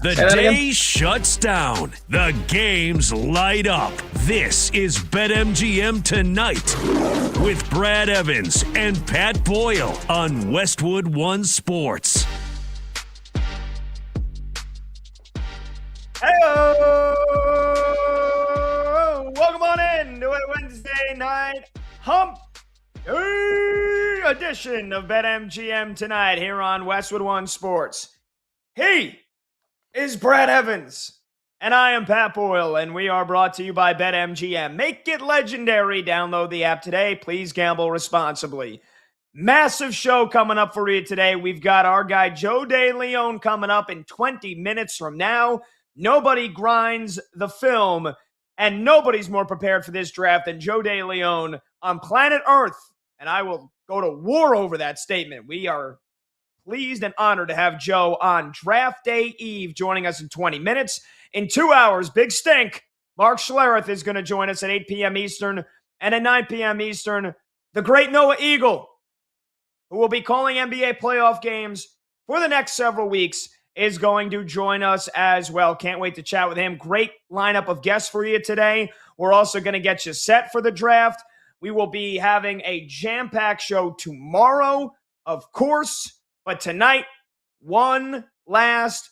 The day shuts down. The games light up. This is BetMGM Tonight with Brad Evans and Pat Boyle on Westwood One Sports. Hey-o! Welcome on in to a Wednesday night hump edition of BetMGM Tonight here on Westwood One Sports. He is Brad Evans, and I am Pat Boyle, and we are brought to you by BetMGM. Make it legendary. Download the app today. Please gamble responsibly. Massive show coming up for you today. We've got our guy Joe DeLeon coming up in 20 minutes from now. Nobody grinds the film, and nobody's more prepared for this draft than Joe DeLeon on planet Earth. And I will go to war over that statement. We are pleased and honored to have Joe on draft day eve joining us in 20 minutes. In 2 hours, big stink. Mark Schlereth is going to join us at 8 p.m. Eastern, and at 9 p.m. Eastern, the great Noah Eagle, who will be calling NBA playoff games for the next several weeks, is going to join us as well. Can't wait to chat with him. Great lineup of guests for you today. We're also going to get you set for the draft. We will be having a jam-packed show tomorrow, of course. But tonight, one last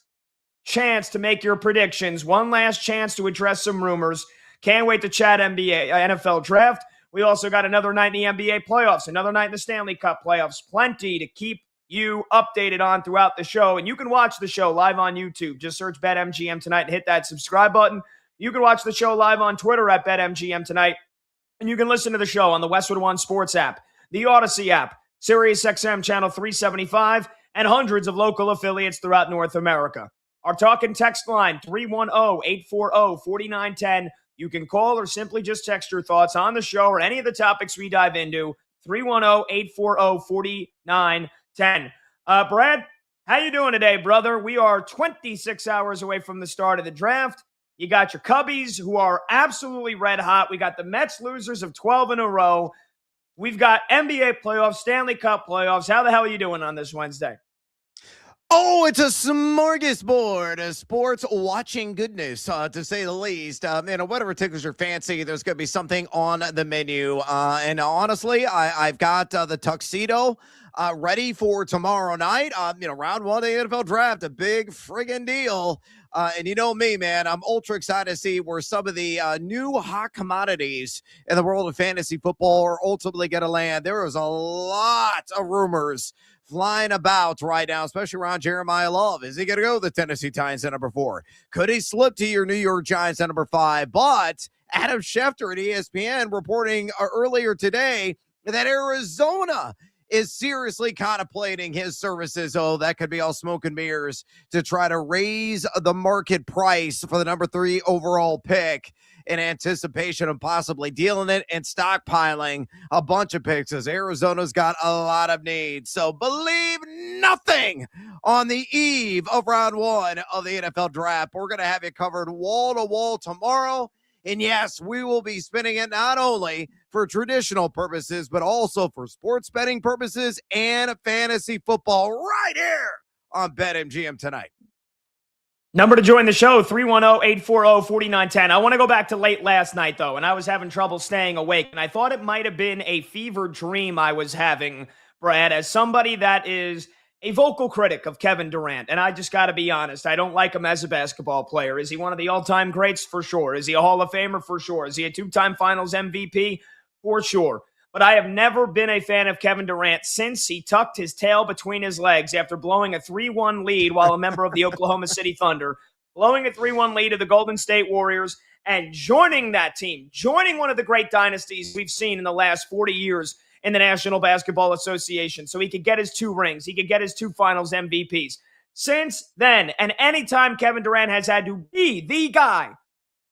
chance to make your predictions. One last chance to address some rumors. Can't wait to chat NFL draft. We also got another night in the NBA playoffs, another night in the Stanley Cup playoffs. Plenty to keep you updated on throughout the show. And you can watch the show live on YouTube. Just search BetMGM Tonight and hit that subscribe button. You can watch the show live on Twitter at BetMGM Tonight. And you can listen to the show on the Westwood One Sports app, the Odyssey app, SiriusXM Channel 375, and hundreds of local affiliates throughout North America. Our talk and text line, 310-840-4910. You can call or simply just text your thoughts on the show or any of the topics we dive into, 310-840-4910. Brad, how you doing today, brother? We are 26 hours away from the start of the draft. You got your Cubbies, who are absolutely red hot. We got the Mets losers of 12 in a row. We've got NBA playoffs, Stanley Cup playoffs. How the hell are you doing on this Wednesday? Oh, it's a smorgasbord of sports watching goodness, to say the least. Whatever tickles your fancy, there's going to be something on the menu. And honestly, I've got the tuxedo ready for tomorrow night. Round one of the NFL draft, a big friggin' deal. And you know me, man, I'm ultra excited to see where some of the new hot commodities in the world of fantasy football are ultimately going to land. There is a lot of rumors flying about right now, especially around Jeremiah Love. Is he going to go the Tennessee Titans at number 4? Could he slip to your New York Giants at number 5? But Adam Schefter at ESPN reporting earlier today that Arizona is seriously contemplating his services. Oh, that could be all smoke and mirrors to try to raise the market price for the number 3 overall pick in anticipation of possibly dealing it and stockpiling a bunch of picks, as Arizona's got a lot of needs. So believe nothing on the eve of round one of the NFL draft. We're going to have you covered wall to wall tomorrow. And yes, we will be spinning it not only for traditional purposes, but also for sports betting purposes and fantasy football right here on BetMGM Tonight. Number to join the show, 310-840-4910. I want to go back to late last night, though, and I was having trouble staying awake, and I thought it might have been a fever dream I was having, Brad, as somebody that is a vocal critic of Kevin Durant. And I just got to be honest, I don't like him as a basketball player. Is he one of the all-time greats? For sure. Is he a Hall of Famer? For sure. Is he a 2-time Finals MVP? For sure. But I have never been a fan of Kevin Durant since he tucked his tail between his legs after blowing a 3-1 lead while a member of the Oklahoma City Thunder, blowing a 3-1 lead to the Golden State Warriors, and joining that team, joining one of the great dynasties we've seen in the last 40 years in the National Basketball Association, so he could get his 2 rings, he could get his 2 Finals MVPs. Since then, and anytime Kevin Durant has had to be the guy,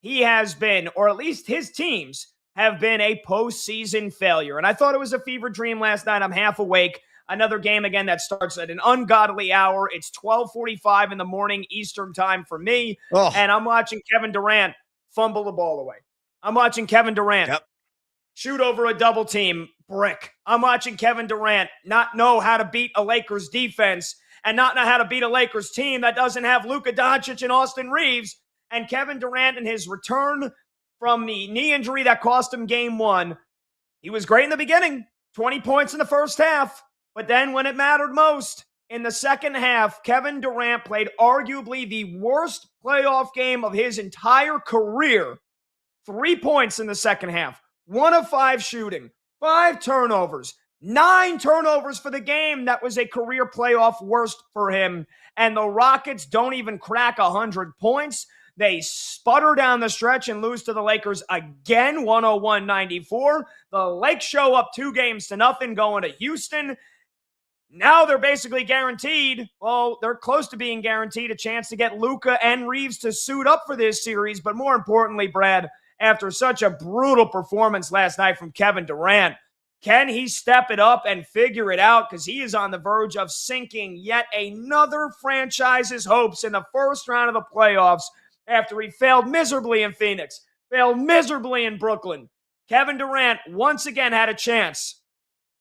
he has been, or at least his teams, have been a postseason failure. And I thought it was a fever dream last night. I'm half awake. Another game again that starts at an ungodly hour. It's 12:45 in the morning Eastern time for me. And I'm watching Kevin Durant fumble the ball away. I'm watching Kevin Durant shoot over a double team brick. I'm watching Kevin Durant not know how to beat a Lakers defense and not know how to beat a Lakers team that doesn't have Luka Doncic and Austin Reeves. And Kevin Durant, in his return from the knee injury that cost him game one, he was great in the beginning, 20 points in the first half. But then when it mattered most, in the second half, Kevin Durant played arguably the worst playoff game of his entire career. 3 points in the second half, 1 of 5 shooting, 5 turnovers, 9 turnovers for the game. That was a career playoff worst for him. And the Rockets don't even crack 100 points. They sputter down the stretch and lose to the Lakers again, 101-94. The Lakers show up 2-0 going to Houston. Now they're basically guaranteed, well, they're close to being guaranteed a chance to get Luka and Reeves to suit up for this series. But more importantly, Brad, after such a brutal performance last night from Kevin Durant, can he step it up and figure it out? Because he is on the verge of sinking yet another franchise's hopes in the first round of the playoffs after he failed miserably in Phoenix, failed miserably in Brooklyn. Kevin Durant once again had a chance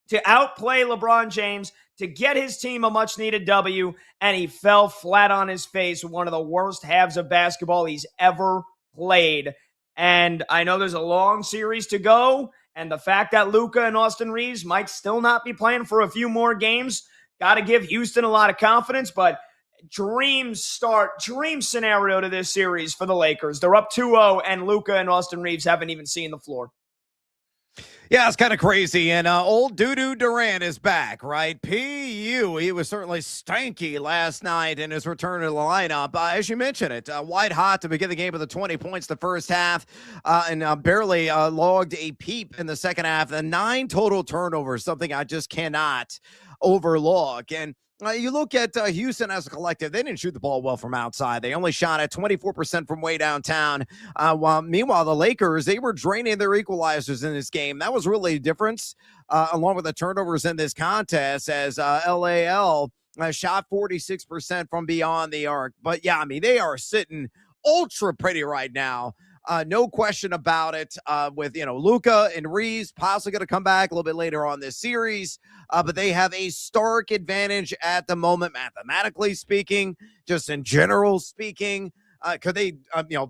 to outplay LeBron James, to get his team a much-needed W, and he fell flat on his face with one of the worst halves of basketball he's ever played. And I know there's a long series to go, and the fact that Luka and Austin Reeves might still not be playing for a few more games, got to give Houston a lot of confidence, but dream scenario to this series for the Lakers. They're up 2-0, and Luka and Austin Reeves haven't even seen the floor. Yeah, it's kind of crazy. And old Doo-Doo Durant is back, right? PU, he was certainly stanky last night in his return to the lineup. As you mentioned it, white hot to begin the game with the 20 points the first half and barely logged a peep in the second half. The 9 total turnovers, something I just cannot overlook. And you look at Houston as a collective, they didn't shoot the ball well from outside. They only shot at 24% from way downtown. Meanwhile, the Lakers, they were draining their equalizers in this game. That was really the difference, along with the turnovers in this contest, as LAL shot 46% from beyond the arc. But yeah, I mean, they are sitting ultra pretty right now. No question about it, with, Luka and Reeves possibly going to come back a little bit later on this series. But they have a stark advantage at the moment, mathematically speaking, just in general speaking. Could they,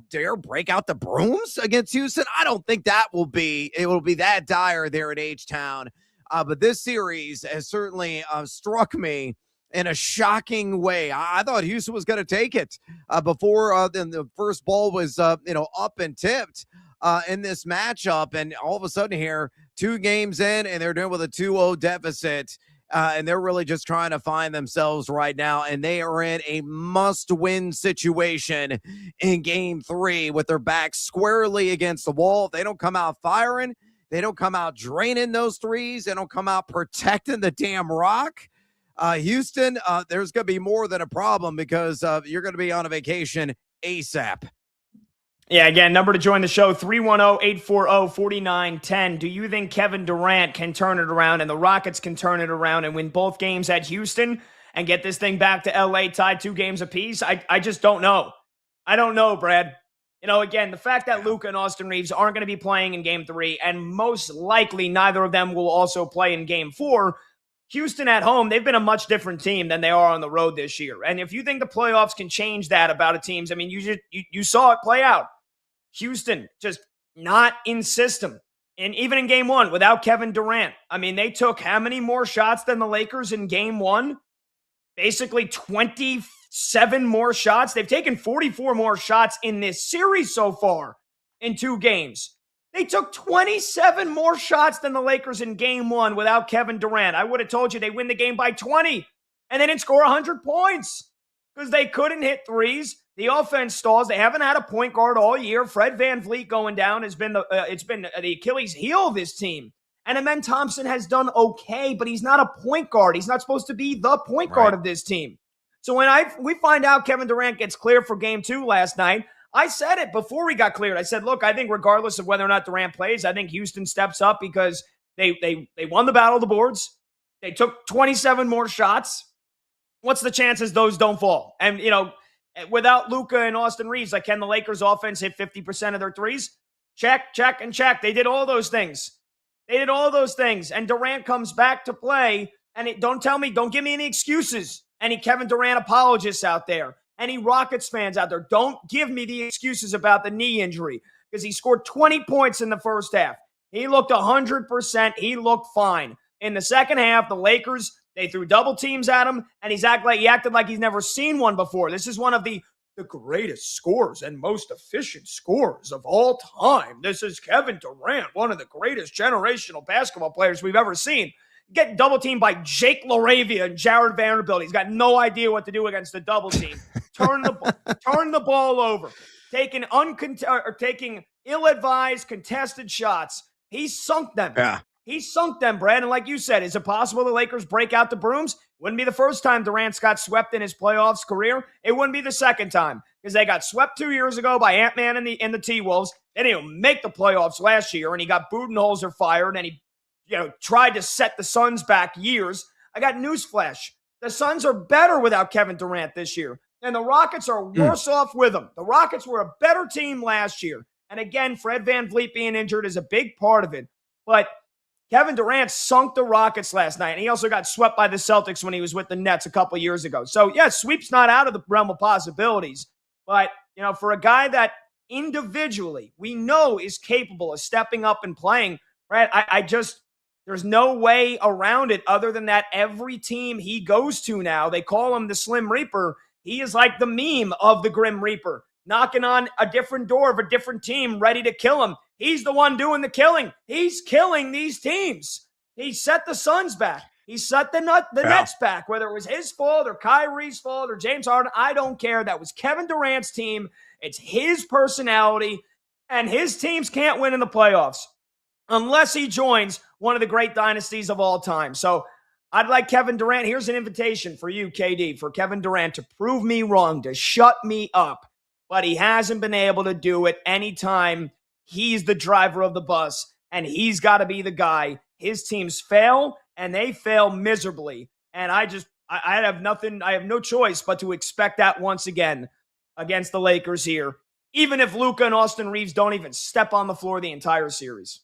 dare break out the brooms against Houston? I don't think it will be that dire there at H-Town. But this series has certainly struck me in a shocking way. I thought Houston was going to take it before then the first ball was up and tipped in this matchup, and all of a sudden here, 2 games in, and they're doing with a 2-0 deficit, and they're really just trying to find themselves right now, and they are in a must-win situation in Game 3 with their backs squarely against the wall. If they don't come out firing, they don't come out draining those threes, they don't come out protecting the damn rock, Houston, there's going to be more than a problem, because you're going to be on a vacation ASAP. Yeah, again, number to join the show, 310-840-4910. Do you think Kevin Durant can turn it around and the Rockets can turn it around and win both games at Houston and get this thing back to LA tied 2 games apiece? I just don't know. I don't know, Brad. Again, the fact that Luka and Austin Reeves aren't going to be playing in Game 3, and most likely neither of them will also play in Game 4, Houston at home, they've been a much different team than they are on the road this year. And if you think the playoffs can change that about a team's, I mean, you saw it play out. Houston just not in system. And even in Game 1, without Kevin Durant, I mean, they took how many more shots than the Lakers in Game 1? Basically 27 more shots. They've taken 44 more shots in this series so far in 2 games. They took 27 more shots than the Lakers in Game 1 without Kevin Durant. I would have told you they win the game by 20, and they didn't score 100 points because they couldn't hit threes. The offense stalls. They haven't had a point guard all year. Fred VanVleet going down has been the Achilles heel of this team. And Amen Thompson has done okay, but he's not a point guard. He's not supposed to be the point guard of this team. So when we find out Kevin Durant gets cleared for Game 2 last night, I said it before he got cleared. I said, look, I think regardless of whether or not Durant plays, I think Houston steps up because they won the battle of the boards. They took 27 more shots. What's the chances those don't fall? And, without Luka and Austin Reeves, like, can the Lakers offense hit 50% of their threes? Check, check, and check. They did all those things. And Durant comes back to play. And don't give me any excuses. Any Kevin Durant apologists out there, any Rockets fans out there, don't give me the excuses about the knee injury because he scored 20 points in the first half. He looked 100%. He looked fine. In the second half, the Lakers, they threw double teams at him, and he acted like he's never seen one before. This is one of the greatest scorers and most efficient scorers of all time. This is Kevin Durant, one of the greatest generational basketball players we've ever seen. Getting double teamed by Jake LaRavia and Jared Vanderbilt. He's got no idea what to do against the double team. Turn the ball over. Taking ill-advised contested shots. He sunk them. Yeah. He sunk them, Brad. And like you said, is it possible the Lakers break out the brooms? Wouldn't be the first time Durant's got swept in his playoffs career. It wouldn't be the second time because they got swept 2 years ago by Ant-Man and the T-Wolves. They didn't even make the playoffs last year, and he got Budenholzer fired, and he tried to set the Suns back years. I got newsflash. The Suns are better without Kevin Durant this year, and the Rockets are worse off with him. The Rockets were a better team last year. And again, Fred VanVleet being injured is a big part of it. But Kevin Durant sunk the Rockets last night, and he also got swept by the Celtics when he was with the Nets a couple years ago. So, yeah, sweep's not out of the realm of possibilities. But, for a guy that individually we know is capable of stepping up and playing, right, there's no way around it other than that every team he goes to now, they call him the Slim Reaper. He is like the meme of the Grim Reaper, knocking on a different door of a different team ready to kill him. He's the one doing the killing. He's killing these teams. He set the Suns back. He set the Nets back, whether it was his fault or Kyrie's fault or James Harden. I don't care. That was Kevin Durant's team. It's his personality, and his teams can't win in the playoffs unless he joins one of the great dynasties of all time. So I'd like Kevin Durant. Here's an invitation for you, KD, for Kevin Durant to prove me wrong, to shut me up. But he hasn't been able to do it anytime he's the driver of the bus, and he's got to be the guy. His teams fail, and they fail miserably. And I have no choice but to expect that once again against the Lakers here, even if Luka and Austin Reeves don't even step on the floor the entire series.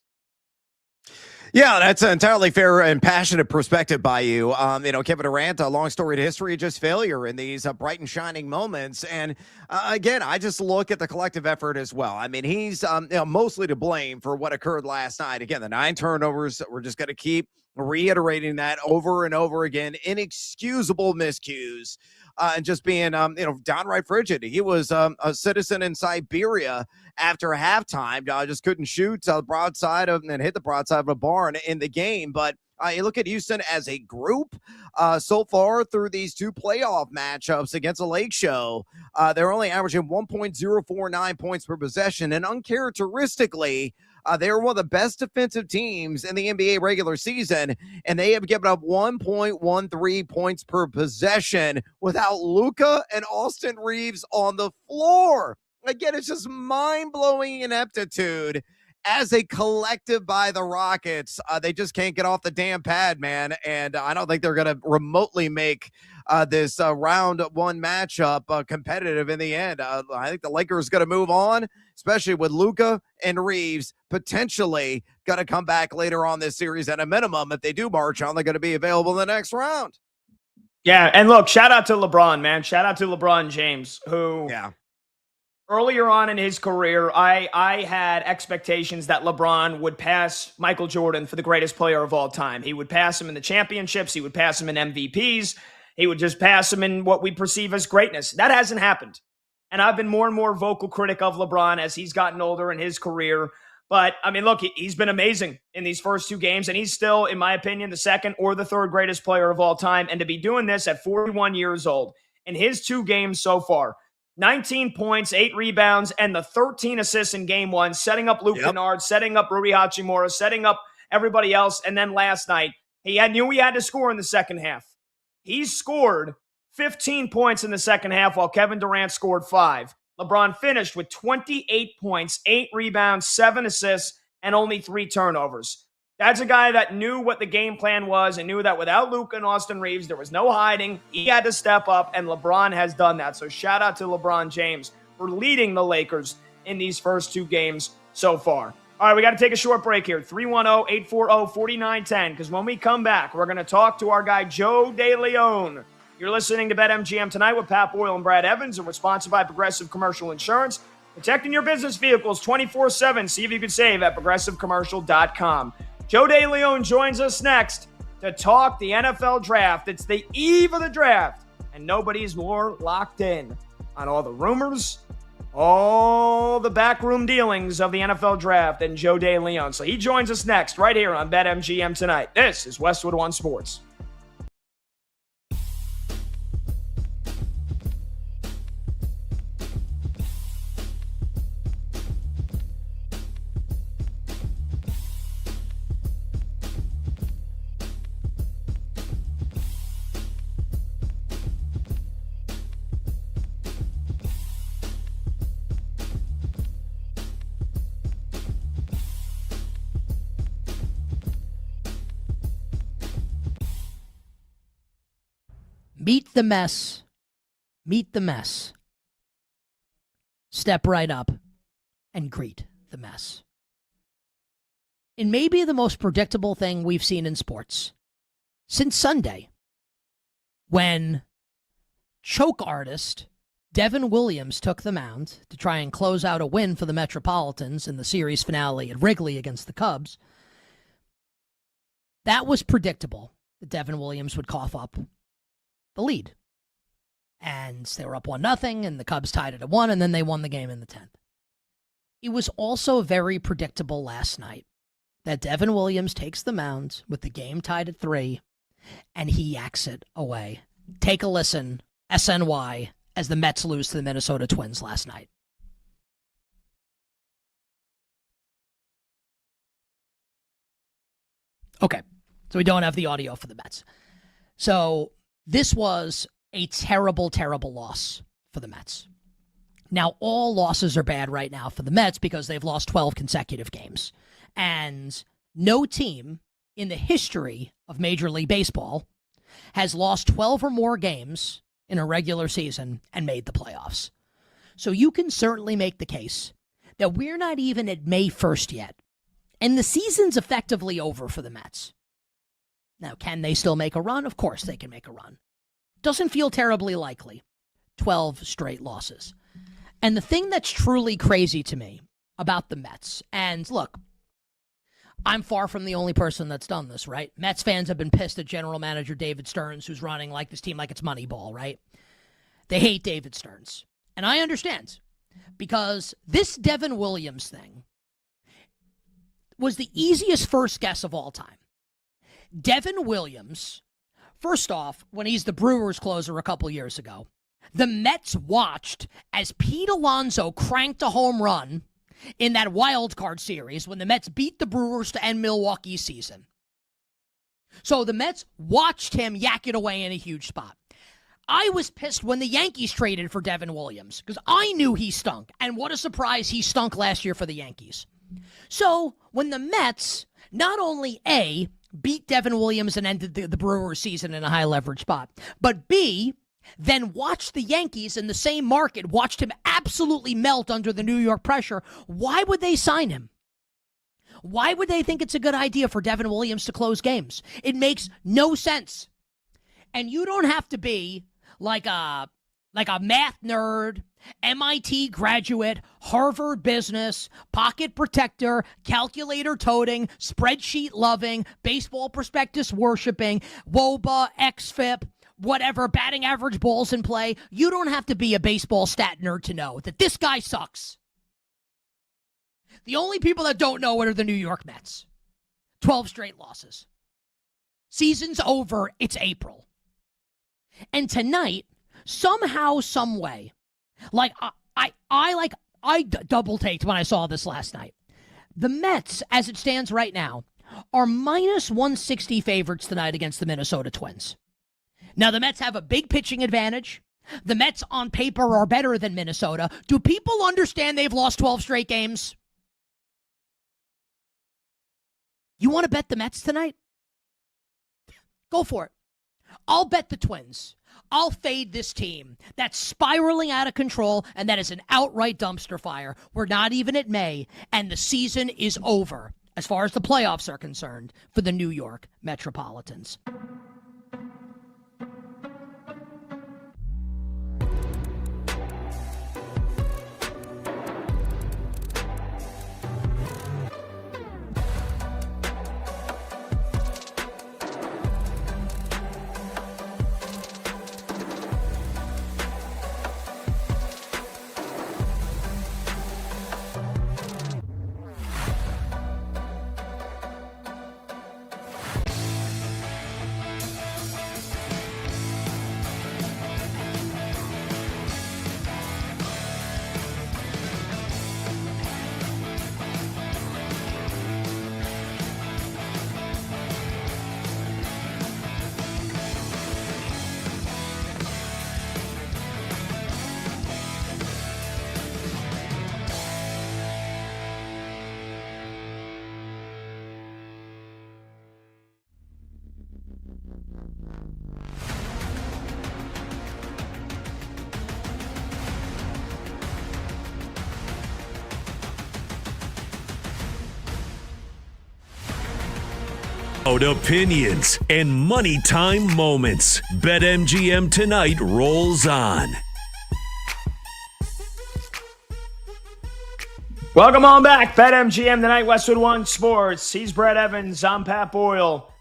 Yeah, that's an entirely fair and passionate perspective by you. Kevin Durant, a long storied history of just failure in these bright and shining moments. And again, I just look at the collective effort as well. I mean, he's mostly to blame for what occurred last night. Again, the 9 turnovers, we're just going to keep reiterating that over and over again. Inexcusable miscues. And just being, downright frigid. He was a citizen in Siberia after halftime. Just couldn't shoot the broadside and hit the broadside of a barn in the game. But you look at Houston as a group so far through these 2 playoff matchups against the Lake Show. They're only averaging 1.049 points per possession. And uncharacteristically, they are one of the best defensive teams in the NBA regular season, and they have given up 1.13 points per possession without Luka and Austin Reeves on the floor. Again, it's just mind-blowing ineptitude as a collective by the Rockets. They just can't get off the damn pad, man, and I don't think they're going to remotely make this round 1 matchup competitive in the end. I think the Lakers going to move on, especially with Luka and Reeves potentially going to come back later on this series at a minimum. If they do march on, they're going to be available in the next round. Yeah, and look, shout out to LeBron, man. Shout out to LeBron James, who earlier on in his career, I had expectations that LeBron would pass Michael Jordan for the greatest player of all time. He would pass him in the championships. He would pass him in MVPs. He would just pass him in what we perceive as greatness. That hasn't happened. And I've been more and more vocal critic of LeBron as he's gotten older in his career. But, I mean, look, he's been amazing in these first 2 games, and he's still, in my opinion, the 2nd or the 3rd greatest player of all time. And to be doing this at 41 years old in his 2 games so far, 19 points, 8 rebounds, and the 13 assists in game 1, setting up Luke Kennard, setting up Rui Hachimura, setting up everybody else. And then last night, knew he had to score in the second half. He scored 15 points in the second half while Kevin Durant scored 5. LeBron finished with 28 points, 8 rebounds, 7 assists, and only 3 turnovers. That's a guy that knew what the game plan was and knew that without Luka and Austin Reeves, there was no hiding. He had to step up, and LeBron has done that. So shout out to LeBron James for leading the Lakers in these first 2 games so far. All right, we got to take a short break here. 310-840-4910, because when we come back, we're going to talk to our guy Joe DeLeon You're listening to BetMGM Tonight with Pat Boyle and Brad Evans, and we're sponsored by Progressive Commercial Insurance. Protecting your business vehicles 24/7. See if you can save at progressivecommercial.com. Joe DeLeon joins us next to talk the NFL draft. It's the eve of the draft, and nobody's more locked in on all the rumors, all the backroom dealings of the NFL draft than Joe DeLeon. So he joins us next right here on BetMGM Tonight. This is Westwood One Sports. Meet the mess. Meet the mess. Step right up and greet the mess. It may be the most predictable thing we've seen in sports since Sunday, when choke artist Devin Williams took the mound to try and close out a win for the Metropolitans in the series finale at Wrigley against the Cubs. That was predictable that Devin Williams would cough up the lead. And they were up 1-0, and the Cubs tied it at 1, and then they won the game in the 10th. It was also very predictable last night that Devin Williams takes the mound with the game tied at 3, and he yaks it away. Take a listen, SNY, as the Mets lose to the Minnesota Twins last night. Okay, so we don't have the audio for the Mets. So this was a terrible, terrible loss for the Mets. Now, all losses are bad right now for the Mets because they've lost 12 consecutive games. And no team in the history of Major League Baseball has lost 12 or more games in a regular season and made the playoffs. So you can certainly make the case that we're not even at May 1st yet, and the season's effectively over for the Mets. Now, can they still make a run? Of course they can make a run. Doesn't feel terribly likely. 12 straight losses. And the thing that's truly crazy to me about the Mets, and look, I'm far from the only person that's done this, right? Mets fans have been pissed at general manager David Stearns, who's running like this team like it's Moneyball, right? They hate David Stearns. And I understand, because this Devin Williams thing was the easiest first guess of all time. Devin Williams, first off, when he's the Brewers closer a couple years ago, the Mets watched as Pete Alonso cranked a home run in that wild card series when the Mets beat the Brewers to end Milwaukee's season. So the Mets watched him yak it away in a huge spot. I was pissed when the Yankees traded for Devin Williams because I knew he stunk. And what a surprise, he stunk last year for the Yankees. So when the Mets not only A, beat Devin Williams and ended the Brewers season in a high leverage spot, but B, then watched the Yankees in the same market, watched him absolutely melt under the New York pressure, why would they sign him? Why would they think it's a good idea for Devin Williams to close games? It makes no sense. And you don't have to be like a math nerd, MIT graduate, Harvard business, pocket protector, calculator toting, spreadsheet loving, baseball prospectus worshiping, WOBA, XFIP, whatever, batting average, balls in play. You don't have to be a baseball stat nerd to know that this guy sucks. The only people that don't know it are the New York Mets. 12 straight losses. Season's over. It's April. And tonight, somehow, some way, I double taked when I saw this last night. The Mets, as it stands right now, are minus 160 favorites tonight against the Minnesota Twins. Now, the Mets have a big pitching advantage. The Mets on paper are better than Minnesota. Do people understand they've lost 12 straight games? You want to bet the Mets tonight? Go for it. I'll bet the Twins. I'll fade this team that's spiraling out of control and that is an outright dumpster fire. We're not even at May, and the season is over as far as the playoffs are concerned for the New York Metropolitans. Loud opinions and money time moments. BetMGM Tonight rolls on. Welcome on back. BetMGM Tonight, Westwood One Sports. He's Brad Evans. I'm Pat Boyle.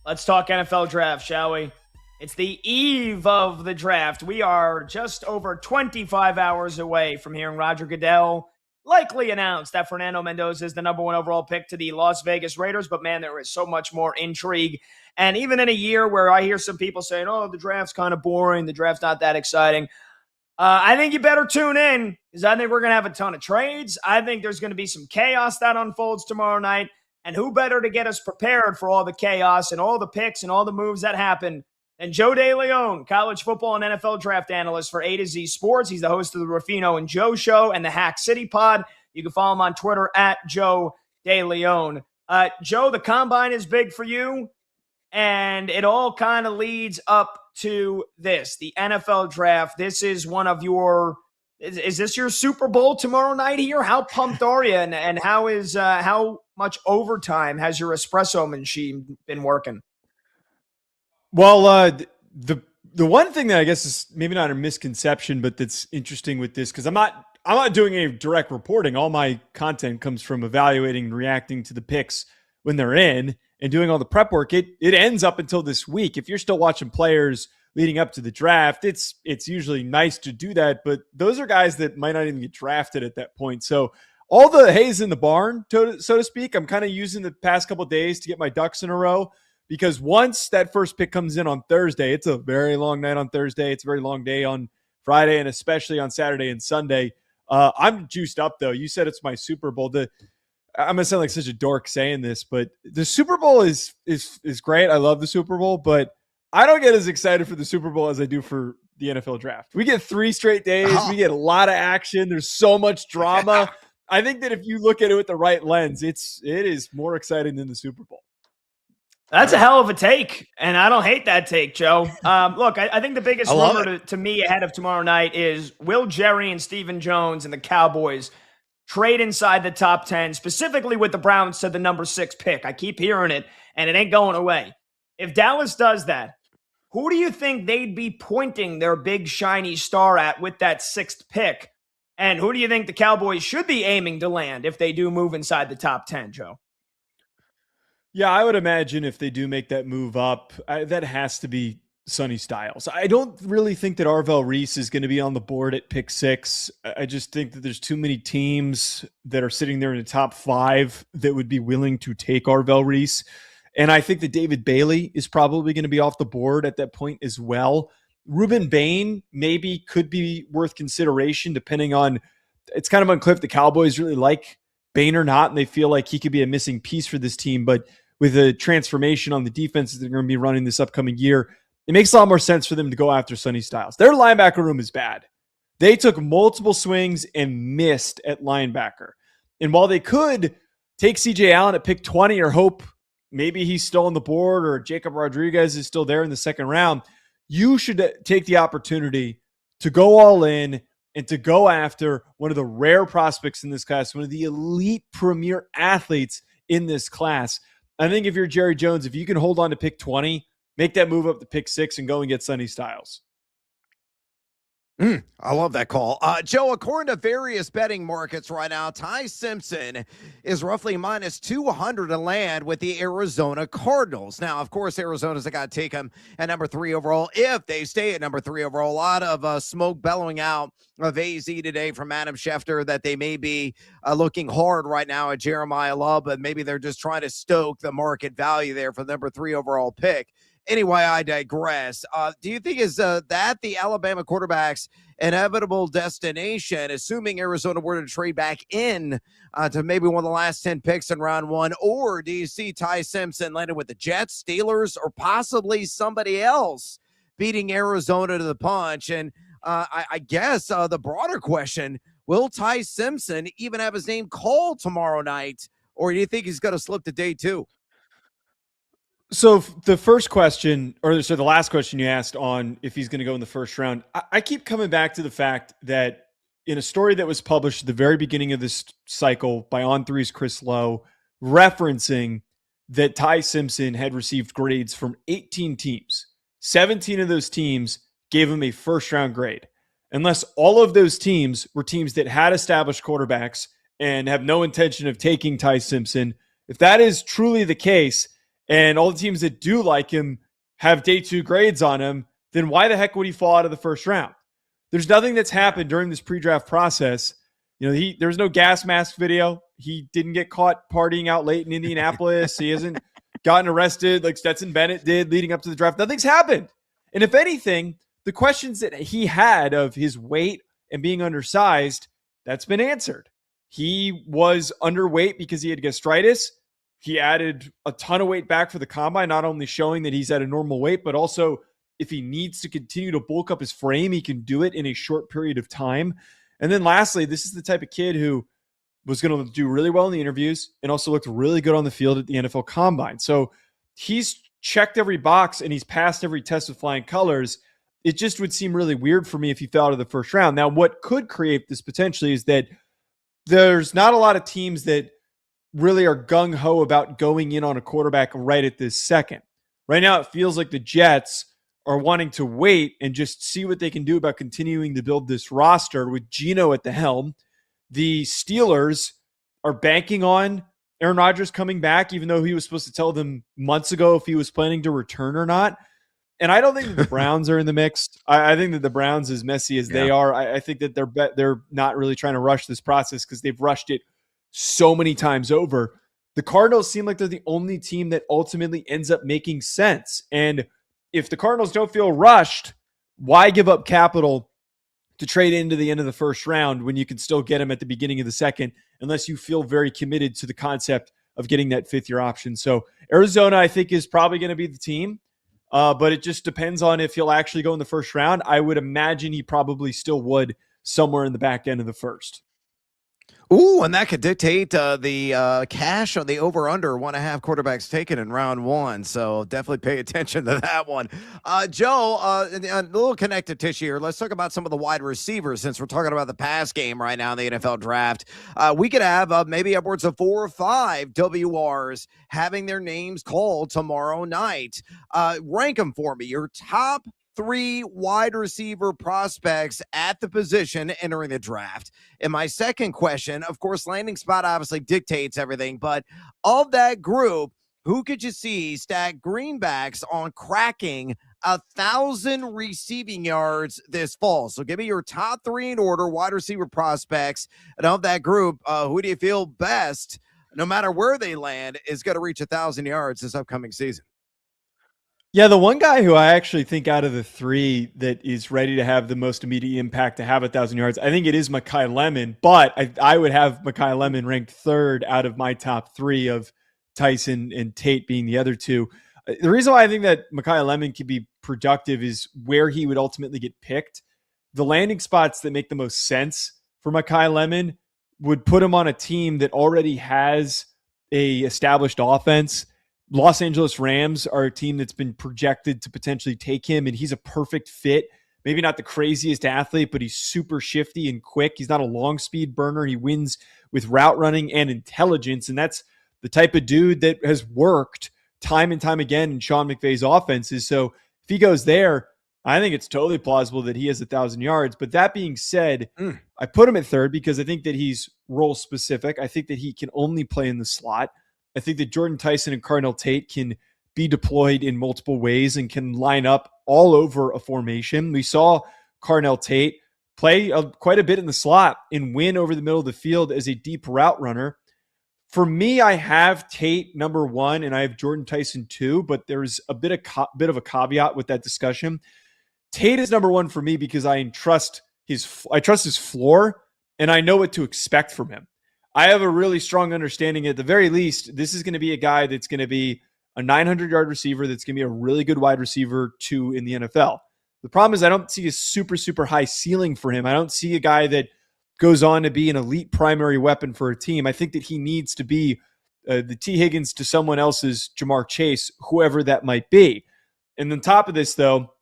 Let's talk NFL draft, shall we? It's the eve of the draft. We are just over 25 hours away from hearing Roger Goodell likely announce that Fernando Mendoza is the number one overall pick to the Las Vegas Raiders. But, man, there is so much more intrigue. And even in a year where I hear some people saying, oh, the draft's kind of boring, the draft's not that exciting, I think you better tune in because I think we're going to have a ton of trades. I think there's going to be some chaos that unfolds tomorrow night. And who better to get us prepared for all the chaos and all the picks and all the moves that happen than Joe DeLeon, college football and NFL draft analyst for A to Z Sports. He's the host of the Ruffino and Joe Show and the Hack City Pod. You can follow him on Twitter at Joe DeLeon. Joe, the combine is big for you, and it all kind of leads up to this, the NFL draft. This is one of your is this your Super Bowl tomorrow night here? How pumped are you, and how much overtime has your espresso machine been working? Well, the one thing that I guess is maybe not a misconception, but that's interesting with this, because I'm not doing any direct reporting. All my content comes from evaluating and reacting to the picks when they're in and doing all the prep work. It ends up until this week. If you're still watching players leading up to the draft, it's usually nice to do that, but those are guys that might not even get drafted at that point. So all the hay's in the barn, so to speak. I'm kind of using the past couple of days to get my ducks in a row, because once that first pick comes in on Thursday, it's a very long night on Thursday. It's a very long day on Friday, and especially on Saturday and Sunday. I'm juiced up, though. You said it's my Super Bowl. I'm going to sound like such a dork saying this, but the Super Bowl is great. I love the Super Bowl, but I don't get as excited for the Super Bowl as I do for the NFL draft. We get 3 straight days. We get a lot of action. There's so much drama. I think that if you look at it with the right lens, it is more exciting than the Super Bowl. That's a hell of a take, and I don't hate that take, Joe. Look, I think the biggest rumor to me ahead of tomorrow night is, will Jerry and Stephen Jones and the Cowboys trade inside the top 10, specifically with the Browns to the number 6 pick? I keep hearing it, and it ain't going away. If Dallas does that, who do you think they'd be pointing their big shiny star at with that 6th pick? And who do you think the Cowboys should be aiming to land if they do move inside the top 10, Joe? Yeah, I would imagine if they do make that move up, that has to be Sonny Styles. I don't really think that Arvell Reese is going to be on the board at pick 6. I just think that there's too many teams that are sitting there in the top 5 that would be willing to take Arvell Reese. And I think that David Bailey is probably going to be off the board at that point as well. Ruben Bain maybe could be worth consideration, depending on, it's kind of unclear if the Cowboys really like Bain or not, and they feel like he could be a missing piece for this team. But with a transformation on the defense that they're going to be running this upcoming year, it makes a lot more sense for them to go after Sonny Styles. Their linebacker room is bad. They took multiple swings and missed at linebacker. And while they could take CJ Allen at pick 20 or hope maybe he's still on the board or Jacob Rodriguez is still there in the second round, you should take the opportunity to go all in and to go after one of the rare prospects in this class, one of the elite premier athletes in this class. I think if you're Jerry Jones, if you can hold on to pick 20, make that move up to pick 6 and go and get Sonny Styles. I love that call. Joe, according to various betting markets right now, Ty Simpson is roughly minus 200 to land with the Arizona Cardinals. Now, of course, Arizona's got to take him at number 3 overall if they stay at number 3 overall. A lot of smoke bellowing out of AZ today from Adam Schefter that they may be looking hard right now at Jeremiah Love, but maybe they're just trying to stoke the market value there for the number 3 overall pick. Anyway, I digress. Do you think is that the Alabama quarterback's inevitable destination, assuming Arizona were to trade back in to maybe one of the last 10 picks in round 1? Or do you see Ty Simpson landing with the Jets, Steelers, or possibly somebody else beating Arizona to the punch? And I guess the broader question, will Ty Simpson even have his name called tomorrow night? Or do you think he's going to slip to day 2? So the first question, the last question you asked on if he's going to go in the first round, I keep coming back to the fact that in a story that was published at the very beginning of this cycle by On3's Chris Lowe, referencing that Ty Simpson had received grades from 18 teams. 17 of those teams gave him a first-round grade. Unless all of those teams were teams that had established quarterbacks and have no intention of taking Ty Simpson, if that is truly the case, and all the teams that do like him have day 2 grades on him, then why the heck would he fall out of the first round? There's nothing that's happened during this pre-draft process. There was no gas mask video. He didn't get caught partying out late in Indianapolis. He hasn't gotten arrested like Stetson Bennett did leading up to the draft. Nothing's happened. And if anything, the questions that he had of his weight and being undersized, that's been answered. He was underweight because he had gastritis. He added a ton of weight back for the combine, not only showing that he's at a normal weight, but also if he needs to continue to bulk up his frame, he can do it in a short period of time. And then lastly, this is the type of kid who was going to do really well in the interviews and also looked really good on the field at the NFL Combine. So he's checked every box and he's passed every test with flying colors. It just would seem really weird for me if he fell out of the first round. Now, what could create this potentially is that there's not a lot of teams that really are gung-ho about going in on a quarterback right at this second. Right now, it feels like the Jets are wanting to wait and just see what they can do about continuing to build this roster with Geno at the helm. The Steelers are banking on Aaron Rodgers coming back, even though he was supposed to tell them months ago if he was planning to return or not. And I don't think that the Browns are in the mix. I think that the Browns, as messy as they are, I think that they're not really trying to rush this process because they've rushed it so many times over. The Cardinals seem like they're the only team that ultimately ends up making sense. And if the Cardinals don't feel rushed, why give up capital to trade into the end of the first round when you can still get them at the beginning of the second, unless you feel very committed to the concept of getting that 5th-year option? So Arizona, I think, is probably going to be the team. But it just depends on if he'll actually go in the first round. I would imagine he probably still would somewhere in the back end of the first. Ooh, and that could dictate the cash on the over-under 1.5 quarterbacks taken in round 1. So definitely pay attention to that one. Joe, a little connective tissue here. Let's talk about some of the wide receivers since we're talking about the pass game right now in the NFL draft. We could have maybe upwards of 4 or 5 WRs having their names called tomorrow night. Rank them for me. Your top 3 wide receiver prospects at the position entering the draft. And my second question, of course, landing spot obviously dictates everything, but of that group, who could you see stack greenbacks on cracking 1,000 receiving yards this fall? So give me your top 3 in order, wide receiver prospects. And of that group, who do you feel best, no matter where they land, is going to reach 1,000 yards this upcoming season? Yeah, the one guy who I actually think out of the 3 that is ready to have the most immediate impact to have 1,000 yards, I think it is Mekhi Lemon, but I would have Mekhi Lemon ranked 3rd out of my top 3 of Tyson and Tate being the other 2. The reason why I think that Mekhi Lemon could be productive is where he would ultimately get picked. The landing spots that make the most sense for Mekhi Lemon would put him on a team that already has a established offense. Los Angeles Rams are a team that's been projected to potentially take him, and he's a perfect fit. Maybe not the craziest athlete, but he's super shifty and quick. He's not a long speed burner. He wins with route running and intelligence, and that's the type of dude that has worked time and time again in Sean McVay's offenses. So if he goes there, I think it's totally plausible that he has 1,000 yards. But that being said, I put him at 3rd because I think that he's role specific. I think that he can only play in the slot. I think that Jordan Tyson and Cardinal Tate can be deployed in multiple ways and can line up all over a formation. We saw Cardinal Tate play quite a bit in the slot and win over the middle of the field as a deep route runner. For me, I have Tate number 1 and I have Jordan Tyson 2, but there's a bit of a caveat with that discussion. Tate is number 1 for me because I trust his floor and I know what to expect from him. I have a really strong understanding, at the very least, this is going to be a guy that's going to be a 900-yard receiver that's going to be a really good wide receiver 2 in the NFL. The problem is I don't see a super, super high ceiling for him. I don't see a guy that goes on to be an elite primary weapon for a team. I think that he needs to be the T. Higgins to someone else's Jamar Chase, whoever that might be. And on top of this, though,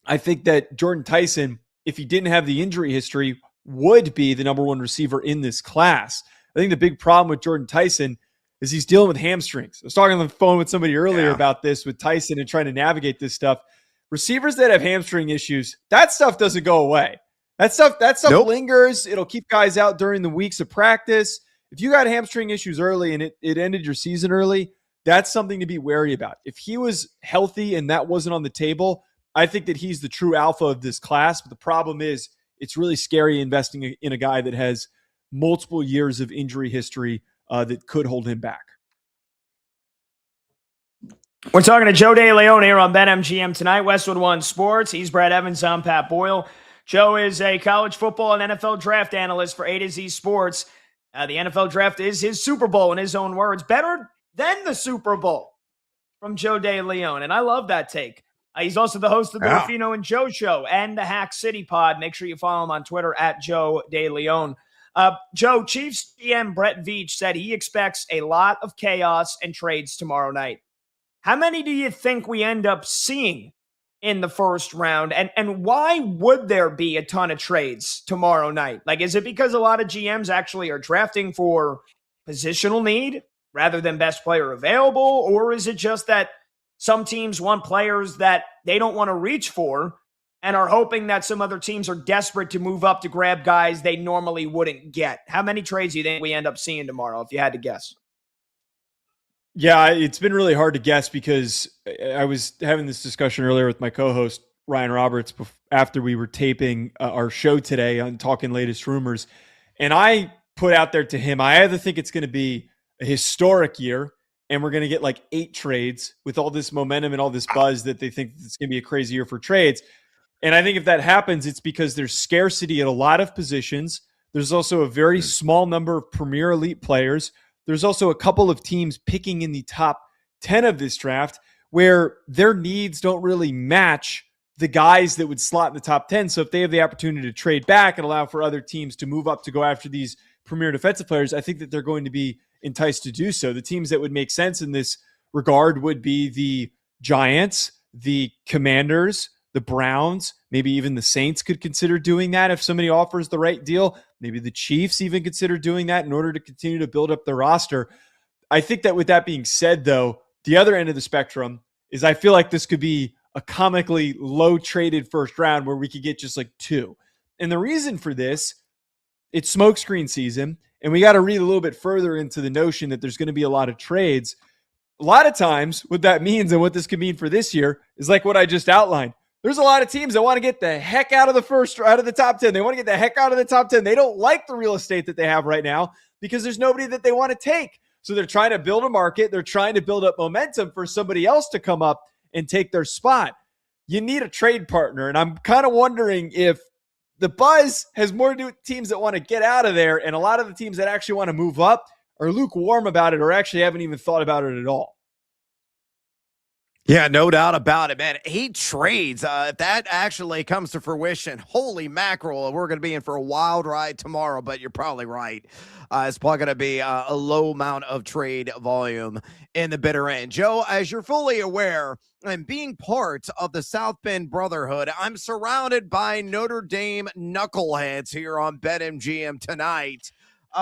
I think that Jordan Tyson, if he didn't have the injury history, would be the number 1 receiver in this class. I think the big problem with Jordan Tyson is he's dealing with hamstrings. I was talking on the phone with somebody earlier about this with Tyson and trying to navigate this stuff. Receivers that have hamstring issues, that stuff doesn't go away. That stuff lingers. It'll keep guys out during the weeks of practice. If you got hamstring issues early and it ended your season early, that's something to be wary about. If he was healthy and that wasn't on the table, I think that he's the true alpha of this class. But the problem is it's really scary investing in a guy that has multiple years of injury history that could hold him back. We're talking to Joe DeLeon here on BetMGM tonight, Westwood One Sports. He's Brad Evans. I'm Pat Boyle. Joe is a college football and NFL draft analyst for A to Z Sports. The NFL draft is his Super Bowl, in his own words. Better than the Super Bowl from Joe DeLeon, and I love that take. He's also the host of the Ruffino and Joe Show and the Hack City Pod. Make sure you follow him on Twitter at Joe DeLeon. Joe, Chiefs GM Brett Veach said he expects a lot of chaos and trades tomorrow night. How many do you think we end up seeing in the first round? And why would there be a ton of trades tomorrow night? Like, is it because a lot of GMs actually are drafting for positional need rather than best player available? Or is it just that some teams want players that they don't want to reach for and are hoping that some other teams are desperate to move up to grab guys they normally wouldn't get? How many trades do you think we end up seeing tomorrow, if you had to guess? Yeah, it's been really hard to guess because I was having this discussion earlier with my co-host, Ryan Roberts, after we were taping our show today on Talking Latest Rumors. And I put out there to him, I either think it's going to be a historic year and we're going to get like 8 trades with all this momentum and all this buzz that they think it's going to be a crazy year for trades. And I think if that happens, it's because there's scarcity at a lot of positions. There's also a very small number of premier elite players. There's also a couple of teams picking in the top 10 of this draft where their needs don't really match the guys that would slot in the top 10. So if they have the opportunity to trade back and allow for other teams to move up to go after these premier defensive players, I think that they're going to be enticed to do so. The teams that would make sense in this regard would be the Giants, the Commanders, the Browns, maybe even the Saints could consider doing that if somebody offers the right deal. Maybe the Chiefs even consider doing that in order to continue to build up their roster. I think that with that being said, though, the other end of the spectrum is I feel like this could be a comically low traded first round where we could get just like 2. And the reason for this, it's smokescreen season, and we got to read a little bit further into the notion that there's going to be a lot of trades. A lot of times what that means and what this could mean for this year is like what I just outlined. There's a lot of teams that want to get the heck out of the top 10. They want to get the heck out of the top 10. They don't like the real estate that they have right now because there's nobody that they want to take. So they're trying to build a market. They're trying to build up momentum for somebody else to come up and take their spot. You need a trade partner. And I'm kind of wondering if the buzz has more to do with teams that want to get out of there. And a lot of the teams that actually want to move up are lukewarm about it or actually haven't even thought about it at all. Yeah, no doubt about it, man. 8 trades. If that actually comes to fruition, holy mackerel, we're going to be in for a wild ride tomorrow, but you're probably right. It's probably going to be a low amount of trade volume in the bitter end. Joe, as you're fully aware, and being part of the South Bend Brotherhood, I'm surrounded by Notre Dame knuckleheads here on BetMGM tonight.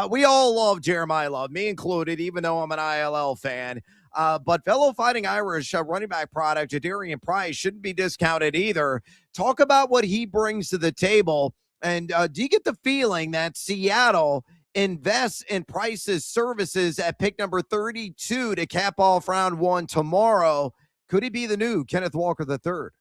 We all love Jeremiah Love, me included, even though I'm an ILL fan. But fellow Fighting Irish running back product, Jadarian Price, shouldn't be discounted either. Talk about what he brings to the table. And do you get the feeling that Seattle invests in Price's services at pick number 32 to cap off round 1 tomorrow? Could he be the new Kenneth Walker III?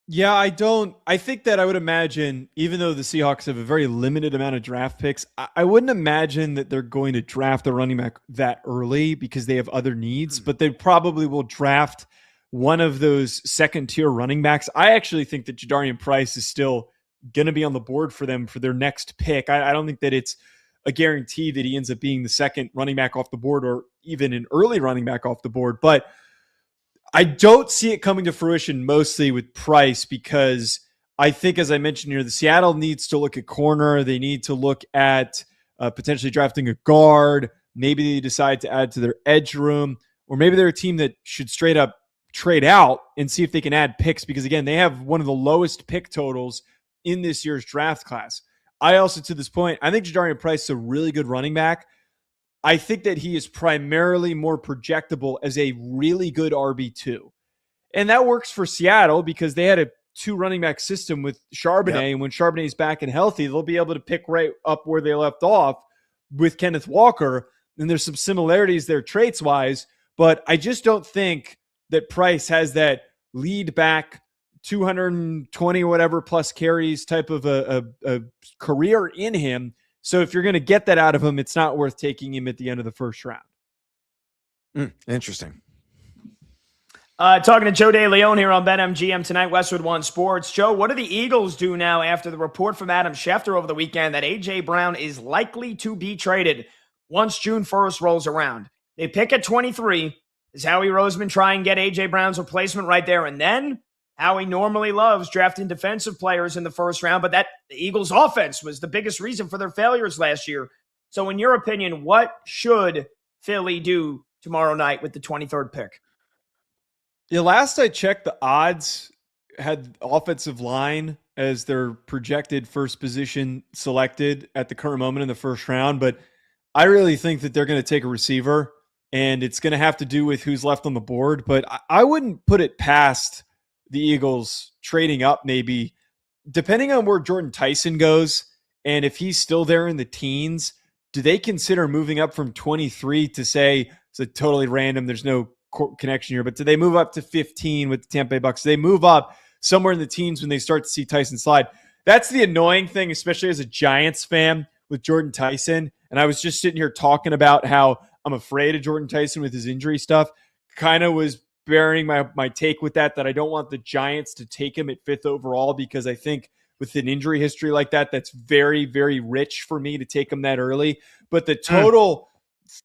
Yeah, I think that I would imagine, even though the Seahawks have a very limited amount of draft picks, I wouldn't imagine that they're going to draft a running back that early because they have other needs, but they probably will draft one of those second-tier running backs. I actually think that Jadarian Price is still going to be on the board for them for their next pick. I don't think that it's a guarantee that he ends up being the second running back off the board or even an early running back off the board, but I don't see it coming to fruition mostly with Price because I think, as I mentioned here, the Seattle needs to look at corner. They need to look at potentially drafting a guard. Maybe they decide to add to their edge room, or maybe they're a team that should straight up trade out and see if they can add picks because, again, they have one of the lowest pick totals in this year's draft class. I also, to this point, I think Jadarian Price is a really good running back. I think that he is primarily more projectable as a really good RB2. And that works for Seattle because they had a 2 running back system with Charbonnet. Yep. And when Charbonnet's back and healthy, they'll be able to pick right up where they left off with Kenneth Walker. And there's some similarities there traits wise, but I just don't think that Price has that lead back 220 or whatever plus carries type of a career in him. So if you're going to get that out of him, it's not worth taking him at the end of the first round. Interesting. Talking to Joe DeLeon here on BetMGM tonight, Westwood One Sports. Joe, what do the Eagles do now after the report from Adam Schefter over the weekend that A.J. Brown is likely to be traded once June 1st rolls around? They pick at 23. Does Howie Roseman try and get A.J. Brown's replacement right there and then? Howie normally loves drafting defensive players in the first round, but the Eagles' offense was the biggest reason for their failures last year. So in your opinion, what should Philly do tomorrow night with the 23rd pick? Yeah, last I checked, the odds had offensive line as their projected first position selected at the current moment in the first round. But I really think that they're going to take a receiver, and it's going to have to do with who's left on the board. But I wouldn't put it past the Eagles trading up maybe, depending on where Jordan Tyson goes. And if he's still there in the teens, do they consider moving up from 23 to say, it's a totally random, there's no connection here, but do they move up to 15 with the Tampa Bay Bucks? Do they move up somewhere in the teens when they start to see Tyson slide? That's the annoying thing, especially as a Giants fan with Jordan Tyson. And I was just sitting here talking about how I'm afraid of Jordan Tyson with his injury stuff. Kind of was bearing my take with that I don't want the Giants to take him at 5th overall, because I think with an injury history like that, that's very, very rich for me to take him that early. But the total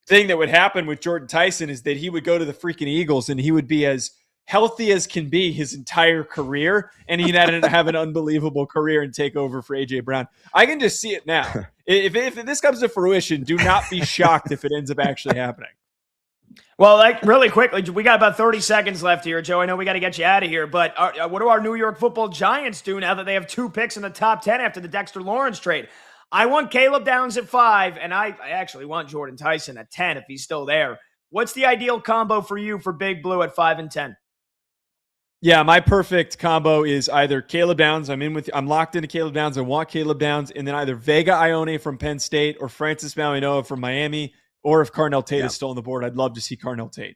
thing that would happen with Jordan Tyson is that he would go to the freaking Eagles and he would be as healthy as can be his entire career, and he'd have an unbelievable career and take over for A.J. Brown. I can just see it now. If this comes to fruition, do not be shocked if it ends up actually happening. Well, really quickly, we got about 30 seconds left here, Joe. I know we got to get you out of here, but what do our New York Football Giants do now that they have 2 picks in the top 10 after the Dexter Lawrence trade? I want Caleb Downs at 5, and I actually want Jordan Tyson at 10 if he's still there. What's the ideal combo for you for Big Blue at 5 and 10? Yeah, my perfect combo is either Caleb Downs. I'm locked into Caleb Downs. I want Caleb Downs, and then either Vega Ione from Penn State or Francis Mauigoa from Miami, or if Carnell Tate is still on the board, I'd love to see Carnell Tate.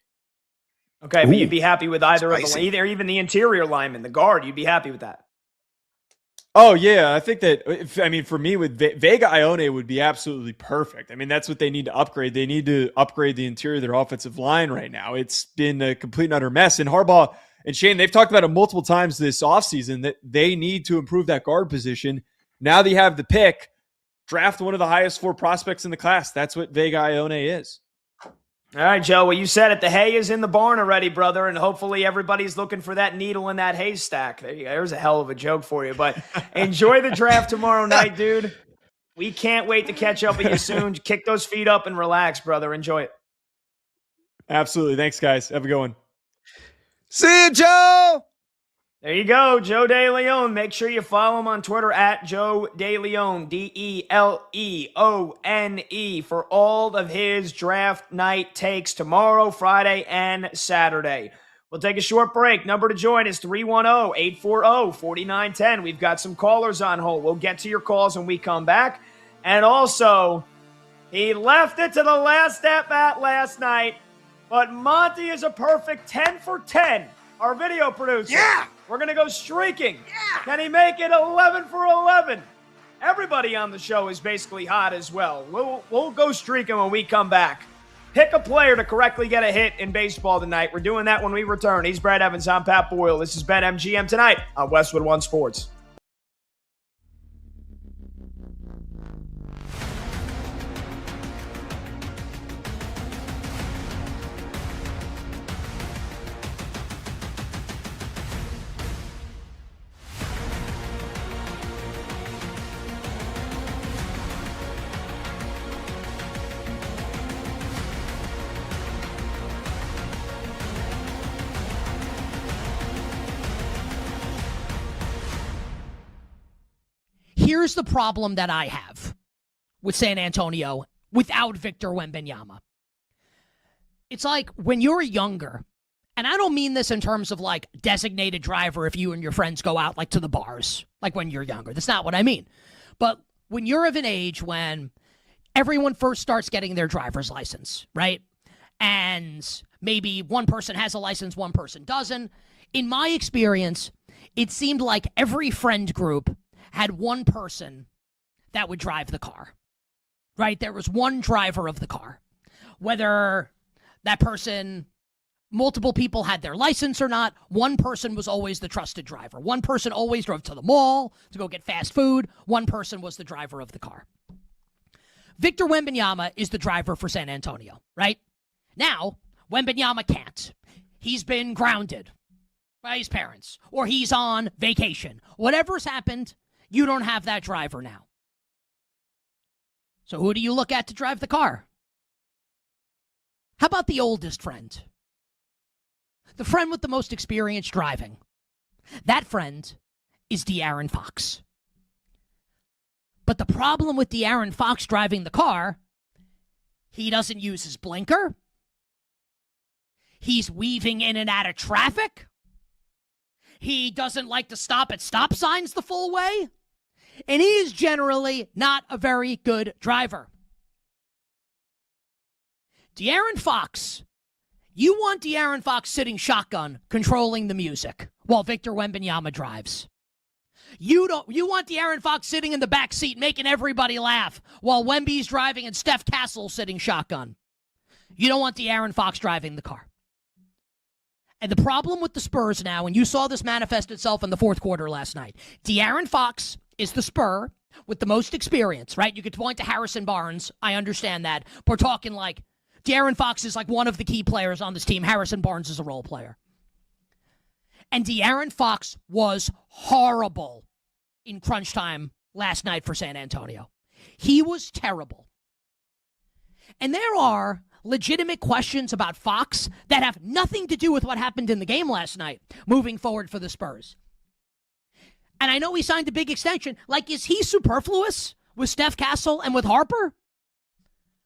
Okay, but you'd be happy with either of them, either even the interior lineman, the guard. You'd be happy with that. Oh, yeah. I think that, for me, with Vega Ione would be absolutely perfect. I mean, that's what they need to upgrade. They need to upgrade the interior of their offensive line right now. It's been a complete and utter mess. And Harbaugh and Shane, they've talked about it multiple times this offseason that they need to improve that guard position. Now that you have the pick, draft one of the highest 4 prospects in the class. That's what Vega Ione is. All right, Joe. Well, you said it. The hay is in the barn already, brother, and hopefully everybody's looking for that needle in that haystack. There's a hell of a joke for you, but enjoy the draft tomorrow night, dude. We can't wait to catch up with you soon. Kick those feet up and relax, brother. Enjoy it. Absolutely. Thanks, guys. Have a good one. See you, Joe. There you go, Joe DeLeon. Make sure you follow him on Twitter at Joe DeLeon, DeLeone, for all of his draft night takes tomorrow, Friday, and Saturday. We'll take a short break. Number to join is 310-840-4910. We've got some callers on hold. We'll get to your calls when we come back. And also, he left it to the last at-bat last night, but Monty is a perfect 10 for 10. Our video producer. Yeah. We're going to go streaking. Yeah. Can he make it 11 for 11? Everybody on the show is basically hot as well. We'll go streaking when we come back. Pick a player to correctly get a hit in baseball tonight. We're doing that when we return. He's Brad Evans. I'm Pat Boyle. This is BetMGM tonight on Westwood One Sports. Here's the problem that I have with San Antonio without Victor Wembanyama. It's like when you're younger, and I don't mean this in terms of like designated driver if you and your friends go out like to the bars, like when you're younger. That's not what I mean. But when you're of an age when everyone first starts getting their driver's license, right? And maybe one person has a license, one person doesn't. In my experience, it seemed like every friend group had one person that would drive the car, right? There was one driver of the car. Whether that person, multiple people had their license or not, one person was always the trusted driver. One person always drove to the mall to go get fast food. One person was the driver of the car. Victor Wembanyama is the driver for San Antonio, right? Now, Wembanyama can't. He's been grounded by his parents, or he's on vacation. Whatever's happened, you don't have that driver now. So who do you look at to drive the car? How about the oldest friend? The friend with the most experience driving. That friend is De'Aaron Fox. But the problem with De'Aaron Fox driving the car, he doesn't use his blinker. He's weaving in and out of traffic. He doesn't like to stop at stop signs the full way. And he is generally not a very good driver. De'Aaron Fox, you want De'Aaron Fox sitting shotgun, controlling the music, while Victor Wembanyama drives. You want De'Aaron Fox sitting in the back seat, making everybody laugh, while Wemby's driving and Steph Castle sitting shotgun. You don't want De'Aaron Fox driving the car. And the problem with the Spurs now, and you saw this manifest itself in the fourth quarter last night, De'Aaron Fox is the Spur with the most experience, right? You could point to Harrison Barnes. I understand that. But we're talking like De'Aaron Fox is like one of the key players on this team. Harrison Barnes is a role player. And De'Aaron Fox was horrible in crunch time last night for San Antonio. He was terrible. And there are legitimate questions about Fox that have nothing to do with what happened in the game last night moving forward for the Spurs. And I know he signed a big extension. Like, is he superfluous with Steph Castle and with Harper?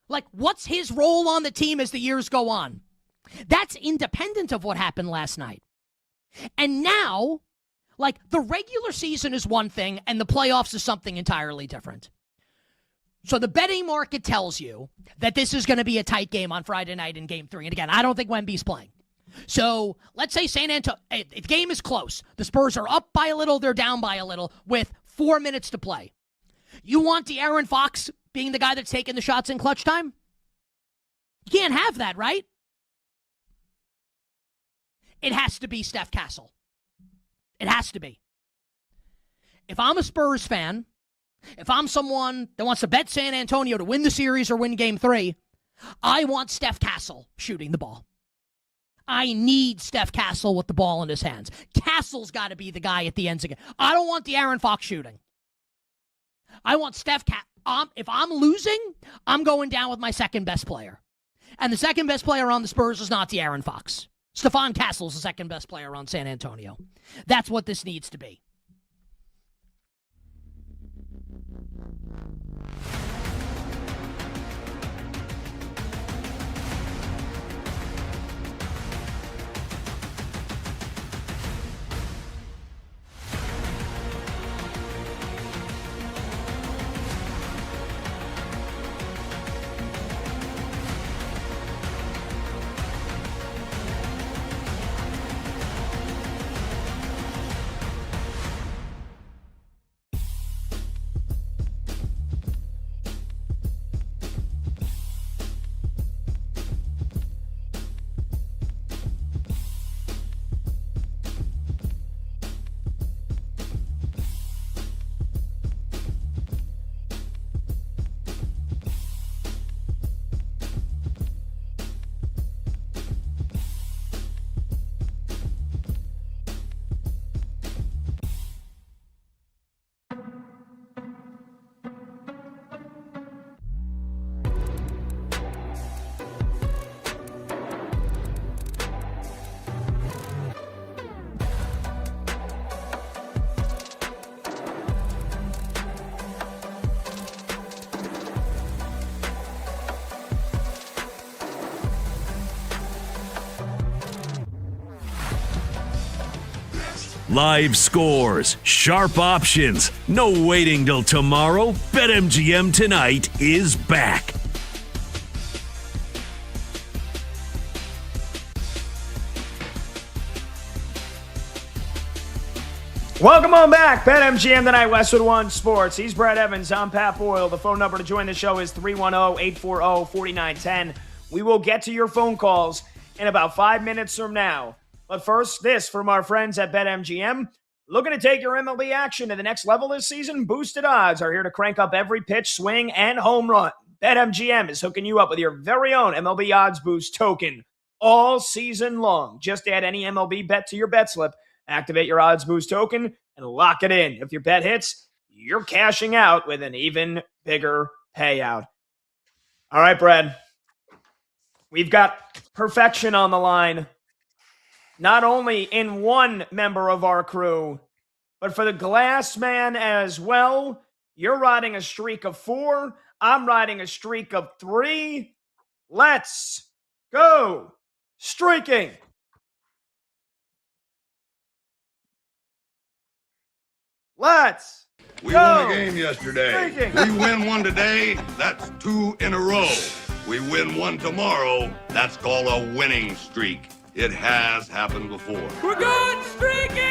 Like, what's his role on the team as the years go on? That's independent of what happened last night. And now, like, the regular season is one thing and the playoffs is something entirely different. So the betting market tells you that this is going to be a tight game on Friday night in Game 3. And again, I don't think Wemby's playing. So let's say San Antonio, the game is close. The Spurs are up by a little, they're down by a little with 4 minutes to play. You want De'Aaron Fox being the guy that's taking the shots in clutch time? You can't have that, right? It has to be Steph Castle. It has to be. If I'm a Spurs fan, if I'm someone that wants to bet San Antonio to win the series or win Game 3, I want Steph Castle shooting the ball. I need Steph Castle with the ball in his hands. Castle's got to be the guy at the ends again. I don't want De'Aaron Fox shooting. I want Steph if I'm losing, I'm going down with my second best player. And the second best player on the Spurs is not De'Aaron Fox. Stephon Castle's the second best player on San Antonio. That's what this needs to be. Live scores, sharp options, no waiting till tomorrow. BetMGM Tonight is back. Welcome on back. BetMGM Tonight, Westwood One Sports. He's Brad Evans. I'm Pat Boyle. The phone number to join the show is 310-840-4910. We will get to your phone calls in about 5 minutes from now. But first, this from our friends at BetMGM. Looking to take your MLB action to the next level this season? Boosted odds are here to crank up every pitch, swing, and home run. BetMGM is hooking you up with your very own MLB Odds Boost token all season long. Just add any MLB bet to your bet slip, activate your Odds Boost token, and lock it in. If your bet hits, you're cashing out with an even bigger payout. All right, Brad. We've got perfection on the line. Not only in one member of our crew, but for the Glass Man as well. You're riding a streak of 4. I'm riding a streak of 3. Let's go streaking. Let's We go won a game yesterday. streaking. We win one today, that's 2 in a row. We win one tomorrow, that's called a winning streak. It has happened before. We're good streaking!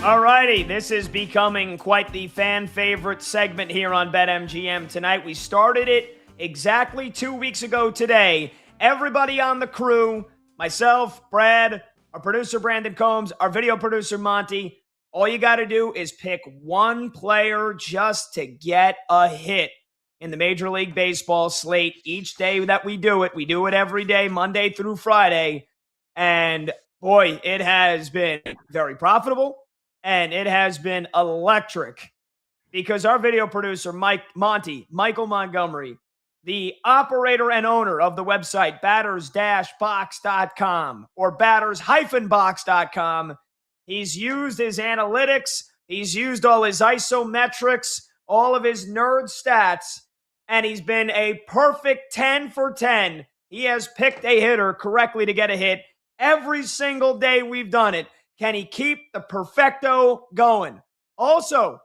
All righty, this is becoming quite the fan favorite segment here on BetMGM tonight. We started it exactly 2 weeks ago today. Everybody on the crew, myself, Brad, our producer Brandon Combs, our video producer Monty, all you got to do is pick one player just to get a hit in the Major League Baseball slate each day that we do it. We do it every day, Monday through Friday. And boy, it has been very profitable and it has been electric because our video producer, Michael Montgomery, the operator and owner of the website batters-box.com or batters-box.com, he's used his analytics, he's used all his isometrics, all of his nerd stats, and he's been a perfect 10 for 10. He has picked a hitter correctly to get a hit every single day we've done it. Can he keep the perfecto going? Also,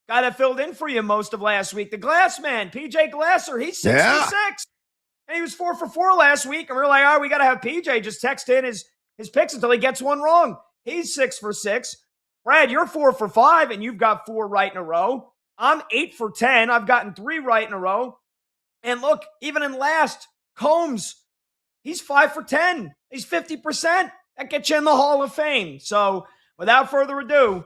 guy that filled in for you most of last week, the Glass Man, PJ Glasser. He's 6 for 6. And he was 4 for 4 last week. And we're like, all right, we got to have PJ just text in his picks until he gets one wrong. He's 6 for 6. Brad, you're 4 for 5, and you've got 4 right in a row. I'm 8 for 10. I've gotten 3 right in a row. And look, even in last, Combs, he's 5 for 10. He's 50%. That gets you in the Hall of Fame. So without further ado,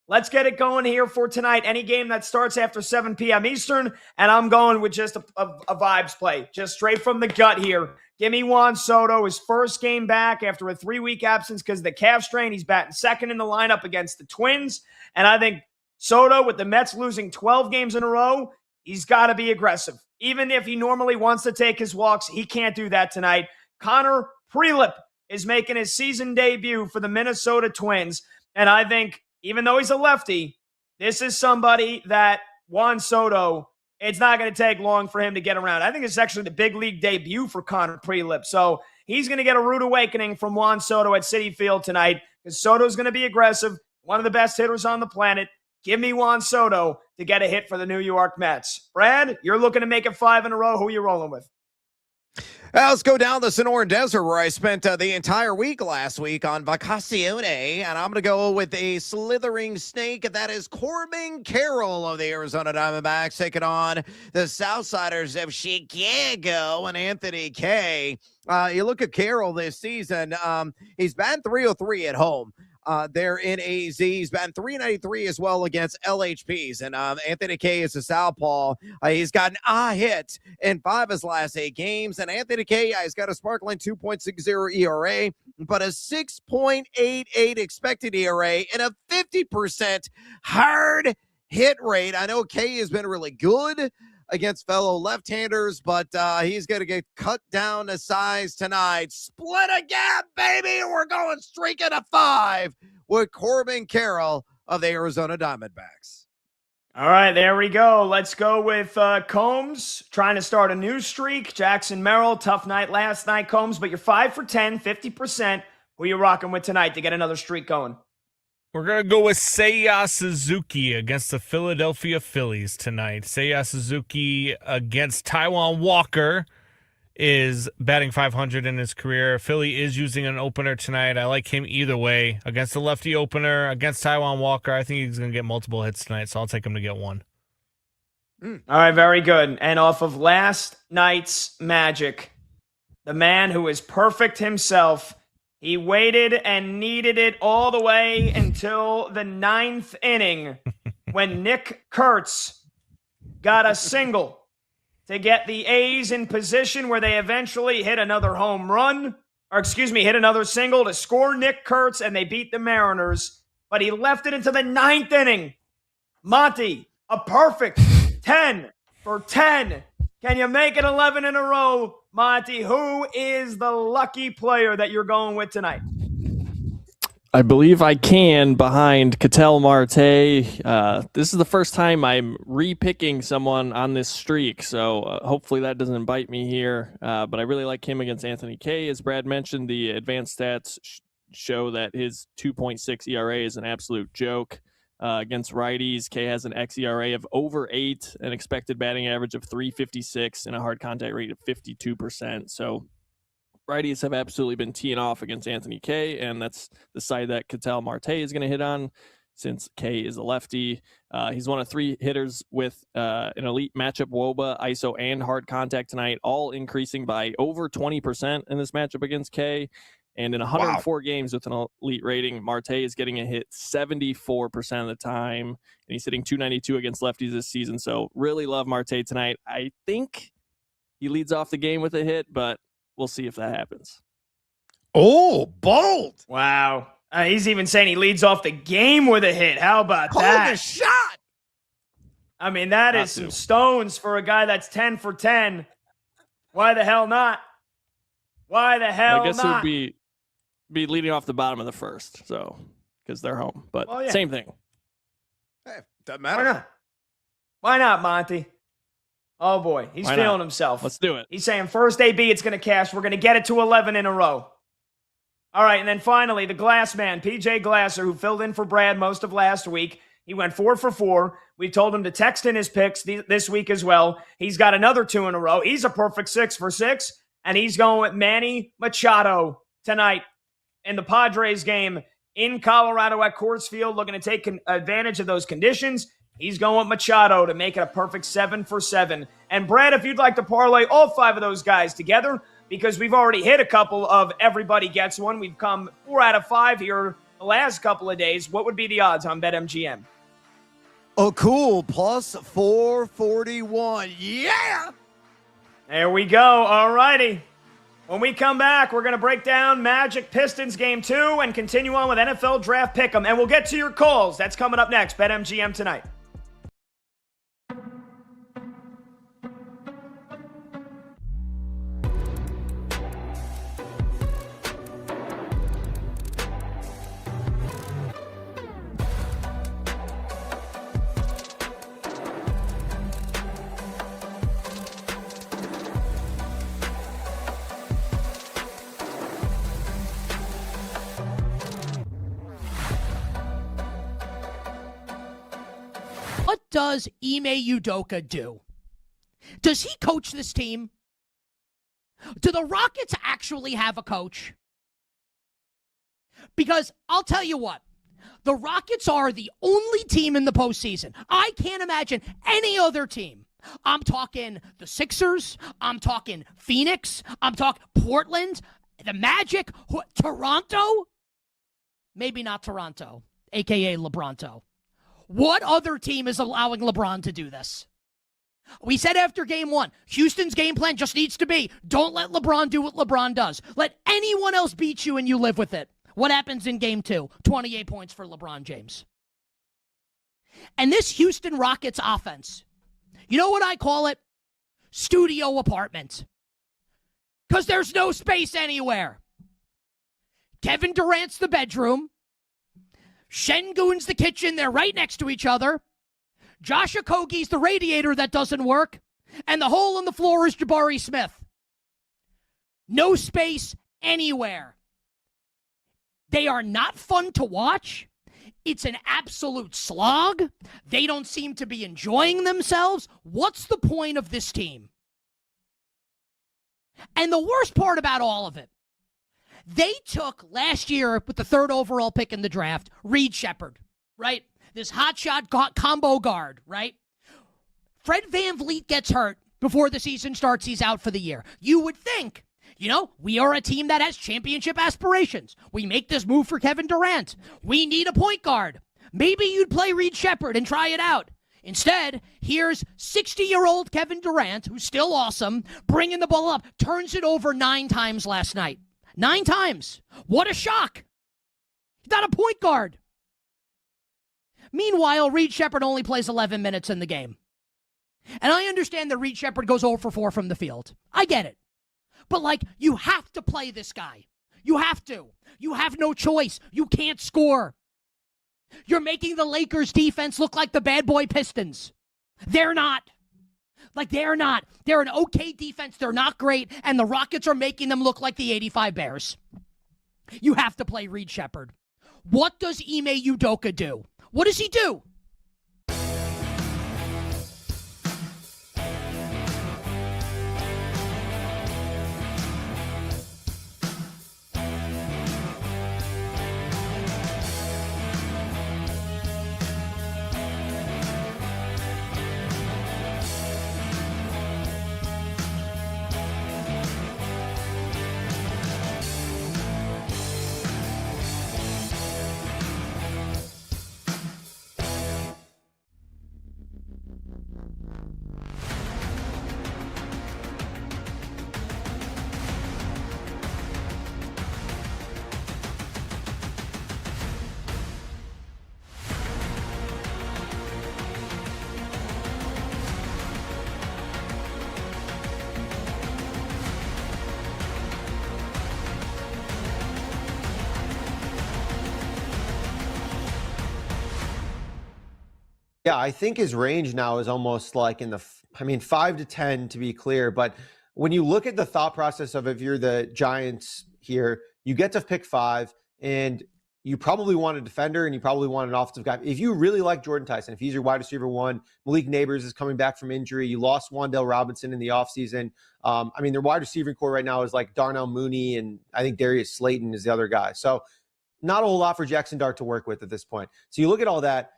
let's get it going here for tonight. Any game that starts after 7 p.m. Eastern, and I'm going with just a vibes play, just straight from the gut here. Give me Juan Soto, his first game back after a 3-week absence because of the calf strain. He's batting second in the lineup against the Twins, and I think Soto, with the Mets losing 12 games in a row, he's got to be aggressive. Even if he normally wants to take his walks, he can't do that tonight. Connor Prelip is making his season debut for the Minnesota Twins, and I think even though he's a lefty, this is somebody that Juan Soto, it's not going to take long for him to get around. I think it's actually the big league debut for Connor Prelip. So he's going to get a rude awakening from Juan Soto at Citi Field tonight because Soto's going to be aggressive, one of the best hitters on the planet. Give me Juan Soto to get a hit for the New York Mets. Brad, you're looking to make it 5 in a row. Who are you rolling with? Let's go down the Sonoran Desert where I spent the entire week last week on Vacacione, and I'm going to go with a slithering snake. That is Corbin Carroll of the Arizona Diamondbacks taking on the Southsiders of Chicago and Anthony Kay. You look at Carroll this season, he's batting .303 at home. They're in AZ. He's batting .393 as well against LHPs. And Anthony Kay is a southpaw. He's gotten a hit in 5 of his last 8 games. And Anthony Kay has got a sparkling 2.60 ERA, but a 6.88 expected ERA and a 50% hard hit rate. I know Kay has been really good against fellow left-handers, but he's going to get cut down to size tonight. Split a gap, baby. We're going streaking to 5 with Corbin Carroll of the Arizona Diamondbacks. All right, there we go. Let's go with Combs trying to start a new streak. Jackson Merrill, tough night last night, Combs, but you're 5 for 10, 50%. Who are you rocking with tonight to get another streak going? We're going to go with Seiya Suzuki against the Philadelphia Phillies tonight. Seiya Suzuki against Taijuan Walker is batting .500 in his career. Philly is using an opener tonight. I like him either way. Against the lefty opener, against Taijuan Walker, I think he's going to get multiple hits tonight, so I'll take him to get one. All right, very good. And off of last night's magic, the man who is perfect himself, he waited and needed it all the way until the 9th inning when Nick Kurtz got a single to get the A's in position where they eventually hit another home run, hit another single to score Nick Kurtz, and they beat the Mariners. But he left it into the 9th inning. Monty, a perfect 10 for 10. Can you make it 11 in a row? Monty, who is the lucky player that you're going with tonight? I believe I can behind Ketel Marte. This is the first time I'm re-picking someone on this streak, so hopefully that doesn't bite me here. But I really like him against Anthony Kay. As Brad mentioned, the advanced stats show that his 2.6 ERA is an absolute joke. Against righties, Kay has an xERA of over 8, an expected batting average of .356, and a hard contact rate of 52%. So righties have absolutely been teeing off against Anthony Kay, and that's the side that Ketel Marte is going to hit on since Kay is a lefty. He's one of 3 hitters with an elite matchup WOBA, ISO, and hard contact tonight, all increasing by over 20% in this matchup against Kay. And in 104 games with an elite rating, Marte is getting a hit 74% of the time, and he's hitting .292 against lefties this season. So really love Marte tonight. I think he leads off the game with a hit, but we'll see if that happens. Oh, bold. Wow. He's even saying he leads off the game with a hit. How about that? Call the shot. I mean, that is some stones for a guy that's 10 for 10. Why the hell not? Why the hell not? I guess it would be leading off the bottom of the first, so because they're home. But same thing. Hey, doesn't matter. Why not, Monty? Oh, boy. He's feeling himself. Let's do it. He's saying first AB, it's going to cash. We're going to get it to 11 in a row. All right, and then finally, the Glass Man, PJ Glasser, who filled in for Brad most of last week. He went 4 for 4. We told him to text in his picks this week as well. He's got another 2 in a row. He's a perfect 6 for 6, and he's going with Manny Machado tonight in the Padres game in Colorado at Coors Field, looking to take advantage of those conditions. He's going with Machado to make it a perfect 7 for 7. And Brad, if you'd like to parlay all 5 of those guys together, because we've already hit a couple of everybody gets one. We've come 4 out of 5 here the last couple of days. What would be the odds on BetMGM? Oh, cool. Plus 441. Yeah. There we go. All righty. When we come back, we're going to break down Magic Pistons Game 2 and continue on with NFL Draft Pick'em. And we'll get to your calls. That's coming up next. BetMGM tonight. What does Ime Udoka do? Does he coach this team? Do the Rockets actually have a coach? Because I'll tell you what, the Rockets are the only team in the postseason. I can't imagine any other team. I'm talking the Sixers. I'm talking Phoenix. I'm talking Portland, the Magic, Toronto. Maybe not Toronto, a.k.a. LeBronto. What other team is allowing LeBron to do this? We said after game 1, Houston's game plan just needs to be, don't let LeBron do what LeBron does. Let anyone else beat you and you live with it. What happens in game 2? 28 points for LeBron James. And this Houston Rockets offense, you know what I call it? Studio apartment. Because there's no space anywhere. Kevin Durant's the bedroom. Şengün's the kitchen. They're right next to each other. Josh Okogie's the radiator that doesn't work, and the hole in the floor is Jabari Smith. No space anywhere. They are not fun to watch. It's an absolute slog. They don't seem to be enjoying themselves. What's the point of this team? And the worst part about all of it, they took last year with the 3rd overall pick in the draft, Reed Shepherd, right? This hotshot combo guard, right? Fred VanVleet gets hurt before the season starts. He's out for the year. You would think, we are a team that has championship aspirations. We make this move for Kevin Durant. We need a point guard. Maybe you'd play Reed Shepherd and try it out. Instead, here's 60-year-old Kevin Durant, who's still awesome, bringing the ball up, turns it over 9 times last night. 9 times. What a shock. He's not a point guard. Meanwhile, Reed Shepherd only plays 11 minutes in the game. And I understand that Reed Shepherd goes 0 for 4 from the field. I get it. But, you have to play this guy. You have to. You have no choice. You can't score. You're making the Lakers defense look like the bad boy Pistons. They're not. They're not. They're an okay defense. They're not great. And the Rockets are making them look like the 85 Bears. You have to play Reed Shepherd. What does Ime Udoka do? What does he do? Yeah, I think his range now is almost like 5 to 10 to be clear. But when you look at the thought process of if you're the Giants here, you get to pick 5 and you probably want a defender and you probably want an offensive guy. If you really like Jordan Tyson, if he's your wide receiver 1, Malik Neighbors is coming back from injury. You lost Wan'Dale Robinson in the offseason. Their wide receiving core right now is like Darnell Mooney and I think Darius Slayton is the other guy. So not a whole lot for Jackson Dart to work with at this point. So you look at all that.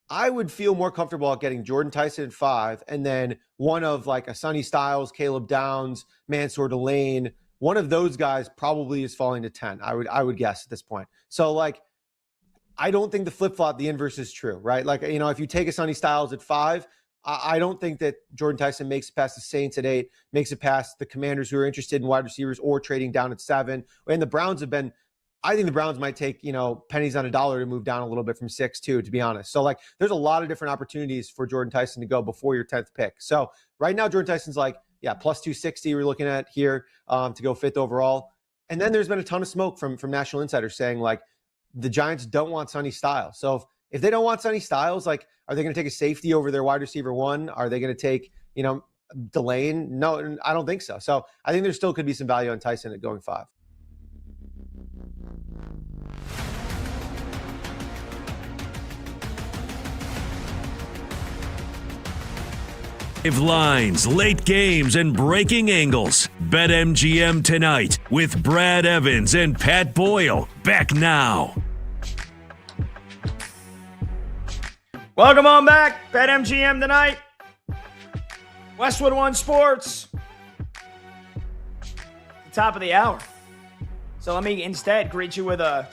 I would feel more comfortable at getting Jordan Tyson at 5 and then one of a Sonny Styles, Caleb Downs, Mansour Delane. One of those guys probably is falling to 10. I would guess at this point. So I don't think the flip-flop, the inverse is true, right? If you take a Sonny Styles at 5, I don't think that Jordan Tyson makes it past the Saints at 8, makes it past the Commanders who are interested in wide receivers or trading down at 7. And the Browns have been, I think the Browns might take, pennies on a dollar to move down a little bit from 6 too, to be honest. So there's a lot of different opportunities for Jordan Tyson to go before your 10th pick. So right now, Jordan Tyson's plus 260 we're looking at here to go 5th overall. And then there's been a ton of smoke from National Insider saying the Giants don't want Sonny Styles. So if they don't want Sonny Styles, are they going to take a safety over their wide receiver 1? Are they going to take, Delane? No, I don't think so. So I think there still could be some value on Tyson at going 5. Lines, late games, and breaking angles. BetMGM tonight with Brad Evans and Pat Boyle. Back now. Welcome on back. BetMGM tonight. Westwood One Sports. The top of the hour. So let me instead greet you with a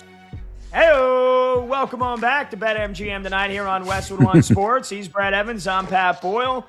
hey-o. Welcome on back to BetMGM tonight here on Westwood One Sports. He's Brad Evans. I'm Pat Boyle.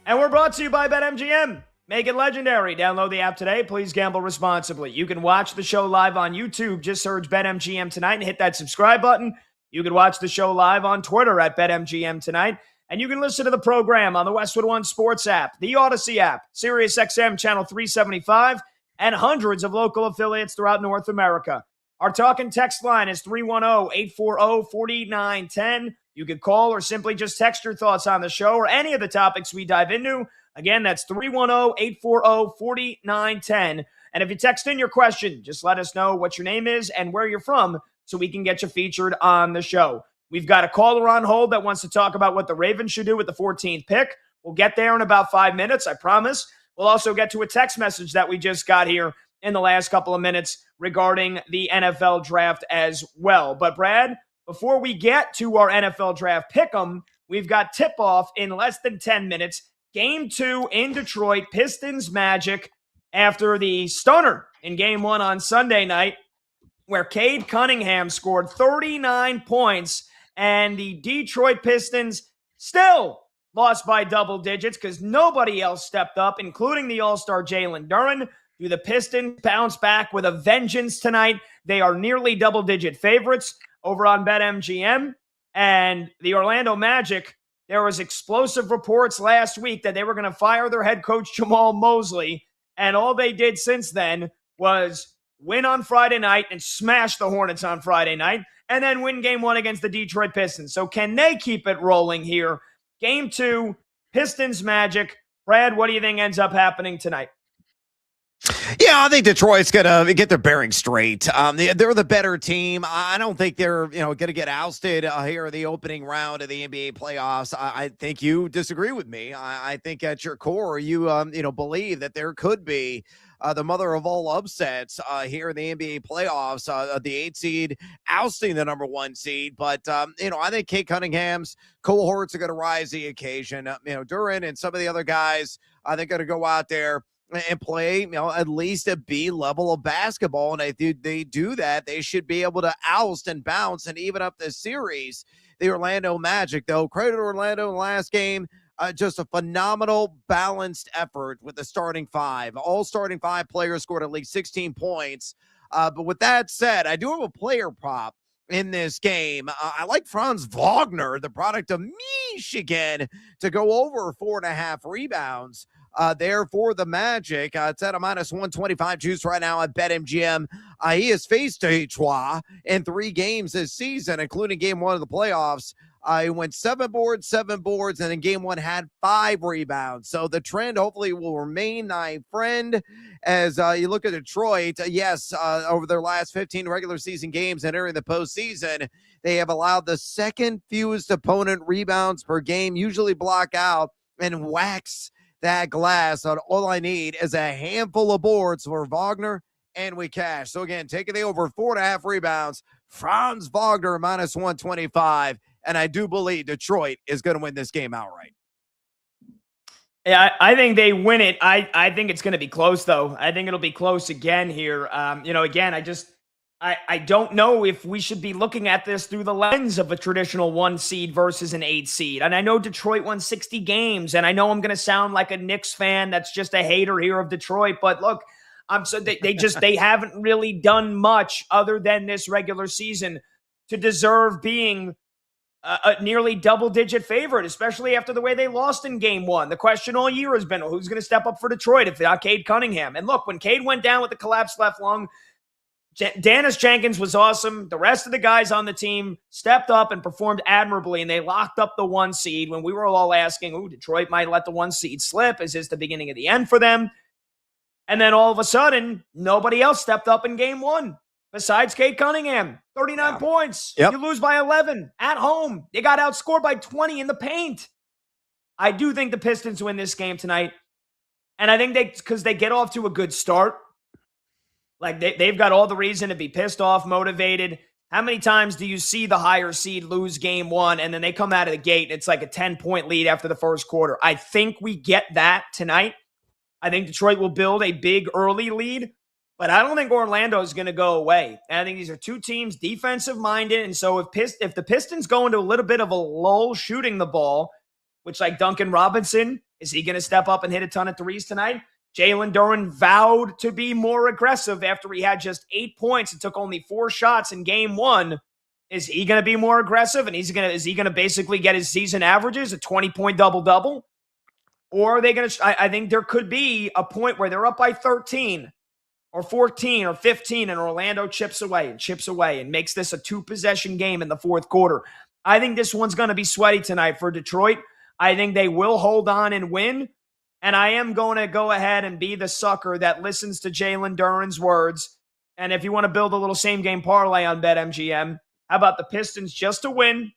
And we're brought to you by BetMGM. Make it legendary. Download the app today. Please gamble responsibly. You can watch the show live on YouTube. Just search BetMGM tonight and hit that subscribe button. You can watch the show live on Twitter at BetMGM tonight. And you can listen to the program on the Westwood One Sports app, the Odyssey app, SiriusXM Channel 375, and hundreds of local affiliates throughout North America. Our talk and text line is 310-840-4910. You can call or simply just text your thoughts on the show or any of the topics we dive into. Again, that's 310-840-4910. And if you text in your question, just let us know what your name is and where you're from so we can get you featured on the show. We've got a caller on hold that wants to talk about what the Ravens should do with the 14th pick. We'll get there in about 5 minutes, I promise. We'll also get to a text message that we just got here in the last couple of minutes regarding the NFL draft as well. But Brad, before we get to our NFL draft pick'em, we've got tip-off in less than 10 minutes. Game 2 in Detroit, Pistons Magic, after the stunner in Game 1 on Sunday night, where Cade Cunningham scored 39 points, and the Detroit Pistons still lost by double digits because nobody else stepped up, including the All-Star Jalen Duren. Do the Pistons bounce back with a vengeance tonight? They are nearly double-digit favorites over on BetMGM. And the Orlando Magic, there was explosive reports last week that they were going to fire their head coach Jamal Mosley, and all they did since then was win on Friday night and smash the Hornets on Friday night, and then win Game 1 against the Detroit Pistons. So can they keep it rolling here? Game 2, Pistons Magic. Brad, what do you think ends up happening tonight? Yeah, I think Detroit's gonna get their bearings straight. They're the better team. I don't think they're gonna get ousted here in the opening round of the NBA playoffs. I think you disagree with me. I think at your core you believe that there could be the mother of all upsets here in the NBA playoffs, the 8 seed ousting the number 1 seed. But I think Cade Cunningham's cohorts are going to rise the occasion. Duren and some of the other guys, they're going to go out there and play, at least a B level of basketball. And they do that, they should be able to oust and bounce and even up this series. The Orlando Magic, though, credit Orlando in the last game. Just a phenomenal balanced effort with the starting 5. All starting 5 players scored at least 16 points. But with that said, I do have a player prop in this game. I like Franz Wagner, the product of Michigan, to go over 4.5 rebounds. There for the Magic. It's at a minus 125 juice right now at BetMGM. He has faced Detroit in 3 games this season, including game 1 of the playoffs. He went 7 boards, and in game 1 had 5 rebounds. So the trend hopefully will remain, my friend, as you look at Detroit. Yes, over their last 15 regular season games and entering the postseason, they have allowed the second fewest opponent rebounds per game, usually block out and wax that glass. On all I need is a handful of boards for Wagner, and we cash. So again, taking the over 4.5 rebounds, Franz Wagner minus 125, and I do believe Detroit is going to win this game outright. Yeah, I think they win it. I think it's going to be close, though. I think it'll be close again here. Again, I don't know if we should be looking at this through the lens of a traditional 1 seed versus an 8 seed. And I know Detroit won 60 games, and I know I'm going to sound like a Knicks fan that's just a hater here of Detroit. But look, they haven't really done much other than this regular season to deserve being a nearly double-digit favorite, especially after the way they lost in Game 1. The question all year has been, who's going to step up for Detroit if not Cade Cunningham? And look, when Cade went down with the collapsed left lung, Dennis Jenkins was awesome. The rest of the guys on the team stepped up and performed admirably, and they locked up the 1 seed when we were all asking, Detroit might let the 1 seed slip. Is this the beginning of the end for them? And then all of a sudden, nobody else stepped up in Game 1 besides Cade Cunningham. 39 points. Yep. You lose by 11 at home. They got outscored by 20 in the paint. I do think the Pistons win this game tonight. And I think because they get off to a good start. Like, they've got all the reason to be pissed off, motivated. How many times do you see the higher seed lose game 1 and then they come out of the gate and it's like a 10-point lead after the first quarter? I think we get that tonight. I think Detroit will build a big early lead, but I don't think Orlando is going to go away. And I think these are 2 teams defensive-minded, and so if the Pistons go into a little bit of a lull shooting the ball, which like Duncan Robinson, is he going to step up and hit a ton of threes tonight? Jalen Duren vowed to be more aggressive after he had just 8 points and took only 4 shots in game 1. Is he going to be more aggressive? And is he going to basically get his season averages, a 20-point double-double? Or are they going to – I think there could be a point where they're up by 13 or 14 or 15, and Orlando chips away and makes this a 2-possession game in the fourth quarter. I think this one's going to be sweaty tonight for Detroit. I think they will hold on and win. And I am going to go ahead and be the sucker that listens to Jalen Duren's words. And if you want to build a little same-game parlay on BetMGM, how about the Pistons just to win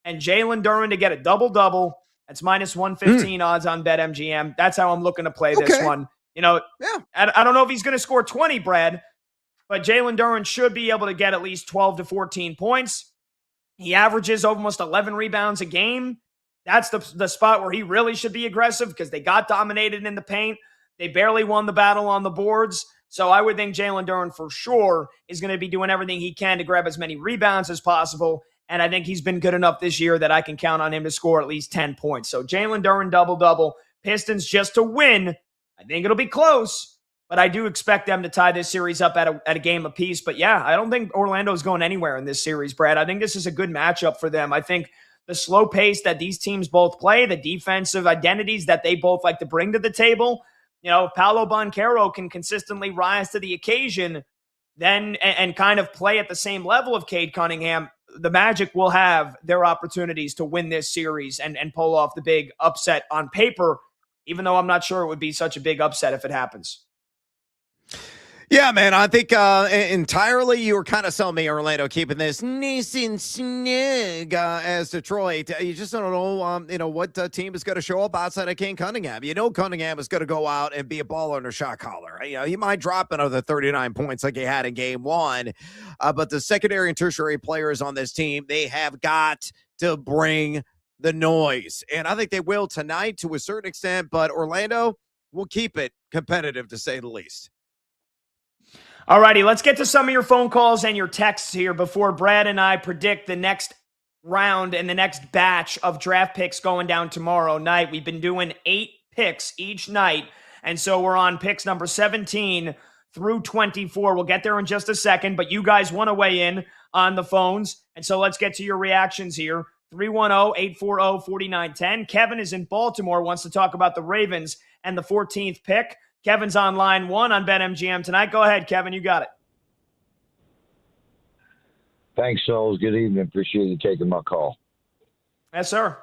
and Jalen Duren to get a double-double? That's minus 115 odds on BetMGM. That's how I'm looking to play this one. I don't know if he's going to score 20, Brad, but Jalen Duren should be able to get at least 12 to 14 points. He averages almost 11 rebounds a game. That's the spot where he really should be aggressive because they got dominated in the paint. They barely won the battle on the boards. So I would think Jalen Duren for sure is going to be doing everything he can to grab as many rebounds as possible. And I think he's been good enough this year that I can count on him to score at least 10 points. So Jalen Duren double-double. Pistons just to win. I think it'll be close, but I do expect them to tie this series up at a game apiece. But yeah, I don't think Orlando's going anywhere in this series, Brad. I think this is a good matchup for them. I think the slow pace that these teams both play, the defensive identities that they both like to bring to the table, if Paolo Banchero can consistently rise to the occasion, then and kind of play at the same level of Cade Cunningham, the Magic will have their opportunities to win this series and pull off the big upset on paper, even though I'm not sure it would be such a big upset if it happens. Yeah, man, I think entirely you were kind of selling me Orlando keeping this nice and snug as Detroit. You just don't know, what team is going to show up outside of Cade Cunningham. Cunningham is going to go out and be a baller under shot caller. He might drop another 39 points like he had in game one, but the secondary and tertiary players on this team, they have got to bring the noise. And I think they will tonight to a certain extent, but Orlando will keep it competitive to say the least. All righty, let's get to some of your phone calls and your texts here before Brad and I predict the next round and the next batch of draft picks going down tomorrow night. We've been doing 8 picks each night, and so we're on picks number 17 through 24. We'll get there in just a second, but you guys want to weigh in on the phones, and so let's get to your reactions here. 310-840-4910. Kevin is in Baltimore, wants to talk about the Ravens and the 14th pick. Kevin's on line 1 on BetMGM tonight. Go ahead, Kevin. You got it. Thanks, fellas. Good evening. Appreciate you taking my call. Yes, sir.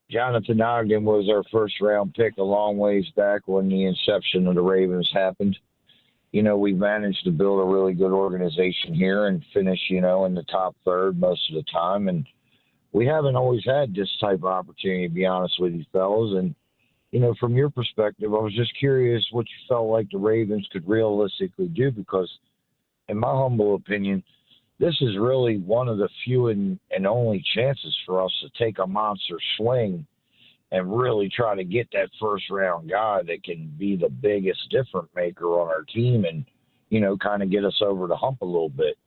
Jonathan Ogden was our first-round pick a long ways back when the inception of the Ravens happened. We've managed to build a really good organization here and finish, in the top third most of the time. And we haven't always had this type of opportunity, to be honest with you, fellas. And from your perspective, I was just curious what you felt like the Ravens could realistically do because, in my humble opinion, this is really one of the few and only chances for us to take a monster swing and really try to get that first-round guy that can be the biggest difference maker on our team and, kind of get us over the hump a little bit.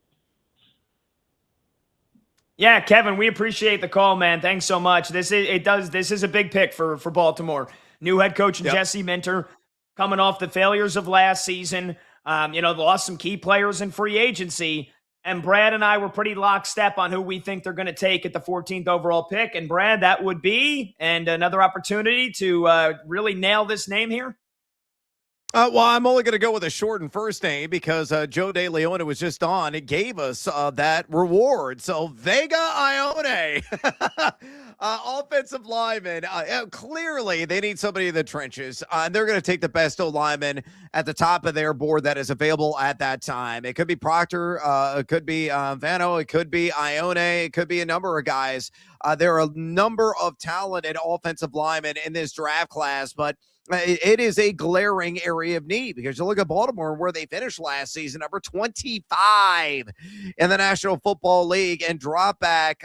Yeah, Kevin, we appreciate the call, man. Thanks so much. This is a big pick for Baltimore. New head coach Jesse Minter coming off the failures of last season. Lost some key players in free agency. And Brad and I were pretty lockstep on who we think they're going to take at the 14th overall pick. And Brad, that would be, and another opportunity to really nail this name here. Well, I'm only going to go with a shortened first name because Joe De Leon was just on. It gave us that reward. So Vega Ione, offensive lineman. Clearly, they need somebody in the trenches. And they're going to take the best O-lineman at the top of their board that is available at that time. It could be Proctor. It could be Vano. It could be Ione. It could be a number of guys. There are a number of talented offensive linemen in this draft class, but it is a glaring area of need because you look at Baltimore where they finished last season, number 25 in the National Football League and drop back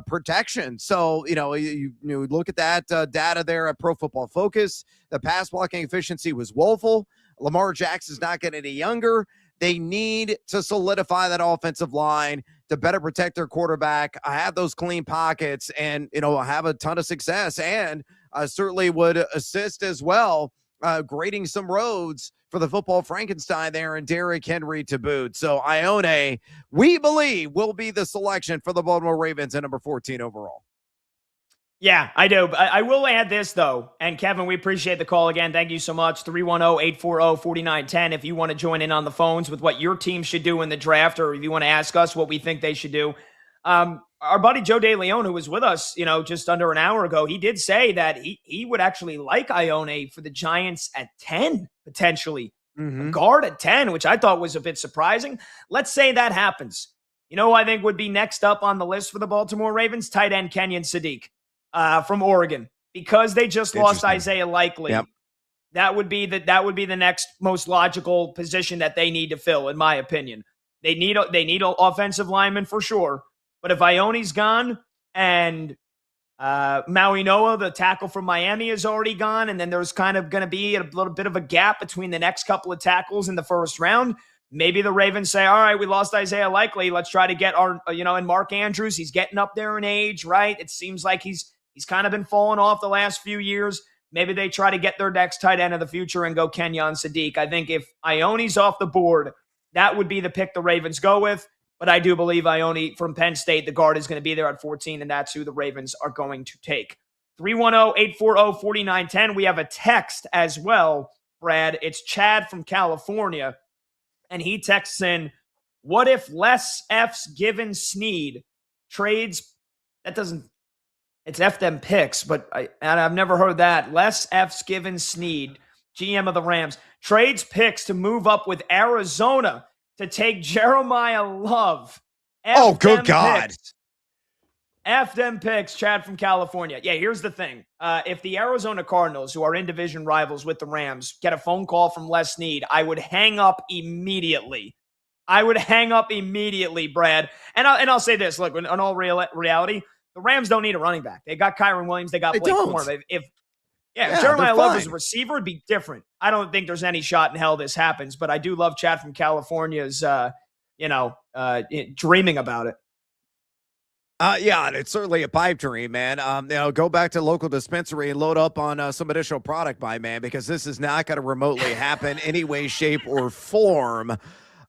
protection. So, you look at that data there at Pro Football Focus. The pass blocking efficiency was woeful. Lamar Jackson's not getting any younger. They need to solidify that offensive line to better protect their quarterback, have those clean pockets, and, have a ton of success. And certainly would assist as well, grading some roads for the football Frankenstein there and Derrick Henry to boot. So Ione, we believe, will be the selection for the Baltimore Ravens at number 14 overall. Yeah, I do. I will add this, though. And Kevin, we appreciate the call again. Thank you so much. 310-840-4910. If you want to join in on the phones with what your team should do in the draft, or if you want to ask us what we think they should do. Our buddy Joe DeLeon, who was with us, just under an hour ago, he did say that he would actually like Ione for the Giants at 10, potentially. A guard at 10, which I thought was a bit surprising. Let's say that happens. You know who I think would be next up on the list for the Baltimore Ravens? Tight end Kenyon Sadiq. From Oregon, because they just lost Isaiah Likely. Yep. That would be the next most logical position that they need to fill, in my opinion. They need an offensive lineman for sure, but if Ione's gone and Maui Noah, the tackle from Miami, is already gone, and then there's kind of going to be a little bit of a gap between the next couple of tackles in the first round. Maybe the Ravens say, all right, we lost Isaiah Likely. Let's try to get and Mark Andrews. He's getting up there in age, right? It seems like he's kind of been falling off the last few years. Maybe they try to get their next tight end of the future and go Kenyon Sadiq. I think if Ione's off the board, that would be the pick the Ravens go with. But I do believe Ione from Penn State, the guard, is going to be there at 14, and that's who the Ravens are going to take. 310-840-4910. We have a text as well, Brad. It's Chad from California, and he texts in, what if Les F's given Snead trades? That doesn't... It's F them picks, but I've never heard that. Les F's given Snead, GM of the Rams, trades picks to move up with Arizona to take Jeremiah Love. Good God. F them picks, Chad from California. Yeah, here's the thing. If the Arizona Cardinals, who are in division rivals with the Rams, get a phone call from Les Snead, I would hang up immediately. Brad. And I'll say this. Look, in all reality, the Rams don't need a running back. They got Kyron Williams. They got Blake Corum. If Jeremiah Love was a receiver, it'd be different. I don't think there's any shot in hell this happens, but I do love Chad from California's, dreaming about it. Yeah, it's certainly a pipe dream, man. Go back to local dispensary and load up on some additional product, man, because this is not going to remotely happen any way, shape, or form.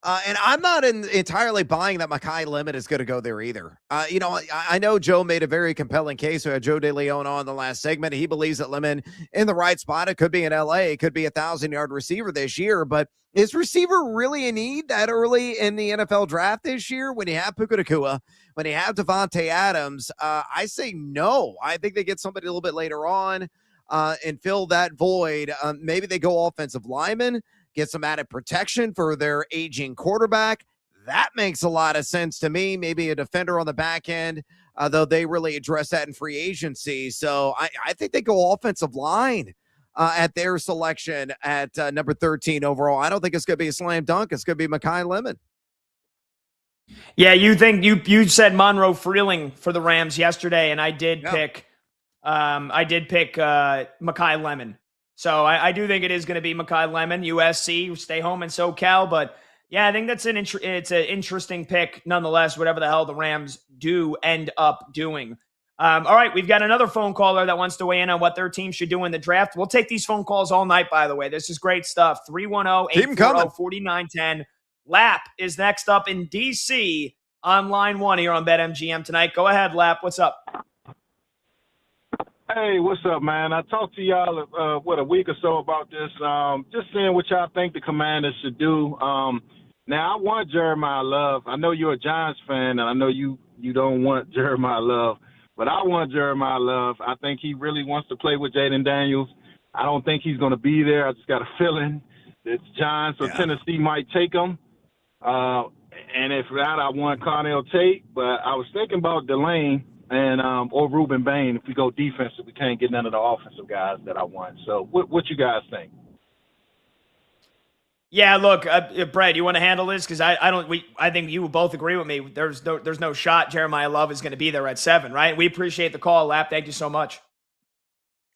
And I'm not entirely buying that Mekhi Lemon is going to go there either. I know Joe made a very compelling case. We had Joe DeLeon on the last segment. He believes that Lemon in the right spot. It could be in LA. It could be a 1,000-yard receiver this year. But is receiver really a need that early in the NFL draft this year when you have Puka Nacua, when you have Devontae Adams? I say no. I think they get somebody a little bit later on and fill that void. Maybe they go offensive lineman, get some added protection for their aging quarterback. That makes a lot of sense to me. Maybe a defender on the back end, though they really address that in free agency. So I think they go offensive line at their selection at number 13 overall. I don't think it's going to be a slam dunk. It's going to be Mekhi Lemon. Yeah, you think you said Monroe Freeling for the Rams yesterday, and I did pick Mekhi Lemon. So I do think it is going to be Mekhi Lemon, USC, stay home in SoCal. But yeah, I think that's it's an interesting pick nonetheless, whatever the hell the Rams do end up doing. All right, we've got another phone caller that wants to weigh in on what their team should do in the draft. We'll take these phone calls all night, by the way. This is great stuff. 310-840-4910. Lap is next up in D.C. on line one here on BetMGM tonight. Go ahead, Lap. What's up? Hey, what's up, man? I talked to y'all, a week or so about this. Just seeing what y'all think the Commanders should do. Now, I want Jeremiah Love. I know you're a Giants fan, and I know you don't want Jeremiah Love, but I want Jeremiah Love. I think he really wants to play with Jaden Daniels. I don't think he's going to be there. I just got a feeling that Giants or Tennessee might take him. And if not, I want Cornell Tate, but I was thinking about Delane and or Ruben Bain. If we go defensive, we can't get none of the offensive guys that I want. So what you guys think? Yeah, look, Brad, you want to handle this? Because I think you will both agree with me. There's no shot Jeremiah Love is going to be there at 7, right? We appreciate the call, Lap. Thank you so much.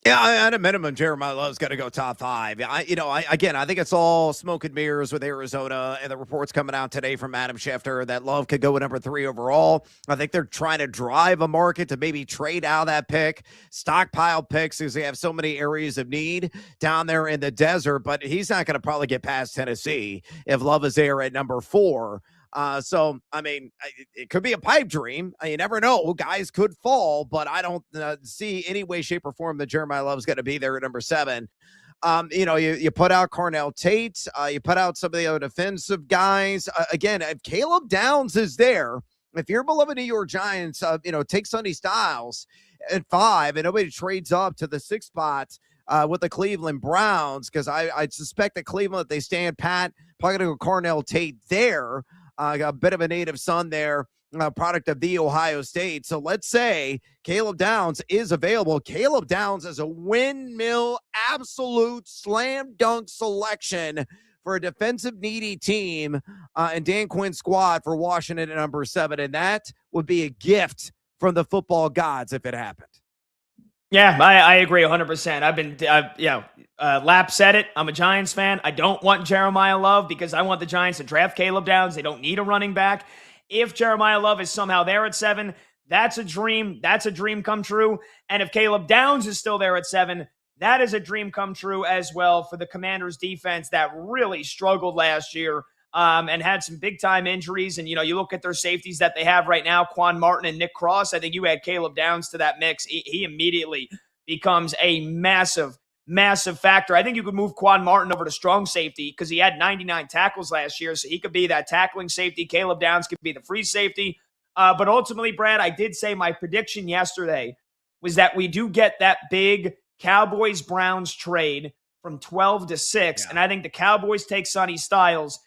Yeah, at a minimum, Jeremiah Love's got to go top 5. I think it's all smoke and mirrors with Arizona, and the reports coming out today from Adam Schefter that Love could go at number 3 overall. I think they're trying to drive a market to maybe trade out that pick, stockpile picks, because they have so many areas of need down there in the desert, but he's not going to probably get past Tennessee if Love is there at number 4. So, I mean, it could be a pipe dream. You never know. Guys could fall, but I don't see any way, shape, or form that Jeremiah Love's going to be there at number 7. You put out Cornell Tate. You put out some of the other defensive guys. Again, if Caleb Downs is there, if your beloved New York Giants, take Sonny Styles at 5 and nobody trades up to the 6th spot with the Cleveland Browns, because I suspect that Cleveland, if they stand pat, probably going to go Cornell Tate there. Got a bit of a native son there, product of the Ohio State. So let's say Caleb Downs is available. Caleb Downs is a windmill, absolute slam dunk selection for a defensive needy team and Dan Quinn's squad for Washington at number 7. And that would be a gift from the football gods if it happened. Yeah, I agree 100%. Lap said it. I'm a Giants fan. I don't want Jeremiah Love because I want the Giants to draft Caleb Downs. They don't need a running back. If Jeremiah Love is somehow there at 7, that's a dream. That's a dream come true. And if Caleb Downs is still there at 7, that is a dream come true as well for the Commanders defense that really struggled last year and had some big-time injuries. And, you look at their safeties that they have right now, Quan Martin and Nick Cross. I think you add Caleb Downs to that mix. He immediately becomes a massive factor. I think you could move Quan Martin over to strong safety because he had 99 tackles last year, so he could be that tackling safety. Caleb Downs could be the free safety. But ultimately, Brad, I did say my prediction yesterday was that we do get that big Cowboys-Browns trade from 12 to 6, and I think the Cowboys take Sonny Styles,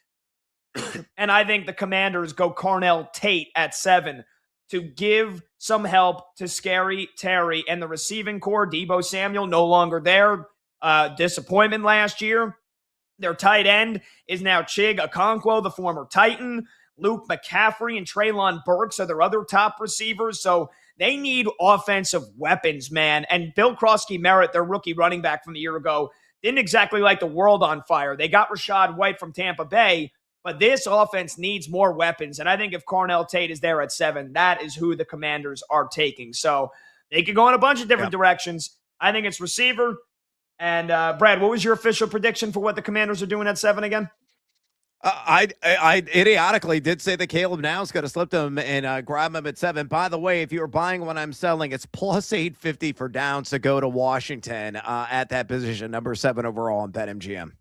and I think the Commanders go Cornell Tate at 7 to give some help to Scary Terry and the receiving core. Deebo Samuel no longer there. Disappointment last year. Their tight end is now Chig Okonkwo, the former Titan. Luke McCaffrey and Treylon Burks are their other top receivers. So they need offensive weapons, man. And Bill Krosky-Merritt, their rookie running back from the year ago, didn't exactly light the world on fire. They got Rashad White from Tampa Bay, but this offense needs more weapons. And I think if Cornell Tate is there at 7, that is who the Commanders are taking. So they could go in a bunch of different directions. I think it's receiver. And Brad, what was your official prediction for what the Commanders are doing at 7 again? I idiotically did say that Caleb Downs going to slip them and grab him at 7. By the way, if you're buying what I'm selling, it's plus 850 for Downs to go to Washington at that position, number 7 overall on BetMGM.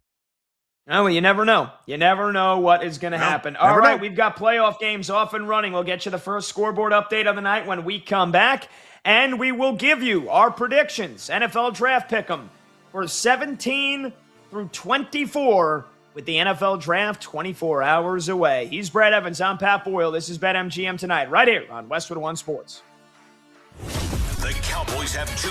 Oh, well, you never know. You never know what is going to happen. All right, we've got playoff games off and running. We'll get you the first scoreboard update of the night when we come back, and we will give you our predictions, NFL Draft Pick'em, for 17 through 24 with the NFL Draft 24 hours away. He's Brad Evans. I'm Pat Boyle. This is BetMGM Tonight, right here on Westwood One Sports. The Cowboys have 2.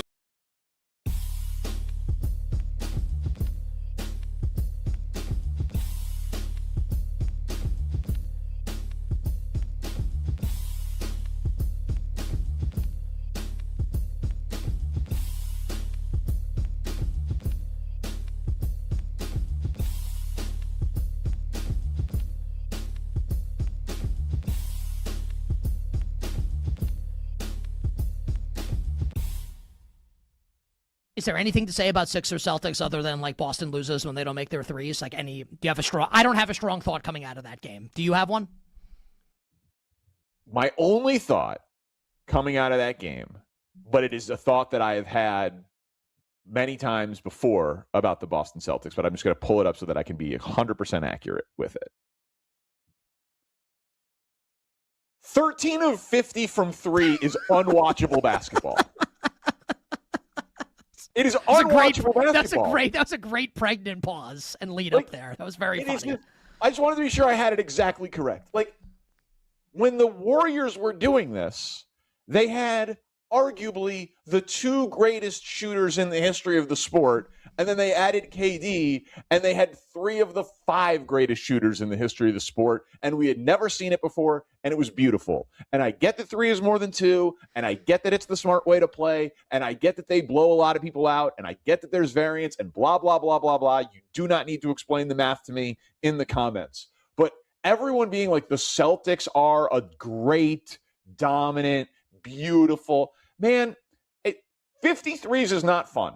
Is there anything to say about Sixers Celtics other than like Boston loses when they don't make their threes? Like do you have a strong? I don't have a strong thought coming out of that game. Do you have one? My only thought coming out of that game, but it is a thought that I have had many times before about the Boston Celtics, but I'm just going to pull it up so that I can be 100% accurate with it. 13 of 50 from 3 is unwatchable basketball. It is unwatchable basketball. That was a great pregnant pause and lead up there. That was very funny. I just wanted to be sure I had it exactly correct. Like, when the Warriors were doing this, they had arguably the 2 greatest shooters in the history of the sport, and then they added KD, and they had 3 of the 5 greatest shooters in the history of the sport, and we had never seen it before, and it was beautiful. And I get that 3 is more than 2, and I get that it's the smart way to play, and I get that they blow a lot of people out, and I get that there's variance, and blah, blah, blah, blah, blah. You do not need to explain the math to me in the comments. But everyone being like, the Celtics are a great, dominant, beautiful. Man, 53s is not fun.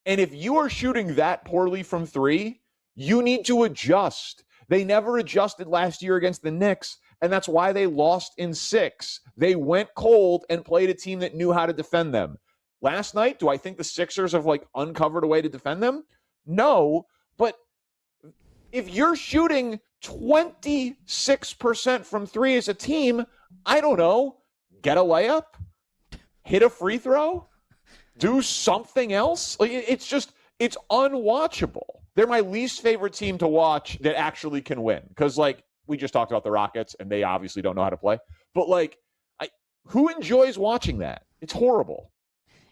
And if you are shooting that poorly from 3, you need to adjust. They never adjusted last year against the Knicks, and that's why they lost in 6. They went cold and played a team that knew how to defend them. Last night, do I think the Sixers have uncovered a way to defend them? No, but if you're shooting 26% from 3 as a team, I don't know, get a layup, hit a free throw, do something else. It's unwatchable. They're my least favorite team to watch that actually can win because, we just talked about the Rockets, and they obviously don't know how to play. But, who enjoys watching that? It's horrible.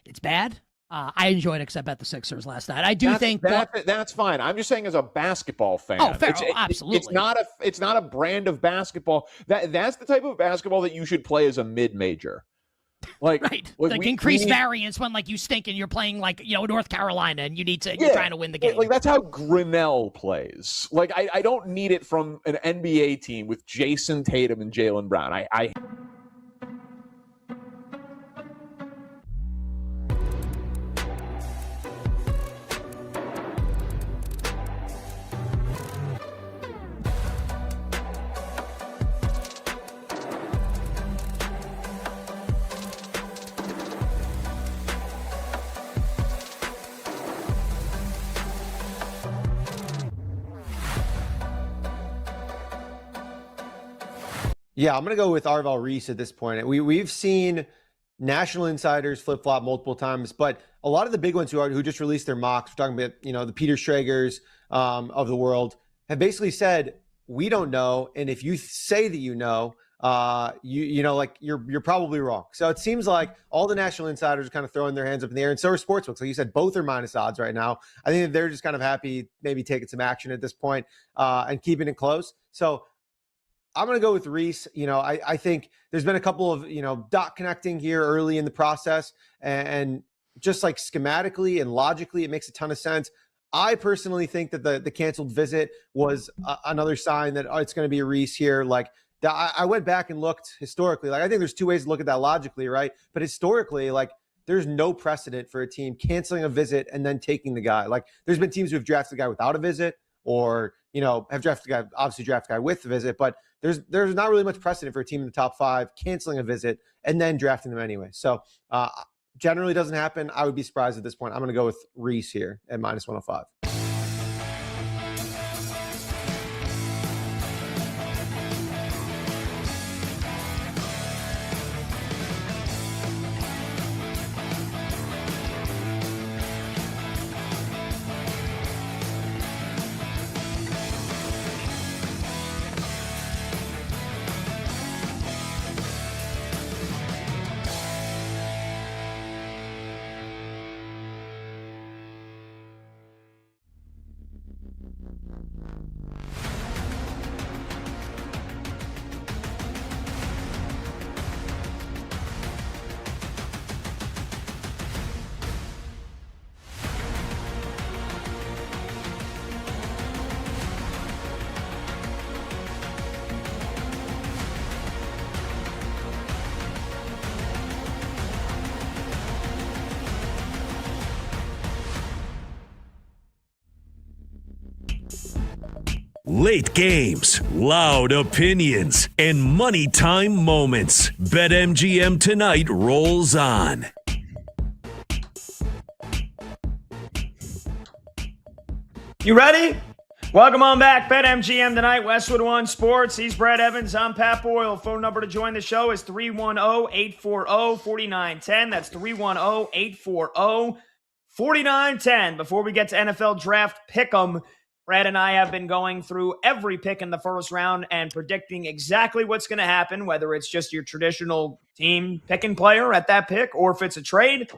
It's bad. I enjoyed it except at the Sixers last night. I think that's fine. I'm just saying as a basketball fan. Oh, fair. Absolutely. It's not a brand of basketball. That's the type of basketball that you should play as a mid-major. Right. Increased variance when you stink and you're playing North Carolina and you're trying to win the game. That's how Grinnell plays. I don't need it from an NBA team with Jason Tatum and Jaylen Brown. I Yeah, I'm going to go with Arvell Reese at this point. We've seen national insiders flip-flop multiple times, but a lot of the big ones who just released their mocks, we're talking about, the Peter Stragers of the world, have basically said, we don't know. And if you say that you're probably wrong. So it seems like all the national insiders are kind of throwing their hands up in the air, and so are sportsbooks. Like you said, both are minus odds right now. I think that they're just kind of happy, maybe taking some action at this point and keeping it close. So I'm going to go with Reese. I think there's been a couple of, dot connecting here early in the process, and just schematically and logically, it makes a ton of sense. I personally think that the canceled visit was another sign that it's going to be a Reese here. I went back and looked historically. I think there's two ways to look at that logically, right? But historically, there's no precedent for a team canceling a visit and then taking the guy. There's been teams who have drafted a guy without a visit, or have drafted a guy with the visit, but there's not really much precedent for a team in the top 5 canceling a visit and then drafting them anyway. So generally doesn't happen. I would be surprised at this point. I'm going to go with Reese here at minus 105. Late games, loud opinions, and money time moments. BetMGM tonight rolls on. You ready? Welcome on back. BetMGM tonight, Westwood One Sports. He's Brad Evans. I'm Pat Boyle. Phone number to join the show is 310-840-4910. That's 310-840-4910. Before we get to NFL Draft Pick'em, Brad and I have been going through every pick in the first round and predicting exactly what's going to happen, whether it's just your traditional team picking player at that pick or if it's a trade.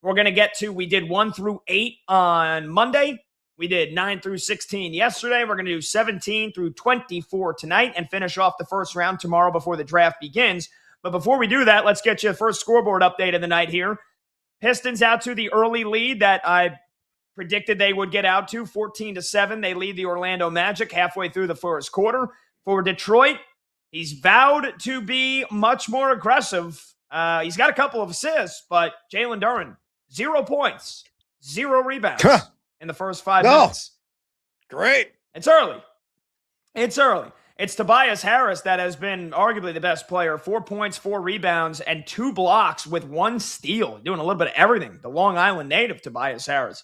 We're going to get to, we did 1 through 8 on Monday. We did 9 through 16 yesterday. We're going to do 17 through 24 tonight and finish off the first round tomorrow before the draft begins. But before we do that, let's get you the first scoreboard update of the night here. Pistons out to the early lead that I predicted they would get out to, 14-7. They lead the Orlando Magic halfway through the first quarter. For Detroit, he's vowed to be much more aggressive. He's got a couple of assists, but Jalen Duren, 0 points, 0 rebounds in the first 5 minutes. Great. It's early. It's Tobias Harris that has been arguably the best player. 4 points, 4 rebounds, and 2 blocks with 1 steal. Doing a little bit of everything. The Long Island native, Tobias Harris.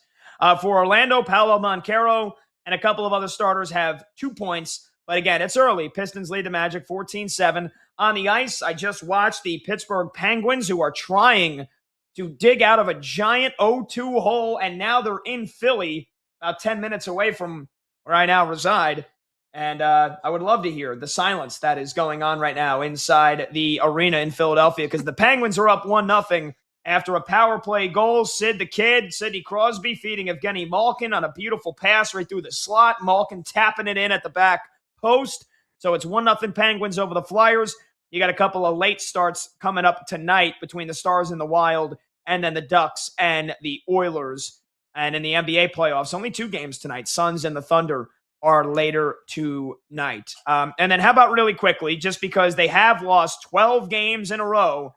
For Orlando, Paolo Banchero and a couple of other starters have 2 points. But again, it's early. Pistons lead the Magic 14-7. On the ice, I just watched the Pittsburgh Penguins, who are trying to dig out of a giant 0-2 hole, and now they're in Philly, about 10 minutes away from where I now reside. And I would love to hear the silence that is going on right now inside the arena in Philadelphia, because the Penguins are up 1-0 after a power play goal. Sid the Kid, Sidney Crosby feeding Evgeny Malkin on a beautiful pass right through the slot. Malkin tapping it in at the back post. So it's 1-0 Penguins over the Flyers. You got a couple of late starts coming up tonight between the Stars and the Wild, and then the Ducks and the Oilers. And in the NBA playoffs, only 2 games tonight. Suns and the Thunder are later tonight. And then how about really quickly, just because they have lost 12 games in a row,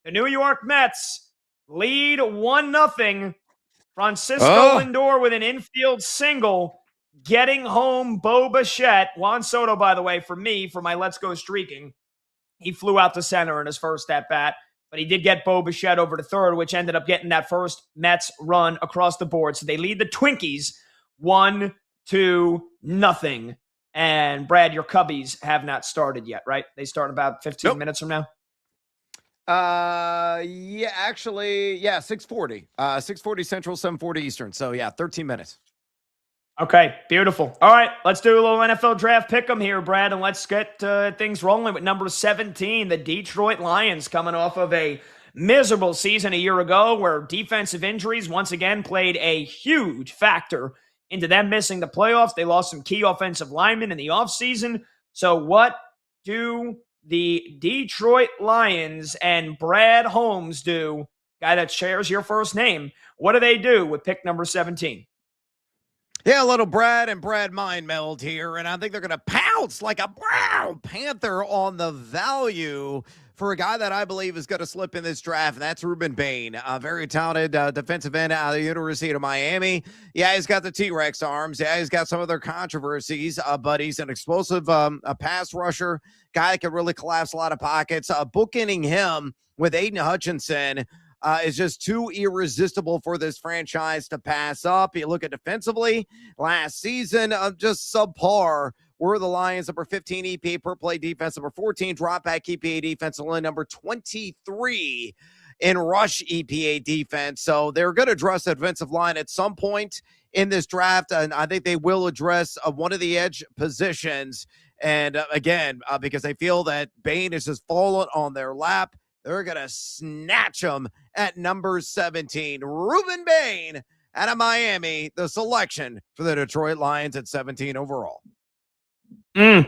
the New York Mets lead 1-0. Francisco Lindor with an infield single, getting home Bo Bichette. Juan Soto, by the way, for me, for my Let's Go streaking, he flew out to center in his first at-bat, but he did get Bo Bichette over to third, which ended up getting that first Mets run across the board. So they lead the Twinkies 1-0. And Brad, your Cubbies have not started yet, right? They start about 15 minutes from now. Yeah, actually, yeah, 6:40. 6:40 Central, 7:40 Eastern. So yeah, 13 minutes. Okay, beautiful. All right, let's do a little NFL draft pick'em here, Brad, and let's get things rolling with number 17, the Detroit Lions, coming off of a miserable season a year ago where defensive injuries once again played a huge factor into them missing the playoffs. They lost some key offensive linemen in the offseason. So what do the Detroit Lions and Brad Holmes do, guy that shares your first name? What do they do with pick number 17? Yeah, a little Brad and Brad mind meld here, and I think they're going to pounce like a brown panther on the value for a guy that I believe is going to slip in this draft, and that's Ruben Bain, a very talented defensive end out of the University of Miami. Yeah, he's got the T-Rex arms. Yeah, he's got some of their controversies, but he's an explosive a pass rusher, guy that can really collapse a lot of pockets. Bookending him with Aiden Hutchinson is just too irresistible for this franchise to pass up. You look at defensively, last season, just subpar were the Lions, number 15 EPA per play defense, number 14 drop back EPA defense, only number 23 in rush EPA defense. So they're going to address the defensive line at some point in this draft, and I think they will address one of the edge positions. And again, because they feel that Bain is just fallen on their lap, they're going to snatch him at number 17. Ruben Bain out of Miami, the selection for the Detroit Lions at 17 overall. Yeah,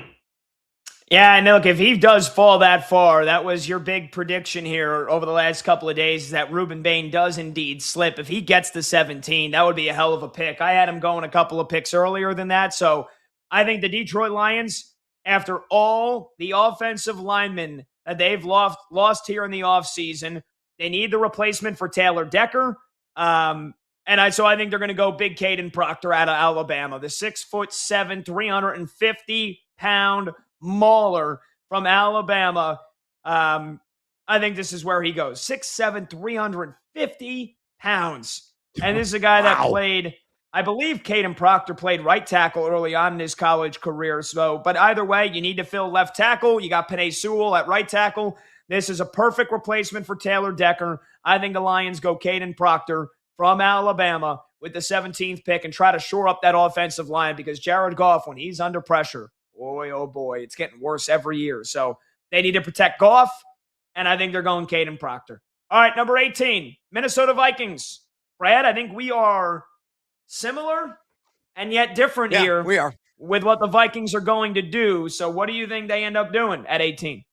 and look, if he does fall that far, that was your big prediction here over the last couple of days, is that Ruben Bain does indeed slip. If he gets to 17, that would be a hell of a pick. I had him going a couple of picks earlier than that, so I think the Detroit Lions, after all the offensive linemen that they've lost here in the offseason, they need the replacement for Taylor Decker. So I think they're going to go big Caden Proctor out of Alabama, the 6'7", 350-pound mauler from Alabama. I think this is where he goes. 6'7", 350 pounds. And this is a guy that played, I believe Caden Proctor played right tackle early on in his college career. But either way, you need to fill left tackle. You got Penei Sewell at right tackle. This is a perfect replacement for Taylor Decker. I think the Lions go Caden Proctor from Alabama with the 17th pick and try to shore up that offensive line, because Jared Goff, when he's under pressure, boy, oh boy, it's getting worse every year. So they need to protect Goff, and I think they're going Caden Proctor. All right, number 18, Minnesota Vikings. Brad, I think we are similar and yet different here. We are. With what the Vikings are going to do. So what do you think they end up doing at 18?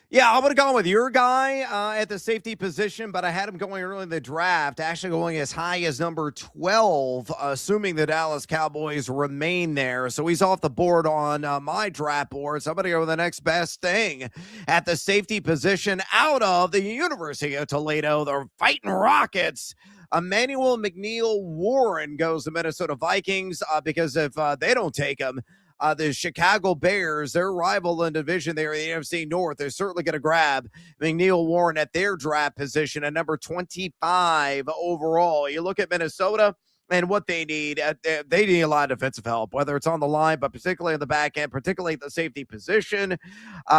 Yeah, I would have gone with your guy at the safety position, but I had him going early in the draft, actually going as high as number 12, assuming the Dallas Cowboys remain there. So he's off the board on my draft board. So I'm going to go with the next best thing at the safety position out of the University of Toledo. The Fighting Rockets. Emmanuel McNeil Warren goes to Minnesota Vikings because if they don't take him, The Chicago Bears, their rival in division there in the NFC North, they're certainly going to grab McNeil Warren at their draft position at number 25 overall. You look at Minnesota and what they need. They need a lot of defensive help, whether it's on the line, but particularly on the back end, particularly at the safety position.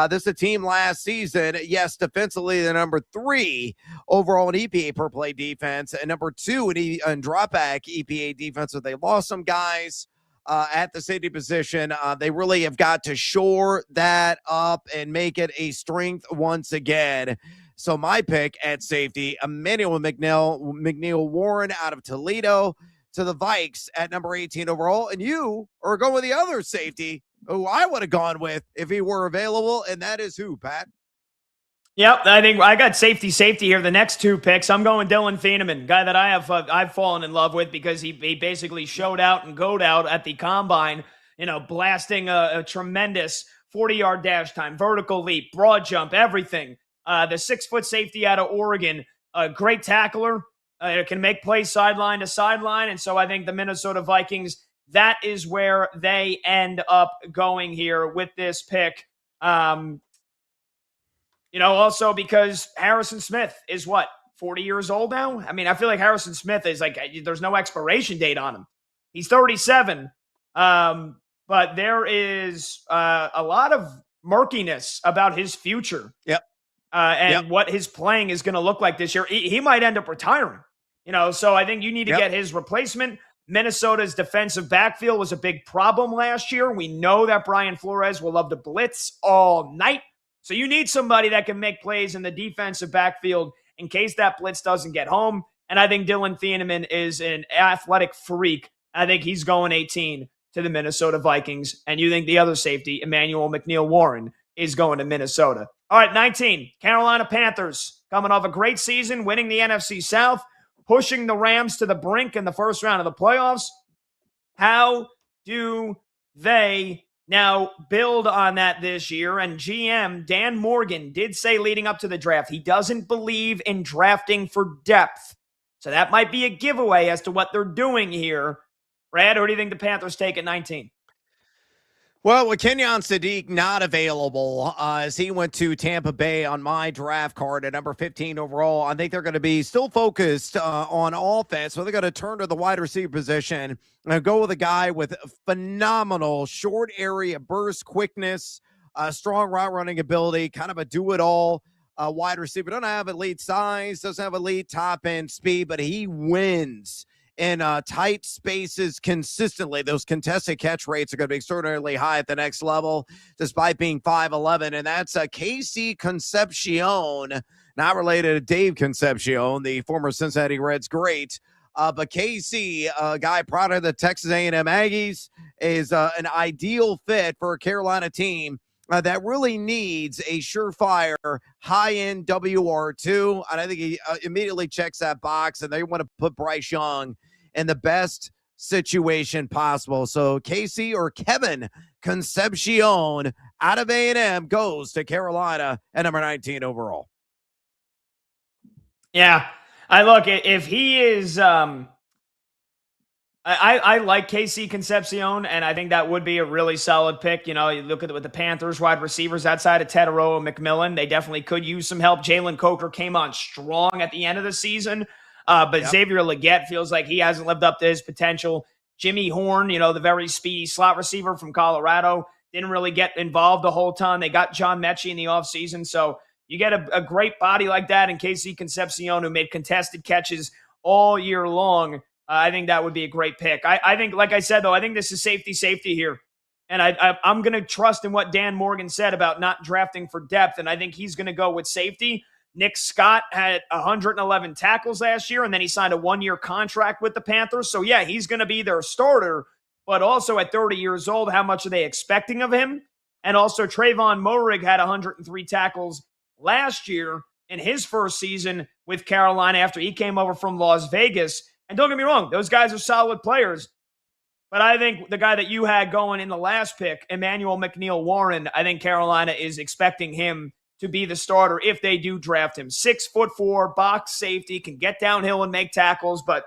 This is a team last season, yes, defensively, the number 3 overall in EPA per play defense, and number 2 in dropback EPA defense. So they lost some guys at the safety position. They really have got to shore that up and make it a strength once again. So my pick at safety, Emmanuel McNeil Warren out of Toledo to the Vikes at number 18 overall. And you are going with the other safety who I would have gone with if he were available, and that is who, Pat? Yep, I think I got safety here. The next 2 picks, I'm going Dylan Thieneman, guy that I've fallen in love with because he basically showed out and goed out at the combine, blasting a tremendous 40-yard dash time, vertical leap, broad jump, everything. The 6-foot safety out of Oregon, a great tackler, can make plays sideline to sideline, and so I think the Minnesota Vikings, that is where they end up going here with this pick. Also because Harrison Smith is 40 years old now? I mean, I feel like Harrison Smith is there's no expiration date on him. He's 37. But there is a lot of murkiness about his future. Yep. And what his playing is going to look like this year. He might end up retiring, so I think you need to get his replacement. Minnesota's defensive backfield was a big problem last year. We know that Brian Flores will love to blitz all night. So you need somebody that can make plays in the defensive backfield in case that blitz doesn't get home. And I think Dylan Thieneman is an athletic freak. I think he's going 18 to the Minnesota Vikings. And you think the other safety, Emmanuel McNeil Warren, is going to Minnesota. All right, 19, Carolina Panthers, coming off a great season, winning the NFC South, pushing the Rams to the brink in the first round of the playoffs. How do they now build on that this year? And GM Dan Morgan did say leading up to the draft, he doesn't believe in drafting for depth. So that might be a giveaway as to what they're doing here. Brad, who do you think the Panthers take at 19? Well, with Kenyon Sadiq not available as he went to Tampa Bay on my draft card at number 15 overall, I think they're going to be still focused on offense. So they're going to turn to the wide receiver position and go with a guy with phenomenal short area burst quickness, strong route running ability, kind of a do-it-all wide receiver. Doesn't have elite size, doesn't have elite top-end speed, but he wins in tight spaces consistently. Those contested catch rates are going to be extraordinarily high at the next level, despite being 5'11", and that's Casey Concepcion, not related to Dave Concepcion, the former Cincinnati Reds great, but Casey, a guy proud of the Texas A&M Aggies, is an ideal fit for a Carolina team that really needs a surefire high-end WR2, and I think he immediately checks that box, and they want to put Bryce Young in the best situation possible. So Casey or Kevin Concepcion out of A&M goes to Carolina at number 19 overall. Yeah, I look, if he is I like KC Concepcion, and I think that would be a really solid pick. You look at it with the Panthers wide receivers outside of Tedero and McMillan. They definitely could use some help. Jalen Coker came on strong at the end of the season, but Xavier Legette feels like he hasn't lived up to his potential. Jimmy Horn, the very speedy slot receiver from Colorado, didn't really get involved a whole ton. They got John Mechie in the offseason, so you get a great body like that in KC Concepcion, who made contested catches all year long. I think that would be a great pick. I think, like I said, though, I think this is safety here. And I'm going to trust in what Dan Morgan said about not drafting for depth, and I think he's going to go with safety. Nick Scott had 111 tackles last year, and then he signed a one-year contract with the Panthers. So, yeah, he's going to be their starter. But also at 30 years old, how much are they expecting of him? And also Trayvon Moehrig had 103 tackles last year in his first season with Carolina after he came over from Las Vegas. And don't get me wrong, those guys are solid players. But I think the guy that you had going in the last pick, Emmanuel McNeil Warren, I think Carolina is expecting him to be the starter if they do draft him. 6'4", box safety, can get downhill and make tackles, but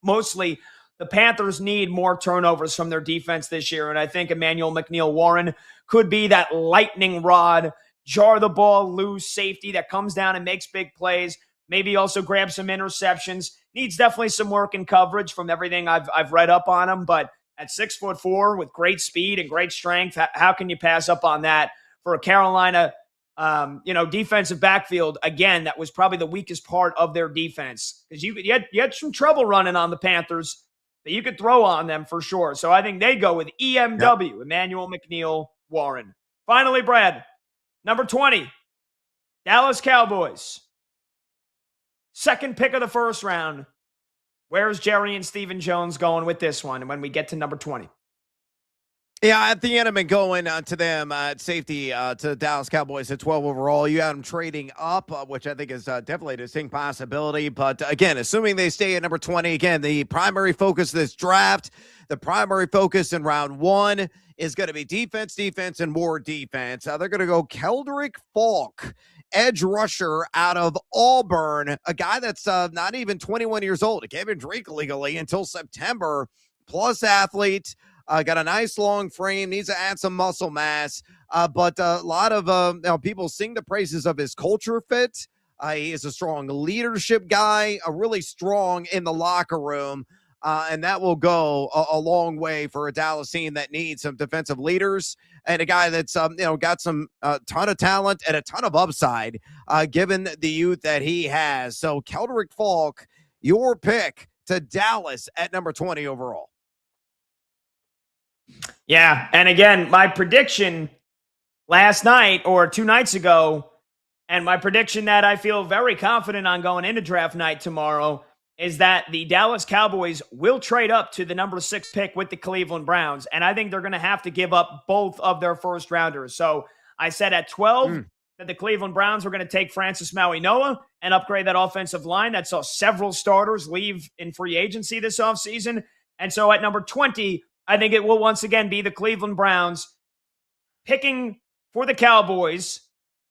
mostly the Panthers need more turnovers from their defense this year, and I think Emmanuel McNeil-Warren could be that lightning rod, jar the ball loose safety that comes down and makes big plays, maybe also grab some interceptions. Needs definitely some work in coverage from everything I've read up on him, but at 6'4" with great speed and great strength, how can you pass up on that for a Carolina defensive backfield, again, that was probably the weakest part of their defense, because you had some trouble running on the Panthers that you could throw on them for sure. So I think they go with EMW, Emmanuel McNeil-Warren. Finally, Brad, number 20, Dallas Cowboys. Second pick of the first round. Where's Jerry and Stephen Jones going with this one when we get to number 20? Yeah, at the end, I've been going to them at safety to the Dallas Cowboys at 12 overall. You had them trading up, which I think is definitely a distinct possibility. But again, assuming they stay at number 20, again, the primary focus of this draft, the primary focus in round 1 is going to be defense, and more defense. They're going to go Keldrick Falk, edge rusher out of Auburn, a guy that's not even 21 years old. He can't even drink legally until September, plus athlete. Got a nice long frame, needs to add some muscle mass, but a lot of people sing the praises of his culture fit. He is a strong leadership guy, really strong in the locker room, and that will go a long way for a Dallas team that needs some defensive leaders and a guy that's got some ton of talent and a ton of upside, given the youth that he has. So Keldrick Falk, your pick to Dallas at number 20 overall. Yeah, and again, my prediction last night or 2 nights ago, and my prediction that I feel very confident on going into draft night tomorrow, is that the Dallas Cowboys will trade up to the number 6 pick with the Cleveland Browns, and I think they're going to have to give up both of their first rounders. So I said at 12 that the Cleveland Browns were going to take Francis Maui-Noah and upgrade that offensive line that saw several starters leave in free agency this offseason. And so at number 20, I think it will once again be the Cleveland Browns picking for the Cowboys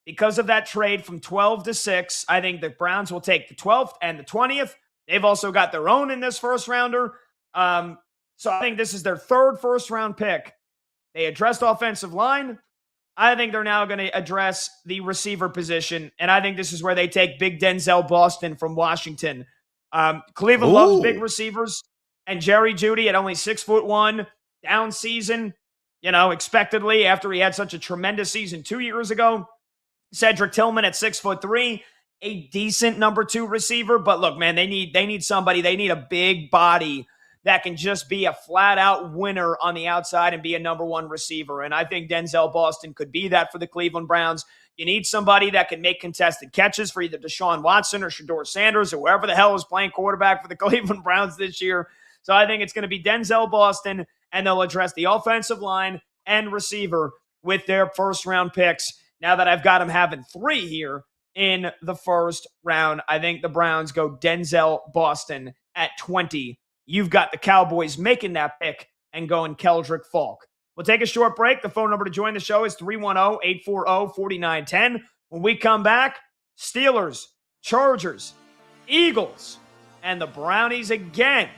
because of that trade from 12 to 6. I think the Browns will take the 12th and the 20th. They've also got their own in this first rounder. So I think this is their 3rd first-round pick. They addressed offensive line. I think they're now going to address the receiver position, and I think this is where they take big Denzel Boston from Washington. Cleveland loves big receivers. And Jerry Jeudy at only 6'1", down season, expectedly after he had such a tremendous season 2 years ago. Cedric Tillman at 6'3", a decent number 2 receiver. But look, man, they need somebody. They need a big body that can just be a flat-out winner on the outside and be a number 1 receiver. And I think Denzel Boston could be that for the Cleveland Browns. You need somebody that can make contested catches for either Deshaun Watson or Shedeur Sanders or whoever the hell is playing quarterback for the Cleveland Browns this year. So I think it's going to be Denzel Boston, and they'll address the offensive line and receiver with their first-round picks. Now that I've got them having 3 here in the first round, I think the Browns go Denzel Boston at 20. You've got the Cowboys making that pick and going Keldrick Falk. We'll take a short break. The phone number to join the show is 310-840-4910. When we come back, Steelers, Chargers, Eagles, and the Brownies again.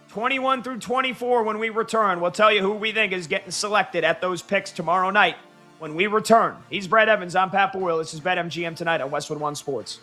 21 through 24 when we return. We'll tell you who we think is getting selected at those picks tomorrow night when we return. He's Brad Evans. I'm Pat Boyle. This is BetMGM tonight on Westwood One Sports.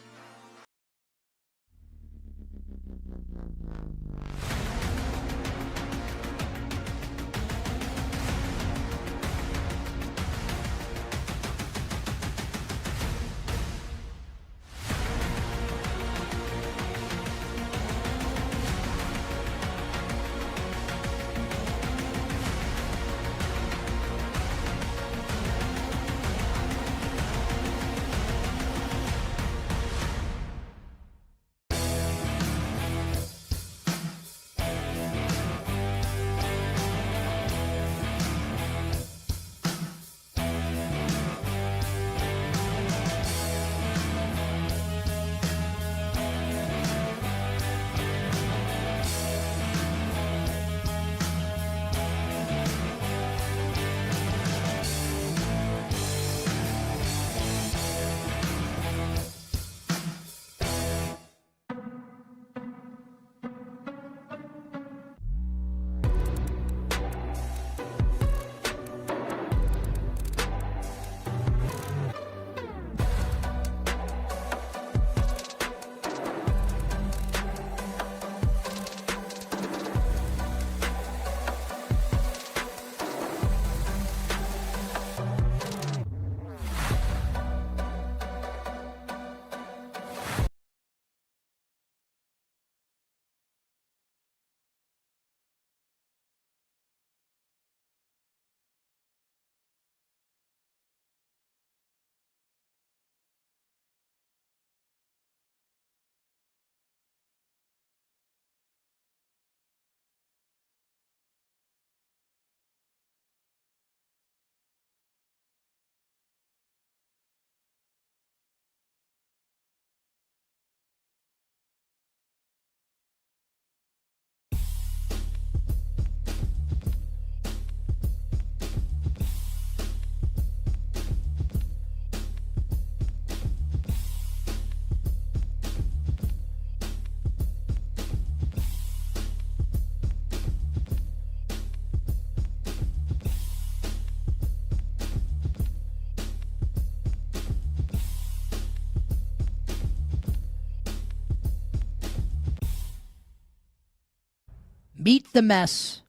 Meet the mess.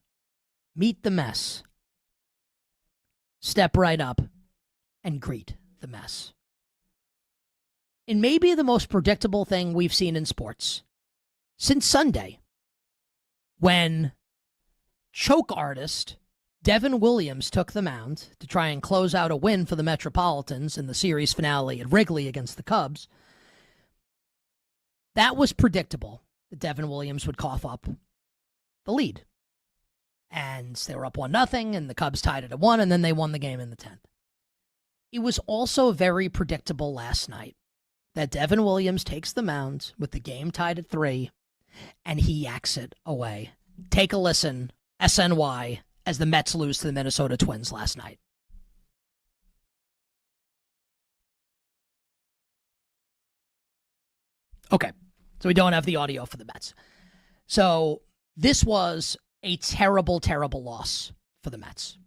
Meet the mess. Step right up and greet the mess. And maybe the most predictable thing we've seen in sports since Sunday, when choke artist Devin Williams took the mound to try and close out a win for the Metropolitans in the series finale at Wrigley against the Cubs. That was predictable that Devin Williams would cough up the lead. And they were up 1-0, and the Cubs tied it at 1, and then they won the game in the 10th. It was also very predictable last night that Devin Williams takes the mound with the game tied at 3, and he yaks it away. Take a listen, SNY, as the Mets lose to the Minnesota Twins last night. Okay, so we don't have the audio for the Mets. So this was a terrible, terrible loss for the Mets.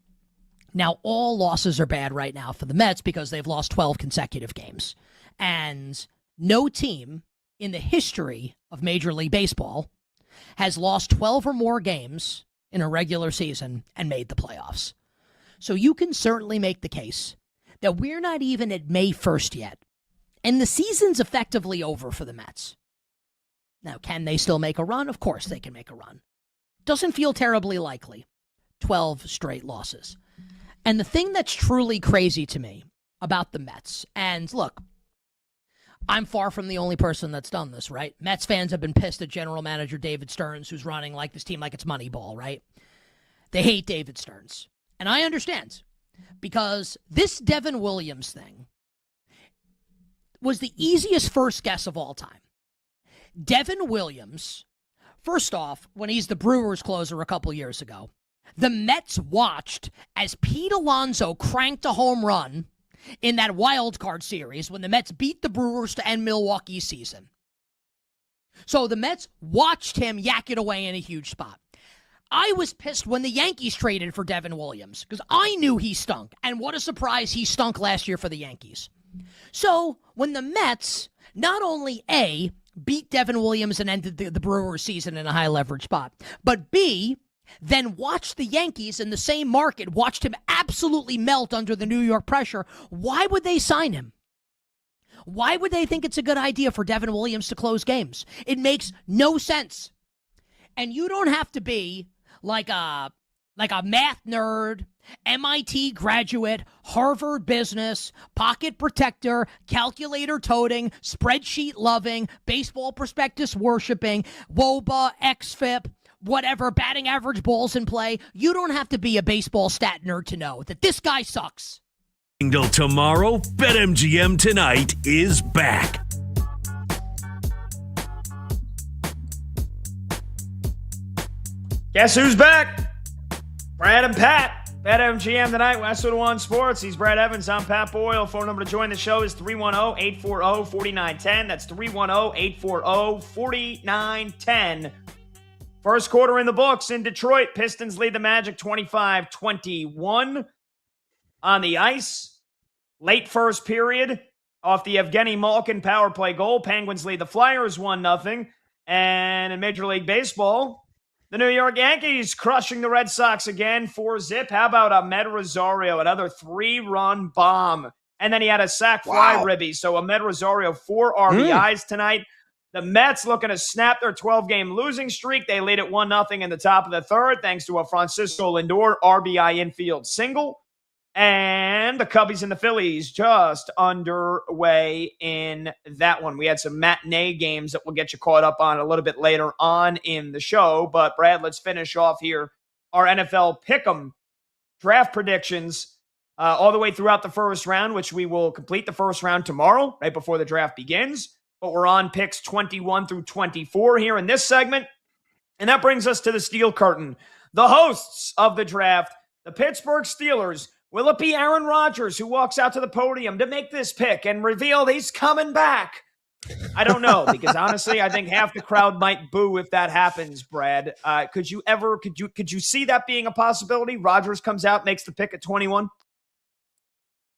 Now, all losses are bad right now for the Mets because they've lost 12 consecutive games. And no team in the history of Major League Baseball has lost 12 or more games in a regular season and made the playoffs. So you can certainly make the case that we're not even at May 1st yet, and the season's effectively over for the Mets. Now, can they still make a run? Of course they can make a run. Doesn't feel terribly likely. 12 straight losses. And the thing that's truly crazy to me about the Mets, and look, I'm far from the only person that's done this, right? Mets fans have been pissed at general manager David Stearns, who's running like this team like it's Moneyball, right? They hate David Stearns. And I understand, because this Devin Williams thing was the easiest first guess of all time. Devin Williams, first off, when he's the Brewers closer a couple years ago, the Mets watched as Pete Alonso cranked a home run in that wild card series when the Mets beat the Brewers to end Milwaukee's season. So the Mets watched him yak it away in a huge spot. I was pissed when the Yankees traded for Devin Williams because I knew he stunk. And what a surprise, he stunk last year for the Yankees. So when the Mets not only A, beat Devin Williams and ended the Brewers season in a high leverage spot, but B, then watched the Yankees in the same market, watched him absolutely melt under the New York pressure, why would they sign him? Why would they think it's a good idea for Devin Williams to close games? It makes no sense. And you don't have to be like a math nerd, MIT graduate, Harvard business, pocket protector, calculator toting, spreadsheet loving, baseball prospectus worshiping, WOBA, XFIP, whatever, batting average balls in play. You don't have to be a baseball stat nerd to know that this guy sucks. Until tomorrow, BetMGM Tonight is back. Guess who's back? Brad and Pat. BetMGM Tonight, Westwood One Sports. He's Brad Evans. I'm Pat Boyle. Phone number to join the show is 310-840-4910. That's 310-840-4910. First quarter in the books in Detroit. Pistons lead the Magic 25-21 on the ice. Late first period off the Evgeny Malkin power play goal. Penguins lead the Flyers 1-0. And in Major League Baseball, the New York Yankees crushing the Red Sox again 4-0. How about Ahmed Rosario, another 3-run bomb? And then he had a sac fly ribby. So Ahmed Rosario, 4 RBIs tonight. The Mets looking to snap their 12-game losing streak. They lead at 1-0 in the top of the third thanks to a Francisco Lindor RBI infield single. And the Cubbies and the Phillies just underway in that one. We had some matinee games that we'll get you caught up on a little bit later on in the show. But, Brad, let's finish off here our NFL Pick'em draft predictions all the way throughout the first round, which we will complete the first round tomorrow, right before the draft begins. But we're on picks 21 through 24 here in this segment. And that brings us to the Steel Curtain. The hosts of the draft, the Pittsburgh Steelers. Will it be Aaron Rodgers who walks out to the podium to make this pick and reveal he's coming back? I don't know, because honestly, I think half the crowd might boo if that happens, Brad. Could you see that being a possibility? Rodgers comes out, makes the pick at 21?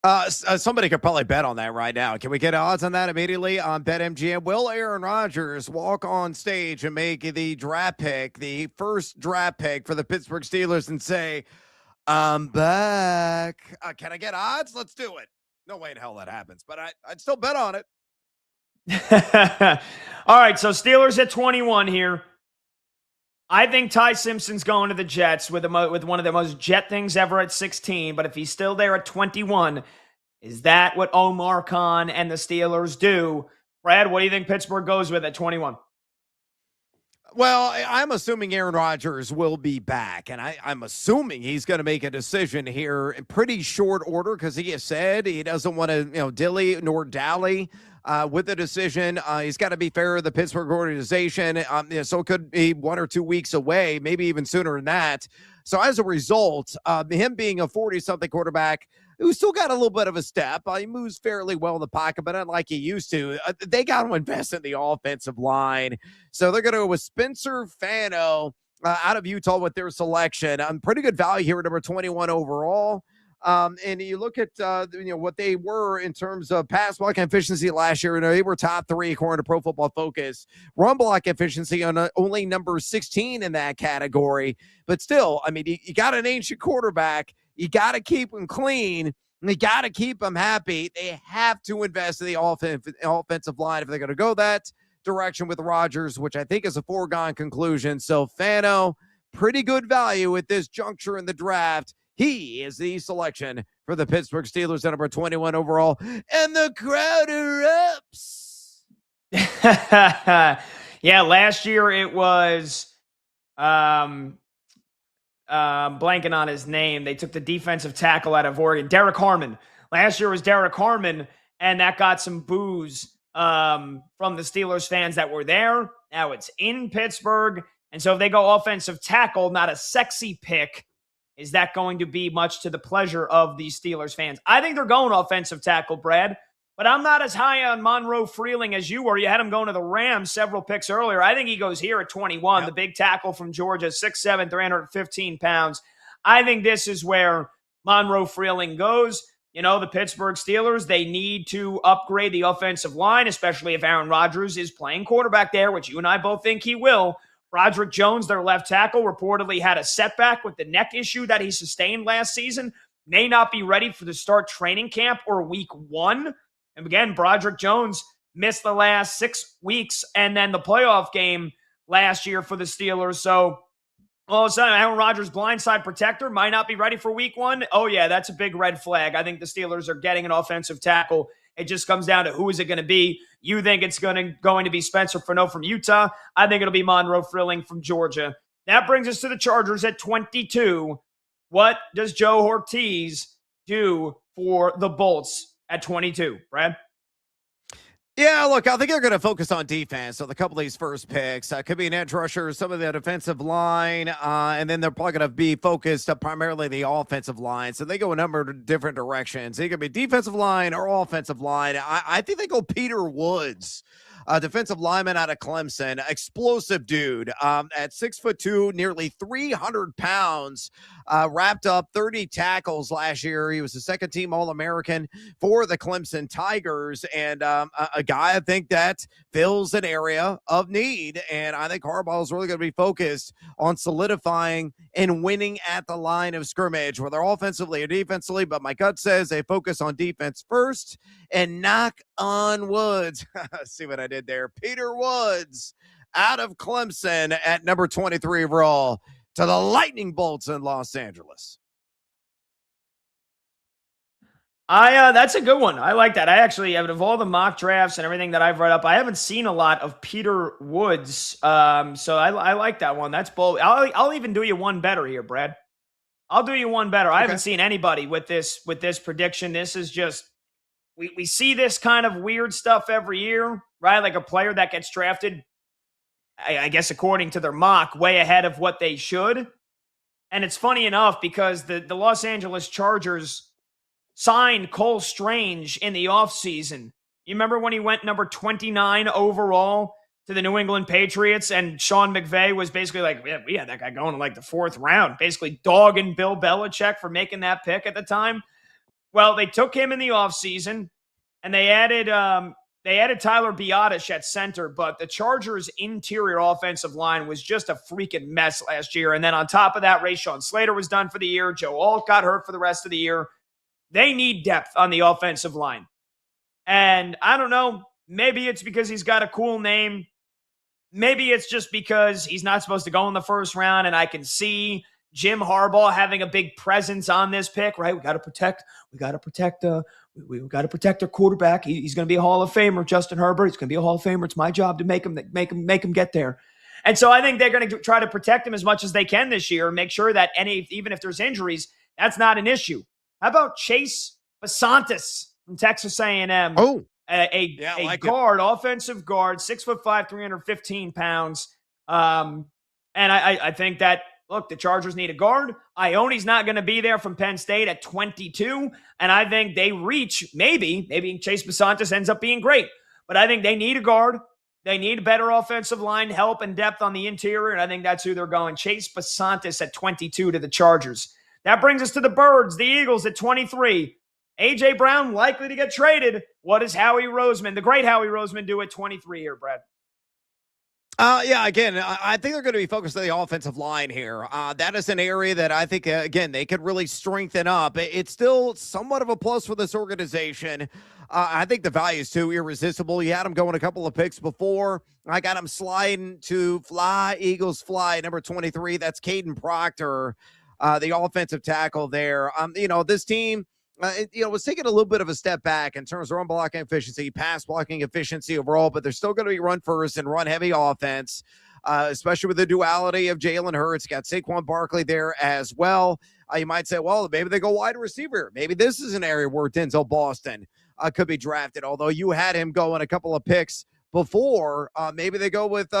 Somebody could probably bet on that right now. Can we get odds on that immediately on BetMGM? Will Aaron Rodgers walk on stage and make the draft pick, the first draft pick for the Pittsburgh Steelers, and say, "I'm back"? Can I get odds? Let's do it. No way in hell that happens, but I'd still bet on it. All right, so Steelers at 21 here. I think Ty Simpson's going to the Jets with one of the most Jet things ever at 16, but if he's still there at 21, is that what Omar Khan and the Steelers do? Brad, what do you think Pittsburgh goes with at 21? Well, I'm assuming Aaron Rodgers will be back, and I'm assuming he's going to make a decision here in pretty short order because he has said he doesn't want to, dilly nor dally with the decision. He's got to be fair to the Pittsburgh organization, so it could be 1 or 2 weeks away, maybe even sooner than that. So as a result, him being a 40-something quarterback who's still got a little bit of a step, he moves fairly well in the pocket, but not like he used to. They got to invest in the offensive line. So they're going to go with Spencer Fano out of Utah with their selection. Pretty good value here at number 21 overall. And you look at what they were in terms of pass block efficiency last year. They were top 3 according to Pro Football Focus. Run block efficiency on only number 16 in that category. But still, I mean, you got an ancient quarterback. You got to keep him clean. And you got to keep him happy. They have to invest in the offensive line if they're going to go that direction with Rodgers, which I think is a foregone conclusion. So Fano, pretty good value at this juncture in the draft. He is the selection for the Pittsburgh Steelers at number 21 overall. And the crowd erupts. Yeah, last year it was blanking on his name. They took the defensive tackle out of Oregon, Derek Harmon. Last year was Derek Harmon, and that got some boos from the Steelers fans that were there. Now it's in Pittsburgh. And so if they go offensive tackle, not a sexy pick, is that going to be much to the pleasure of the Steelers fans? I think they're going offensive tackle, Brad, but I'm not as high on Monroe Freeling as you were. You had him going to the Rams several picks earlier. I think he goes here at 21, the big tackle from Georgia, 6'7", 315 pounds. I think this is where Monroe Freeling goes. The Pittsburgh Steelers, they need to upgrade the offensive line, especially if Aaron Rodgers is playing quarterback there, which you and I both think he will. Broderick Jones, their left tackle, reportedly had a setback with the neck issue that he sustained last season. May not be ready for the start training camp or week 1. And again, Broderick Jones missed the last 6 weeks and then the playoff game last year for the Steelers. So all of a sudden, Aaron Rodgers, blindside protector, might not be ready for week 1. Oh, yeah, that's a big red flag. I think the Steelers are getting an offensive tackle. It just comes down to who is it going to be. You think it's going to be Spencer Fano from Utah. I think it'll be Monroe Freeling from Georgia. That brings us to the Chargers at 22. What does Joe Ortiz do for the Bolts at 22, Brad? Yeah, look, I think they're going to focus on defense. So the couple of these first picks could be an edge rusher, some of the defensive line, and then they're probably going to be focused primarily the offensive line. So they go a number of different directions. It could be defensive line or offensive line. I think they go Peter Woods, defensive lineman out of Clemson, explosive dude at 6'2", nearly 300 pounds, wrapped up 30 tackles last year. He was the second-team All-American for the Clemson Tigers, and a guy I think that fills an area of need. And I think Harbaugh is really going to be focused on solidifying and winning at the line of scrimmage, whether offensively or defensively. But my gut says they focus on defense first and knock on Woods. See what I did there? Peter Woods out of Clemson at number 23 overall to the Lightning Bolts in Los Angeles. That's a good one. I like that. I actually, out of all the mock drafts and everything that I've read up, I haven't seen a lot of Peter Woods. So I like that one. That's bold. I'll even do you one better here, Brad. I'll do you one better. I haven't seen anybody with this prediction. This is just, we see this kind of weird stuff every year, right? Like a player that gets drafted, I guess according to their mock, way ahead of what they should. And it's funny enough because the Los Angeles Chargers signed Cole Strange in the offseason. You remember when he went number 29 overall to the New England Patriots, and Sean McVay was basically like, yeah, we had that guy going in like the 4th round, basically dogging Bill Belichick for making that pick at the time. Well, they took him in the offseason, and they added Tyler Biotish at center, but the Chargers' interior offensive line was just a freaking mess last year. And then on top of that, Rashawn Slater was done for the year. Joe Alt got hurt for the rest of the year. They need depth on the offensive line. And I don't know, maybe it's because he's got a cool name. Maybe it's just because he's not supposed to go in the first round, and I can see Jim Harbaugh having a big presence on this pick, right? We got to protect our quarterback. He's going to be a Hall of Famer, Justin Herbert. He's going to be a Hall of Famer. It's my job to make him get there. And so I think they're going to try to protect him as much as they can this year, and make sure that even if there's injuries, that's not an issue. How about Chase Basantis from Texas A&M? Oh, a guard, offensive guard, 6'5", 315 pounds. And I think that, look, the Chargers need a guard. Ione's not going to be there from Penn State at 22. And I think they reach, maybe Chase Basantis ends up being great. But I think they need a guard. They need a better offensive line help and depth on the interior. And I think that's who they're going. Chase Basantis at 22 to the Chargers. That brings us to the Birds, the Eagles at 23. A.J. Brown likely to get traded. What does Howie Roseman, the great Howie Roseman, do at 23 here, Brad? Again, I think they're going to be focused on the offensive line here. That is an area that I think, again, they could really strengthen up. It's still somewhat of a plus for this organization. I think the value is too irresistible. You had him going a couple of picks before. I got him sliding to fly, Eagles fly, number 23. That's Caden Proctor, the offensive tackle there. This team, was taking a little bit of a step back in terms of run blocking efficiency, pass blocking efficiency overall, but they're still going to be run first and run heavy offense, especially with the duality of Jalen Hurts. Got Saquon Barkley there as well. You might say, well, maybe they go wide receiver. Maybe this is an area where Denzel Boston could be drafted, although you had him go in a couple of picks before. Maybe they go with,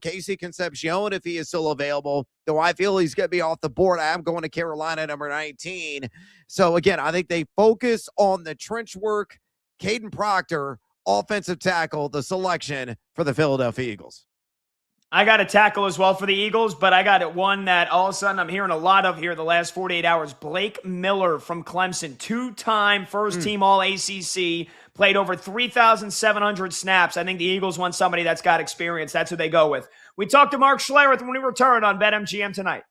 Casey Concepcion if he is still available, though I feel he's going to be off the board. I am going to Carolina, number 19. So, again, I think they focus on the trench work. Caden Proctor, offensive tackle, the selection for the Philadelphia Eagles. I got a tackle as well for the Eagles, but I got one that all of a sudden I'm hearing a lot of here the last 48 hours. Blake Miller from Clemson, two-time first-team All-ACC, played over 3,700 snaps. I think the Eagles want somebody that's got experience. That's who they go with. We talked to Mark Schlereth when we return on BetMGM tonight.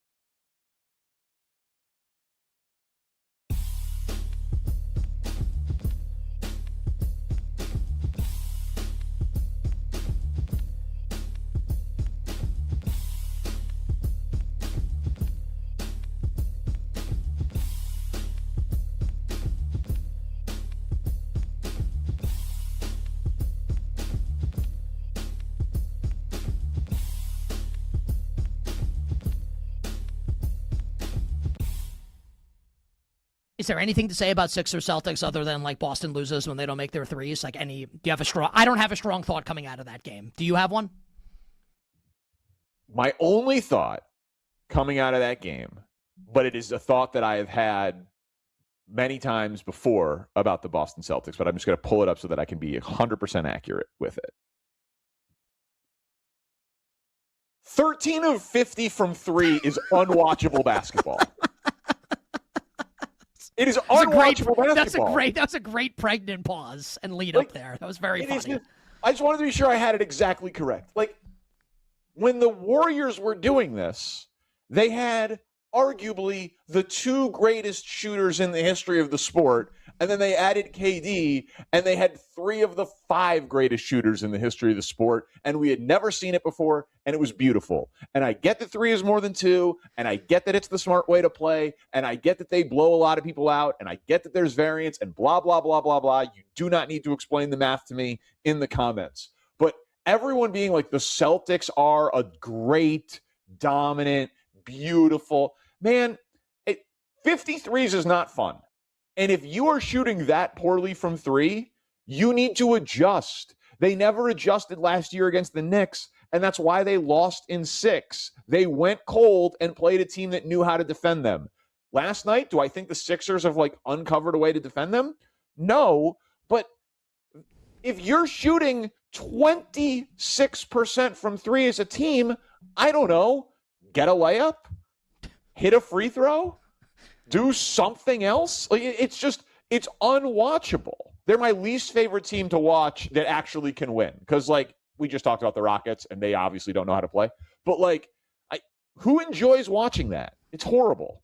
Is there anything to say about Sixers Celtics other than like Boston loses when they don't make their threes? Do you have a strong? I don't have a strong thought coming out of that game. Do you have one? My only thought coming out of that game, but it is a thought that I have had many times before about the Boston Celtics, but I'm just going to pull it up so that I can be 100% accurate with it. 13 of 50 from 3 is unwatchable basketball. It is unwatchable basketball. That's a great pregnant pause and lead up there. That was very funny. I just wanted to be sure I had it exactly correct. When the Warriors were doing this, they had arguably the two greatest shooters in the history of the sport, and then they added KD, and they had 3 of the 5 greatest shooters in the history of the sport, and we had never seen it before, and it was beautiful. And I get that 3 is more than 2, and I get that it's the smart way to play, and I get that they blow a lot of people out, and I get that there's variance, and blah, blah, blah, blah, blah. You do not need to explain the math to me in the comments. But everyone being like, the Celtics are a great, dominant, beautiful. Man, 53s is not fun. And if you are shooting that poorly from 3, you need to adjust. They never adjusted last year against the Knicks, and that's why they lost in 6. They went cold and played a team that knew how to defend them. Last night, do I think the Sixers have uncovered a way to defend them? No, but if you're shooting 26% from 3 as a team, I don't know, get a layup, hit a free throw, do something else. it's unwatchable. They're my least favorite team to watch that actually can win. Because, like, we just talked about the Rockets, and they obviously don't know how to play. But, like, who enjoys watching that? It's horrible.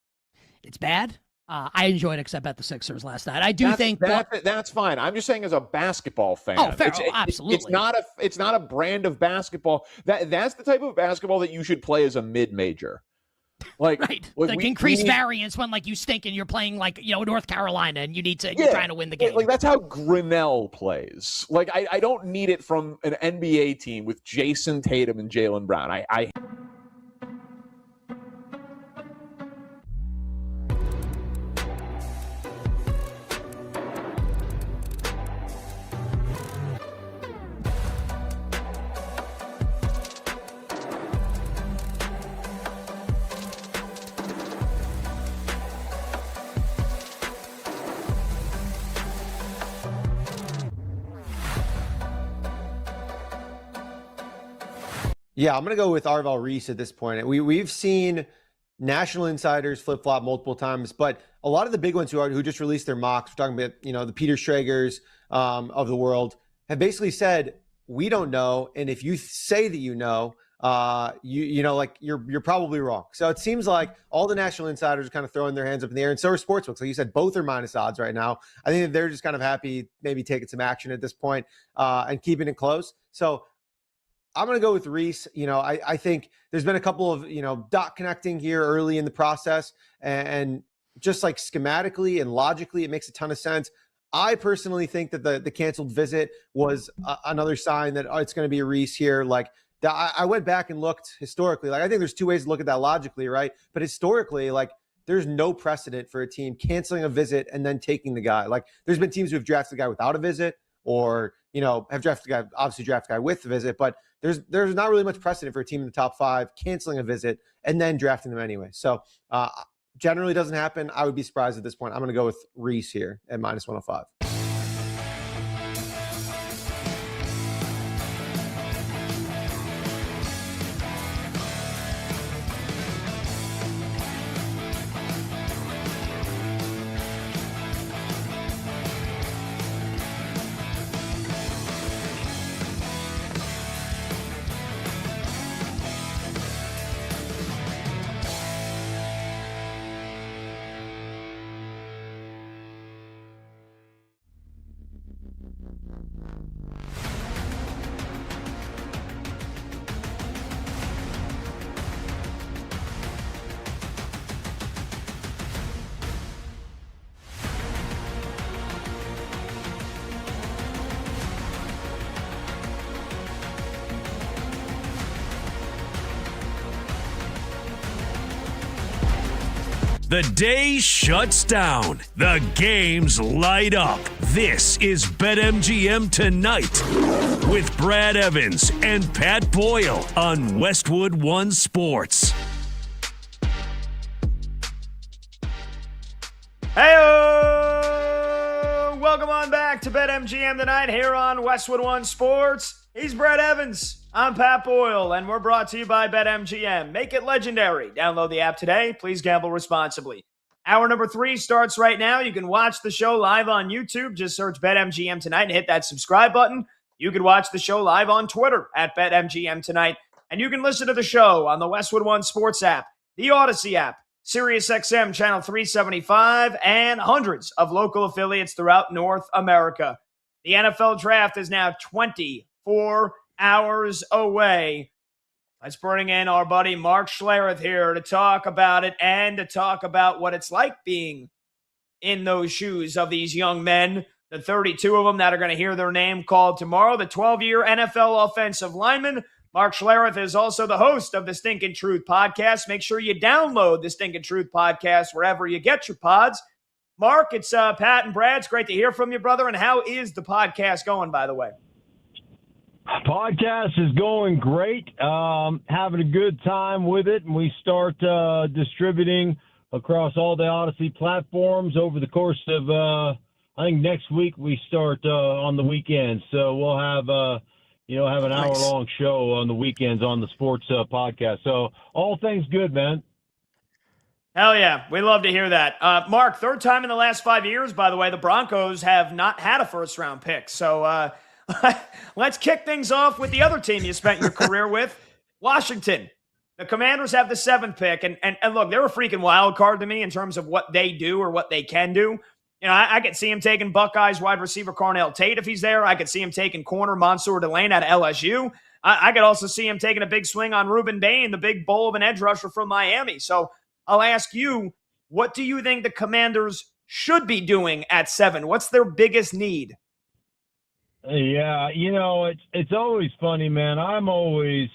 It's bad. I enjoyed it except at the Sixers last night. I do think that's fine. I'm just saying as a basketball fan. Oh, fair. Absolutely. It's not a brand of basketball. That's the type of basketball that you should play as a mid-major. Like, right. Like increased variance when like you stink and you're playing like, North Carolina and you're trying to win the game. Like that's how Grinnell plays. Like I don't need it from an NBA team with Jason Tatum and Jaylen Brown. I Yeah, I'm going to go with Arvel Reese at this point. We've seen national insiders flip-flop multiple times, but a lot of the big ones who just released their mocks, we're talking about, the Peter Stragers of the world, have basically said, we don't know. And if you say that you're probably wrong. So it seems like all the national insiders are kind of throwing their hands up in the air, and so are sportsbooks. Like you said, both are minus odds right now. I think that they're just kind of happy, maybe taking some action at this point and keeping it close. So I'm going to go with Reese. I think there's been a couple of, dot connecting here early in the process, and just like schematically and logically, it makes a ton of sense. I personally think that the canceled visit was another sign that it's going to be a Reese here. Like I went back and looked historically. Like I think there's two ways to look at that logically, right? But historically, like there's no precedent for a team canceling a visit and then taking the guy. Like there's been teams who have drafted the guy without a visit, or have drafted a guy, obviously drafted a guy with the visit, but there's not really much precedent for a team in the top 5 canceling a visit and then drafting them anyway. So generally doesn't happen. I would be surprised at this point. I'm going to go with Reese here at minus 105. The day shuts down. The games light up. This is BetMGM Tonight with Brad Evans and Pat Boyle on Westwood One Sports. Hey-o! Welcome on back to BetMGM Tonight here on Westwood One Sports. He's Brad Evans. I'm Pat Boyle, and we're brought to you by BetMGM. Make it legendary. Download the app today. Please gamble responsibly. Hour number 3 starts right now. You can watch the show live on YouTube. Just search BetMGM Tonight and hit that subscribe button. You can watch the show live on Twitter at BetMGM Tonight. And you can listen to the show on the Westwood One Sports app, the Odyssey app, SiriusXM Channel 375, and hundreds of local affiliates throughout North America. The NFL Draft is now 24 hours away. Let's bring in our buddy Mark Schlereth here to talk about it and to talk about what it's like being in those shoes of these young men, the 32 of them that are going to hear their name called tomorrow, the 12-year NFL offensive lineman. Mark Schlereth is also the host of the Stinkin' Truth podcast. Make sure you download the Stinkin' Truth podcast wherever you get your pods. Mark, it's Pat and Brad. It's great to hear from you, brother. And how is the podcast going, by the way? Podcast is going great. Having a good time with it, and we start distributing across all the Odyssey platforms over the course of, I think next week we start on the weekends. So we'll have, have an hour-long show on the weekends on the sports podcast. So all things good, man. Hell yeah. We love to hear that. Mark, third time in the last 5 years, by the way, the Broncos have not had a first-round pick. So let's kick things off with the other team you spent your career with, Washington. The Commanders have the 7th pick. And look, they're a freaking wild card to me in terms of what they do or what they can do. You know, I could see him taking Buckeyes wide receiver Carnell Tate if he's there. I could see him taking corner Mansour Delane out of LSU. I could also see him taking a big swing on Reuben Bain, the big bull of an edge rusher from Miami. So I'll ask you, what do you think the Commanders should be doing at 7? What's their biggest need? Yeah, it's always funny, man. I'm always,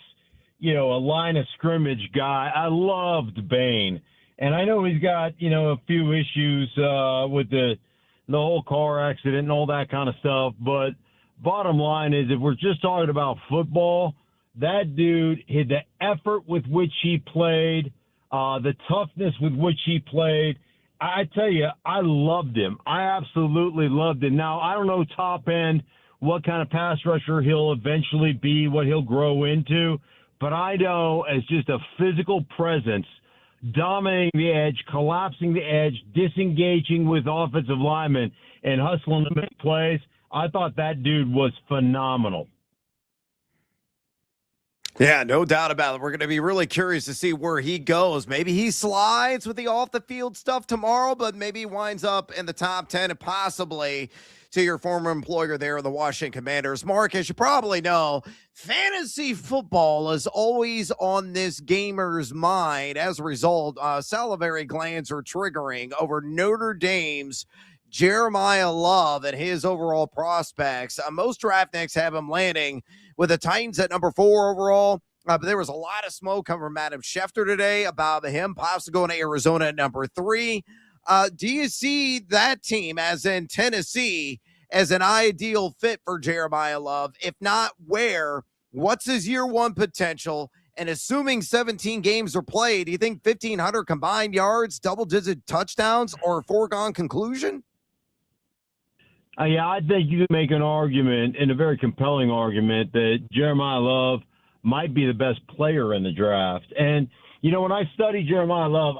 a line of scrimmage guy. I loved Bain. And I know he's got, a few issues with the whole car accident and all that kind of stuff. But bottom line is, if we're just talking about football, that dude, the effort with which he played, the toughness with which he played, I tell you, I loved him. I absolutely loved him. Now, I don't know top end what kind of pass rusher he'll eventually be, what he'll grow into, but I know as just a physical presence, dominating the edge, collapsing the edge, disengaging with offensive linemen, and hustling to make plays, I thought that dude was phenomenal. Yeah, no doubt about it. We're going to be really curious to see where he goes. Maybe he slides with the off-the-field stuff tomorrow, but maybe he winds up in the top 10 and possibly to your former employer there, the Washington Commanders. Mark, as you probably know, fantasy football is always on this gamer's mind. As a result, salivary glands are triggering over Notre Dame's Jeremiah Love and his overall prospects. Most draftniks have him landing with the Titans at number 4 overall. But there was a lot of smoke coming from Adam Schefter today about him possibly going to Arizona at number 3. Do you see that team, as in Tennessee, as an ideal fit for Jeremiah Love? If not, where? What's his year 1 potential? And assuming 17 games are played, do you think 1,500 combined yards, double-digit touchdowns, or a foregone conclusion? Yeah, I think you could make an argument, and a very compelling argument, that Jeremiah Love might be the best player in the draft. And, when I study Jeremiah Love,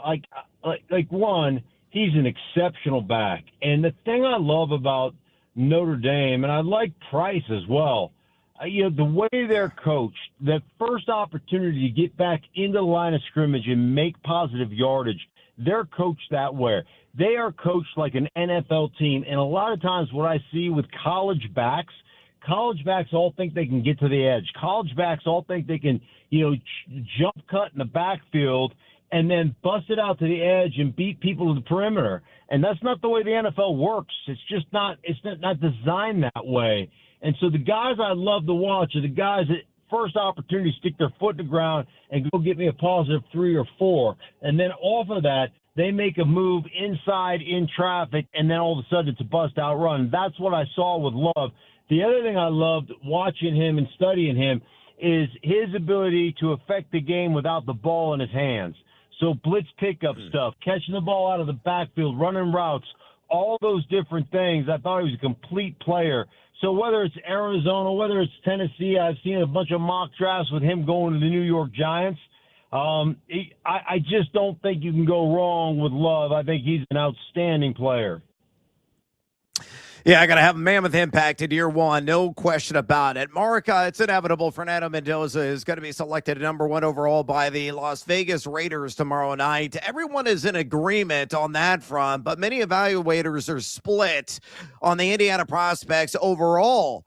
one, he's an exceptional back. And the thing I love about Notre Dame, and I like Price as well, the way they're coached, that first opportunity to get back into the line of scrimmage and make positive yardage, they're coached that way. They are coached like an NFL team. And a lot of times what I see with college backs all think they can get to the edge. College backs all think they can, jump cut in the backfield and then bust it out to the edge and beat people to the perimeter. And that's not the way the NFL works. It's not designed that way. And so the guys I love to watch are the guys that first opportunity stick their foot in the ground and go get me a positive 3 or 4. And then off of that, they make a move inside in traffic, and then all of a sudden it's a bust-out run. That's what I saw with Love. The other thing I loved watching him and studying him is his ability to affect the game without the ball in his hands. So blitz pickup stuff, catching the ball out of the backfield, running routes, all those different things. I thought he was a complete player. So whether it's Arizona, whether it's Tennessee, I've seen a bunch of mock drafts with him going to the New York Giants. I just don't think you can go wrong with Love. I think he's an outstanding player. Yeah, I got to have a mammoth impact in year 1. No question about it. Mark, it's inevitable. Fernando Mendoza is going to be selected at number 1 overall by the Las Vegas Raiders tomorrow night. Everyone is in agreement on that front, but many evaluators are split on the Indiana prospects overall.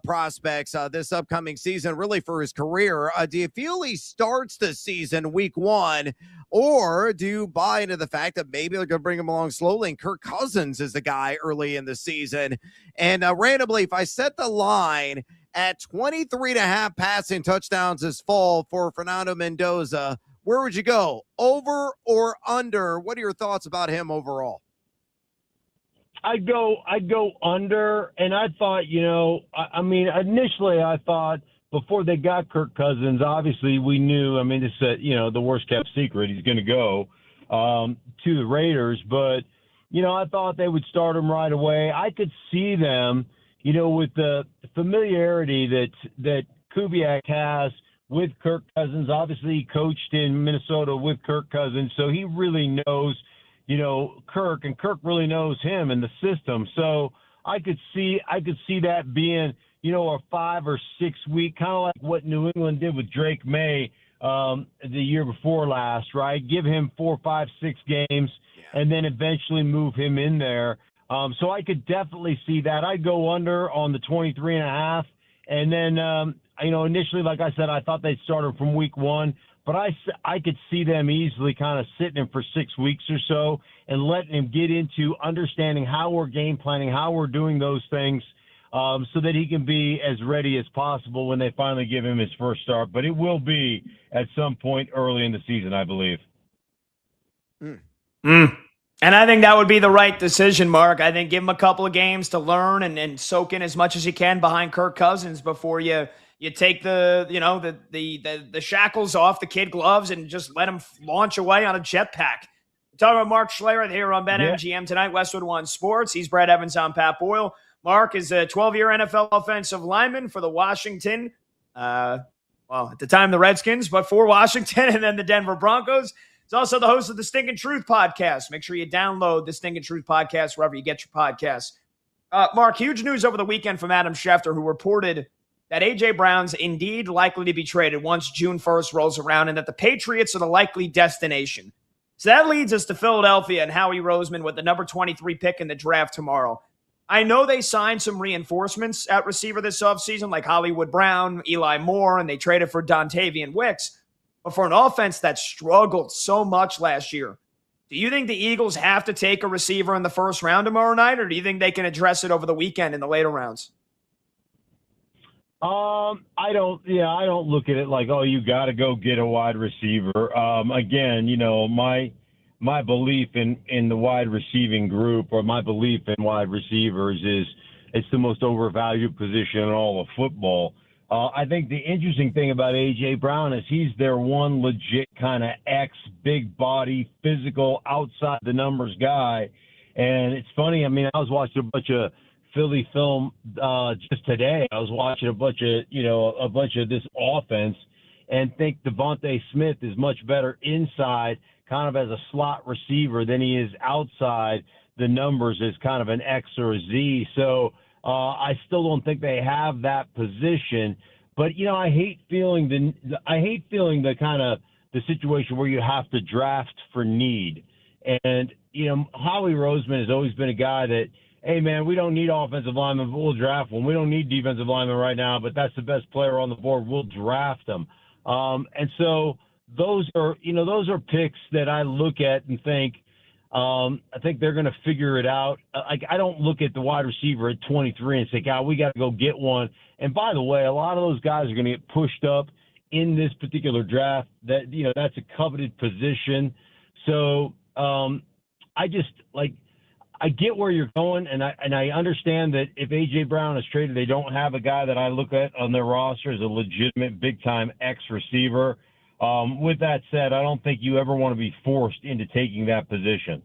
Prospects this upcoming season, really for his career. Do you feel he starts the season week 1, or do you buy into the fact that maybe they're going to bring him along slowly and Kirk Cousins is the guy early in the season? And randomly, if I set the line at 23.5 passing touchdowns this fall for Fernando Mendoza, where would you go? Over or under? What are your thoughts about him overall? I'd go under, and I thought, initially I thought before they got Kirk Cousins, obviously we knew, this is, the worst kept secret, he's going to go to the Raiders, but, I thought they would start him right away. I could see them, with the familiarity that Kubiak has with Kirk Cousins. Obviously, he coached in Minnesota with Kirk Cousins, so he really knows, Kirk, and Kirk really knows him and the system. So I could see that being, a 5 or 6 week, kind of like what New England did with Drake May the year before last, right? Give him 4, 5, 6 games, and then eventually move him in there. So I could definitely see that. I'd go under on the 23.5, and then initially, like I said, I thought they'd start him from week 1, but I could see them easily kind of sitting him for 6 weeks or so and letting him get into understanding how we're game planning, how we're doing those things, so that he can be as ready as possible when they finally give him his first start. But it will be at some point early in the season, I believe. And I think that would be the right decision, Mark. I think give him a couple of games to learn and soak in as much as you can behind Kirk Cousins before you take the shackles off the kid gloves and just let him launch away on a jetpack. We're talking about Mark Schlereth here on BetMGM tonight, Westwood One Sports. He's Brad Evans, on Pat Boyle. Mark is a 12-year NFL offensive lineman for the Washington, at the time the Redskins, but for Washington and then the Denver Broncos. He's also the host of the Stinkin' Truth podcast. Make sure you download the Stinkin' Truth podcast wherever you get your podcasts. Mark, huge news over the weekend from Adam Schefter, who reported that A.J. Brown's indeed likely to be traded once June 1st rolls around and that the Patriots are the likely destination. So that leads us to Philadelphia and Howie Roseman with the number 23 pick in the draft tomorrow. I know they signed some reinforcements at receiver this offseason, like Hollywood Brown, Eli Moore, and they traded for Dontavian Wicks. But for an offense that struggled so much last year, do you think the Eagles have to take a receiver in the first round tomorrow night, or do you think they can address it over the weekend in the later rounds? I don't look at it like, oh, you got to go get a wide receiver. Again, my belief in the wide receiving group, or my belief in wide receivers, is it's the most overvalued position in all of football. I think the interesting thing about A.J. Brown is he's their one legit kind of big body, physical, outside the numbers guy. And it's funny, I was watching a bunch of Philly film just today. I was watching a bunch of this offense and think Devontae Smith is much better inside, kind of as a slot receiver, than he is outside the numbers as kind of an X or a Z. So I still don't think they have that position, but I hate feeling the kind of the situation where you have to draft for need. And Howie Roseman has always been a guy that, hey man, we don't need offensive linemen, but we'll draft one. We don't need defensive linemen right now, but that's the best player on the board. We'll draft them. And so those are picks that I look at and think, I think they're going to figure it out. I don't look at the wide receiver at 23 and say, God, we got to go get one. And by the way, a lot of those guys are going to get pushed up in this particular draft. That's a coveted position. So I get where you're going, and I understand that if A.J. Brown is traded, they don't have a guy that I look at on their roster as a legitimate big-time X receiver. With that said, I don't think you ever want to be forced into taking that position.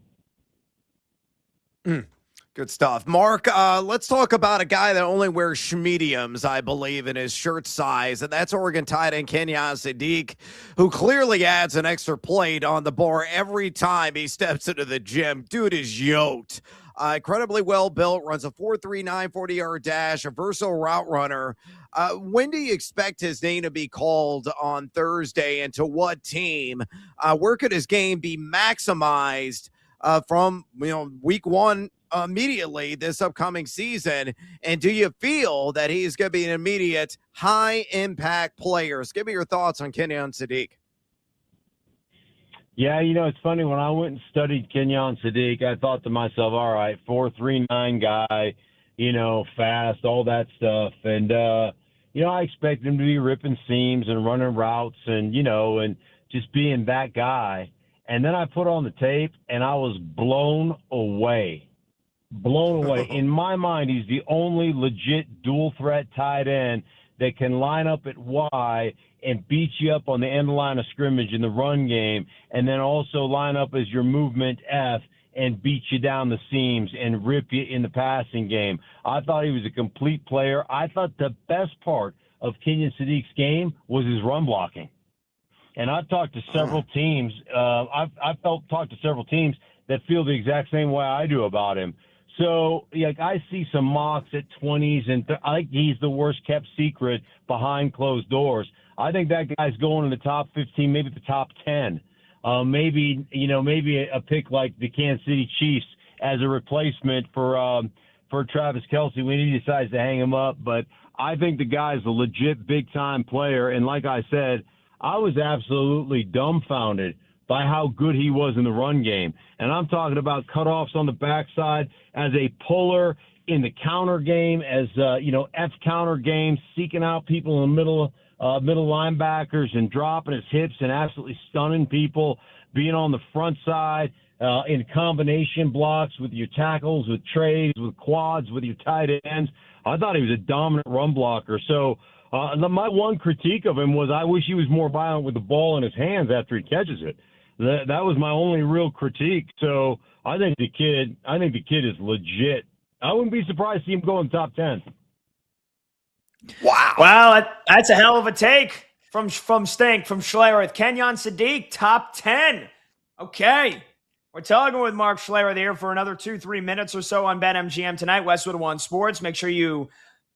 Good stuff. Mark, let's talk about a guy that only wears mediums, I believe, in his shirt size, and that's Oregon tight end Kenyon Sadiq, who clearly adds an extra plate on the bar every time he steps into the gym. Dude is yoked. Incredibly well built, runs a 4.39 40-yard dash, a versatile route runner. When do you expect his name to be called on Thursday, and to what team? Where could his game be maximized from week 1 immediately this upcoming season? And do you feel that he's going to be an immediate high-impact player? Give me your thoughts on Kenyon Sadiq. Yeah, it's funny. When I went and studied Kenyon Sadiq, I thought to myself, all right, 4.39 guy, fast, all that stuff. And, I expect him to be ripping seams and running routes and just being that guy. And then I put on the tape, and I was blown away. In my mind, he's the only legit dual-threat tight end that can line up at Y and beat you up on the end line of scrimmage in the run game, and then also line up as your movement F and beat you down the seams and rip you in the passing game. I thought he was a complete player. I thought the best part of Kenyon Sadiq's game was his run blocking. And I've talked to several teams. Talked to several teams that feel the exact same way I do about him. So, like, I see some mocks at 20s, and I think he's the worst kept secret behind closed doors. I think that guy's going in the top 15, maybe the top 10. Maybe a pick like the Kansas City Chiefs as a replacement for Travis Kelce when he decides to hang him up. But I think the guy's a legit big-time player. And like I said, I was absolutely dumbfounded by how good he was in the run game. And I'm talking about cutoffs on the backside as a puller in the counter game, as, F counter game, seeking out people in the middle linebackers and dropping his hips and absolutely stunning people, being on the front side in combination blocks with your tackles, with trays, with quads, with your tight ends. I thought he was a dominant run blocker. So my one critique of him was I wish he was more violent with the ball in his hands after he catches it. That was my only real critique. So I think the kid is legit. I wouldn't be surprised to see him go in the top 10. Wow. Well, that's a hell of a take from Schlereth. Kenyon Sadiq, top 10. Okay. We're talking with Mark Schlereth here for another 2-3 minutes or so on BetMGM tonight, Westwood One Sports. Make sure you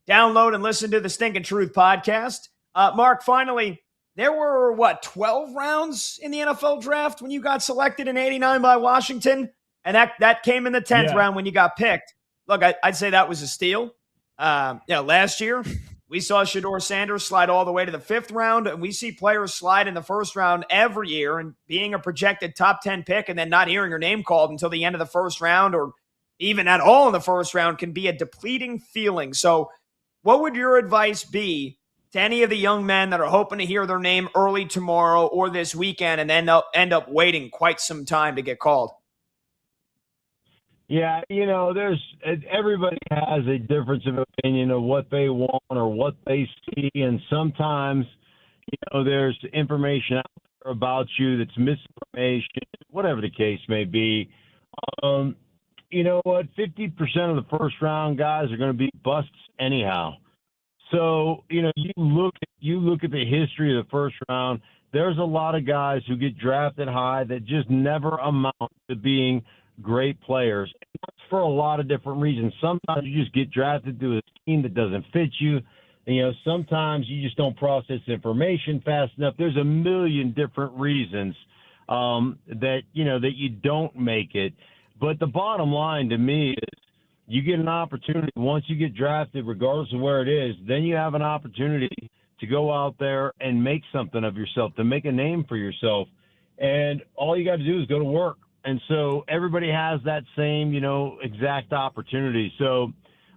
download and listen to the Stinkin' Truth podcast. Mark, finally, there were, 12 rounds in the NFL draft when you got selected in 89 by Washington? And that came in the 10th round when you got picked. Look, I'd say that was a steal. Last year, we saw Shedeur Sanders slide all the way to the 5th round, and we see players slide in the 1st round every year, and being a projected top 10 pick and then not hearing your name called until the end of the 1st round or even at all in the 1st round can be a depleting feeling. So what would your advice be to any of the young men that are hoping to hear their name early tomorrow or this weekend and then they'll end up waiting quite some time to get called? Yeah, everybody has a difference of opinion of what they want or what they see, and sometimes, there's information out there about you that's misinformation, whatever the case may be. You know what? 50% of the 1st round guys are going to be busts anyhow. So, you look at the history of the 1st round. There's a lot of guys who get drafted high that just never amount to being great players. And that's for a lot of different reasons. Sometimes you just get drafted to a team that doesn't fit you. Sometimes you just don't process information fast enough. There's a million different reasons that you don't make it. But the bottom line to me is you get an opportunity once you get drafted, regardless of where it is, then you have an opportunity to go out there and make something of yourself, to make a name for yourself. And all you got to do is go to work. And so everybody has that same, exact opportunity. So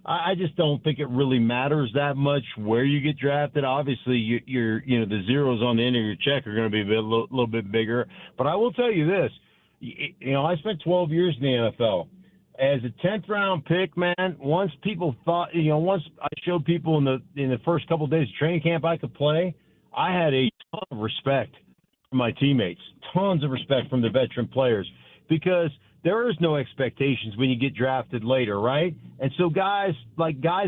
I just don't think it really matters that much where you get drafted. Obviously, you're the zeros on the end of your check are going to be a little bit bigger. But I will tell you this, I spent 12 years in the NFL. As a 10th round pick, man, once people thought, once I showed people in the first couple of days of training camp I could play, I had a ton of respect from my teammates, tons of respect from the veteran players. Because there is no expectations when you get drafted later, right? And so guys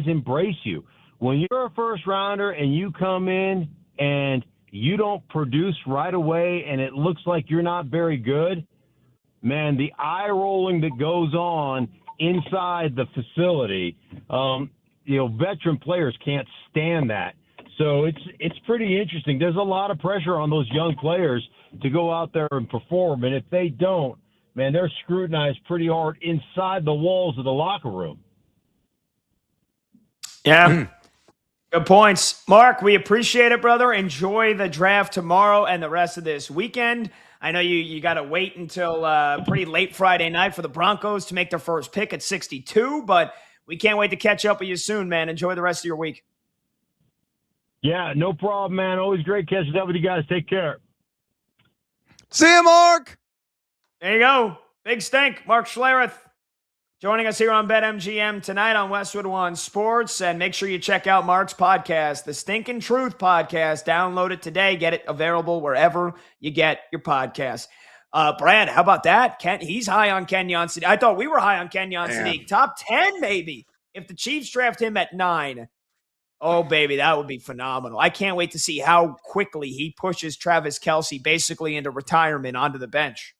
embrace you. When you're a 1st rounder and you come in and you don't produce right away and it looks like you're not very good, man, the eye rolling that goes on inside the facility, veteran players can't stand that. So it's pretty interesting. There's a lot of pressure on those young players to go out there and perform. And if they don't, man, they're scrutinized pretty hard inside the walls of the locker room. Yeah. Good points. Mark, we appreciate it, brother. Enjoy the draft tomorrow and the rest of this weekend. I know you got to wait until pretty late Friday night for the Broncos to make their first pick at 62, but we can't wait to catch up with you soon, man. Enjoy the rest of your week. Yeah, no problem, man. Always great catching up with you guys. Take care. See you, Mark. There you go. Big stink. Mark Schlereth joining us here on BetMGM tonight on Westwood One Sports. And make sure you check out Mark's podcast, the Stinkin' Truth podcast. Download it today. Get it available wherever you get your podcasts. Brad, how about that? He's high on Kenyon Sadiq. I thought we were high on Kenyon Sadiq. Top 10 maybe. If the Chiefs draft him at 9, Oh, baby, that would be phenomenal. I can't wait to see how quickly he pushes Travis Kelce basically into retirement onto the bench.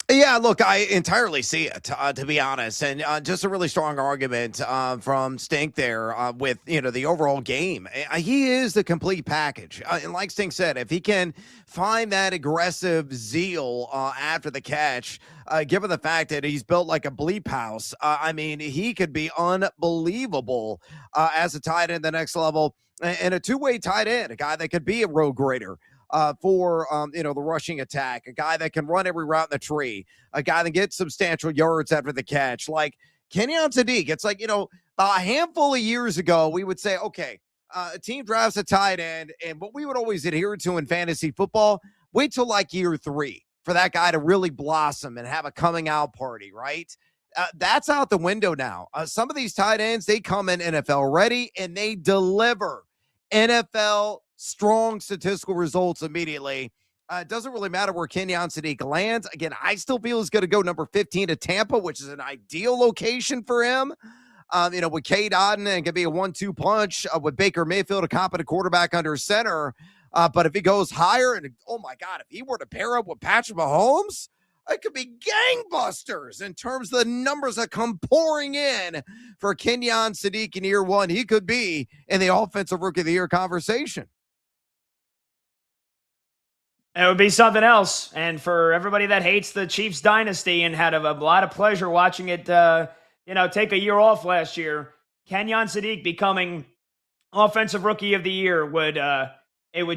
Yeah, look, I entirely see it, to be honest, and just a really strong argument from Stink there with the overall game. He is the complete package, and like Stink said, if he can find that aggressive zeal after the catch, given the fact that he's built like a bleep house, I mean, he could be unbelievable as a tight end the next level, and a two-way tight end, a guy that could be a road grader for the rushing attack, a guy that can run every route in the tree, a guy that gets substantial yards after the catch. Like Kenyon Sadiq, it's like, a handful of years ago, we would say, okay, a team drafts a tight end, and what we would always adhere to in fantasy football, wait till like year 3 for that guy to really blossom and have a coming out party, right? That's out the window now. Some of these tight ends, they come in NFL ready and they deliver NFL strong statistical results immediately. It doesn't really matter where Kenyon Sadiq lands. Again, I still feel he's going to go number 15 to Tampa, which is an ideal location for him. With Cade Otton, and could be a 1-2 punch with Baker Mayfield, a competent quarterback under center. But if he goes higher, and oh my God, if he were to pair up with Patrick Mahomes, it could be gangbusters in terms of the numbers that come pouring in for Kenyon Sadiq in year 1. He could be in the Offensive Rookie of the Year conversation. It would be something else. And for everybody that hates the Chiefs dynasty and had a lot of pleasure watching it, take a year off last year, Kenyon Sadiq becoming Offensive Rookie of the Year would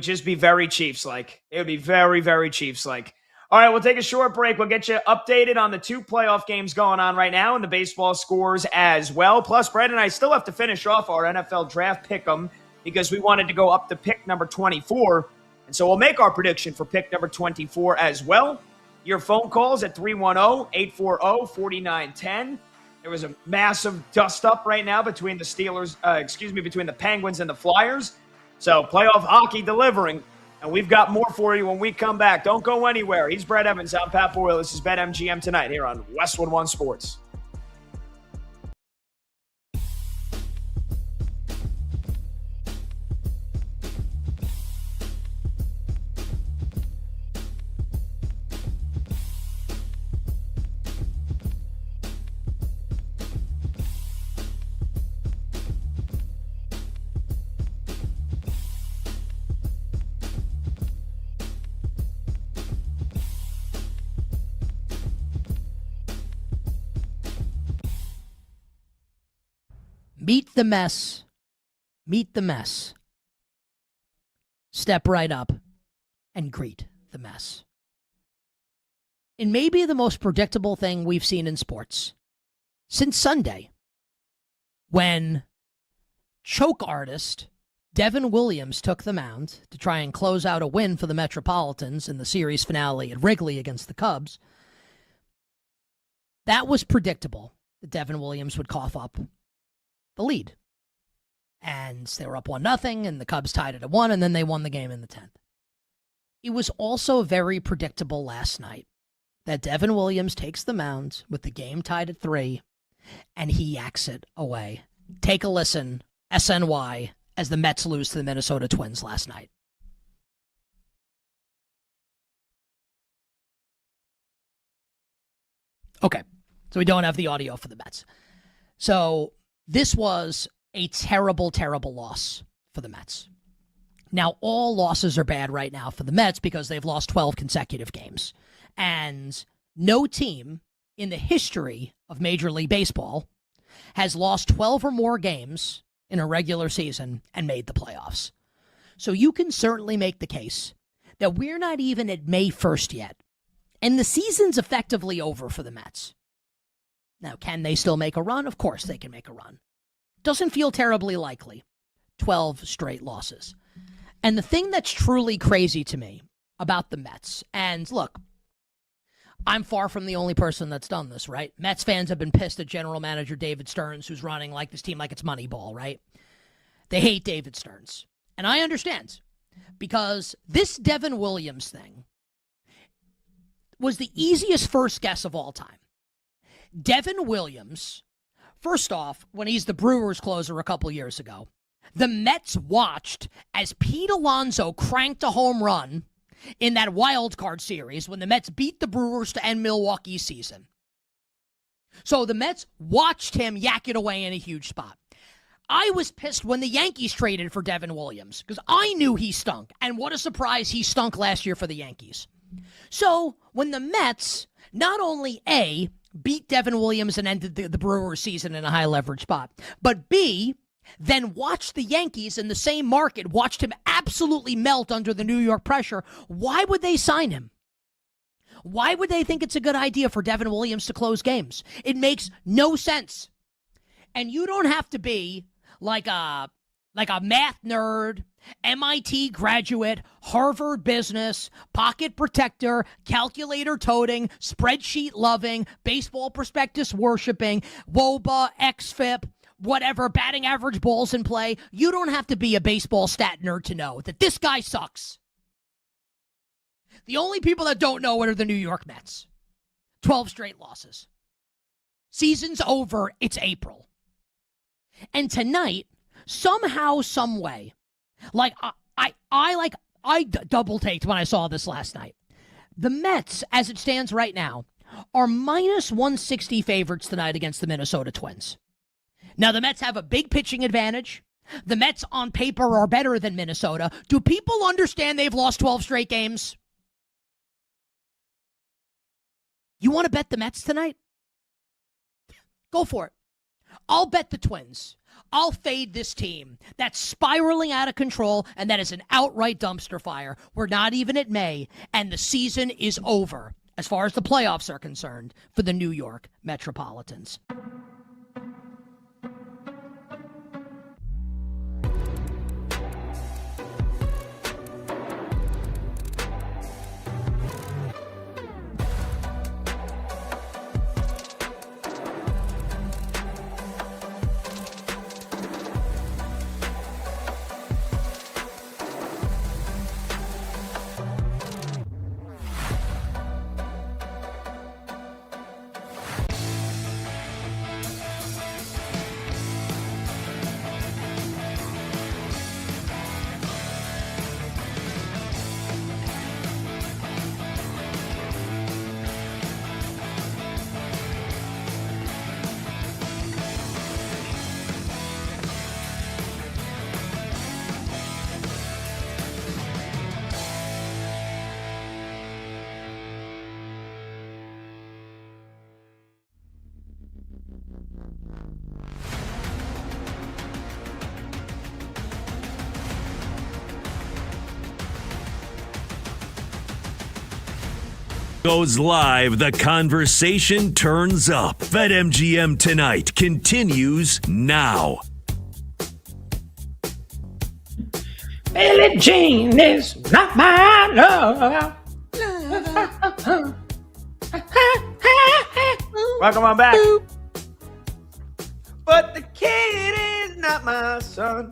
just be very Chiefs-like. It would be very, very Chiefs-like. All right, we'll take a short break. We'll get you updated on the 2 playoff games going on right now and the baseball scores as well. Plus, Brad and I still have to finish off our NFL draft pick'em because we wanted to go up to pick number 24. And so we'll make our prediction for pick number 24 as well. Your phone calls at 310-840-4910. There was a massive dust-up right now between between the Penguins and the Flyers. So playoff hockey delivering. And we've got more for you when we come back. Don't go anywhere. He's Brad Evans. I'm Pat Boyle. This is BetMGM Tonight here on Westwood One Sports. Meet the mess. Meet the mess. Step right up and greet the mess. It may be the most predictable thing we've seen in sports since Sunday, when choke artist Devin Williams took the mound to try and close out a win for the Metropolitans in the series finale at Wrigley against the Cubs. That was predictable that Devin Williams would cough up the lead. And they were up 1-0, and the Cubs tied it at 1, and then they won the game in the 10th. It was also very predictable last night that Devin Williams takes the mound with the game tied at 3, and he yaks it away. Take a listen, SNY, as the Mets lose to the Minnesota Twins last night. Okay, so we don't have the audio for the Mets. So this was a terrible, terrible loss for the Mets. Now, all losses are bad right now for the Mets because they've lost 12 consecutive games. And no team in the history of Major League Baseball has lost 12 or more games in a regular season and made the playoffs. So you can certainly make the case that we're not even at May 1st yet, and the season's effectively over for the Mets. Now, can they still make a run? Of course they can make a run. Doesn't feel terribly likely. 12 straight losses. And the thing that's truly crazy to me about the Mets, and look, I'm far from the only person that's done this, right? Mets fans have been pissed at general manager David Stearns, who's running like this team like it's Moneyball, right? They hate David Stearns. And I understand, because this Devin Williams thing was the easiest first guess of all time. Devin Williams, first off, when he's the Brewers closer a couple years ago, The Mets watched as Pete Alonso cranked a home run in that wild card series when the Mets beat the Brewers to end Milwaukee's season. So the Mets watched him yak it away in a huge spot. I was pissed when the Yankees traded for Devin Williams because I knew he stunk. And what a surprise, he stunk last year for the Yankees. So when the Mets not only A, beat Devin Williams and ended the Brewers season in a high leverage spot, but B, then watched the Yankees in the same market, watched him absolutely melt under the New York pressure, why would they sign him? Why would they think it's a good idea for Devin Williams to close games? It makes no sense. And you don't have to be like a math nerd, MIT graduate, Harvard business, pocket protector, calculator toting, spreadsheet loving, baseball prospectus worshiping, WOBA, XFIP, whatever, batting average, balls in play. You don't have to be a baseball stat nerd to know that this guy sucks. The only people that don't know it are the New York Mets. 12 straight losses. Season's over. It's April. And tonight, somehow, some way, I double taked when I saw this last night. The Mets, as it stands right now, are minus 160 favorites tonight against the Minnesota Twins. Now, the Mets have a big pitching advantage. The Mets on paper are better than Minnesota. Do people understand they've lost 12 straight games? You want to bet the Mets tonight? Go for it. I'll bet the Twins. I'll fade this team that's spiraling out of control and that is an outright dumpster fire. We're not even at May, and the season is over, as far as the playoffs are concerned, for the New York Metropolitans. Goes live, the conversation turns up. BetMGM Tonight continues now. Billie Jean is not my love. Welcome on back. But the kid is not my son.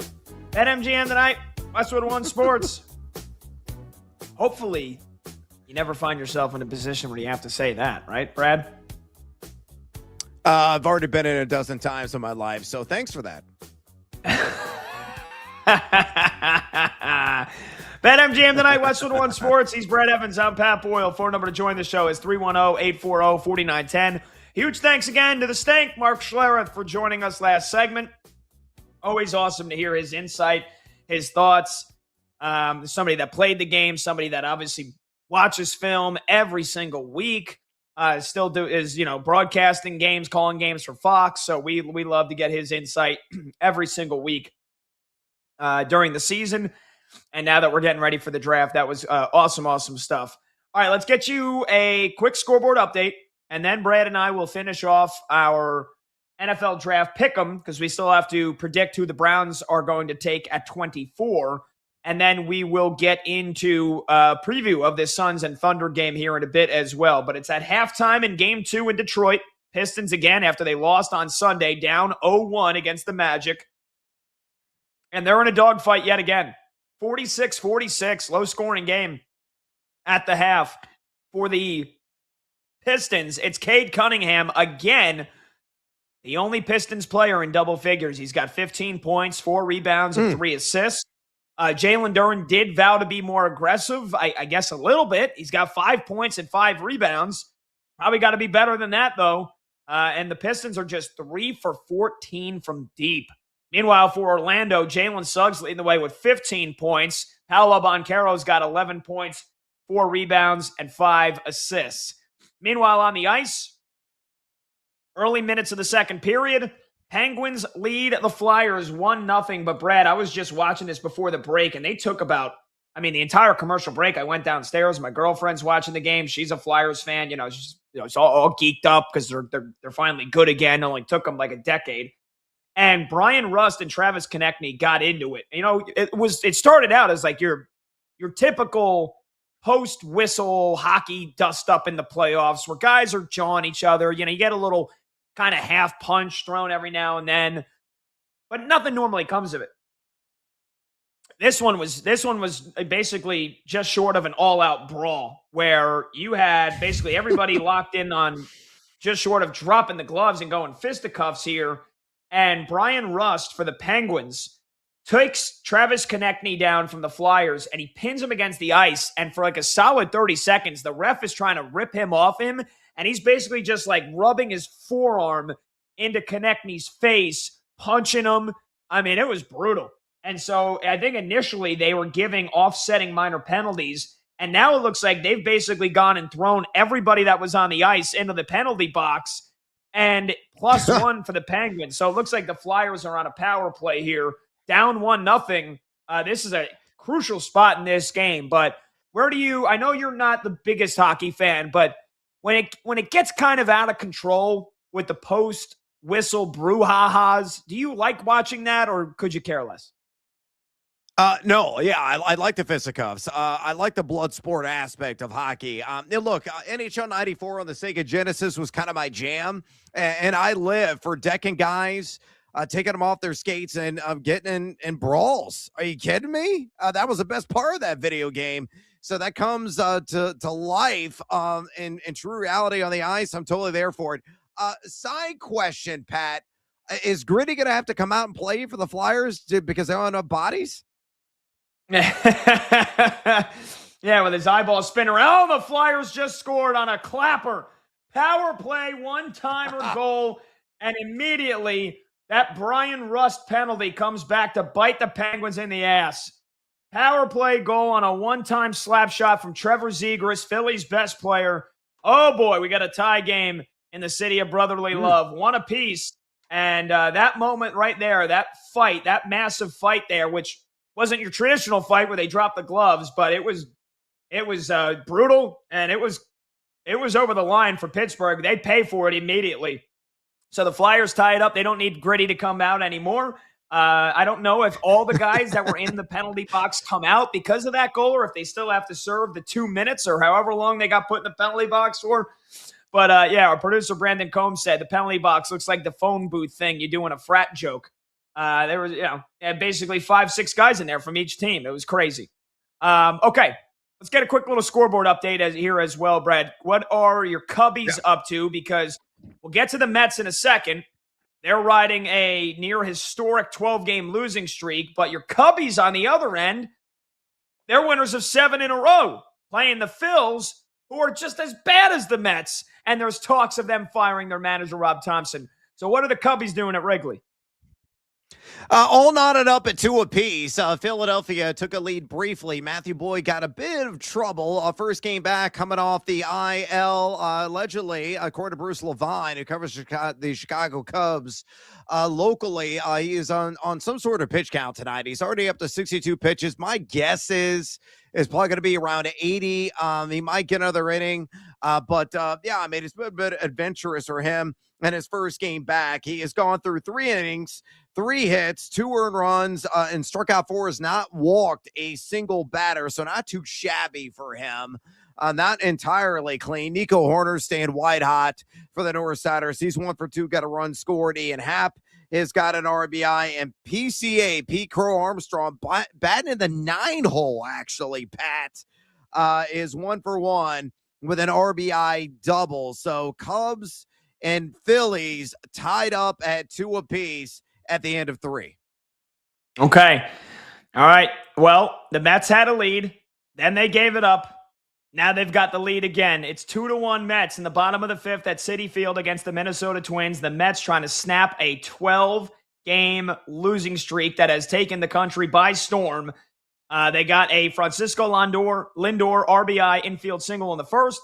BetMGM Tonight, Westwood One Sports. Hopefully, you never find yourself in a position where you have to say that, right, Brad? I've already been in a dozen times in my life, so thanks for that. BetMGM Tonight, Westwood One Sports. He's Brad Evans. I'm Pat Boyle. Phone number to join the show is 310-840-4910. Huge thanks again to the Stank, Mark Schlereth, for joining us last segment. Always awesome to hear his insight, his thoughts. Somebody that played the game, somebody that obviously watches film every single week, is broadcasting games, calling games for Fox. So we love to get his insight every single week during the season. And now that we're getting ready for the draft, that was awesome stuff. All right, let's get you a quick scoreboard update, and then Brad and I will finish off our NFL draft pick'em because we still have to predict who the Browns are going to take at 24. And then we will get into a preview of this Suns and Thunder game here in a bit as well. But it's at halftime in Game 2 in Detroit. Pistons again after they lost on Sunday, down 0-1 against the Magic. And they're in a dogfight yet again. 46-46, low-scoring game at the half for the Pistons. It's Cade Cunningham again The only Pistons player in double figures. He's got 15 points, 4 rebounds, and 3 assists. Jalen Duren did vow to be more aggressive, I guess a little bit. He's got 5 points and 5 rebounds. Probably got to be better than that, though. And the Pistons are just 3 for 14 from deep. Meanwhile, for Orlando, Jalen Suggs leading the way with 15 points. Paolo Banchero's got 11 points, 4 rebounds, and 5 assists. Meanwhile, on the ice, early minutes of the second period, Penguins lead the Flyers 1-0. But Brad, I was just watching this before the break, and they took the entire commercial break. I went downstairs. My girlfriend's watching the game. She's a Flyers fan. It's all geeked up because they're finally good again. It only took them like a decade. And Brian Rust and Travis Konechny got into it. It started out as like your typical post-whistle hockey dust-up in the playoffs where guys are jawing each other. You get a little kind of half punch thrown every now and then, but nothing normally comes of it. This one was basically just short of an all-out brawl where you had basically everybody locked in on just short of dropping the gloves and going fisticuffs here. And Brian Rust for the Penguins takes Travis Konechny down from the Flyers and he pins him against the ice. And for like a solid 30 seconds, the ref is trying to rip him off him. And he's basically just like rubbing his forearm into Konechny's face, punching him. It was brutal. And so I think initially they were giving offsetting minor penalties. And now it looks like they've basically gone and thrown everybody that was on the ice into the penalty box and +1 for the Penguins. So it looks like the Flyers are on a power play here, down 1-0. This is a crucial spot in this game. But I know you're not the biggest hockey fan, but when it gets kind of out of control with the post-whistle brouhahas, do you like watching that or could you care less? No, yeah, I like the fisticuffs. I like the blood sport aspect of hockey. Look, NHL 94 on the Sega Genesis was kind of my jam, and I live for decking guys, taking them off their skates and getting in brawls. Are you kidding me? That was the best part of that video game. So that comes to life in true reality on the ice. I'm totally there for it. Side question, Pat. Is Gritty going to have to come out and play for the Flyers because they don't have enough bodies? Yeah, with his eyeball spinning around. Oh, the Flyers just scored on a clapper. Power play, one-timer goal. And immediately that Brian Rust penalty comes back to bite the Penguins in the ass. Power play goal on a one-time slap shot from Trevor Zegras, Philly's best player. Oh, boy, we got a tie game in the city of brotherly love. One apiece. And that moment right there, that fight, that massive fight there, which wasn't your traditional fight where they dropped the gloves, but it was brutal, and it was over the line for Pittsburgh. They pay for it immediately. So the Flyers tie it up. They don't need Gritty to come out anymore. I don't know if all the guys that were in the penalty box come out because of that goal or if they still have to serve the 2 minutes or however long they got put in the penalty box for. But, our producer Brandon Combs said the penalty box looks like the phone booth thing you do in a frat joke. There was, basically 5-6 guys in there from each team. It was crazy. Okay, let's get a quick little scoreboard update here as well, Brad. What are your Cubbies up to? Because we'll get to the Mets in a second. They're riding a near historic 12-game losing streak, but your Cubbies on the other end, they're winners of 7 in a row, playing the Phils, who are just as bad as the Mets, and there's talks of them firing their manager, Rob Thompson. So what are the Cubbies doing at Wrigley? All knotted up at 2 apiece. Philadelphia took a lead briefly. Matthew Boyd got a bit of trouble. First game back coming off the IL, allegedly, according to Bruce Levine, who covers the Chicago Cubs locally. He is on some sort of pitch count tonight. He's already up to 62 pitches. My guess is probably going to be around 80. He might get another inning. But it's been a bit adventurous for him. And his first game back, he has gone through 3 innings, 3 hits, 2 earned runs, and struck out 4, has not walked a single batter. So not too shabby for him. Not entirely clean. Nico Horner staying white hot for the Northsiders. He's 1 for 2, got a run scored. Ian Happ has got an RBI. And PCA, Pete Crow Armstrong, batting in the 9 hole, actually, Pat, is 1 for 1 with an RBI double. So Cubs and Phillies tied up at 2 apiece at the end of 3. Okay. All right. Well, the Mets had a lead. Then they gave it up. Now they've got the lead again. It's 2-1 Mets in the bottom of the 5th at Citi Field against the Minnesota Twins. The Mets trying to snap a 12-game losing streak that has taken the country by storm. They got a Francisco Lindor RBI infield single in the first.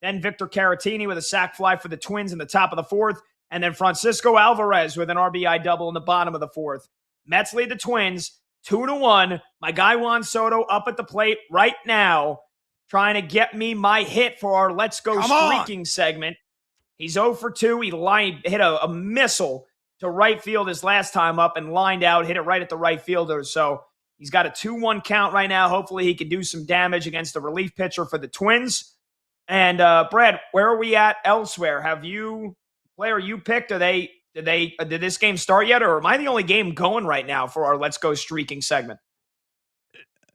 Then Victor Caratini with a sac fly for the Twins in the top of the 4th. And then Francisco Alvarez with an RBI double in the bottom of the 4th. Mets lead the Twins 2-1. My guy Juan Soto up at the plate right now, trying to get me my hit for our Let's Go Streaking segment. He's 0 for 2. He hit a missile to right field his last time up and lined out, hit it right at the right fielder. So he's got a 2-1 count right now. Hopefully he can do some damage against the relief pitcher for the Twins. And Brad, where are we at elsewhere? Have you, player you picked, did this game start yet, or am I the only game going right now for our Let's Go Streaking segment?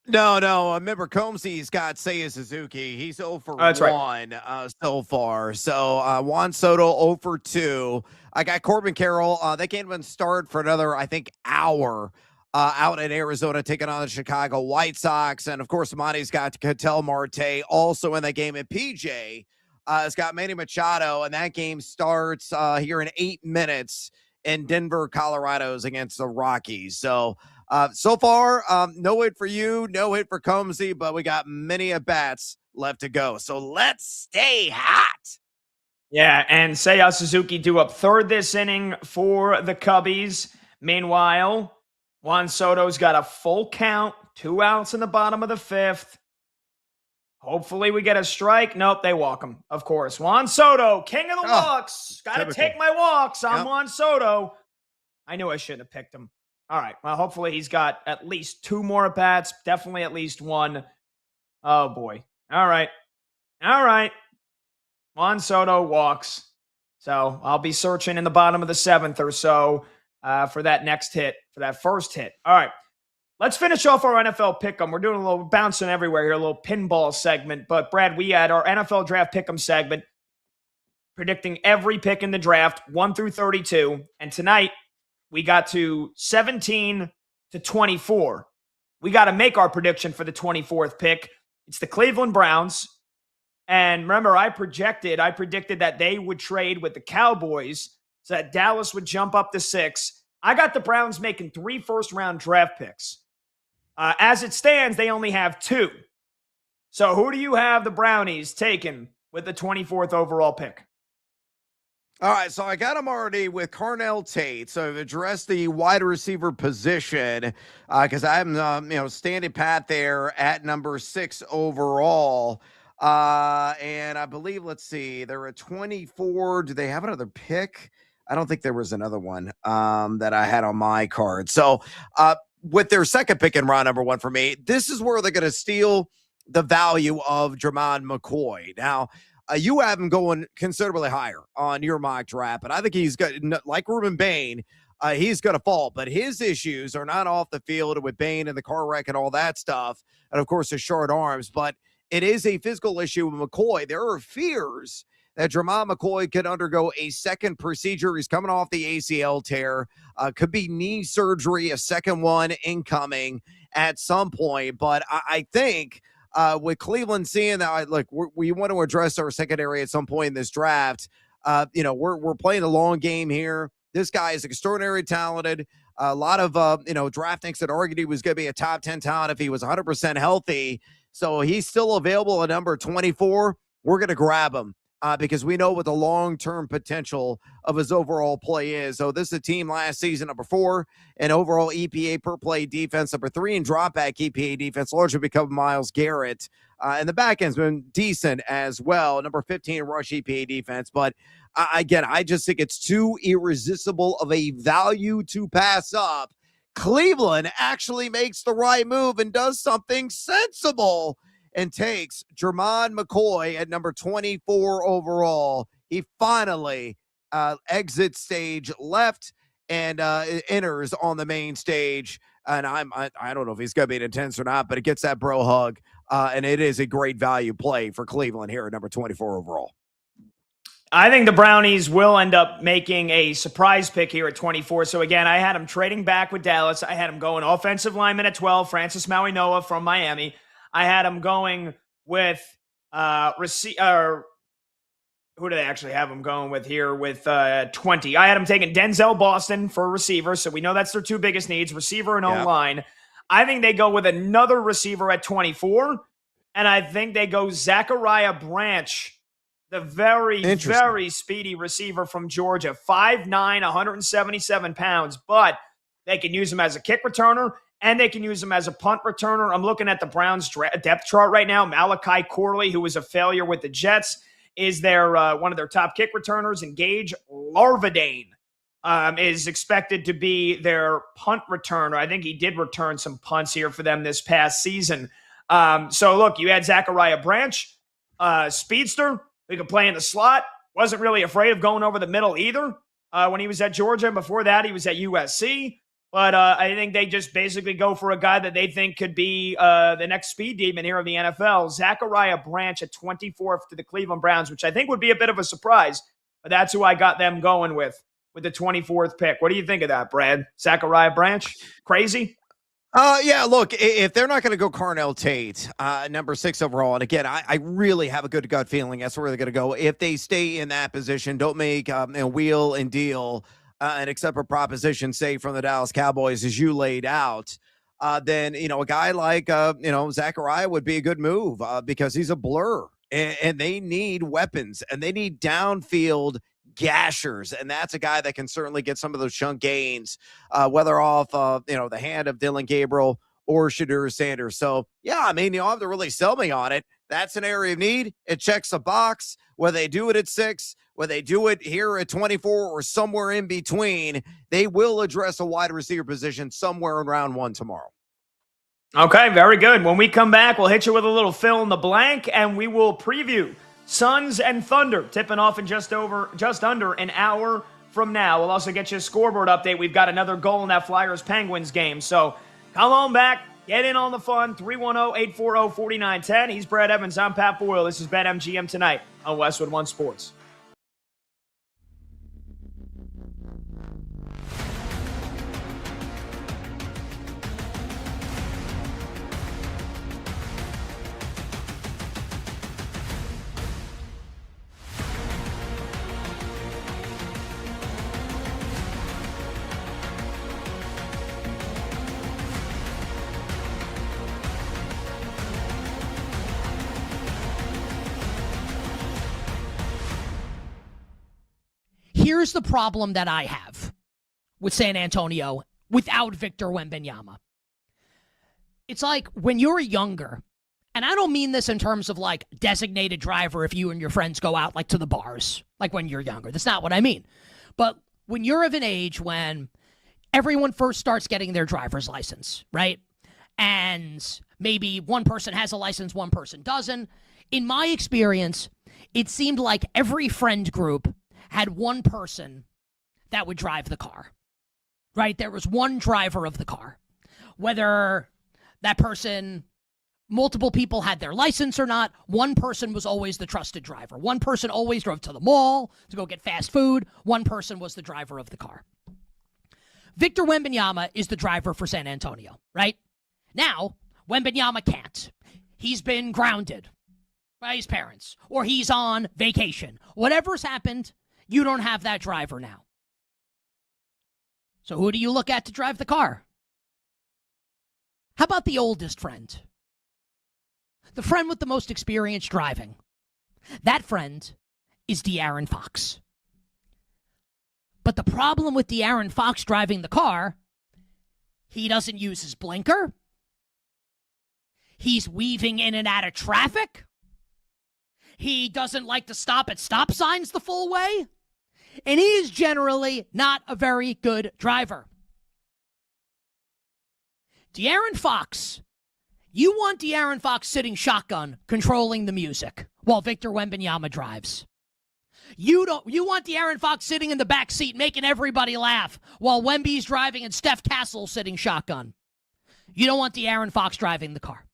No. Remember, Combsy's got Seiya Suzuki. He's 0 for 1 so far. So Juan Soto 0 for 2. I got Corbin Carroll. They can't even start for another, I think, hour out in Arizona, taking on the Chicago White Sox. And, of course, Monty's got Ketel Marte also in that game. And PJ has got Manny Machado, and that game starts here in 8 minutes in Denver, Colorado's against the Rockies. So far, no hit for you, no hit for Combsy, but we got many at-bats left to go. So let's stay hot. Yeah, and Seiya Suzuki due up third this inning for the Cubbies. Meanwhile, Juan Soto's got a full count, 2 outs in the bottom of the 5th. Hopefully we get a strike. Nope, they walk him, of course. Juan Soto, king of the walks. Got to take my walks. I'm Juan Soto. I knew I shouldn't have picked him. All right, well, hopefully he's got at least 2 more at-bats. Definitely at least 1. Oh, boy. All right. Juan Soto walks. So I'll be searching in the bottom of the 7th or so for that next hit, for that first hit. All right. Let's finish off our NFL pick'em. We're doing a little bouncing everywhere here, a little pinball segment. But, Brad, we had our NFL draft pick'em segment predicting every pick in the draft, 1 through 32. And tonight, we got to 17 to 24. We got to make our prediction for the 24th pick. It's the Cleveland Browns. And remember, I predicted that they would trade with the Cowboys so that Dallas would jump up to 6. I got the Browns making 3 first-round draft picks. As it stands, they only have 2. So who do you have the Brownies taking with the 24th overall pick? All right, so I got him already with Carnell Tate. So I've addressed the wide receiver position because I'm, standing pat there at number 6 overall. And I believe, let's see, they're at 24. Do they have another pick? I don't think there was another one that I had on my card. So with their second pick in round number 1 for me, this is where they're going to steal the value of Jermon McCoy. Now, you have him going considerably higher on your mock draft, and I think he's got, like Ruben Bain, he's going to fall. But his issues are not off the field with Bain and the car wreck and all that stuff, and of course his short arms. But it is a physical issue with McCoy. There are fears that Jermon McCoy could undergo a second procedure. He's coming off the ACL tear. Could be knee surgery, a second one incoming at some point. But I think with Cleveland seeing that, we want to address our secondary at some point in this draft. We're playing a long game here. This guy is extraordinarily talented. A lot of, draft thinks that argued he was going to be a top 10 talent if he was 100% healthy. So he's still available at number 24. We're going to grab him. Because we know what the long-term potential of his overall play is. So this is a team last season, number 4, and overall EPA per play defense, number 3, and drop-back EPA defense, largely because of Myles Garrett. And the back end's been decent as well, number 15 rush EPA defense. But again, I just think it's too irresistible of a value to pass up. Cleveland actually makes the right move and does something sensible and takes Jermon McCoy at number 24 overall. He finally exits stage left and enters on the main stage. And I don't know if he's going to be intense or not, but it gets that bro hug. And it is a great value play for Cleveland here at number 24 overall. I think the Brownies will end up making a surprise pick here at 24. So again, I had them trading back with Dallas. I had them going offensive lineman at 12, Francis Maui-Noa from Miami. I had them going with who do they actually have them going with here with 20? I had them taking Denzel Boston for receiver, so we know that's their two biggest needs, receiver and O-line. I think they go with another receiver at 24, and I think they go Zachariah Branch, the very speedy receiver from Georgia, 5'9", 177 pounds, but they can use him as a kick returner, and they can use him as a punt returner. I'm looking at the Browns depth chart right now. Malachi Corley, who was a failure with the Jets, is their one of their top kick returners, and Gage Larvadane is expected to be their punt returner. I think he did return some punts here for them this past season. So look, you had Zachariah Branch, speedster, who could play in the slot. Wasn't really afraid of going over the middle either when he was at Georgia. Before that, he was at USC. But I think they just basically go for a guy that they think could be the next speed demon here in the NFL. Zachariah Branch at 24th to the Cleveland Browns, which I think would be a bit of a surprise. But that's who I got them going with the 24th pick. What do you think of that, Brad? Zachariah Branch? Crazy? Yeah, look, if they're not going to go Carnell Tate, number 6 overall, and again, I really have a good gut feeling that's where they're going to go. If they stay in that position, don't make a wheel and deal and accept a proposition, say, from the Dallas Cowboys as you laid out, then, a guy like, Zachariah would be a good move because he's a blur, and they need weapons, and they need downfield gashers, and that's a guy that can certainly get some of those chunk gains, whether off the hand of Dylan Gabriel or Shadur Sanders. So yeah, I mean, you don't have to really sell me on it. That's an area of need. It checks a box. Whether they do it at 6, whether they do it here at 24, or somewhere in between, they will address a wide receiver position somewhere in round 1 tomorrow. Okay, very good. When we come back, we'll hit you with a little fill in the blank, and we will preview Suns and Thunder tipping off in just under an hour from now. We'll also get you a scoreboard update. We've got another goal in that Flyers-Penguins game. So come on back. Get in on the fun. 310-840-4910. He's Brad Evans. I'm Pat Boyle. This is BetMGM tonight on Westwood One Sports. Here's the problem that I have with San Antonio without Victor Wembanyama. It's like when you're younger, and I don't mean this in terms of like designated driver if you and your friends go out like to the bars, like when you're younger. That's not what I mean. But when you're of an age when everyone first starts getting their driver's license, right? And maybe one person has a license, one person doesn't. In my experience, it seemed like every friend group had one person that would drive the car, right? There was one driver of the car. Whether that person, multiple people had their license or not, one person was always the trusted driver. One person always drove to the mall to go get fast food. One person was the driver of the car. Victor Wembanyama is the driver for San Antonio, right? Now, Wembanyama can't. He's been grounded by his parents, or he's on vacation. Whatever's happened, you don't have that driver now. So who do you look at to drive the car? How about the oldest friend? The friend with the most experience driving. That friend is De'Aaron Fox. But the problem with De'Aaron Fox driving the car, he doesn't use his blinker. He's weaving in and out of traffic. He doesn't like to stop at stop signs the full way. And he is generally not a very good driver. De'Aaron Fox, you want De'Aaron Fox sitting shotgun, controlling the music, while Victor Wembanyama drives. You want De'Aaron Fox sitting in the back seat, making everybody laugh, while Wemby's driving and Steph Castle sitting shotgun. You don't want De'Aaron Fox driving the car.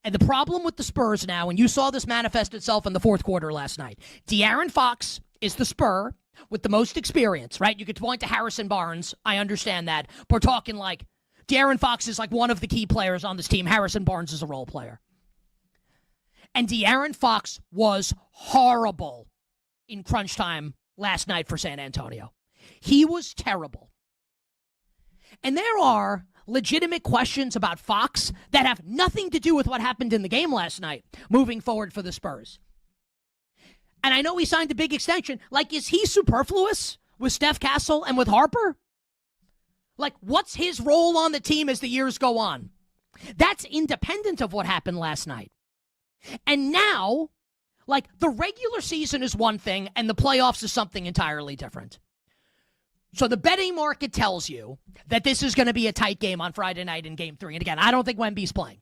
And the problem with the Spurs now, and you saw this manifest itself in the fourth quarter last night, De'Aaron Fox is the Spur with the most experience, right? You could point to Harrison Barnes. I understand that. But we're talking like De'Aaron Fox is like one of the key players on this team. Harrison Barnes is a role player. And De'Aaron Fox was horrible in crunch time last night for San Antonio. He was terrible. And there are legitimate questions about Fox that have nothing to do with what happened in the game last night moving forward for the Spurs. And I know he signed a big extension. Like, is he superfluous with Steph Castle and with Harper? Like, what's his role on the team as the years go on? That's independent of what happened last night. And now, like, the regular season is one thing and the playoffs is something entirely different. So the betting market tells you that this is going to be a tight game on Friday night in Game 3. And again, I don't think Wemby's playing.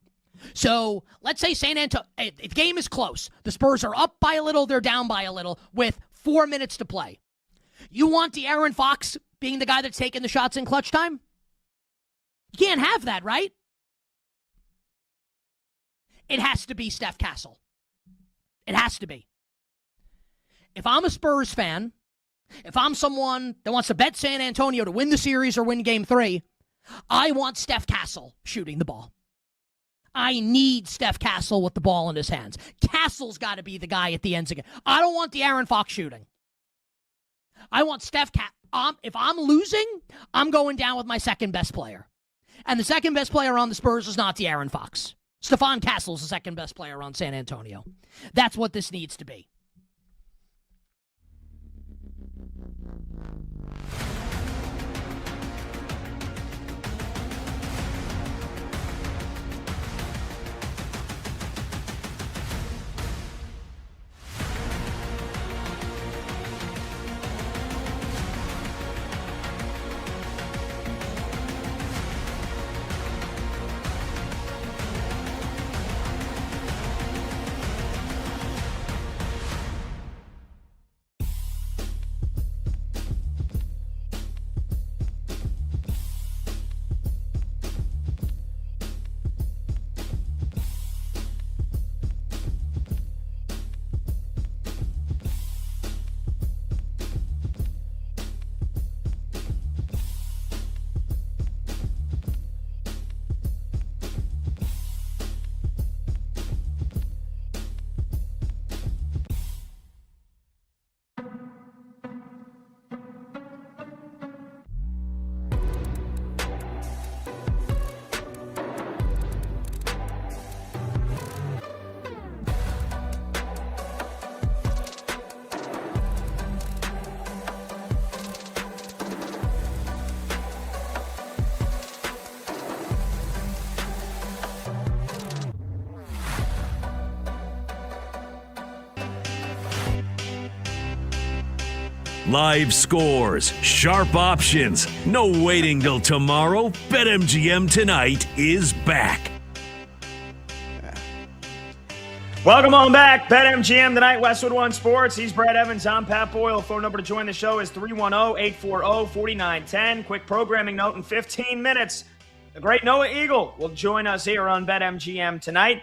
So let's say San Antonio, the game is close. The Spurs are up by a little, they're down by a little with 4 minutes to play. You want De'Aaron Fox being the guy that's taking the shots in clutch time? You can't have that, right? It has to be Steph Castle. It has to be. If I'm a Spurs fan, if I'm someone that wants to bet San Antonio to win the series or win Game 3, I want Steph Castle shooting the ball. I need Steph Castle with the ball in his hands. Castle's got to be the guy at the ends again. I don't want De'Aaron Fox shooting. I want Steph if I'm losing, I'm going down with my second best player. And the second best player on the Spurs is not De'Aaron Fox. Stephon Castle's the second best player on San Antonio. That's what this needs to be. Live scores, sharp options, no waiting till tomorrow. BetMGM Tonight is back. Welcome on back. BetMGM Tonight, Westwood One Sports. He's Brad Evans. I'm Pat Boyle. Phone number to join the show is 310-840-4910. Quick programming note: in 15 minutes, the great Noah Eagle will join us here on BetMGM Tonight.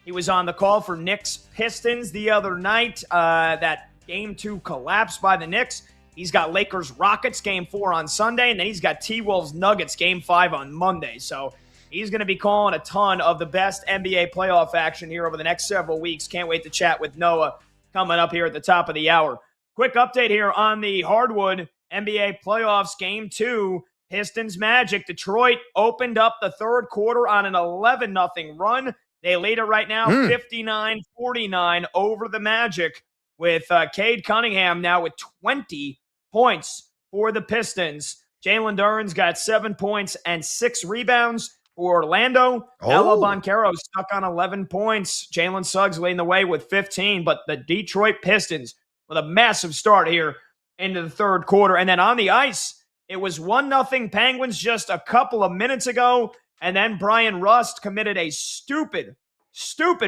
He was on the call for Knicks Pistons the other night. That Game 2 collapsed by the Knicks. He's got Lakers Rockets Game 4 on Sunday, and then he's got T-Wolves Nuggets Game 5 on Monday. So he's going to be calling a ton of the best NBA playoff action here over the next several weeks. Can't wait to chat with Noah coming up here at the top of the hour. Quick update here on the hardwood NBA playoffs Game 2. Pistons Magic. Detroit opened up the third quarter on an 11-0 run. They lead it right now 59-49 over the Magic, with Cade Cunningham now with 20 points for the Pistons. Jalen Duren's got 7 points and 6 rebounds for Orlando. Ella Banchero stuck on 11 points. Jalen Suggs leading the way with 15, but the Detroit Pistons with a massive start here into the third quarter. And then on the ice, it was 1-0 Penguins just a couple of minutes ago, and then Brian Rust committed a stupid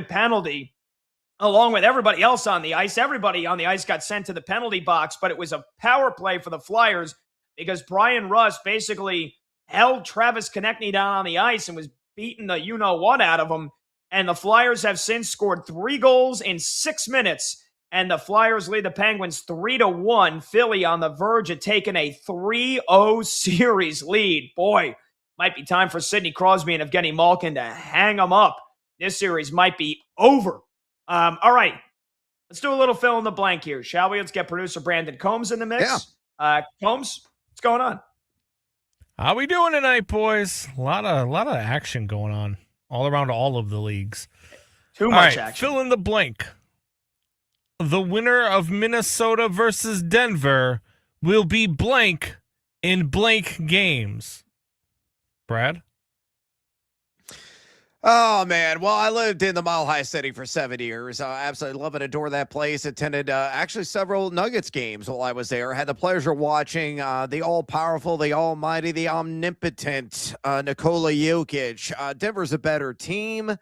penalty along with everybody else on the ice. Everybody on the ice got sent to the penalty box, but it was a power play for the Flyers because Brian Rust basically held Travis Konechny down on the ice and was beating the you-know-what out of him. And the Flyers have since scored 3 goals in 6 minutes. And the Flyers lead the Penguins 3-1. Philly on the verge of taking a 3-0 series lead. Boy, might be time for Sidney Crosby and Evgeny Malkin to hang them up. This series might be over. All right, let's do a little fill in the blank here, shall we? Let's get producer Brandon Combs in the mix. Yeah. Combs, what's going on? How we doing tonight, boys? A lot of action going on all around all of the leagues. Too much action. Fill in the blank. The winner of Minnesota versus Denver will be blank in blank games. Brad? Oh, man. Well, I lived in the Mile High City for 7 years. Absolutely love and adore that place. Attended actually several Nuggets games while I was there. Had the pleasure of watching the all-powerful, the almighty, the omnipotent Nikola Jokic. Denver's a better team,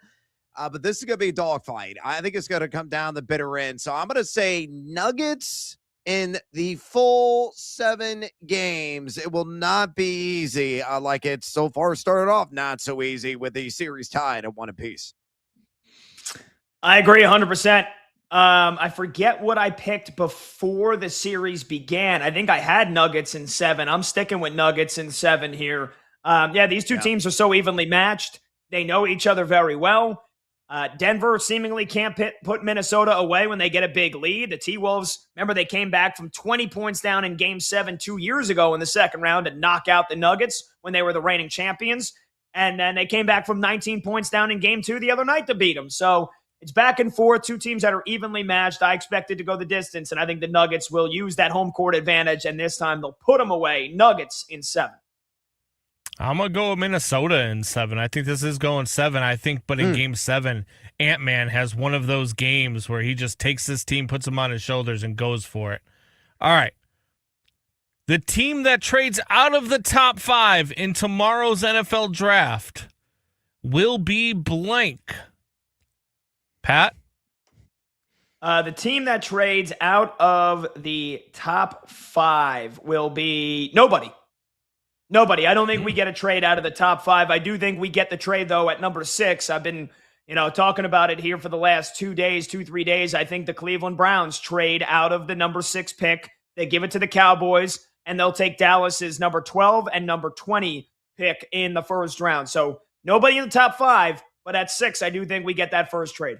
but this is going to be a dogfight. I think it's going to come down the bitter end. So I'm going to say Nuggets in the full 7 games. It will not be easy like it's so far started off not so easy with the series tied at 1 apiece. I agree 100%. I forget what I picked before the series began. I think I had Nuggets in 7. I'm sticking with Nuggets in 7 here. These two teams are so evenly matched. They know each other very well. Denver seemingly can't put Minnesota away when they get a big lead. The T-Wolves, remember, they came back from 20 points down in Game 7 2 years ago in the second round to knock out the Nuggets when they were the reigning champions. And then they came back from 19 points down in Game 2 the other night to beat them. So it's back and forth, two teams that are evenly matched. I expected to go the distance, and I think the Nuggets will use that home court advantage, and this time they'll put them away. Nuggets in 7. I'm going to go with Minnesota in 7. I think this is going 7. I think, but in Game 7, Ant-Man has one of those games where he just takes this team, puts them on his shoulders, and goes for it. All right. The team that trades out of the top 5 in tomorrow's NFL draft will be blank. Pat? The team that trades out of the top 5 will be nobody. Nobody. I don't think we get a trade out of the top 5. I do think we get the trade, though, at number 6. I've been, talking about it here for the last 3 days. I think the Cleveland Browns trade out of the number 6 pick. They give it to the Cowboys, and they'll take Dallas's number 12 and number 20 pick in the first round. So nobody in the top 5, but at 6, I do think we get that first trade.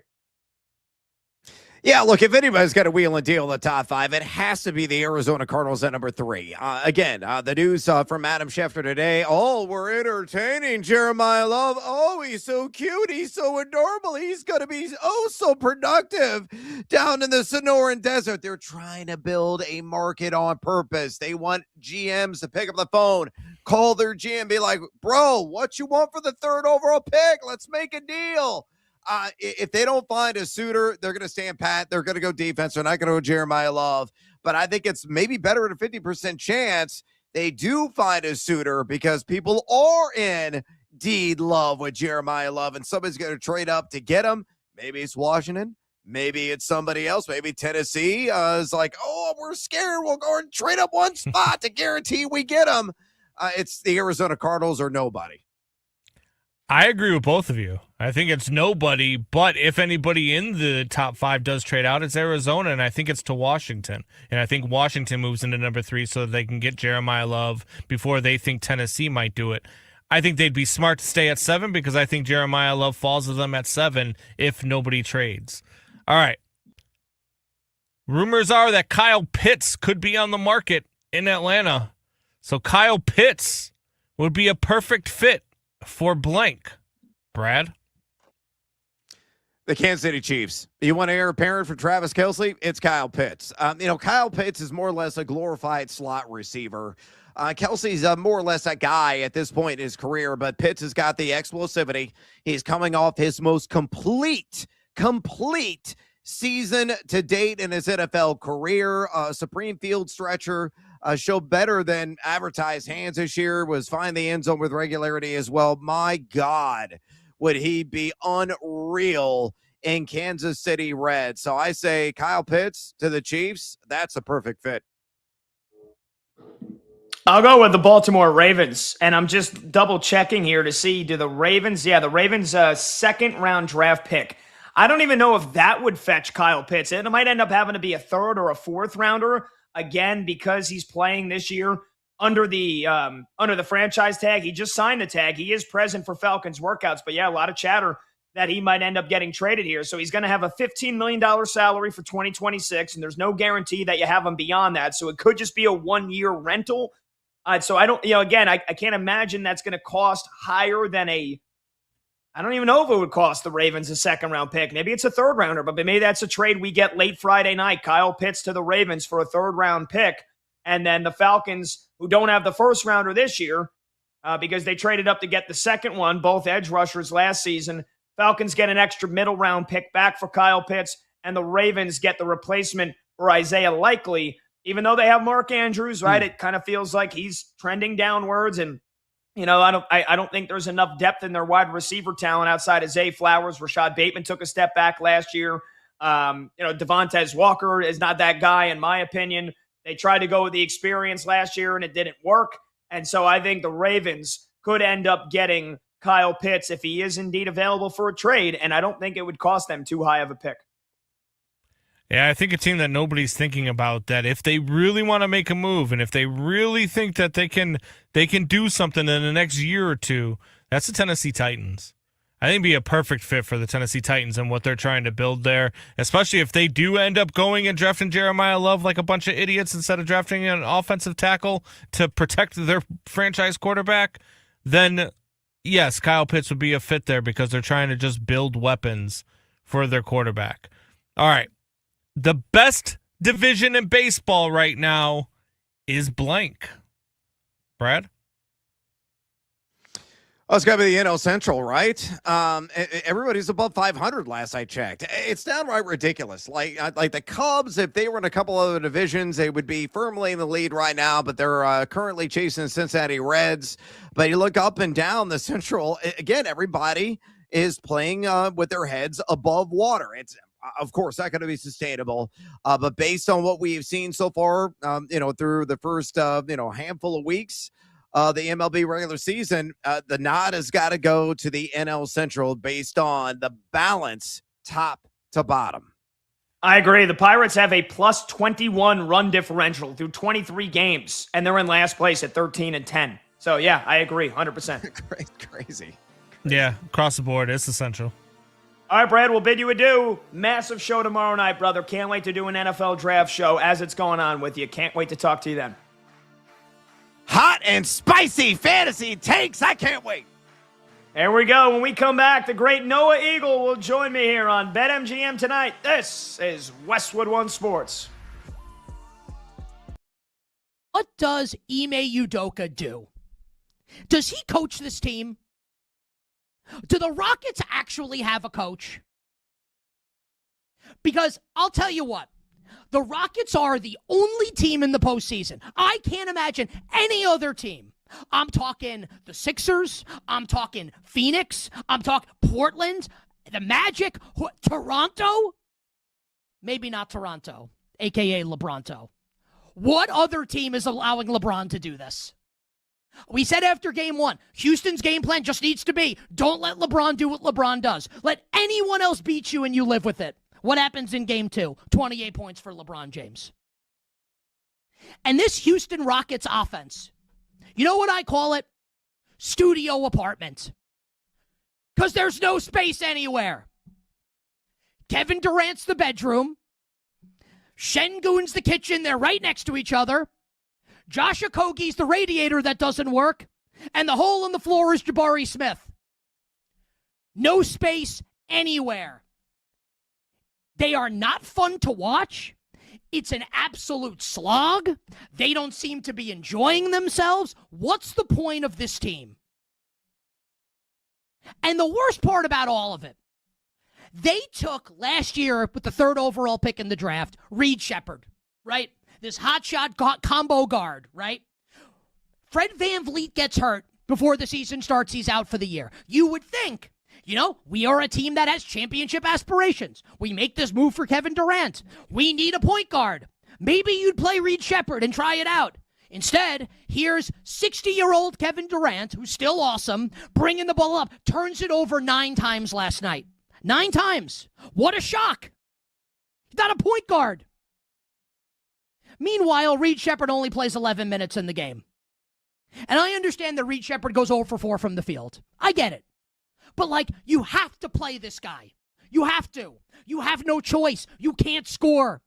Yeah, look, if anybody's got a wheel and deal in the top 5, it has to be the Arizona Cardinals at number 3. The news from Adam Schefter today. Oh, we're entertaining Jeremiah Love. Oh, he's so cute. He's so adorable. He's going to be so productive down in the Sonoran Desert. They're trying to build a market on purpose. They want GMs to pick up the phone, call their GM, be like, bro, what you want for the 3rd overall pick? Let's make a deal. If they don't find a suitor, they're going to stand pat. They're going to go defense. They're not going to go Jeremiah Love. But I think it's maybe better at a 50% chance they do find a suitor because people are indeed love with Jeremiah Love, and somebody's going to trade up to get him. Maybe it's Washington. Maybe it's somebody else. Maybe Tennessee is like, oh, we're scared. We'll go and trade up one spot to guarantee we get him. It's the Arizona Cardinals or nobody. I agree with both of you. I think it's nobody, but if anybody in the top 5 does trade out, it's Arizona, and I think it's to Washington. And I think Washington moves into number 3 so that they can get Jeremiah Love before they think Tennessee might do it. I think they'd be smart to stay at 7 because I think Jeremiah Love falls to them at 7 if nobody trades. All right. Rumors are that Kyle Pitts could be on the market in Atlanta. So Kyle Pitts would be a perfect fit for blank. Brad? The Kansas City Chiefs. You want to heir apparent for Travis Kelce? It's Kyle Pitts. Kyle Pitts is more or less a glorified slot receiver. Kelsey's more or less a guy at this point in his career, but Pitts has got the explosivity. He's coming off his most complete season to date in his NFL career. Supreme field stretcher. Showed better than advertised hands this year, was finding the end zone with regularity as well. My God, would he be unreal in Kansas City Red. So I say Kyle Pitts to the Chiefs. That's a perfect fit. I'll go with the Baltimore Ravens, and I'm just double checking here to see, do the Ravens, the Ravens second round draft pick. I don't even know if that would fetch Kyle Pitts. It might end up having to be a third or a fourth rounder, again, because he's playing this year under the franchise tag. He just signed the tag. He is present for Falcons workouts, but a lot of chatter that he might end up getting traded here. So he's going to have a $15 million salary for 2026, and there's no guarantee that you have him beyond that. So it could just be a 1-year rental. So I don't, again, I can't imagine that's going to cost higher than I don't even know if it would cost the Ravens a second round pick. Maybe it's a third rounder, but maybe that's a trade we get late Friday night. Kyle Pitts to the Ravens for a third round pick. And then the Falcons, who don't have the first rounder this year because they traded up to get the second one, both edge rushers last season. Falcons get an extra middle round pick back for Kyle Pitts, and the Ravens get the replacement for Isaiah Likely. Even though they have Mark Andrews, right? It kind of feels like he's trending downwards. And, I don't think there's enough depth in their wide receiver talent outside of Zay Flowers. Rashad Bateman took a step back last year. Devontae Walker is not that guy, in my opinion. They tried to go with the experience last year, and it didn't work. And so I think the Ravens could end up getting Kyle Pitts if he is indeed available for a trade, and I don't think it would cost them too high of a pick. Yeah, I think a team that nobody's thinking about, that if they really want to make a move and if they really think that they can do something in the next year or two, that's the Tennessee Titans. I think it'd be a perfect fit for the Tennessee Titans and what they're trying to build there, especially if they do end up going and drafting Jeremiah Love like a bunch of idiots instead of drafting an offensive tackle to protect their franchise quarterback. Then, yes, Kyle Pitts would be a fit there because they're trying to just build weapons for their quarterback. All right. The best division in baseball right now is blank. Brad? Oh, it's got to be the NL Central, right? Everybody's above 500 last I checked. It's downright ridiculous. Like the Cubs, if they were in a couple other divisions, they would be firmly in the lead right now, but they're currently chasing the Cincinnati Reds. But you look up and down the Central, again, everybody is playing with their heads above water. It's of course not going to be sustainable, but based on what we've seen so far, through the first handful of weeks, the MLB regular season, the nod has got to go to the NL Central based on the balance top to bottom. I agree. The Pirates have a plus 21 run differential through 23 games, and they're in last place at 13-10. So, yeah, I agree 100%. Crazy. Yeah, across the board, it's essential. All right, Brad, we'll bid you adieu. Massive show tomorrow night, brother. Can't wait to do an NFL draft show as it's going on with you. Can't wait to talk to you then. Hot and spicy fantasy takes. I can't wait. There we go. When we come back, the great Noah Eagle will join me here on BetMGM tonight. This is Westwood One Sports. What does Ime Udoka do? Does he coach this team? Do the Rockets actually have a coach? Because I'll tell you what, the Rockets are the only team in the postseason. I can't imagine any other team. I'm talking the Sixers. I'm talking Phoenix. I'm talking Portland, the Magic, Toronto. Maybe not Toronto, a.k.a. LeBronto. What other team is allowing LeBron to do this? We said after game one, Houston's game plan just needs to be, don't let LeBron do what LeBron does. Let anyone else beat you and you live with it. What happens in game two? 28 points for LeBron James. And this Houston Rockets offense, you know what I call it? Studio apartment. Because there's no space anywhere. Kevin Durant's the bedroom. Şengün's the kitchen. They're right next to each other. Josh Okogie's the radiator that doesn't work. And the hole in the floor is Jabari Smith. No space anywhere. They are not fun to watch. It's an absolute slog. They don't seem to be enjoying themselves. What's the point of this team? And the worst part about all of it, they took last year with the third overall pick in the draft, Reed Shepherd, right? This hotshot combo guard, right? Fred VanVleet gets hurt before the season starts. He's out for the year. You would think, we are a team that has championship aspirations. We make this move for Kevin Durant. We need a point guard. Maybe you'd play Reed Shepherd and try it out. Instead, here's 60-year-old Kevin Durant, who's still awesome, bringing the ball up, turns it over 9 times last night. 9 times. What a shock. He's not a point guard. Meanwhile, Reed Shepherd only plays 11 minutes in the game. And I understand that Reed Shepherd goes 0 for 4 from the field. I get it. But, you have to play this guy. You have to. You have no choice. You can't score.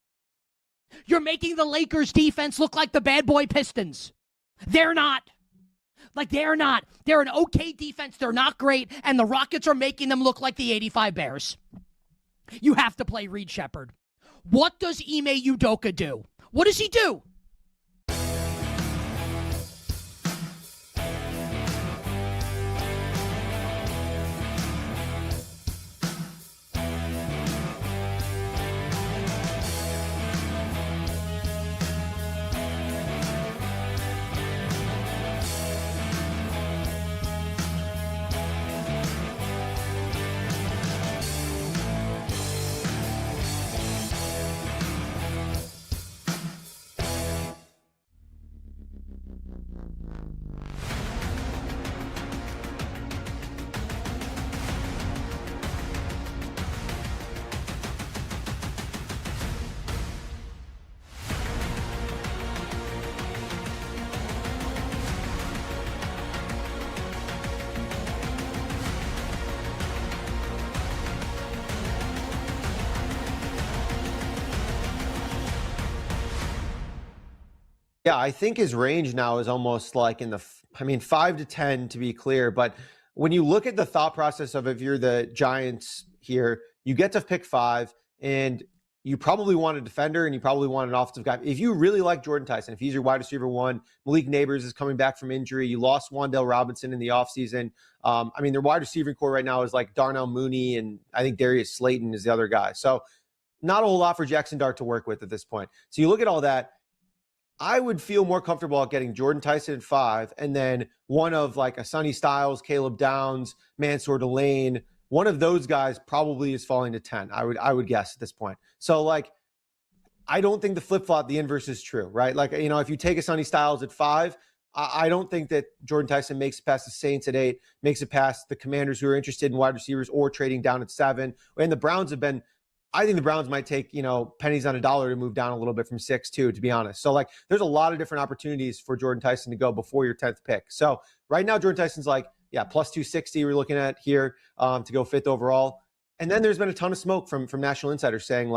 You're making the Lakers defense look like the bad boy Pistons. They're not. They're not. They're an okay defense. They're not great. And the Rockets are making them look like the 85 Bears. You have to play Reed Shepherd. What does Ime Udoka do? What does he do? Yeah, I think his range now is almost like in the, 5 to 10 to be clear. But when you look at the thought process of if you're the Giants here, you get to pick 5 and you probably want a defender and you probably want an offensive guy. If you really like Jordan Tyson, if he's your wide receiver 1, Malik Neighbors is coming back from injury. You lost Wan'Dale Robinson in the offseason. Their wide receiving core right now is like Darnell Mooney and I think Darius Slayton is the other guy. So not a whole lot for Jackson Dart to work with at this point. So you look at all that. I would feel more comfortable getting Jordan Tyson at 5 and then one of a Sonny Styles, Caleb Downs, Mansour Delane. One of those guys probably is falling to 10. I would guess at this point. So I don't think the flip-flop, the inverse is true, right? If you take a Sonny Styles at 5, I don't think that Jordan Tyson makes it past the Saints at 8, makes it past the Commanders who are interested in wide receivers or trading down at 7. And the Browns have been, I think the Browns might take, pennies on a dollar to move down a little bit from 6 too, to be honest. So there's a lot of different opportunities for Jordan Tyson to go before your 10th pick. So right now, Jordan Tyson's plus 260 we're looking at here to go 5th overall. And then there's been a ton of smoke from National Insider saying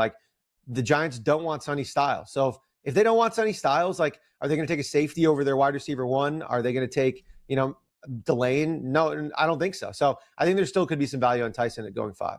the Giants don't want Sonny Styles. So if they don't want Sonny Styles, are they going to take a safety over their wide receiver 1? Are they going to take, Delane? No, I don't think so. So I think there still could be some value on Tyson at going 5.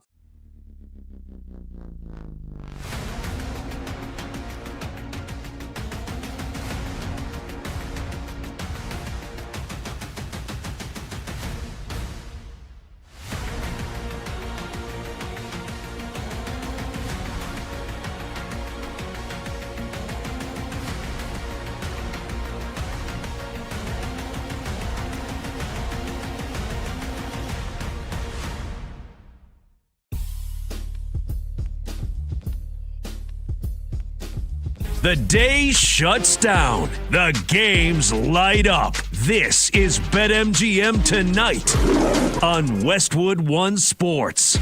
The day shuts down. The games light up. This is BetMGM Tonight on Westwood One Sports.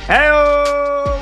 Hey,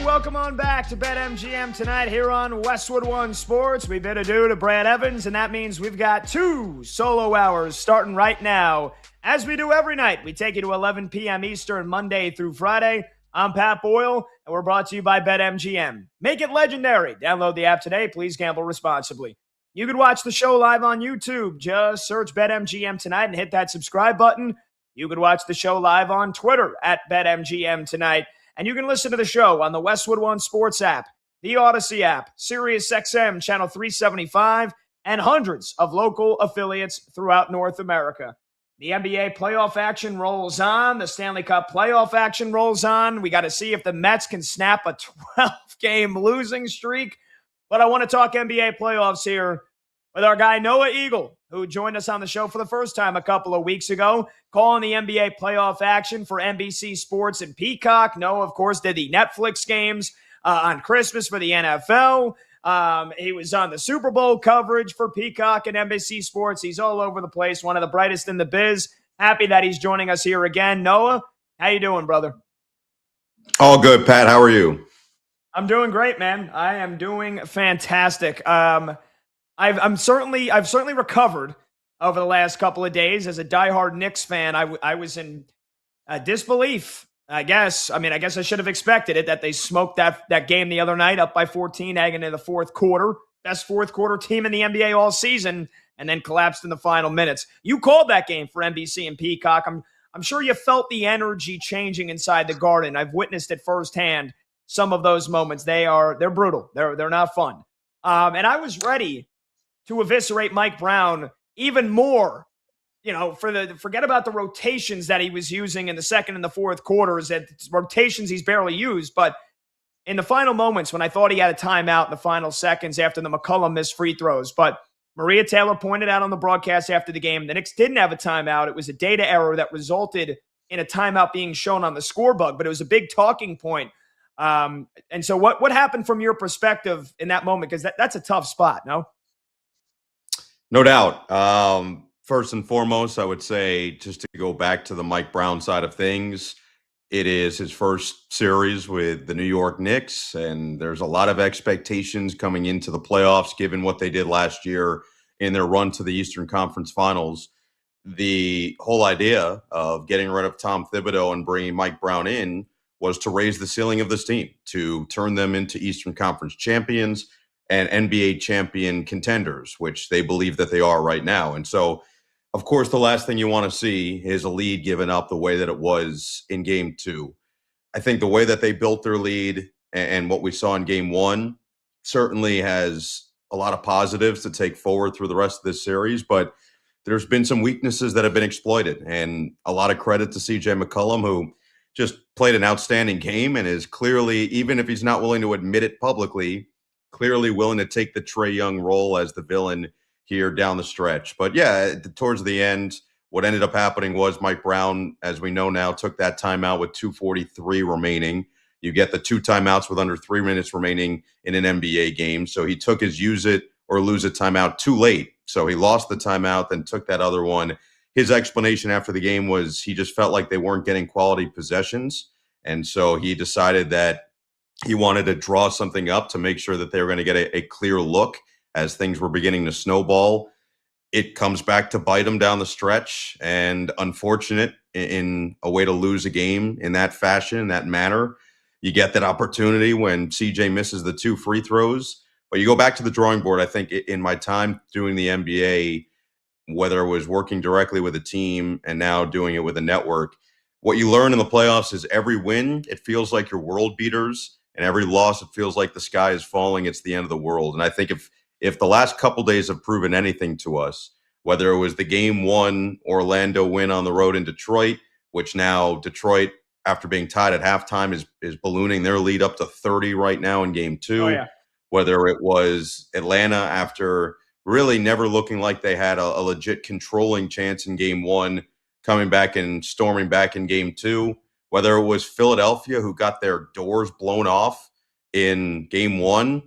welcome on back to BetMGM Tonight here on Westwood One Sports. We bid adieu to Brad Evans, and that means we've got 2 solo hours starting right now. As we do every night, we take you to 11 p.m. Eastern, Monday through Friday. I'm Pat Boyle, and we're brought to you by BetMGM. Make it legendary. Download the app today. Please gamble responsibly. You can watch the show live on YouTube. Just search BetMGM Tonight and hit that subscribe button. You can watch the show live on Twitter at BetMGM Tonight. And you can listen to the show on the Westwood One Sports app, the Odyssey app, SiriusXM Channel 375, and hundreds of local affiliates throughout North America. The NBA playoff action rolls on. The Stanley Cup playoff action rolls on. We got to see if the Mets can snap a 12-game losing streak. But I want to talk NBA playoffs here with our guy Noah Eagle, who joined us on the show for the first time a couple of weeks ago, calling the NBA playoff action for NBC Sports and Peacock. Noah, of course, did the Netflix games on Christmas for the NFL. He was on the Super Bowl coverage for Peacock and NBC Sports. He's all over the place, one of the brightest in the biz. Happy that he's joining us here again. Noah, how you doing, brother? All good, Pat. How are you? I'm doing great, man. I am doing fantastic. I've certainly recovered over the last couple of days. As a diehard Knicks fan, I was in disbelief. I guess I should have expected it, that they smoked that game the other night up by 14, egging into the fourth quarter. Best fourth quarter team in the NBA all season, and then collapsed in the final minutes. You called that game for NBC and Peacock. I'm sure you felt the energy changing inside the Garden. I've witnessed it firsthand. Some of those moments, they're brutal. They're not fun. And I was ready to eviscerate Mike Brown even more. Forget about the rotations that he was using in the second and the fourth quarters. And rotations he's barely used, but in the final moments when I thought he had a timeout in the final seconds after the McCollum missed free throws. But Maria Taylor pointed out on the broadcast after the game, the Knicks didn't have a timeout. It was a data error that resulted in a timeout being shown on the scorebug, but it was a big talking point. And so what happened from your perspective in that moment? Because that's a tough spot, no? No doubt. First and foremost, I would say, just to go back to the Mike Brown side of things, it is his first series with the New York Knicks, and there's a lot of expectations coming into the playoffs, given what they did last year in their run to the Eastern Conference Finals. The whole idea of getting rid of Tom Thibodeau and bringing Mike Brown in was to raise the ceiling of this team, to turn them into Eastern Conference champions and NBA champion contenders, which they believe that they are right now. And so, of course, the last thing you want to see is a lead given up the way that it was in game two. I think the way that they built their lead and what we saw in game one certainly has a lot of positives to take forward through the rest of this series, but there's been some weaknesses that have been exploited. And a lot of credit to CJ McCollum, who just played an outstanding game and is clearly, even if he's not willing to admit it publicly, clearly willing to take the Trae Young role as the villain here down the stretch. But yeah, towards the end, what ended up happening was Mike Brown, as we know now, took that timeout with 2:43 remaining. You get the two timeouts with under 3 minutes remaining in an NBA game. So he took his use it or lose it timeout too late. So he lost the timeout, then took that other one. His explanation after the game was he just felt like they weren't getting quality possessions. And so he decided that he wanted to draw something up to make sure that they were going to get a clear look as things were beginning to snowball. It comes back to bite him down the stretch, and unfortunate in a way to lose a game in that fashion, in that manner. You get that opportunity when CJ misses the 2 free throws, but you go back to the drawing board. I think in my time doing the NBA, whether it was working directly with a team and now doing it with a network, what you learn in the playoffs is every win, it feels like you're world beaters, and every loss, it feels like the sky is falling. It's the end of the world. And I think if the last couple days have proven anything to us, whether it was the game one Orlando win on the road in Detroit, which now Detroit, after being tied at halftime, is ballooning their lead up to 30 right now in game two. Oh, yeah. Whether it was Atlanta after really never looking like they had a legit controlling chance in game one, coming back and storming back in game two. Whether it was Philadelphia, who got their doors blown off in game one,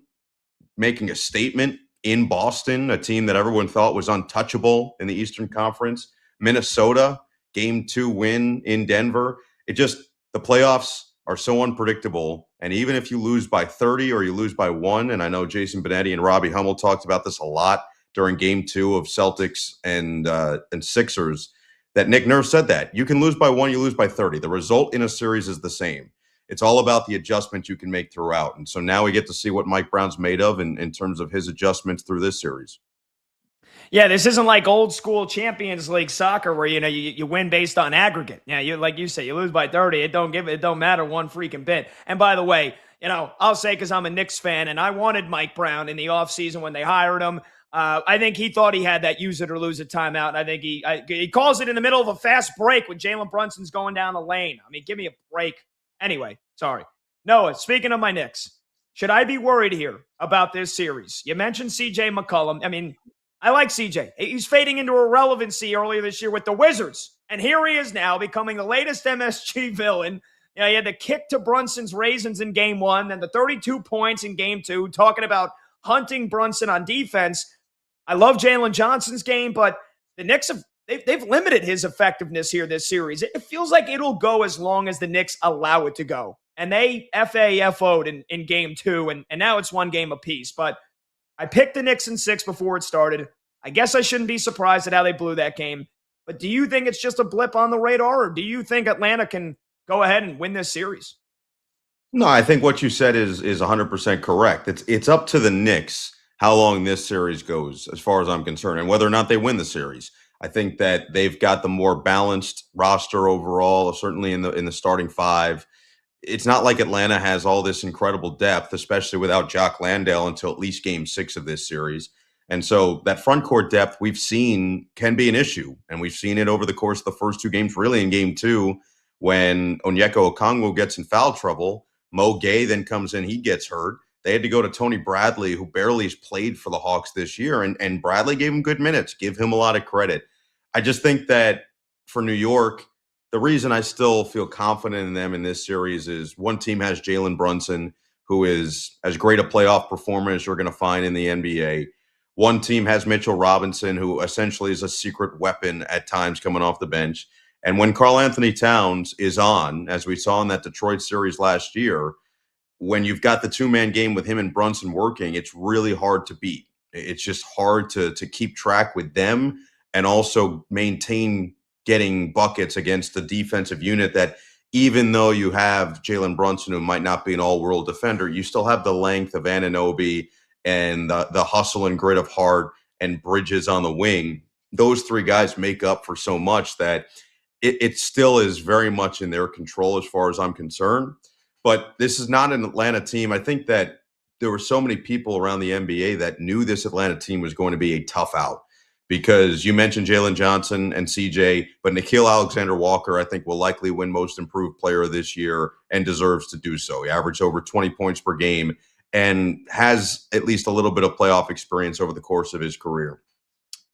making a statement in Boston, a team that everyone thought was untouchable in the Eastern Conference. Minnesota, game two win in Denver. The playoffs are so unpredictable. And even if you lose by 30 or you lose by 1, and I know Jason Benetti and Robbie Hummel talked about this a lot during game 2 of Celtics and Sixers, that Nick Nurse said that. You can lose by 1, you lose by 30. The result in a series is the same. It's all about the adjustments you can make throughout. And so now we get to see what Mike Brown's made of in terms of his adjustments through this series. Yeah, this isn't like old school Champions League soccer where you win based on aggregate. Yeah, you like you say, you lose by 30. It don't matter one freaking bit. And by the way, I'll say, because I'm a Knicks fan and I wanted Mike Brown in the offseason when they hired him. I think he thought he had that use it or lose it timeout. And I think he calls it in the middle of a fast break when Jalen Brunson's going down the lane. I mean, give me a break. Anyway, sorry. Noah, speaking of my Knicks, should I be worried here about this series? You mentioned CJ McCollum. I mean, I like CJ. He's fading into irrelevancy earlier this year with the Wizards. And here he is now becoming the latest MSG villain. He had the kick to Brunson's raisins in game 1, then the 32 points in game 2, talking about hunting Brunson on defense. I love Jalen Johnson's game, but the Knicks they've limited his effectiveness here this series. It feels like it'll go as long as the Knicks allow it to go. And they FAFO'd in game 2, and now it's one game apiece. But I picked the Knicks in 6 before it started. I guess I shouldn't be surprised at how they blew that game. But do you think it's just a blip on the radar, or do you think Atlanta can go ahead and win this series? No, I think what you said is 100% correct. It's up to the Knicks how long this series goes, as far as I'm concerned, and whether or not they win the series. I think that they've got the more balanced roster overall, certainly in the starting 5. It's not like Atlanta has all this incredible depth, especially without Jock Landale until at least game 6 of this series. And so that front court depth we've seen can be an issue. And we've seen it over the course of the first 2 games, really in game 2, when Onyeka Okongwu gets in foul trouble. Mo Gay then comes in, he gets hurt. They had to go to Tony Bradley, who barely has played for the Hawks this year. And Bradley gave him good minutes, give him a lot of credit. I just think that for New York, the reason I still feel confident in them in this series is one team has Jalen Brunson, who is as great a playoff performer as you're going to find in the NBA. One team has Mitchell Robinson, who essentially is a secret weapon at times coming off the bench. And when Karl Anthony Towns is on, as we saw in that Detroit series last year, when you've got the 2-man game with him and Brunson working, it's really hard to beat. It's just hard to keep track with them and also maintain getting buckets against the defensive unit that, even though you have Jalen Brunson, who might not be an all-world defender, you still have the length of Anunoby and the hustle and grit of Hart and Bridges on the wing. Those 3 guys make up for so much that it still is very much in their control as far as I'm concerned. But this is not an Atlanta team. I think that there were so many people around the NBA that knew this Atlanta team was going to be a tough out, because you mentioned Jalen Johnson and CJ, but Nickeil Alexander-Walker, I think, will likely win Most Improved Player this year and deserves to do so. He averaged over 20 points per game and has at least a little bit of playoff experience over the course of his career.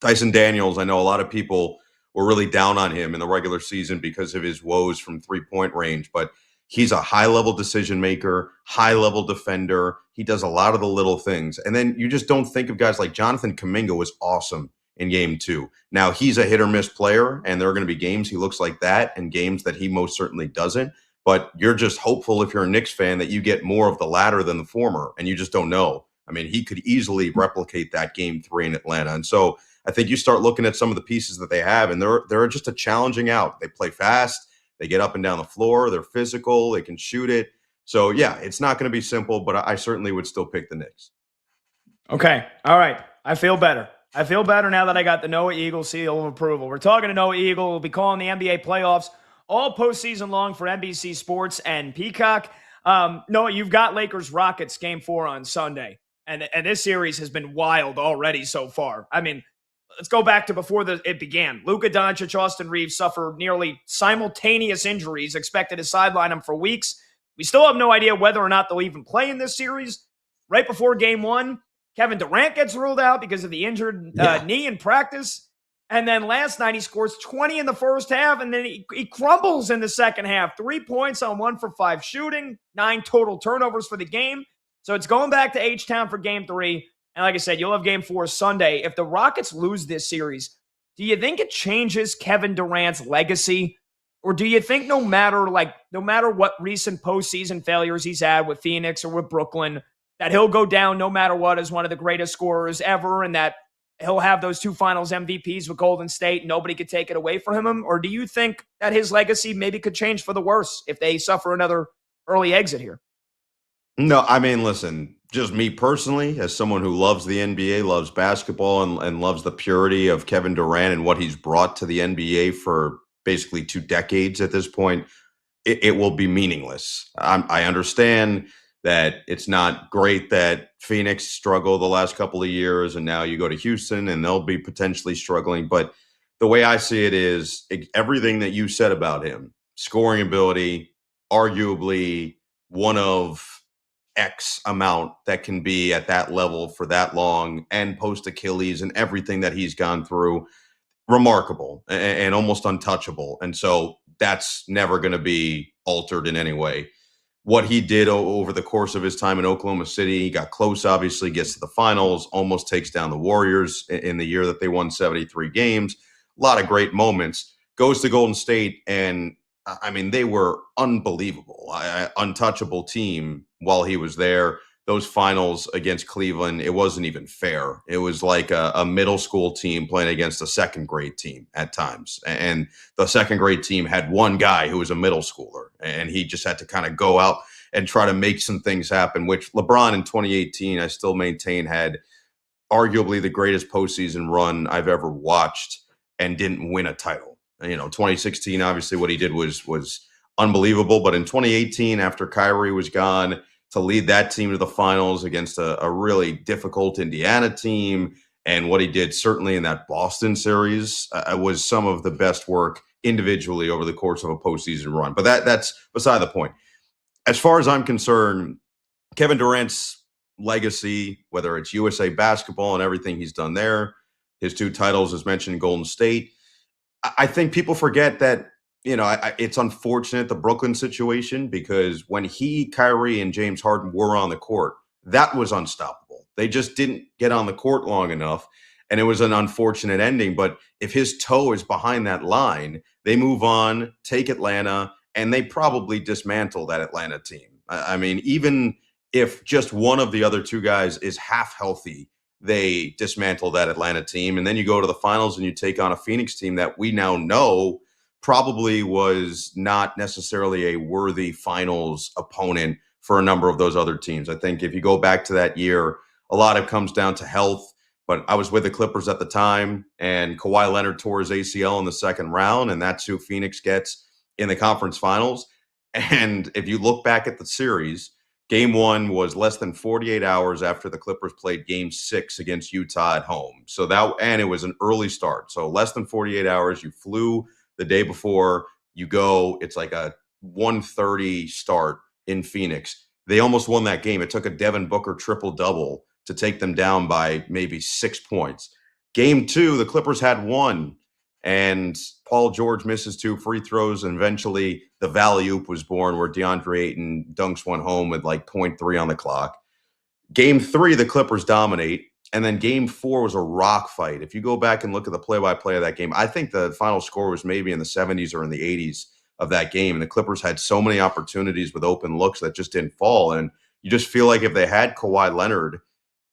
Tyson Daniels, I know a lot of people were really down on him in the regular season because of his woes from 3-point range, but he's a high-level decision maker, high-level defender. He does a lot of the little things. And then you just don't think of guys like Jonathan Kuminga was awesome in game 2. Now, he's a hit-or-miss player, and there are going to be games he looks like that and games that he most certainly doesn't. But you're just hopeful, if you're a Knicks fan, that you get more of the latter than the former, and you just don't know. I mean, he could easily replicate that game 3 in Atlanta. And so I think you start looking at some of the pieces that they have, and they're just a challenging out. They play fast. They get up and down the floor. They're physical. They can shoot it. So, yeah, it's not going to be simple, but I certainly would still pick the Knicks. Okay. All right. I feel better. I feel better now that I got the Noah Eagle seal of approval. We're talking to Noah Eagle. We'll be calling the NBA playoffs all postseason long for NBC Sports and Peacock. Noah, you've got Lakers-Rockets game 4 on Sunday, and this series has been wild already so far. I mean, let's go back to before it began. Luka Doncic, Austin Reeves suffered nearly simultaneous injuries, expected to sideline them for weeks. We still have no idea whether or not they'll even play in this series. Right before game 1, Kevin Durant gets ruled out because of the injured knee in practice. And then last night he scores 20 in the first half, and then he crumbles in the second half. 3 points on 1 for 5 shooting, 9 total turnovers for the game. So it's going back to H-Town for game 3. And like I said, you'll have game 4 Sunday. If the Rockets lose this series, do you think it changes Kevin Durant's legacy? Or do you think no matter what recent postseason failures he's had with Phoenix or with Brooklyn, that he'll go down no matter what as one of the greatest scorers ever, and that he'll have those 2 finals MVPs with Golden State, nobody could take it away from him? Or do you think that his legacy maybe could change for the worse if they suffer another early exit here? No, I mean, listen, just me personally, as someone who loves the NBA, loves basketball, and loves the purity of Kevin Durant and what he's brought to the NBA for basically 2 decades at this point, it will be meaningless. I understand that it's not great that Phoenix struggled the last couple of years, and now you go to Houston and they'll be potentially struggling. But the way I see it is everything that you said about him, scoring ability, arguably one of X amount that can be at that level for that long, and post Achilles and everything that he's gone through, remarkable and almost untouchable. And so that's never going to be altered in any way. what he did over the course of his time in Oklahoma City. He got close, obviously, gets to the finals, almost takes down the Warriors in the year that they won 73 games. A lot of great moments. Goes to Golden State, and I mean, they were unbelievable, untouchable team while he was there. Those finals against Cleveland, it wasn't even fair. It was like a middle school team playing against a second grade team at times. And the second grade team had one guy who was a middle schooler, and he just had to kind of go out and try to make some things happen, which LeBron in 2018, I still maintain, had arguably the greatest postseason run I've ever watched and didn't win a title. 2016, obviously what he did was unbelievable. But in 2018, after Kyrie was gone, to lead that team to the finals against a really difficult Indiana team, and what he did certainly in that Boston series was some of the best work individually over the course of a postseason run. But that's beside the point. As far as I'm concerned, Kevin Durant's legacy, whether it's USA basketball and everything he's done there, his 2 titles, as mentioned, Golden State, I think people forget that, it's unfortunate, the Brooklyn situation, because when he, Kyrie, and James Harden were on the court, that was unstoppable. They just didn't get on the court long enough, and it was an unfortunate ending. But if his toe is behind that line, they move on, take Atlanta, and they probably dismantle that Atlanta team. I mean, even if just one of the other 2 guys is half healthy, they dismantle that Atlanta team. And then you go to the finals and you take on a Phoenix team that we now know probably was not necessarily a worthy finals opponent for a number of those other teams. I think if you go back to that year, a lot of it comes down to health. But I was with the Clippers at the time, and Kawhi Leonard tore his ACL in the second round, and that's who Phoenix gets in the conference finals. And if you look back at the series, Game 1 was less than 48 hours after the Clippers played Game 6 against Utah at home. And it was an early start. So less than 48 hours. You flew the day before. You go. It's like a 1:30 start in Phoenix. They almost won that game. It took a Devin Booker triple-double to take them down by maybe 6 points. Game 2, the Clippers had 1. And Paul George misses 2 free throws, and eventually the Valley-oop was born, where DeAndre Ayton dunks one home with like 0.3 on the clock. Game 3, the Clippers dominate, and then Game 4 was a rock fight. If you go back and look at the play-by-play of that game, I think the final score was maybe in the 70s or in the 80s of that game, and the Clippers had so many opportunities with open looks that just didn't fall. And you just feel like if they had Kawhi Leonard,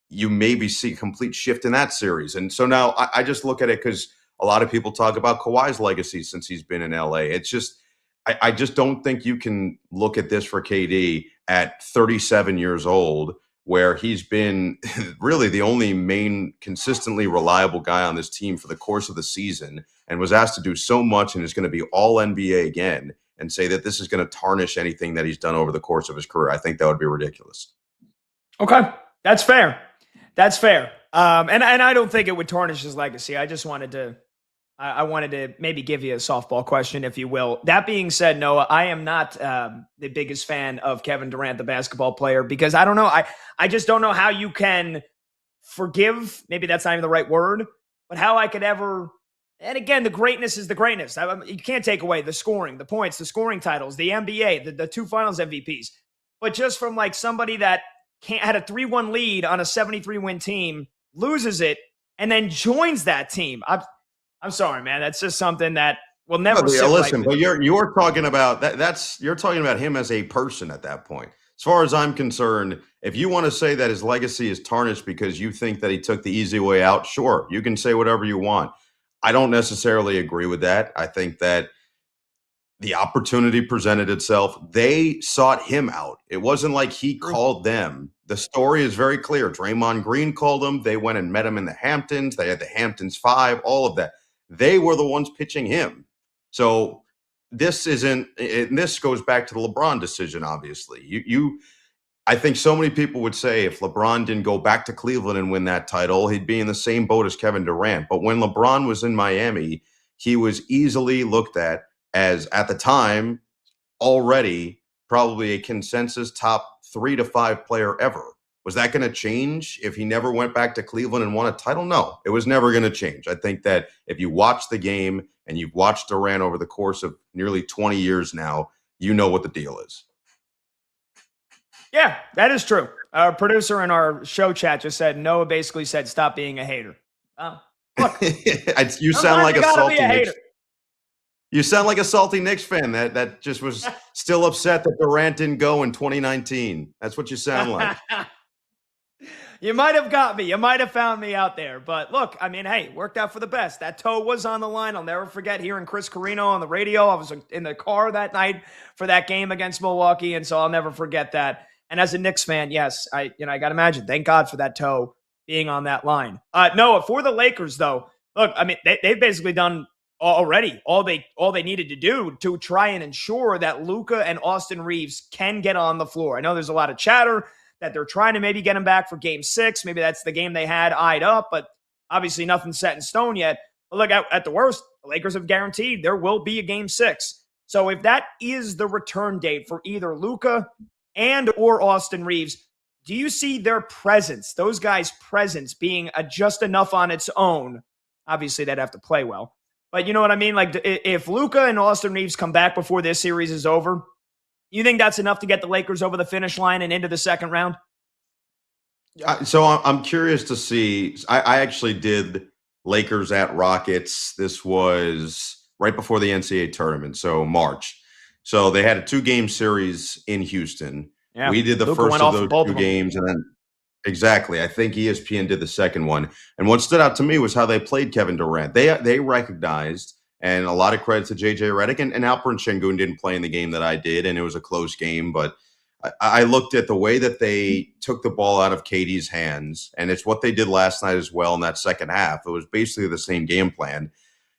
you maybe see a complete shift in that series. And so now I just look at it because a lot of people talk about Kawhi's legacy since he's been in LA. It's just, I just don't think you can look at this for KD at 37 years old, where he's been really the only main consistently reliable guy on this team for the course of the season, and was asked to do so much and is going to be all NBA again, and say that this is going to tarnish anything that he's done over the course of his career. I think that would be ridiculous. Okay. That's fair. That's fair. And I don't think it would tarnish his legacy. I just wanted to maybe give you a softball question, if you will. That being said, Noah, I am not the biggest fan of Kevin Durant, the basketball player, because I don't know. I just don't know how you can forgive. Maybe that's not even the right word, but how I could ever. And again, the greatness is the greatness. You can't take away the scoring, the points, the scoring titles, the NBA, the 2 finals MVPs. But just from like somebody that had a 3-1 lead on a 73-win team, loses it, and then joins that team. I'm sorry, man. That's just something that will never. Listen, but you're talking about that. You're talking about him as a person at that point. As far as I'm concerned, if you want to say that his legacy is tarnished because you think that he took the easy way out, sure, you can say whatever you want. I don't necessarily agree with that. I think that the opportunity presented itself. They sought him out. It wasn't like he called them. The story is very clear. Draymond Green called him. They went and met him in the Hamptons. They had the Hamptons 5, all of that. They were the ones pitching him. So this isn't, and this goes back to the LeBron decision, obviously. I think so many people would say if LeBron didn't go back to Cleveland and win that title, he'd be in the same boat as Kevin Durant. But when LeBron was in Miami, he was easily looked at as, at the time, already probably a consensus top 3 to 5 player ever. Was that going to change if he never went back to Cleveland and won a title? No, it was never going to change. I think that if you watch the game and you've watched Durant over the course of nearly 20 years now, you know what the deal is. Yeah, that is true. Our producer in our show chat just said Noah basically said stop being a hater. Look, You sound like you a gotta be salty a Knicks. hater. You sound like a salty Knicks fan that just was still upset that Durant didn't go in 2019. That's what you sound like. You might have got me. You might have found me out there. But look, I mean, hey, worked out for the best. That toe was on the line. I'll never forget hearing Chris Carino on the radio. I was in the car that night for that game against Milwaukee, and so I'll never forget that. And as a Knicks fan, yes, I got to imagine. Thank God for that toe being on that line. Noah, for the Lakers, though, look, I mean, they've basically done already all they needed to do to try and ensure that Luka and Austin Reeves can get on the floor. I know there's a lot of chatter that they're trying to maybe get him back for game 6. Maybe that's the game they had eyed up, but obviously nothing's set in stone yet. But look, at the worst, the Lakers have guaranteed there will be a game 6. So if that is the return date for either Luka and or Austin Reeves, do you see their presence, those guys' presence being just enough on its own? Obviously, they'd have to play well. But you know what I mean? Like, if Luka and Austin Reeves come back before this series is over, you think that's enough to get the Lakers over the finish line and into the second round? So I'm curious to see. I actually did Lakers at Rockets. This was right before the NCAA tournament, so March. So they had a 2-game series in Houston. Yeah, we did the Luka first went of off for those both 2 of them. games, and then exactly, I think ESPN did the second one. And what stood out to me was how they played Kevin Durant. They recognized. And a lot of credit to JJ Redick, and Alperen Şengün didn't play in the game that I did, and it was a close game. But I looked at the way that they took the ball out of KD's hands, and it's what they did last night as well in that second half. It was basically the same game plan.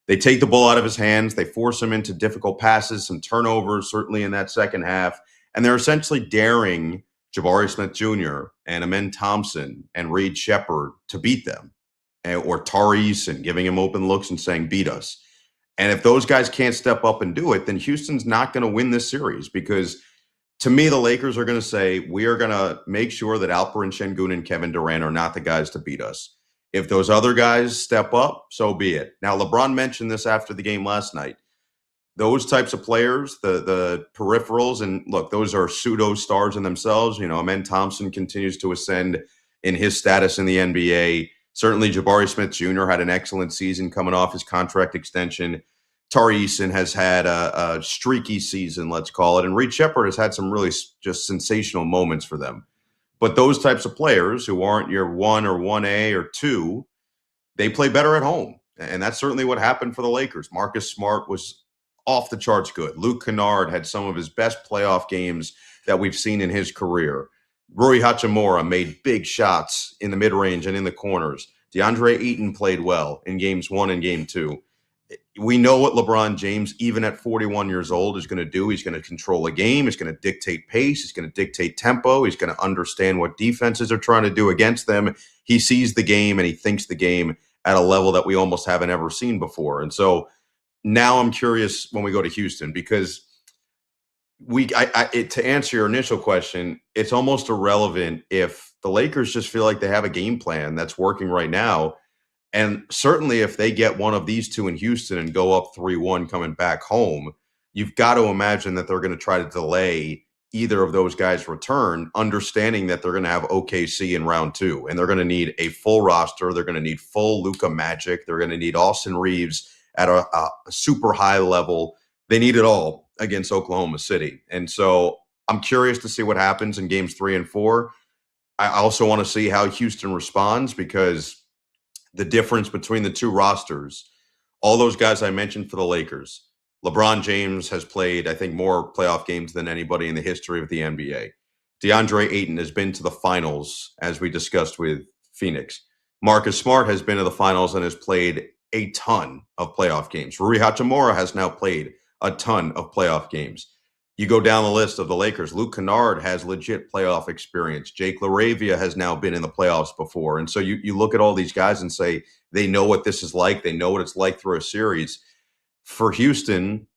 They take the ball out of his hands, they force him into difficult passes, some turnovers, certainly in that second half, and they're essentially daring Jabari Smith Jr. and Amen Thompson and Reed Shepherd to beat them, or Tari Eason, giving him open looks and saying, beat us. And if those guys can't step up and do it, then Houston's not going to win this series, because to me, the Lakers are going to say, we are going to make sure that Alperen Şengün and Kevin Durant are not the guys to beat us. If those other guys step up, so be it. Now, LeBron mentioned this after the game last night. Those types of players, the peripherals, and look, those are pseudo stars in themselves. You know, Amen Thompson continues to ascend in his status in the NBA. Certainly, Jabari Smith Jr. had an excellent season coming off his contract extension. Tari Eason has had a streaky season, let's call it. And Reed Shepherd has had some really just sensational moments for them. But those types of players who aren't your 1 or 1A or 2, they play better at home. And that's certainly what happened for the Lakers. Marcus Smart was off the charts good. Luke Kennard had some of his best playoff games that we've seen in his career. Rui Hachimura made big shots in the mid-range and in the corners. DeAndre Ayton played well in games 1 and game 2. We know what LeBron James, even at 41 years old, is going to do. He's going to control a game. He's going to dictate pace. He's going to dictate tempo. He's going to understand what defenses are trying to do against them. He sees the game and he thinks the game at a level that we almost haven't ever seen before. And so now I'm curious when we go to Houston, because to answer your initial question, it's almost irrelevant if the Lakers just feel like they have a game plan that's working right now. And certainly if they get one of these 2 in Houston and go up 3-1 coming back home, you've got to imagine that they're going to try to delay either of those guys' return, understanding that they're going to have OKC in round 2. And they're going to need a full roster. They're going to need full Luka Magic. They're going to need Austin Reeves at a super high level. They need it all against Oklahoma City. And so I'm curious to see what happens in games 3 and 4. I also want to see how Houston responds, because the difference between the 2 rosters, all those guys I mentioned for the Lakers, LeBron James has played, I think, more playoff games than anybody in the history of the NBA. DeAndre Ayton has been to the finals, as we discussed with Phoenix. Marcus Smart has been to the finals and has played a ton of playoff games. Rui Hachimura has now played a ton of playoff games. You go down the list of the Lakers, Luke Kennard has legit playoff experience. Jake LaRavia has now been in the playoffs before. And so you look at all these guys and say, they know what this is like. They know what it's like through a series. For Houston,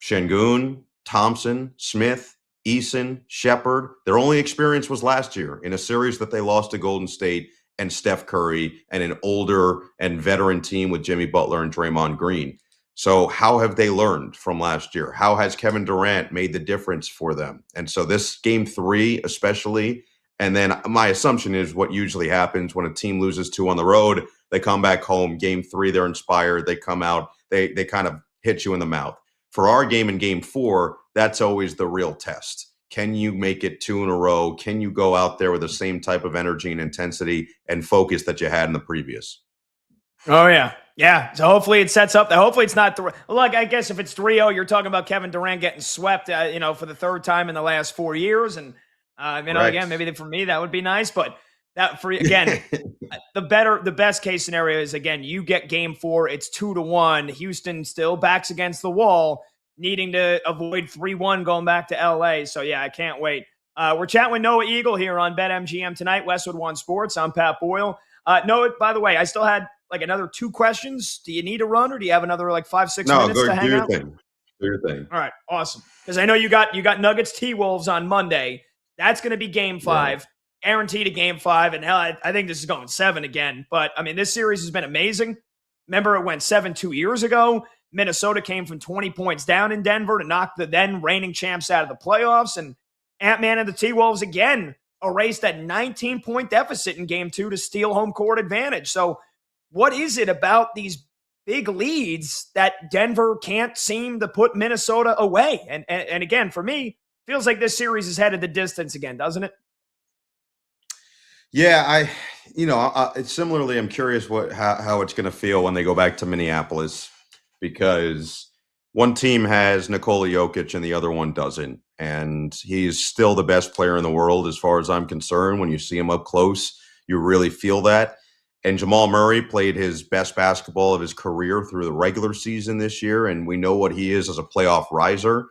Şengün, Thompson, Smith, Eason, Shepherd, their only experience was last year in a series that they lost to Golden State and Steph Curry and an older and veteran team with Jimmy Butler and Draymond Green. So how have they learned from last year? How has Kevin Durant made the difference for them? And so this game 3, especially, and then my assumption is what usually happens when a team loses 2 on the road, they come back home. Game 3, they're inspired. They come out. They kind of hit you in the mouth. For our game in game 4, that's always the real test. Can you make it 2 in a row? Can you go out there with the same type of energy and intensity and focus that you had in the previous? Oh, yeah. Yeah. So hopefully it sets up that. Hopefully it's not. Look, I guess if it's 3-0, you're talking about Kevin Durant getting swept, for the third time in the last 4 years. And, again, maybe for me, that would be nice. But that again, the best case scenario is, again, you get game 4, it's 2-1. Houston still backs against the wall, needing to avoid 3-1 going back to LA. So, yeah, I can't wait. We're chatting with Noah Eagle here on BetMGM tonight, Westwood One Sports. I'm Pat Boyle. Noah, by the way, I still had another 2 questions. Do you need to run, or do you have another 5-6 minutes to hang out? Do your thing. All right, awesome. Because I know you got Nuggets T-Wolves on Monday. That's going to be game 5, guaranteed a game 5. And hell, I think this is going 7 again. But I mean, this series has been amazing. Remember, it went 7 2 years ago. Minnesota came from 20 points down in Denver to knock the then reigning champs out of the playoffs. And Ant-Man and the T-Wolves again erased that 19-point deficit in game 2 to steal home court advantage. So what is it about these big leads that Denver can't seem to put Minnesota away? And again, for me, feels like this series is headed the distance again, doesn't it? Yeah, similarly, I'm curious how it's going to feel when they go back to Minneapolis, because one team has Nikola Jokic and the other one doesn't. And he's still the best player in the world as far as I'm concerned. When you see him up close, you really feel that. And Jamal Murray played his best basketball of his career through the regular season this year, and we know what he is as a playoff riser.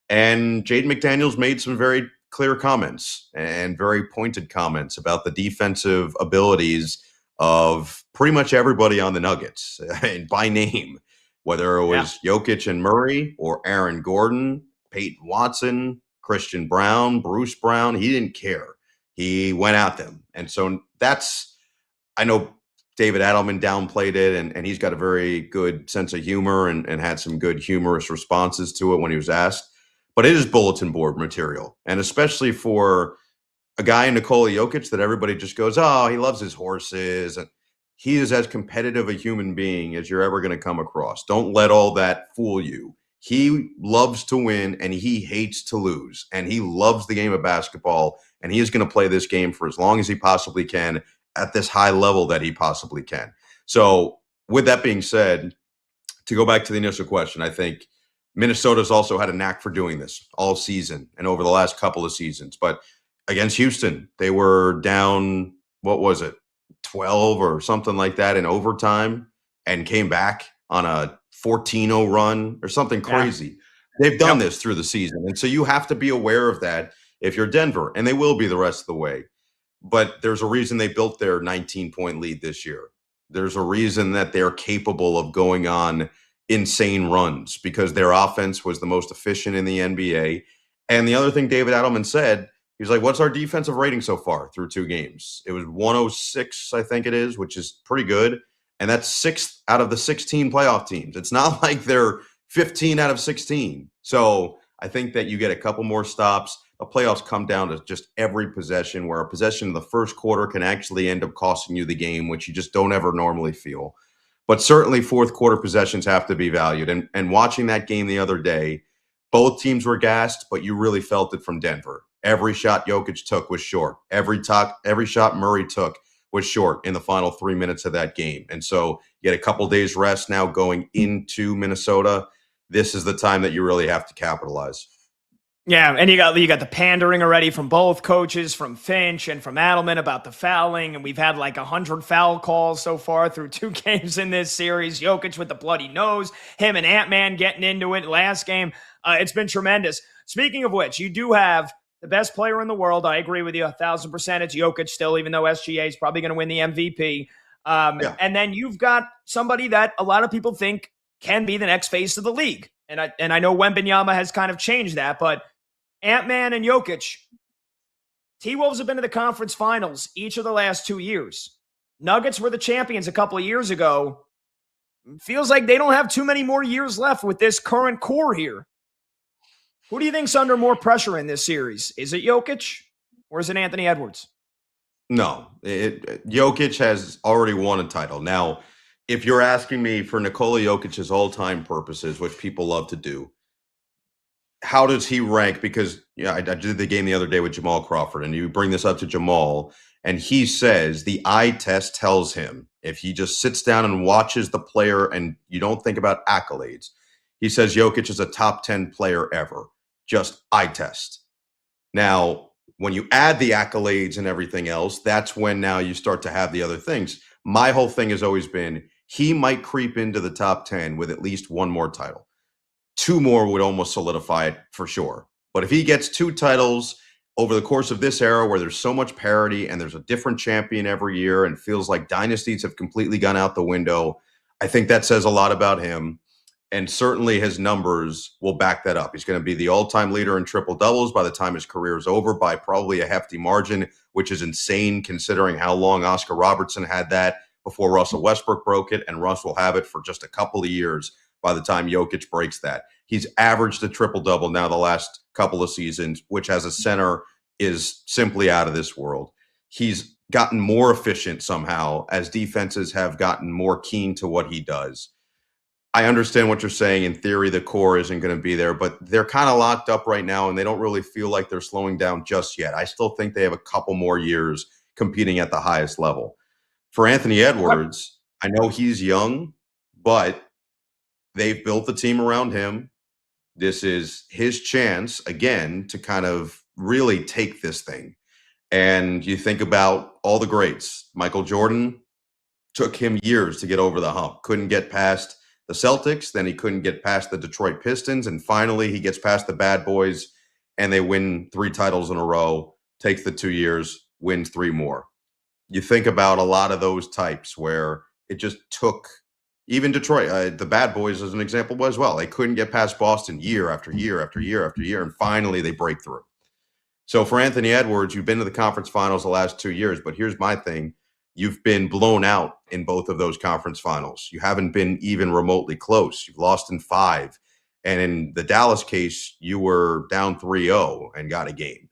And Jaden McDaniels made some very clear comments and very pointed comments about the defensive abilities of pretty much everybody on the Nuggets, and by name, whether it was Jokic and Murray or Aaron Gordon, Peyton Watson, Christian Brown, Bruce Brown. He didn't care. He went at them. And so I know David Adelman downplayed it, and he's got a very good sense of humor and had some good humorous responses to it when he was asked. But it is bulletin board material, and especially for a guy in Nikola Jokic that everybody just goes, oh, he loves his horses. And he is as competitive a human being as you're ever going to come across. Don't let all that fool you. He loves to win, and he hates to lose, and he loves the game of basketball, and he is going to play this game for as long as he possibly can at this high level that he possibly can. So with that being said, to go back to the initial question, I think Minnesota's also had a knack for doing this all season and over the last couple of seasons. But against Houston, they were down, 12 or something like that in overtime, and came back on a 14-0 run or something crazy. They've done this through the season. And so you have to be aware of that if you're Denver, and they will be the rest of the way. But there's a reason they built their 19-point lead this year. There's a reason that they're capable of going on insane runs, because their offense was the most efficient in the NBA. And the other thing David Adelman said, he was like, what's our defensive rating so far through 2 games? It was 106, I think it is, which is pretty good. And that's 6th out of the 16 playoff teams. It's not like they're 15 out of 16. So I think that you get a couple more stops. The playoffs come down to just every possession, where a possession in the first quarter can actually end up costing you the game, which you just don't ever normally feel. But certainly fourth quarter possessions have to be valued. And watching that game the other day, both teams were gassed, but you really felt it from Denver. Every shot Jokic took was short. Every shot Murray took was short in the final 3 minutes of that game. And so you get a couple days rest now going into Minnesota. This is the time that you really have to capitalize. Yeah, and you got the pandering already from both coaches, from Finch and from Adelman, about the fouling, and we've had 100 foul calls so far through 2 games in this series. Jokic with the bloody nose, him and Ant-Man getting into it last game. It's been tremendous. Speaking of which, you do have the best player in the world. I agree with you 1,000%. It's Jokic still, even though SGA is probably going to win the MVP. And then you've got somebody that a lot of people think can be the next face of the league. And I know Wembanyama has kind of changed that, but Ant-Man and Jokic, T-Wolves have been to the conference finals each of the last 2 years. Nuggets were the champions a couple of years ago. feels like they don't have too many more years left with this current core here. Who do you think's under more pressure in this series? Is it Jokic or is it Anthony Edwards? No, Jokic has already won a title. Now, if you're asking me for Nikola Jokic's all-time purposes, which people love to do, how does he rank? Because I did the game the other day with Jamal Crawford, and you bring this up to Jamal, and he says the eye test tells him if he just sits down and watches the player and you don't think about accolades, he says Jokic is a top 10 player ever. Just eye test. Now, when you add the accolades and everything else, that's when now you start to have the other things. My whole thing has always been he might creep into the top 10 with at least one more title. Two more would almost solidify it for sure. But if he gets two titles over the course of this era where there's so much parity and there's a different champion every year and feels like dynasties have completely gone out the window, I think that says a lot about him. And certainly his numbers will back that up. He's going to be the all-time leader in triple doubles by the time his career is over by probably a hefty margin, which is insane considering how long Oscar Robertson had that before Russell Westbrook broke it. And Russ will have it for just a couple of years by the time Jokic breaks that. He's averaged a triple-double now the last couple of seasons, which as a center is simply out of this world. He's gotten more efficient somehow as defenses have gotten more keen to what he does. I understand what you're saying. In theory, the core isn't going to be there, but they're kind of locked up right now, and they don't really feel like they're slowing down just yet. I still think they have a couple more years competing at the highest level. For Anthony Edwards, I know he's young, but they've built the team around him. This is his chance, again, to kind of really take this thing. And you think about all the greats. Michael Jordan took him years to get over the hump, couldn't get past the Celtics, then he couldn't get past the Detroit Pistons, and finally he gets past the bad boys, and they win 3 titles in a row, takes the 2 years, wins 3 more. You think about a lot of those types where it just took, even Detroit, the bad boys as an example as well. They couldn't get past Boston year after year after year after year, and finally they break through. So for Anthony Edwards, you've been to the conference finals the last 2 years, but here's my thing. You've been blown out in both of those conference finals. You haven't been even remotely close. You've lost in 5. And in the Dallas case, you were down 3-0 and got a game.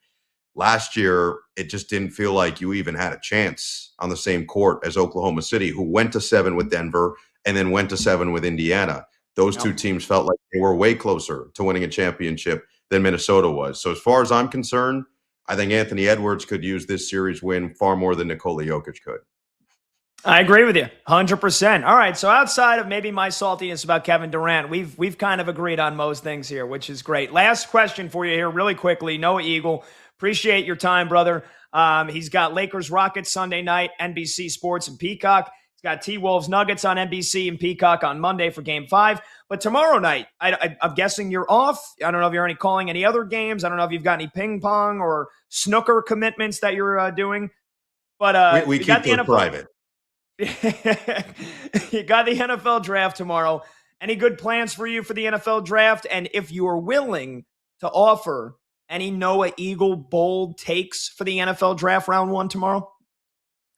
Last year, it just didn't feel like you even had a chance on the same court as Oklahoma City, who went to 7 with Denver and then went to 7 with Indiana. Those two teams felt like they were way closer to winning a championship than Minnesota was. So as far as I'm concerned, I think Anthony Edwards could use this series win far more than Nikola Jokic could. I agree with you 100%. All right, so outside of maybe my saltiness about Kevin Durant, we've kind of agreed on most things here, which is great. Last question for you here really quickly. Noah Eagle, appreciate your time, brother. He's got Lakers Rockets Sunday night, NBC Sports and Peacock. He's got T-Wolves Nuggets on NBC and Peacock on Monday for Game 5. But tomorrow night, I'm guessing you're off. I don't know if you're calling any other games. I don't know if you've got any ping pong or snooker commitments that you're doing. But we keep them private. You got the NFL draft tomorrow. Any good plans for you for the NFL draft? And if you are willing to offer any Noah Eagle bold takes for the NFL draft round 1 tomorrow?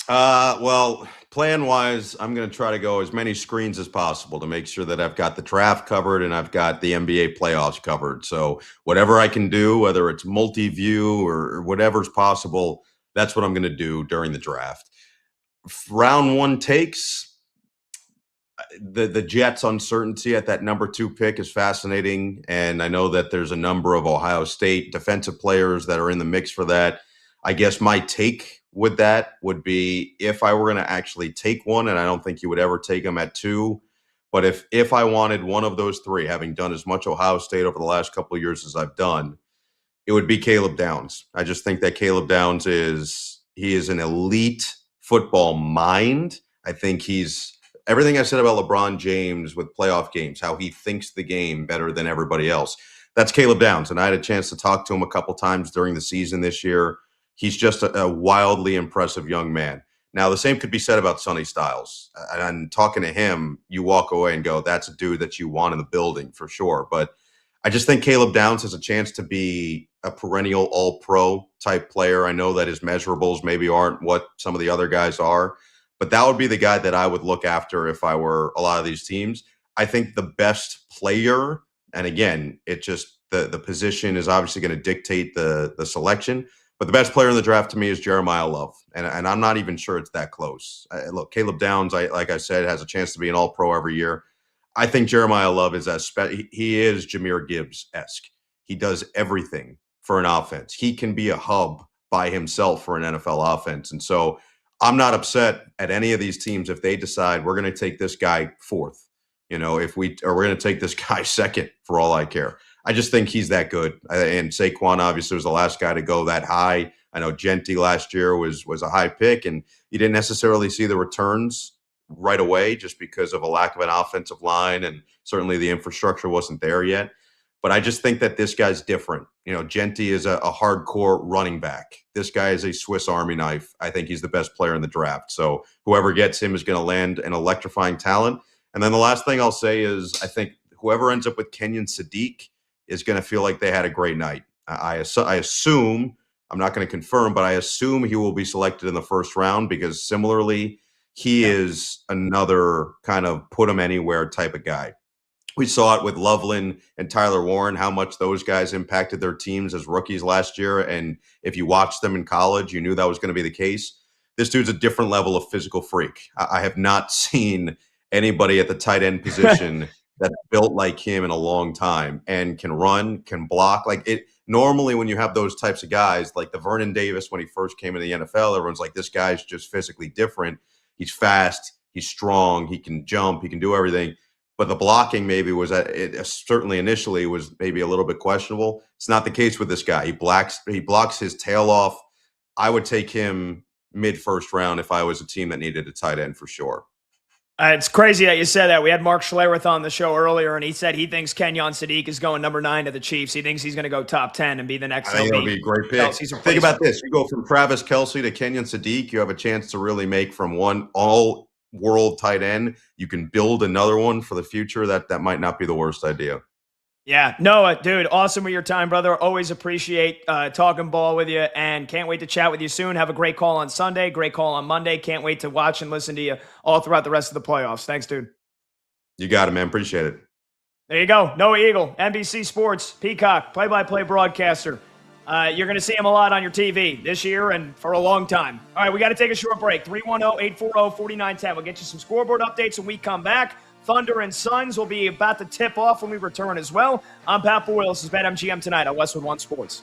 Well, plan-wise, I'm going to try to go as many screens as possible to make sure that I've got the draft covered and I've got the NBA playoffs covered. So whatever I can do, whether it's multi-view or whatever's possible, that's what I'm going to do during the draft. Round 1 takes, the Jets' uncertainty at that number 2 pick is fascinating. And I know that there's a number of Ohio State defensive players that are in the mix for that. I guess my take with that would be if I were going to actually take one, and I don't think you would ever take them at 2, but if I wanted one of those 3, having done as much Ohio State over the last couple of years as I've done, it would be Caleb Downs. I just think that Caleb Downs is an elite football mind. I think he's everything I said about LeBron James with playoff games, how he thinks the game better than everybody else. That's Caleb Downs. And I had a chance to talk to him a couple times during the season this year. He's just a wildly impressive young man. Now, the same could be said about Sonny Styles. And talking to him, you walk away and go, that's a dude that you want in the building for sure. But I just think Caleb Downs has a chance to be a perennial all-pro type player. I know that his measurables maybe aren't what some of the other guys are, but that would be the guy that I would look after if I were a lot of these teams. I think the best player, and again, it just the position is obviously going to dictate the selection, but the best player in the draft to me is Jeremiah Love, and I'm not even sure it's that close. Look, Caleb Downs, like I said, has a chance to be an All-Pro every year. I think Jeremiah Love is he is Jahmyr Gibbs-esque. He does everything for an offense. He can be a hub by himself for an NFL offense, and so I'm not upset at any of these teams if they decide we're going to take this guy fourth. If we're going to take this guy second, for all I care. I just think he's that good. And Saquon obviously was the last guy to go that high. I know Genti last year was a high pick, and you didn't necessarily see the returns right away just because of a lack of an offensive line, and certainly the infrastructure wasn't there yet. But I just think that this guy's different. Genti is a hardcore running back. This guy is a Swiss Army knife. I think he's the best player in the draft. So whoever gets him is going to land an electrifying talent. And then the last thing I'll say is I think whoever ends up with Kenyon Sadiq is going to feel like they had a great night. I assume, I'm not going to confirm, but I assume he will be selected in the first round because similarly, he is another kind of put him anywhere type of guy. We saw it with Loveland and Tyler Warren, how much those guys impacted their teams as rookies last year. And if you watched them in college, you knew that was going to be the case. This dude's a different level of physical freak. I have not seen anybody at the tight end position that's built like him in a long time and can run, can block. Like it normally when you have those types of guys, like the Vernon Davis when he first came into the NFL, everyone's like, this guy's just physically different. He's fast, he's strong, he can jump, he can do everything. But the blocking maybe was certainly initially was maybe a little bit questionable. It's not the case with this guy. He blocks his tail off. I would take him mid-first round if I was a team that needed a tight end for sure. It's crazy that you said that. We had Mark Schlereth on the show earlier, and he said he thinks Kenyon Sadiq is going number 9 to the Chiefs. He thinks he's going to go top 10 and be the next. I think it'll be a great pick. Think about this. You go from Travis Kelce to Kenyon Sadiq. You have a chance to really make from one all-world tight end. You can build another one for the future. That might not be the worst idea. Yeah, Noah, dude, awesome with your time, brother. Always appreciate talking ball with you, and can't wait to chat with you soon. Have a great call on Sunday, great call on Monday. Can't wait to watch and listen to you all throughout the rest of the playoffs. Thanks, dude. You got it, man. Appreciate it. There you go. Noah Eagle, NBC Sports, Peacock, play-by-play broadcaster. You're going to see him a lot on your TV this year and for a long time. All right, we got to take a short break. 310-840-4910. We'll get you some scoreboard updates when we come back. Thunder and Suns will be about to tip off when we return as well. I'm Pat Boyle. This is BetMGM tonight on Westwood One Sports.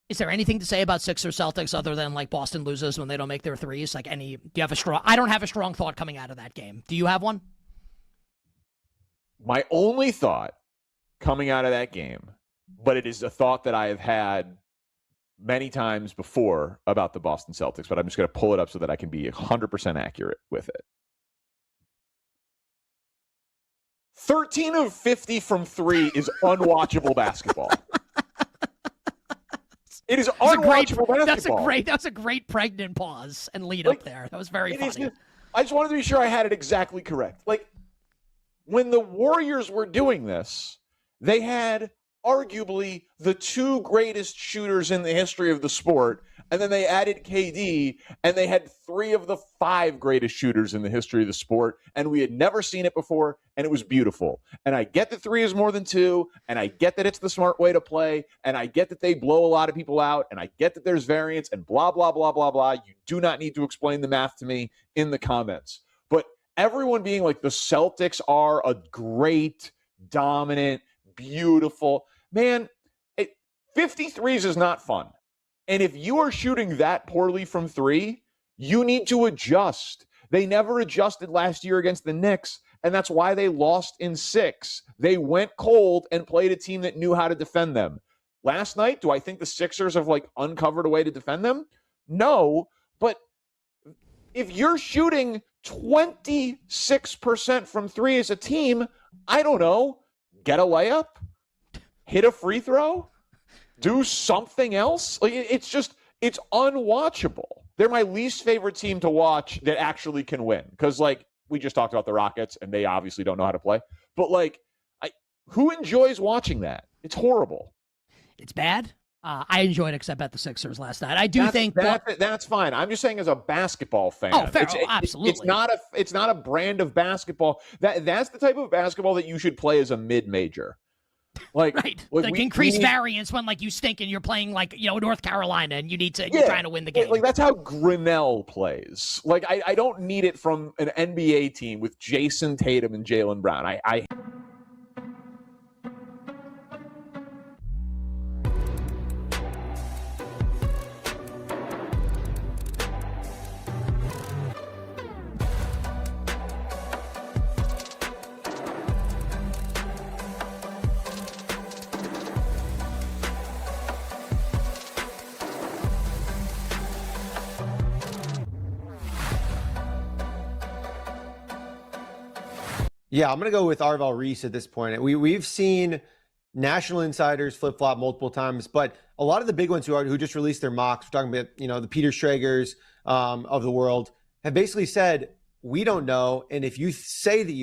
Is there anything to say about Sixers Celtics other than like Boston loses when they don't make their threes? Like do you have a strong? I don't have a strong thought coming out of that game. Do you have one? My only thought coming out of that game, but it is a thought that I have had many times before about the Boston Celtics, but I'm just going to pull it up so that I can be 100% accurate with it. 13 of 50 from 3 is unwatchable basketball. It is unwatchable basketball. That's a great pregnant pause and lead up there. That was very funny. I just wanted to be sure I had it exactly correct. Like, when the Warriors were doing this, they had arguably the 2 greatest shooters in the history of the sport, and then they added KD, and they had 3 of the 5 greatest shooters in the history of the sport, and we had never seen it before, and it was beautiful. And I get that 3 is more than 2, and I get that it's the smart way to play, and I get that they blow a lot of people out, and I get that there's variance, and blah, blah, blah, blah, blah. You do not need to explain the math to me in the comments. But everyone being like, the Celtics are a great, dominant, beautiful. Man, 53s is not fun. And if you are shooting that poorly from 3, you need to adjust. They never adjusted last year against the Knicks, and that's why they lost in 6. They went cold and played a team that knew how to defend them. Last night, do I think the Sixers have uncovered a way to defend them? No, but if you're shooting 26% from three as a team, I don't know, get a layup, hit a free throw, do something else. Like it's unwatchable. They're my least favorite team to watch that actually can win. Because like we just talked about the Rockets and they obviously don't know how to play. But like, who enjoys watching that? It's horrible. It's bad. I enjoyed it except at the Sixers last night. I think that's fine. I'm just saying as a basketball fan. Oh, fair. Absolutely. It's not a brand of basketball. That's the type of basketball that you should play as a mid-major. Like, right. Like increased variance when like you stink and you're playing like, North Carolina and you're trying to win the game. Like that's how Grinnell plays. Like I don't need it from an NBA team with Jason Tatum and Jaylen Brown. I Yeah, I'm going to go with Arvel Reese at this point. We've seen national insiders flip-flop multiple times, but a lot of the big ones who just released their mocks, we're talking about, the Peter Stragers of the world, have basically said, we don't know. And if you say that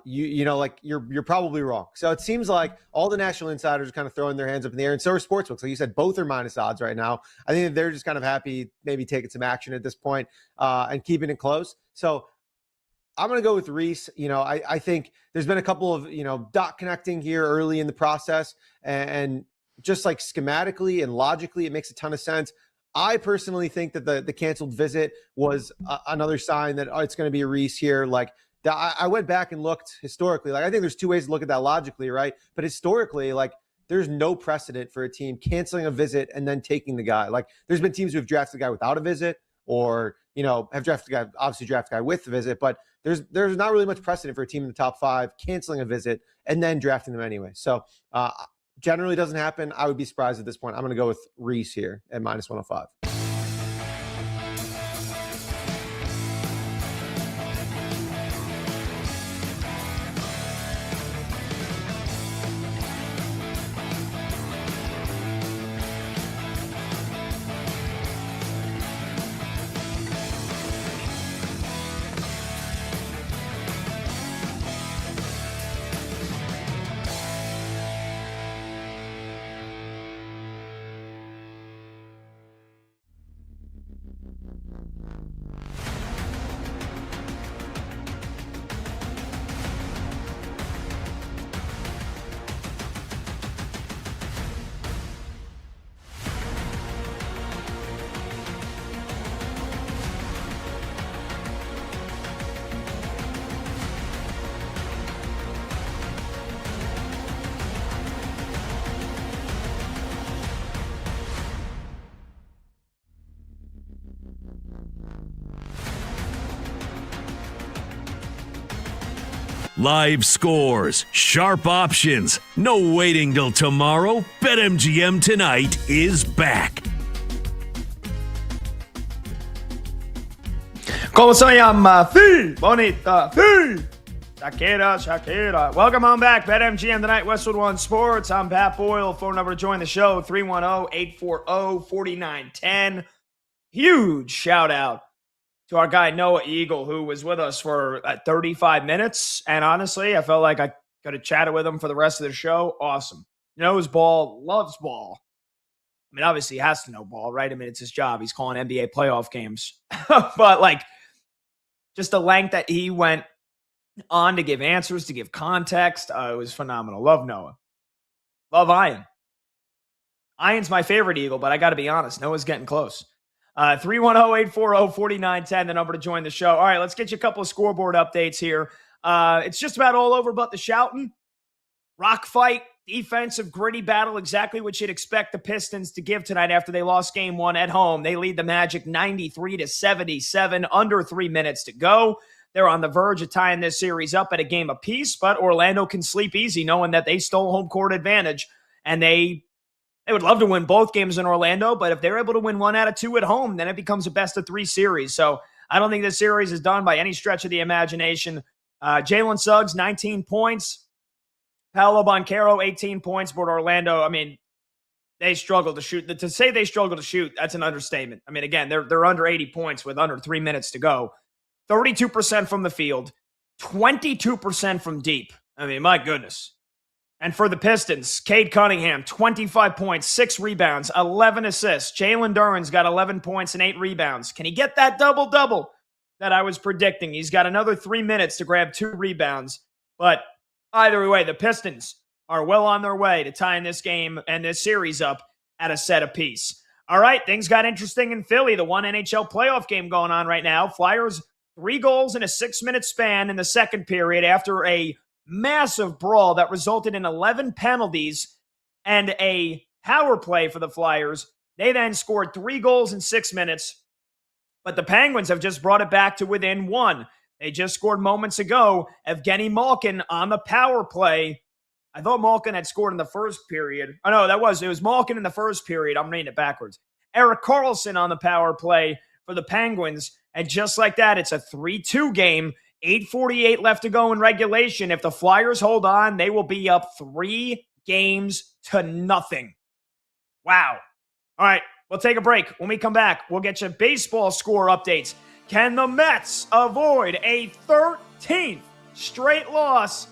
you're probably wrong. So it seems like all the national insiders are kind of throwing their hands up in the air, and so are sportsbooks. Like you said, both are minus odds right now. I think they're just kind of happy, maybe taking some action at this point and keeping it close. So I'm going to go with Reese. I think there's been a couple of, dot connecting here early in the process, and just like schematically and logically, it makes a ton of sense. I personally think that the canceled visit was another sign that it's going to be a Reese here. Like I went back and looked historically. Like I think there's two ways to look at that logically, right? But historically, like there's no precedent for a team canceling a visit and then taking the guy. Like there's been teams who have drafted the guy without a visit, or have drafted the guy, obviously drafted the guy with the visit, but there's not really much precedent for a team in the top five canceling a visit and then drafting them anyway. So generally doesn't happen. I would be surprised at this point. I'm going to go with Reese here at minus 105. Live scores, sharp options, no waiting till tomorrow. BetMGM tonight is back. ¿Cómo se llama? Sí, bonita. Sí. Shakira. Welcome on back. BetMGM tonight, Westwood One Sports. I'm Pat Boyle. Phone number to join the show, 310-840-4910. Huge shout out to our guy Noah Eagle, who was with us for 35 minutes. And honestly, I felt like I could have chatted with him for the rest of the show. Awesome. Knows ball, loves ball. I mean, obviously he has to know ball, right? I mean, it's his job. He's calling NBA playoff games. But like, just the length that he went on to give answers, to give context, it was phenomenal. Love Noah. Love Ian. Ian's my favorite Eagle, but I got to be honest, Noah's getting close. 310-840-4910, the number to join the show. All right, let's get you a couple of scoreboard updates here. It's just about all over but the shouting. Rock fight, defensive, gritty battle, exactly what you'd expect the Pistons to give tonight after they lost game one at home. They lead the Magic 93-77, under 3 minutes to go. They're on the verge of tying this series up at a game apiece, but Orlando can sleep easy knowing that they stole home court advantage, and they They would love to win both games in Orlando, but if they're able to win 1 out of 2 at home, then it becomes a best-of-3 series. So I don't think this series is done by any stretch of the imagination. Jalen Suggs, 19 points. Paolo Banchero, 18 points. But Orlando, I mean, they struggle to shoot. To say they struggle to shoot, that's an understatement. I mean, again, they're under 80 points with under 3 minutes to go. 32% from the field, 22% from deep. I mean, my goodness. And for the Pistons, Cade Cunningham, 25 points, 6 rebounds, 11 assists. Jalen Duren's got 11 points and 8 rebounds. Can he get that double-double that I was predicting? He's got another 3 minutes to grab 2 rebounds. But either way, the Pistons are well on their way to tying this game and this series up at a set apiece. All right, things got interesting in Philly. The one NHL playoff game going on right now. Flyers, 3 goals in a 6-minute span in the second period after a massive brawl that resulted in 11 penalties and a power play for the Flyers. They then scored 3 goals in 6 minutes, but the Penguins have just brought it back to within 1. They just scored moments ago. Evgeny Malkin on the power play. I thought Malkin had scored in the first period. Oh, no, it was Malkin in the first period. I'm reading it backwards. Erik Karlsson on the power play for the Penguins. And just like that, it's a 3-2 game. 8:48 left to go in regulation. If the Flyers hold on, they will be up 3 games to nothing. Wow. All right, we'll take a break. When we come back, we'll get you baseball score updates. Can the Mets avoid a 13th straight loss?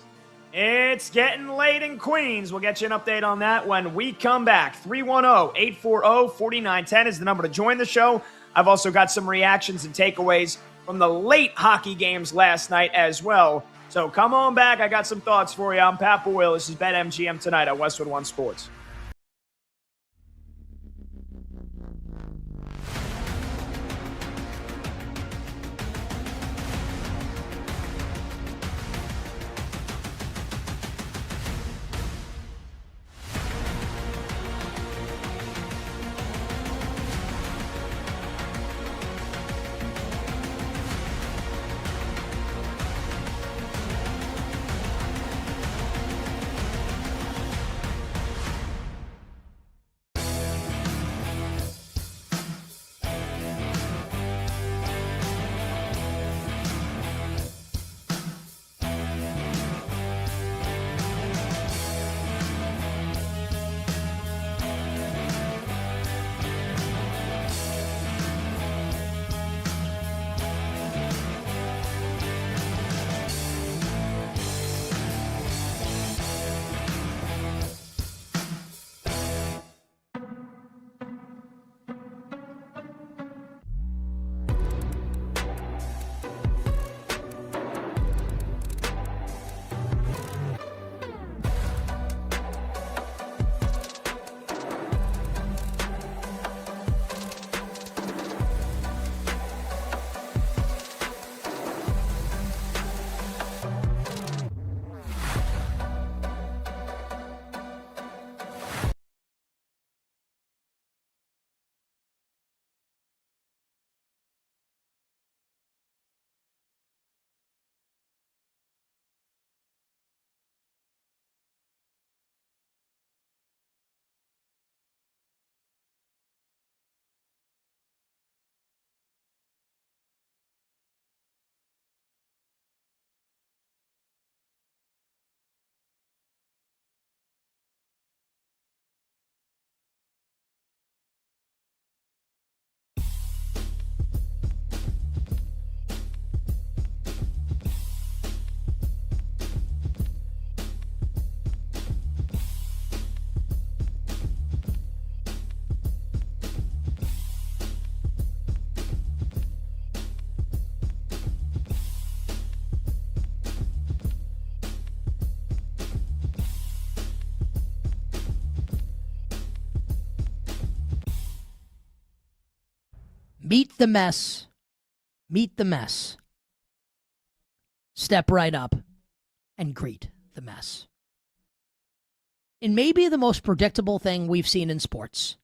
It's getting late in Queens. We'll get you an update on that when we come back. 310-840-4910 is the number to join the show. I've also got some reactions and takeaways from the late hockey games last night as well. So come on back. I got some thoughts for you. I'm Pat Boyle. This is BetMGM tonight on Westwood One Sports. Meet the mess. Meet the mess. Step right up and greet the mess. In maybe the most predictable thing we've seen in sports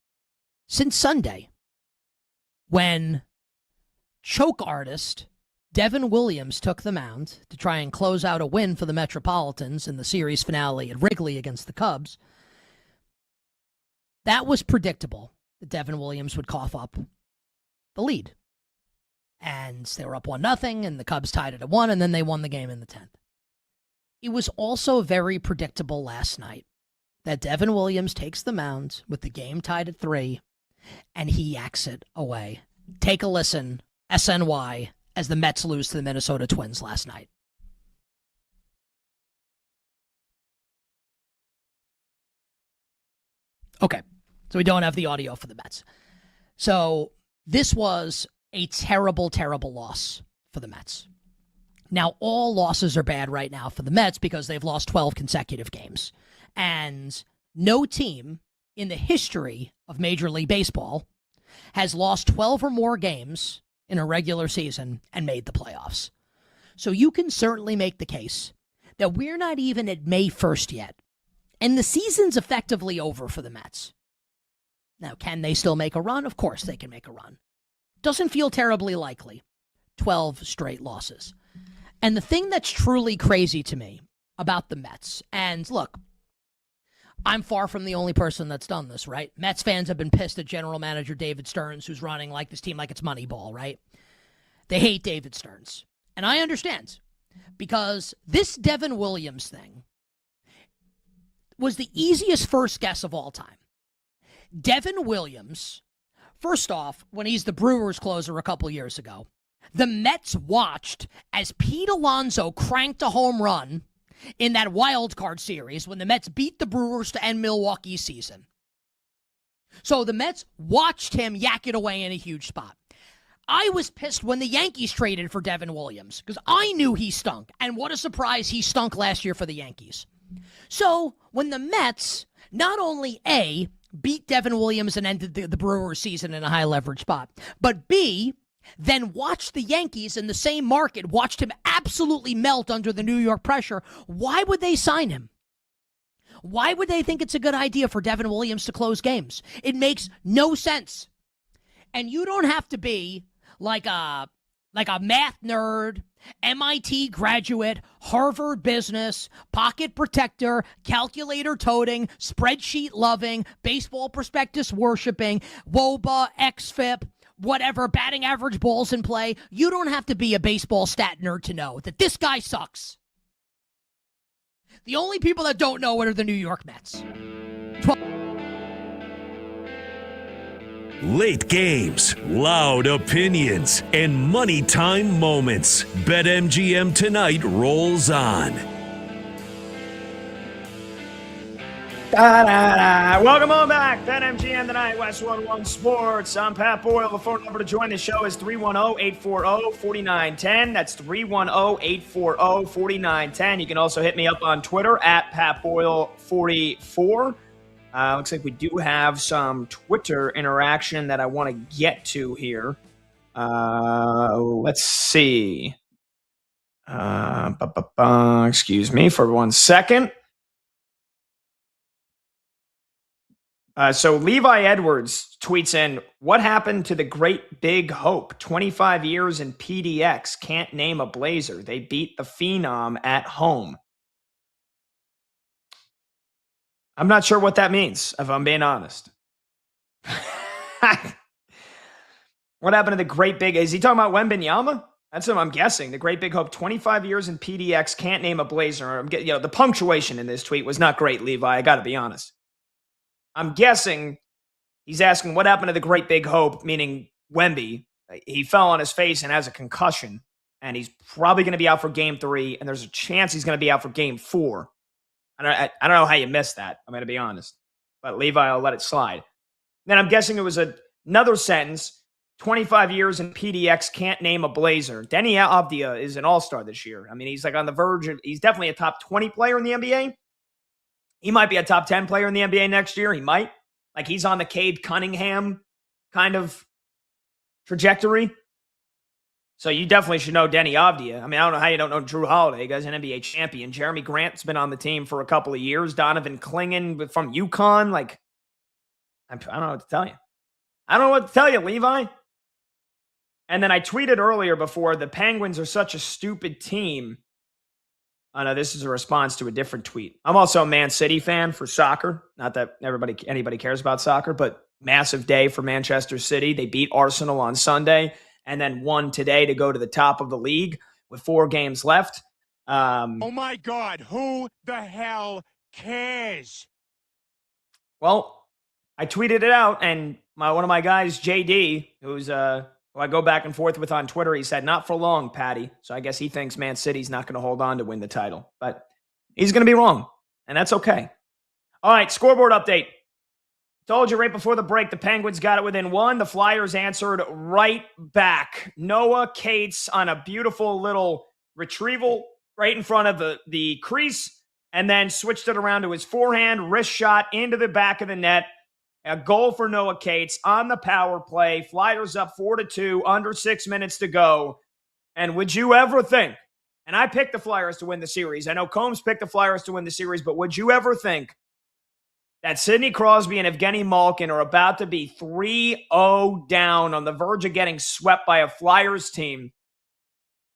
since Sunday, when choke artist Devin Williams took the mound to try and close out a win for the Metropolitans in the series finale at Wrigley against the Cubs. that was predictable that Devin Williams would cough up the lead. And they were up 1-0, and the Cubs tied it at 1, and then they won the game in the 10th. It was also very predictable last night that Devin Williams takes the mound with the game tied at 3, and he yaks it away. Take a listen, SNY, as the Mets lose to the Minnesota Twins last night. Okay, so we don't have the audio for the Mets. So this was a terrible, terrible loss for the Mets. Now, all losses are bad right now for the Mets because they've lost 12 consecutive games. And no team in the history of Major League Baseball has lost 12 or more games in a regular season and made the playoffs. So you can certainly make the case that we're not even at May 1st yet, and the season's effectively over for the Mets. Now, can they still make a run? Of course they can make a run. Doesn't feel terribly likely. 12 straight losses. And the thing that's truly crazy to me about the Mets, and look, I'm far from the only person that's done this, right? Mets fans have been pissed at general manager David Stearns, who's running like this team like it's Moneyball, right? They hate David Stearns. And I understand, because this Devin Williams thing was the easiest first guess of all time. Devin Williams, first off, when he's the Brewers closer a couple years ago, the Mets watched as Pete Alonso cranked a home run in that wild card series when the Mets beat the Brewers to end Milwaukee's season. So the Mets watched him yak it away in a huge spot. I was pissed when the Yankees traded for Devin Williams because I knew he stunk. And what a surprise, he stunk last year for the Yankees. So when the Mets not only A, beat Devin Williams and ended the Brewers season in a high leverage spot, but B, then watched the Yankees in the same market, watched him absolutely melt under the New York pressure, why would they sign him? Why would they think it's a good idea for Devin Williams to close games? It makes no sense. And you don't have to be like a math nerd, MIT graduate, Harvard business, pocket protector, calculator toting, spreadsheet loving, baseball prospectus worshiping, WOBA, XFIP, whatever, batting average balls in play. You don't have to be a baseball stat nerd to know that this guy sucks. The only people that don't know it are the New York Mets. Late games, loud opinions, and money time moments. BetMGM Tonight rolls on. Welcome on back. BetMGM Tonight, Westwood One Sports. I'm Pat Boyle. The phone number to join the show is 310-840-4910. That's 310-840-4910. You can also hit me up on Twitter at PatBoyle44. Looks like we do have some Twitter interaction that I want to get to here. Let's see. Excuse me for 1 second. So Levi Edwards tweets in, what happened to the great big hope? 25 years in PDX, can't name a Blazer. They beat the Phenom at home. I'm not sure what that means, if I'm being honest. What happened to the great big? Is he talking about Wembanyama? That's what I'm guessing. The great big hope, 25 years in PDX, can't name a Blazer. The punctuation in this tweet was not great, Levi. I got to be honest. I'm guessing he's asking what happened to the great big hope, meaning Wemby. He fell on his face and has a concussion, and he's probably going to be out for game 3, and there's a chance he's going to be out for game 4. I don't know how you missed that. I'm going to be honest. But Levi, I'll let it slide. Then I'm guessing it was another sentence. 25 years in PDX, can't name a Blazer. Denny Avdia is an all-star this year. I mean, he's like on the verge of, he's definitely a top 20 player in the NBA. He might be a top 10 player in the NBA next year. He might. Like he's on the Cade Cunningham kind of trajectory. So you definitely should know Denny Avdia. I mean, I don't know how you don't know Drew Holiday. You guys an NBA champion. Jeremy Grant's been on the team for a couple of years. Donovan Clingan from UConn. Like, I don't know what to tell you. I don't know what to tell you, Levi. And then I tweeted earlier before, the Penguins are such a stupid team. Oh, no, this is a response to a different tweet. I'm also a Man City fan for soccer. Not that anybody cares about soccer, but massive day for Manchester City. They beat Arsenal on Sunday and then won today to go to the top of the league with 4 games left. Oh my God, who the hell cares? Well, I tweeted it out, and one of my guys, JD, who I go back and forth with on Twitter, he said, "Not for long, Patty." So I guess he thinks Man City's not going to hold on to win the title, but he's going to be wrong, and that's okay. All right, scoreboard update. Told you right before the break, the Penguins got it within 1. The Flyers answered right back. Noah Cates on a beautiful little retrieval right in front of the crease, and then switched it around to his forehand, wrist shot into the back of the net. A goal for Noah Cates on the power play. Flyers up 4-2, under 6 minutes to go. And would you ever think, and I picked the Flyers to win the series. I know Combs picked the Flyers to win the series, but would you ever think that Sidney Crosby and Evgeny Malkin are about to be 3-0 down on the verge of getting swept by a Flyers team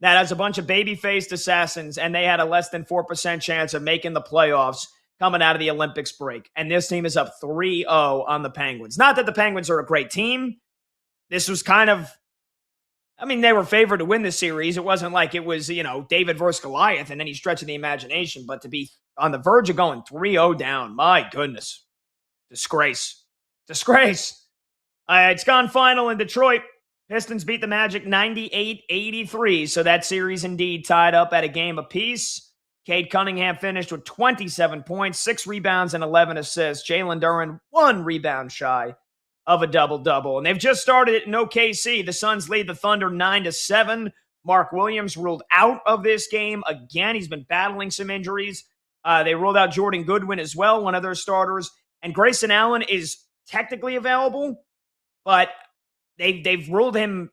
that has a bunch of baby-faced assassins, and they had a less than 4% chance of making the playoffs coming out of the Olympics break. And this team is up 3-0 on the Penguins. Not that the Penguins are a great team. This was kind of, they were favored to win the series. It wasn't like it was, David versus Goliath in any stretch of the imagination. But to be on the verge of going 3-0 down, my goodness. Disgrace. It's gone final in Detroit. Pistons beat the Magic 98-83. So that series indeed tied up at a game apiece. Cade Cunningham finished with 27 points, 6 rebounds, and 11 assists. Jalen Duren, 1 rebound shy of a double-double. And they've just started it in OKC. The Suns lead the Thunder 9-7. Mark Williams ruled out of this game. Again, he's been battling some injuries. They ruled out Jordan Goodwin as well, one of their starters. And Grayson Allen is technically available, but they've ruled him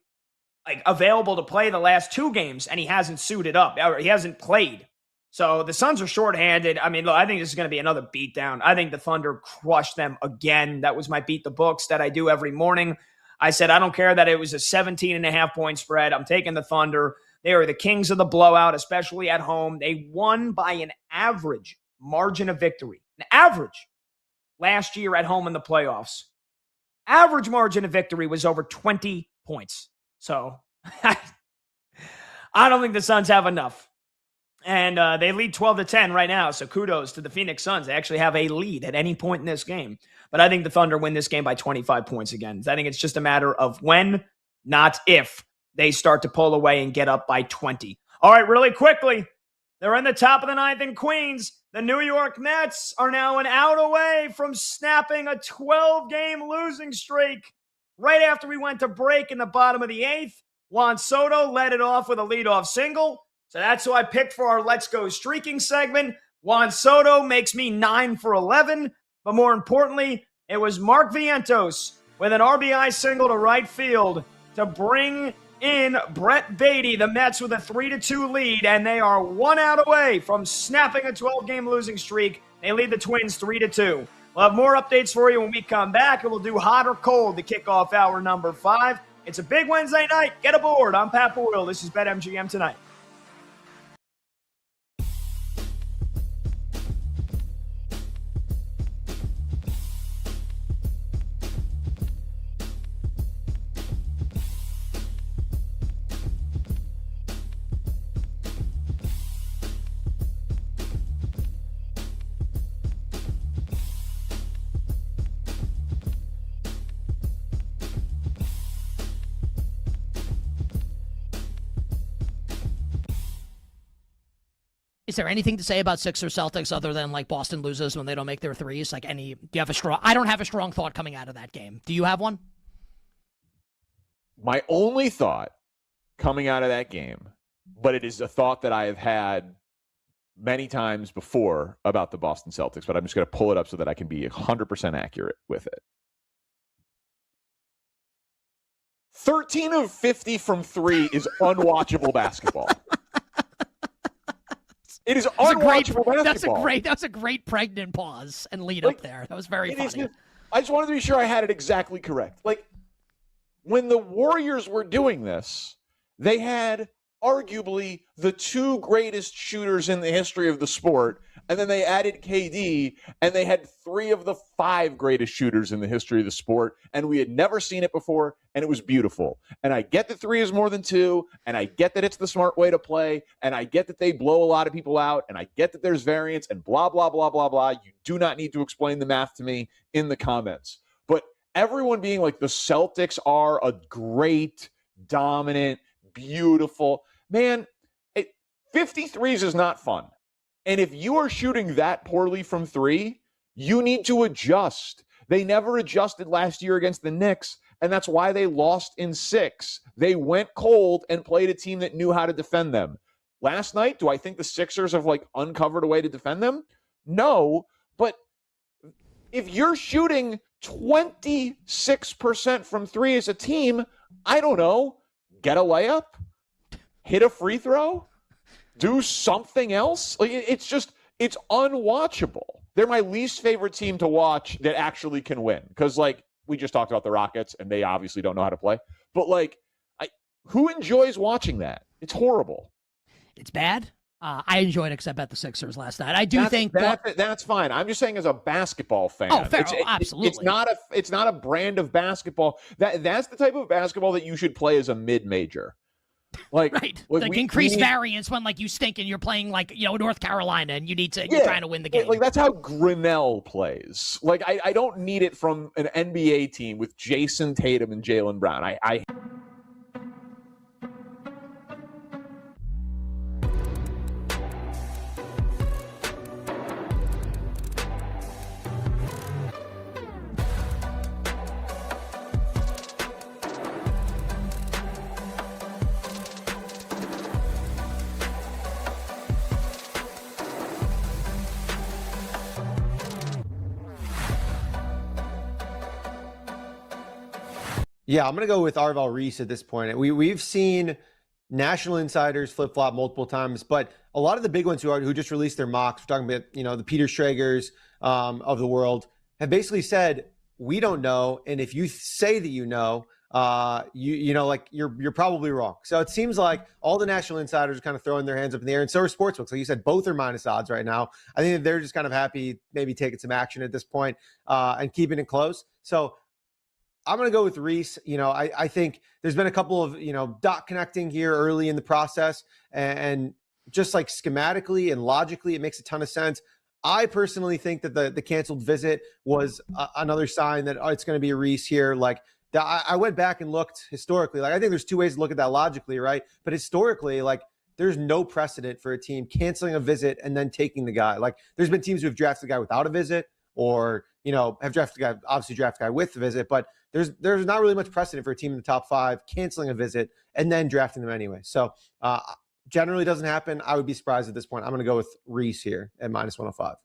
available to play the last 2 games, and he hasn't suited up, or he hasn't played. So the Suns are shorthanded. Look, I think this is going to be another beatdown. I think the Thunder crushed them again. That was my beat the books that I do every morning. I said, I don't care that it was a 17.5-point spread. I'm taking the Thunder. They are the kings of the blowout, especially at home. They won by an average margin of victory. An average last year at home in the playoffs. Average margin of victory was over 20 points. So I don't think the Suns have enough. And they lead 12-10 right now, so kudos to the Phoenix Suns. They actually have a lead at any point in this game. But I think the Thunder win this game by 25 points again. I think it's just a matter of when, not if, they start to pull away and get up by 20. All right, really quickly, they're in the top of the 9th in Queens. The New York Mets are now an out away from snapping a 12-game losing streak. Right after we went to break in the bottom of the 8th, Juan Soto led it off with a leadoff single. So that's who I picked for our Let's Go Streaking segment. Juan Soto makes me 9 for 11. But more importantly, it was Mark Vientos with an RBI single to right field to bring in Brett Beatty. The Mets with a 3-2 lead, and they are 1 out away from snapping a 12-game losing streak. They lead the Twins 3-2. We'll have more updates for you when we come back, and we'll do hot or cold to kick off hour number 5. It's a big Wednesday night. Get aboard. I'm Pat Boyle. This is BetMGM Tonight. Is there anything to say about Sixers Celtics other than Boston loses when they don't make their threes? Do you have a strong? I don't have a strong thought coming out of that game. Do you have one? My only thought coming out of that game, but it is a thought that I have had many times before about the Boston Celtics, but I'm just going to pull it up so that I can be 100% accurate with it. 13 of 50 from 3 is unwatchable basketball. It is unwatchable basketball. That's a great pregnant pause and lead up there. That was very funny. I just wanted to be sure I had it exactly correct. When the Warriors were doing this, they had arguably the two greatest shooters in the history of the sport. And then they added KD, and they had three of the five greatest shooters in the history of the sport. And we had never seen it before, and it was beautiful. And I get that three is more than two, and I get that it's the smart way to play, and I get that they blow a lot of people out, and I get that there's variance, and blah, blah, blah, blah, blah. You do not need to explain the math to me in the comments. But everyone being like, the Celtics are a great, dominant, beautiful. Man, 53s is not fun. And if you are shooting that poorly from three, you need to adjust. They never adjusted last year against the Knicks, and that's why they lost in 6. They went cold and played a team that knew how to defend them. Last night, do I think the Sixers have uncovered a way to defend them? No, but if you're shooting 26% from three as a team, I don't know, get a layup? Hit a free throw, do something else. It's unwatchable. They're my least favorite team to watch that actually can win. Because we just talked about the Rockets and they obviously don't know how to play. But who enjoys watching that? It's horrible. It's bad. I enjoyed it except at the Sixers last night. I think that's fine. I'm just saying as a basketball fan. Oh, fair. Absolutely. It's not a brand of basketball. That's the type of basketball that you should play as a mid-major. Right. Increased variance when you stink and you're playing North Carolina and you're trying to win the game. That's how Grinnell plays. I don't need it from an NBA team with Jason Tatum and Jaylen Brown. I Yeah, I'm going to go with Arvel Reese at this point. We've seen national insiders flip-flop multiple times, but a lot of the big ones who just released their mocks, we're talking about, the Peter Schrager's of the world, have basically said, we don't know. And if you say that you know, you're probably wrong. So it seems like all the national insiders are kind of throwing their hands up in the air, and so are sportsbooks. Like you said, both are minus odds right now. I think that they're just kind of happy, maybe taking some action at this point and keeping it close. So I'm going to go with Reese. I think there's been a couple of, dot connecting here early in the process, and just schematically and logically, it makes a ton of sense. I personally think that the canceled visit was another sign that it's going to be a Reese here. I went back and looked historically. I think there's two ways to look at that logically, right? But historically, there's no precedent for a team canceling a visit and then taking the guy. There's been teams who have drafted the guy without a visit, or have drafted the guy with the visit, but there's not really much precedent for a team in the top 5 canceling a visit and then drafting them anyway. So generally doesn't happen. I would be surprised at this point. I'm going to go with Reese here at minus 105.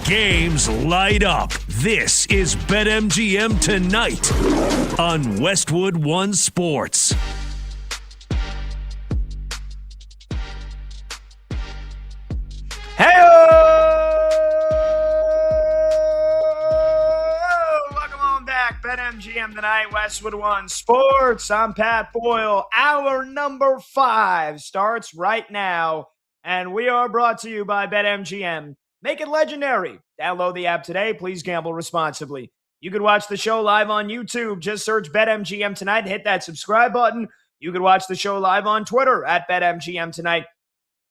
Games light up. This is BetMGM Tonight on Westwood One Sports. Hey, welcome on back. BetMGM Tonight, Westwood One Sports. I'm Pat Boyle. Hour number 5 starts right now, and we are brought to you by BetMGM. Make it legendary. Download the app today. Please gamble responsibly. You can watch the show live on YouTube. Just search BetMGM Tonight. Hit that subscribe button. You can watch the show live on Twitter at BetMGM Tonight.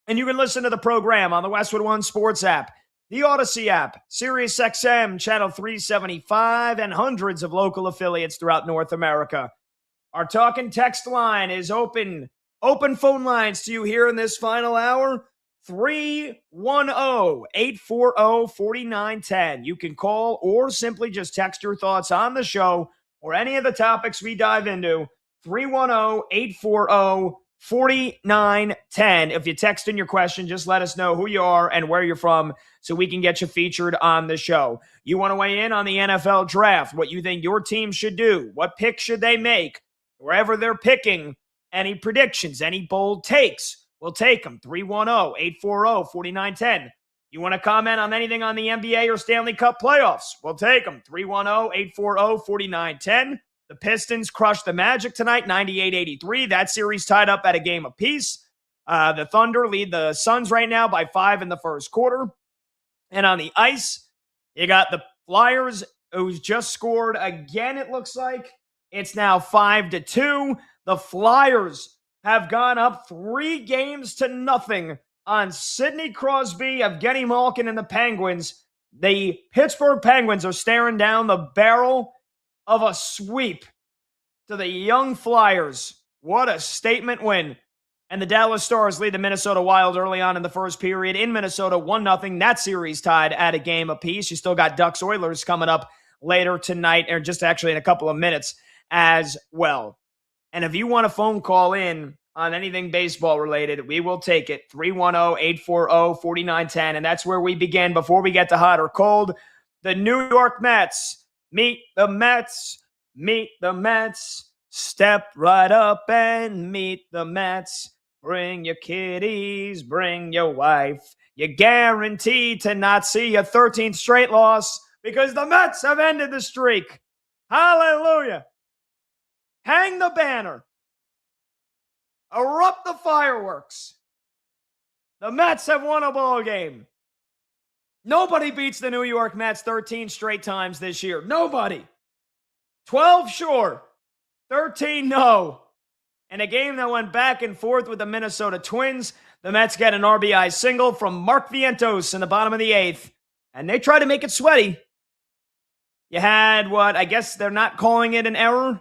And you can listen to the program on the Westwood One Sports app, the Odyssey app, Sirius XM, Channel 375, and hundreds of local affiliates throughout North America. Our talk and text line is open. Open phone lines to you here in this final hour. 310-840-4910. You can call or simply just text your thoughts on the show or any of the topics we dive into. 310-840-4910. If you text in your question, just let us know who you are and where you're from so we can get you featured on the show. You want to weigh in on the NFL draft, what you think your team should do, what pick should they make, wherever they're picking, any predictions, any bold takes, we'll take them. 310-840-4910. You want to comment on anything on the NBA or Stanley Cup playoffs, we'll take them. 310-840-4910. The Pistons crushed the Magic tonight, 98-83. That series tied up at a game apiece. The Thunder lead the Suns right now by 5 in the first quarter. And on the ice, you got the Flyers, who's just scored again, it looks like. It's now 5-2. The Flyers have gone up 3-0 on Sidney Crosby, Evgeny Malkin, and the Penguins. The Pittsburgh Penguins are staring down the barrel of a sweep to the young Flyers. What a statement win. And the Dallas Stars lead the Minnesota Wild early on in the first period in Minnesota, 1-0. That series tied at a game apiece. You still got Ducks Oilers coming up later tonight, or just actually in a couple of minutes as well. And if you want a phone call in on anything baseball related, we will take it. 310-840-4910. And that's where we begin before we get to hot or cold. The New York Mets. Meet the Mets. Meet the Mets. Step right up and meet the Mets. Bring your kiddies. Bring your wife. You're guaranteed to not see a 13th straight loss because the Mets have ended the streak. Hallelujah. Hang the banner. Erupt the fireworks. The Mets have won a ball game. Nobody beats the New York Mets 13 straight times this year. Nobody. 12, sure. 13, no. In a game that went back and forth with the Minnesota Twins, the Mets get an RBI single from Mark Vientos in the bottom of the 8th, and they try to make it sweaty. You had what, I guess they're not calling it an error.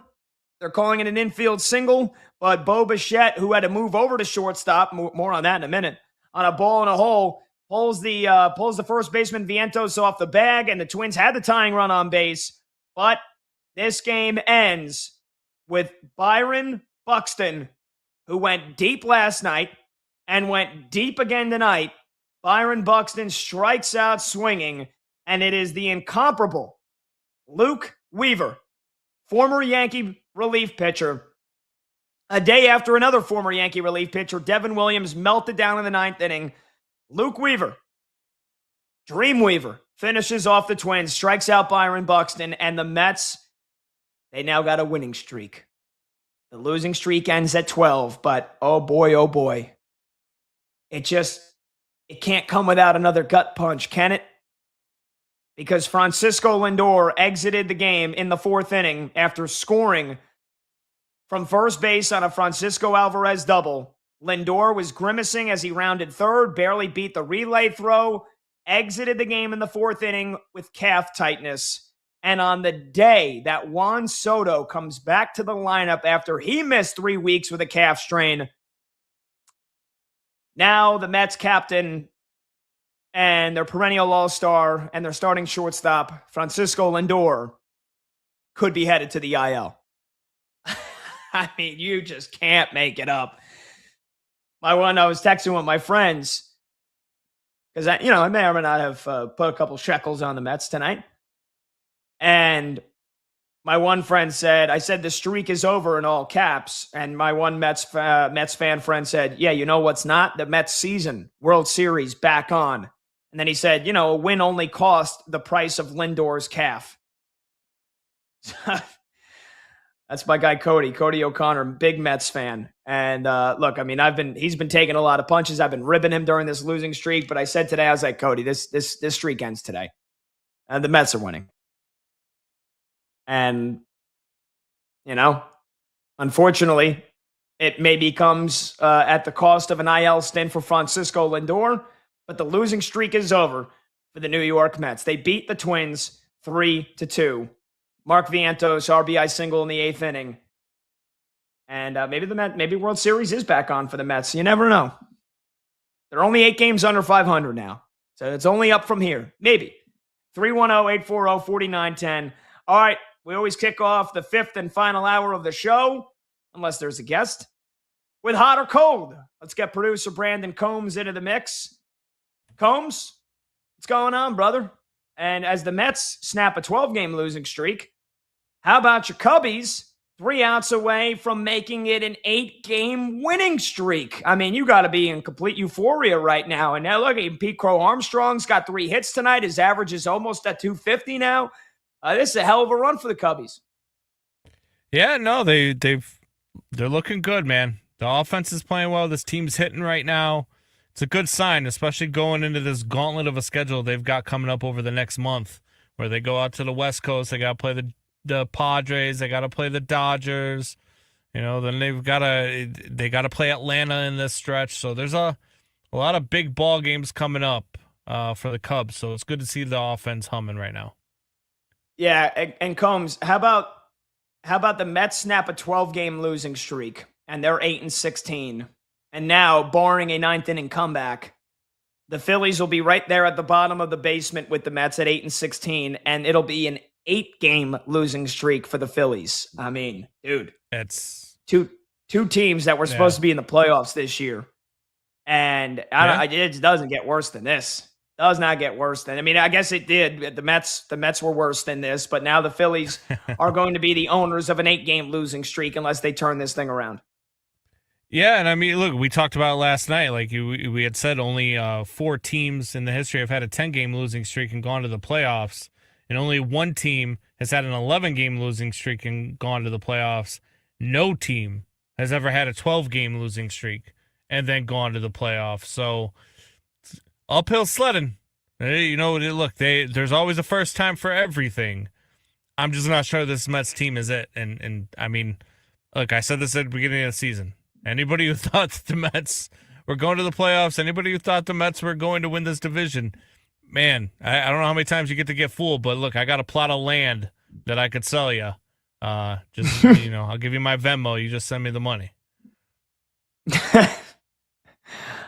They're calling it an infield single, but Bo Bichette, who had to move over to shortstop, more on that in a minute, on a ball in a hole, pulls the first baseman Vientos off the bag, and the Twins had the tying run on base. But this game ends with Byron Buxton, who went deep last night and went deep again tonight. Byron Buxton strikes out swinging, and it is the incomparable Luke Weaver, former Yankee relief pitcher. A day after another former Yankee relief pitcher, Devin Williams, melted down in the 9th inning. Luke Weaver, Dreamweaver, finishes off the Twins, strikes out Byron Buxton, and the Mets, they now got a winning streak. The losing streak ends at 12, but oh boy, it can't come without another gut punch, can it? Because Francisco Lindor exited the game in the 4th inning after scoring from first base on a Francisco Alvarez double. Lindor was grimacing as he rounded third, barely beat the relay throw, exited the game in the 4th inning with calf tightness. And on the day that Juan Soto comes back to the lineup after he missed 3 weeks with a calf strain, now the Mets captain and their perennial all-star and their starting shortstop, Francisco Lindor, could be headed to the IL. I mean, you just can't make it up. I was texting with my friends because I may or may not have put a couple shekels on the Mets tonight. And my one friend said, I said the streak is over in all caps. And my one Mets fan friend said, yeah, you know what's not? The Mets season, World Series, back on. And then he said, a win only cost the price of Lindor's calf. That's my guy, Cody O'Connor, big Mets fan. And look, I mean, he's been taking a lot of punches. I've been ribbing him during this losing streak. But I said today, I was like, Cody, this streak ends today. And the Mets are winning. And, unfortunately, It maybe comes at the cost of an IL stint for Francisco Lindor, but the losing streak is over for the New York Mets. They beat the Twins 3-2. Mark Vientos RBI single in the 8th inning. And maybe World Series is back on for the Mets. You never know. They're only 8 games under 500 now. So it's only up from here. Maybe. 310-840-4910. All right. We always kick off the 5th and final hour of the show, unless there's a guest, with hot or cold. Let's get producer Brandon Combs into the mix. Combs, what's going on, brother? And as the Mets snap a 12-game losing streak, how about your Cubbies? 3 outs away from making it an 8-game winning streak. I mean, you got to be in complete euphoria right now. And now look, Pete Crow Armstrong's got 3 hits tonight. His average is almost at 250 now. This is a hell of a run for the Cubbies. Yeah, no, they're looking good, man. The offense is playing well. This team's hitting right now. It's a good sign, especially going into this gauntlet of a schedule they've got coming up over the next month, where they go out to the West Coast. They got to play the Padres. They got to play the Dodgers. Then they got to play Atlanta in this stretch. So there's a lot of big ball games coming up for the Cubs. So it's good to see the offense humming right now. Yeah, and Combs, how about the Mets snap a 12-game losing streak and they're 8-16, and now, barring a 9th inning comeback, the Phillies will be right there at the bottom of the basement with the Mets at 8-16, and it'll be an 8-game losing streak for the Phillies. I mean, dude, it's two teams that were supposed to be in the playoffs this year, and it doesn't get worse than this. Does not get worse than. I mean, I guess it did. The Mets were worse than this, but now the Phillies are going to be the owners of an 8-game losing streak unless they turn this thing around. Yeah, and I mean, look, we talked about it last night. Like we had said, only 4 teams in the history have had a 10-game losing streak and gone to the playoffs, and only 1 team has had an 11-game losing streak and gone to the playoffs. No team has ever had a 12-game losing streak and then gone to the playoffs. So uphill sledding. Look, there's always a first time for everything. I'm just not sure this Mets team is it. And I mean, look, I said this at the beginning of the season. Anybody who thought the Mets were going to the playoffs, anybody who thought the Mets were going to win this division, man, I don't know how many times you get fulled, but look, I got a plot of land that I could sell you. I'll give you my Venmo. You just send me the money.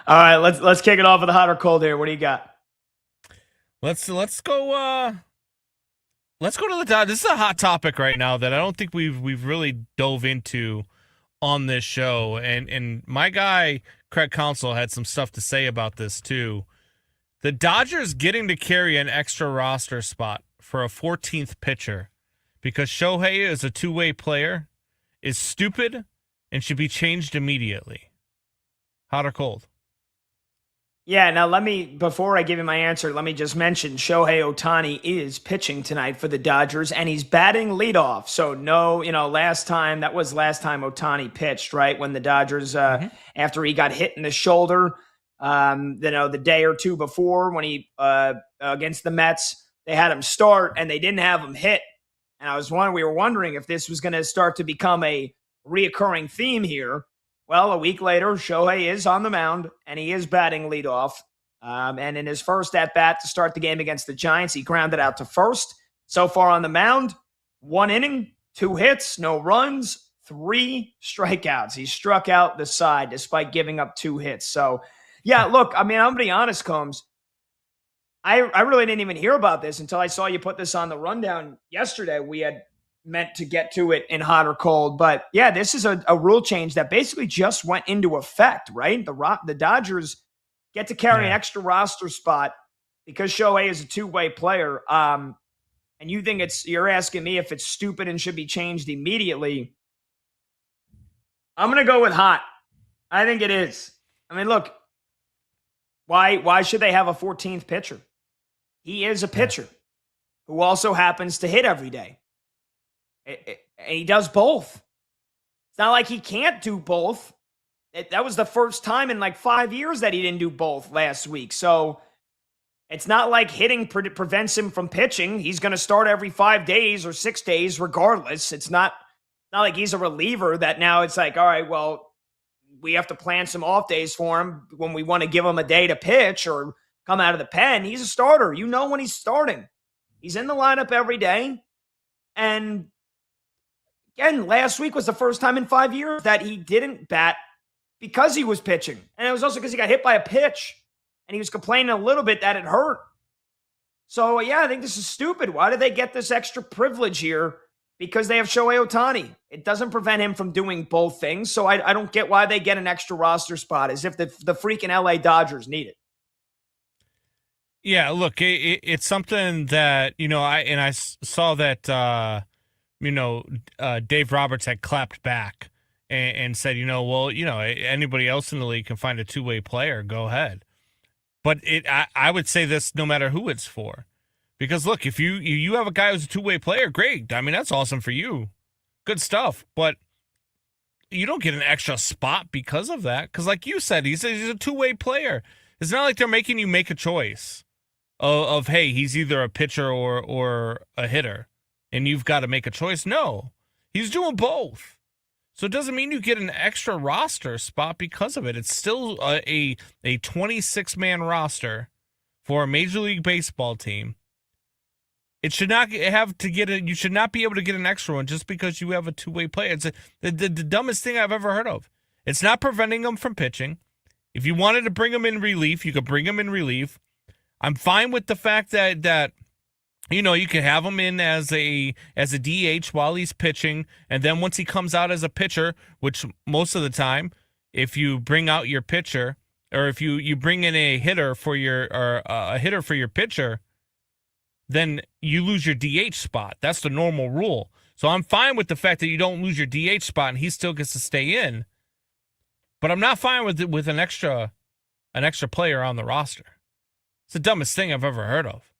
All right, let's kick it off with the hot or cold here. What do you got? Let's go. Let's go to the Dodgers. This is a hot topic right now that I don't think we've really dove into on this show. And my guy Craig Counsell had some stuff to say about this too. The Dodgers getting to carry an extra roster spot for a 14th pitcher because Shohei is a two-way player is stupid and should be changed immediately. Hot or cold? Yeah, now before I give you my answer, let me just mention Shohei Ohtani is pitching tonight for the Dodgers, and he's batting leadoff. So last time Ohtani pitched, right? When the Dodgers, after he got hit in the shoulder, the day or two before when he, against the Mets, they had him start and they didn't have him hit. And we were wondering if this was going to start to become a reoccurring theme here. Well, a week later, Shohei is on the mound, and he is batting leadoff. And in his first at-bat to start the game against the Giants, he grounded out to first. So far on the mound, 1 inning, 2 hits, no runs, 3 strikeouts. He struck out the side despite giving up 2 hits. So, yeah, look, I mean, I'm going to be honest, Combs. I really didn't even hear about this until I saw you put this on the rundown yesterday. We had meant to get to it in hot or cold. But yeah, this is a rule change that basically just went into effect, right? The Dodgers get to carry an extra roster spot because Shohei is a two-way player. And you're asking me if it's stupid and should be changed immediately. I'm going to go with hot. I think it is. I mean, look, why should they have a 14th pitcher? He is a pitcher who also happens to hit every day. He does both. It's not like he can't do both. That was the first time in like 5 years that he didn't do both last week. So it's not like hitting prevents him from pitching. He's going to start every 5 days or 6 days regardless. It's not like he's a reliever that now it's like, all right, well, we have to plan some off days for him when we want to give him a day to pitch or come out of the pen. He's a starter. You know when he's starting. He's in the lineup every day. And again, last week was the first time in 5 years that he didn't bat because he was pitching. And it was also because he got hit by a pitch. And he was complaining a little bit that it hurt. So, yeah, I think this is stupid. Why did they get this extra privilege here? Because they have Shohei Ohtani. It doesn't prevent him from doing both things. So I don't get why they get an extra roster spot, as if the freaking LA Dodgers need it. Yeah, look, it's something that, I saw that, Dave Roberts had clapped back and said, anybody else in the league can find a two-way player, go ahead. But I would say this no matter who it's for. Because, look, if you have a guy who's a two-way player, great. I mean, that's awesome for you. Good stuff. But you don't get an extra spot because of that. Because, like you said, he's a two-way player. It's not like they're making you make a choice of hey, he's either a pitcher or a hitter, and you've got to make a choice. No, he's doing both. So it doesn't mean you get an extra roster spot because of it. It's still a 26-man roster for a Major League Baseball team. It should not you should not be able to get an extra one just because you have a two-way player. It's the dumbest thing I've ever heard of. It's not preventing them from pitching. If you wanted to bring him in relief, you could bring him in relief. I'm fine with the fact that you can have him in as a DH while he's pitching, and then once he comes out as a pitcher, which most of the time, if you bring out your pitcher or if you bring in a hitter for your pitcher, then you lose your DH spot. That's the normal rule. So I'm fine with the fact that you don't lose your DH spot and he still gets to stay in. But I'm not fine with an extra player on the roster. It's the dumbest thing I've ever heard of.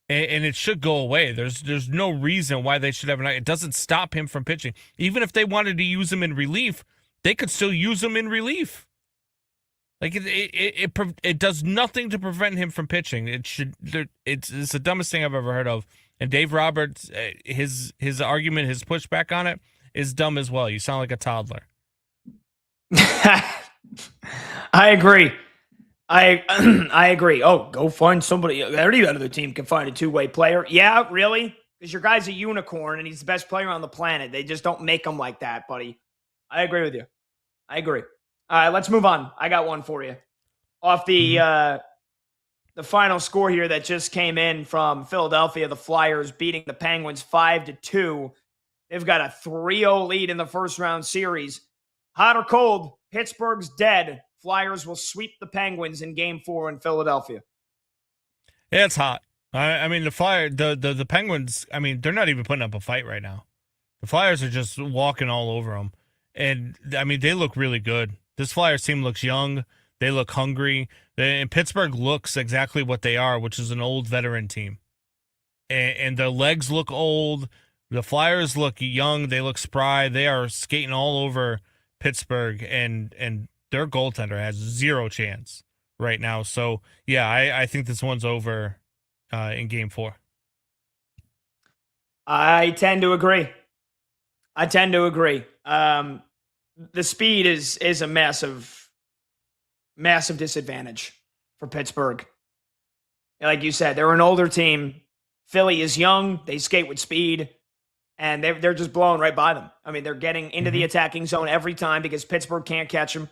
And it should go away. There's no reason why they should have it doesn't stop him from pitching. Even if they wanted to use him in relief, they could still use him in relief. Like it does nothing to prevent him from pitching. It's the dumbest thing I've ever heard of. And Dave Roberts, his argument, his pushback on it is dumb as well. You sound like a toddler. I agree. I agree. Oh, go find somebody. Any other team can find a two-way player. Yeah, really? Because your guy's a unicorn and he's the best player on the planet. They just don't make him like that, buddy. I agree with you. I agree. All right, let's move on. I got one for you. Off the final score here that just came in from Philadelphia, the Flyers beating the Penguins 5-2. They've got a 3-0 lead in the first-round series. Hot or cold, Pittsburgh's dead. Flyers will sweep the Penguins in Game 4 in Philadelphia. Yeah, it's hot. I mean, the Penguins, I mean, they're not even putting up a fight right now. The Flyers are just walking all over them. And, I mean, they look really good. This Flyers team looks young. They look hungry. And Pittsburgh looks exactly what they are, which is an old veteran team. And their legs look old. The Flyers look young. They look spry. They are skating all over Pittsburgh, and their goaltender has zero chance right now. So, yeah, I think this one's over in Game 4. I tend to agree. The speed is a massive disadvantage for Pittsburgh. Like you said, they're an older team. Philly is young. They skate with speed. And they're just blowing right by them. I mean, they're getting into the attacking zone every time because Pittsburgh can't catch them.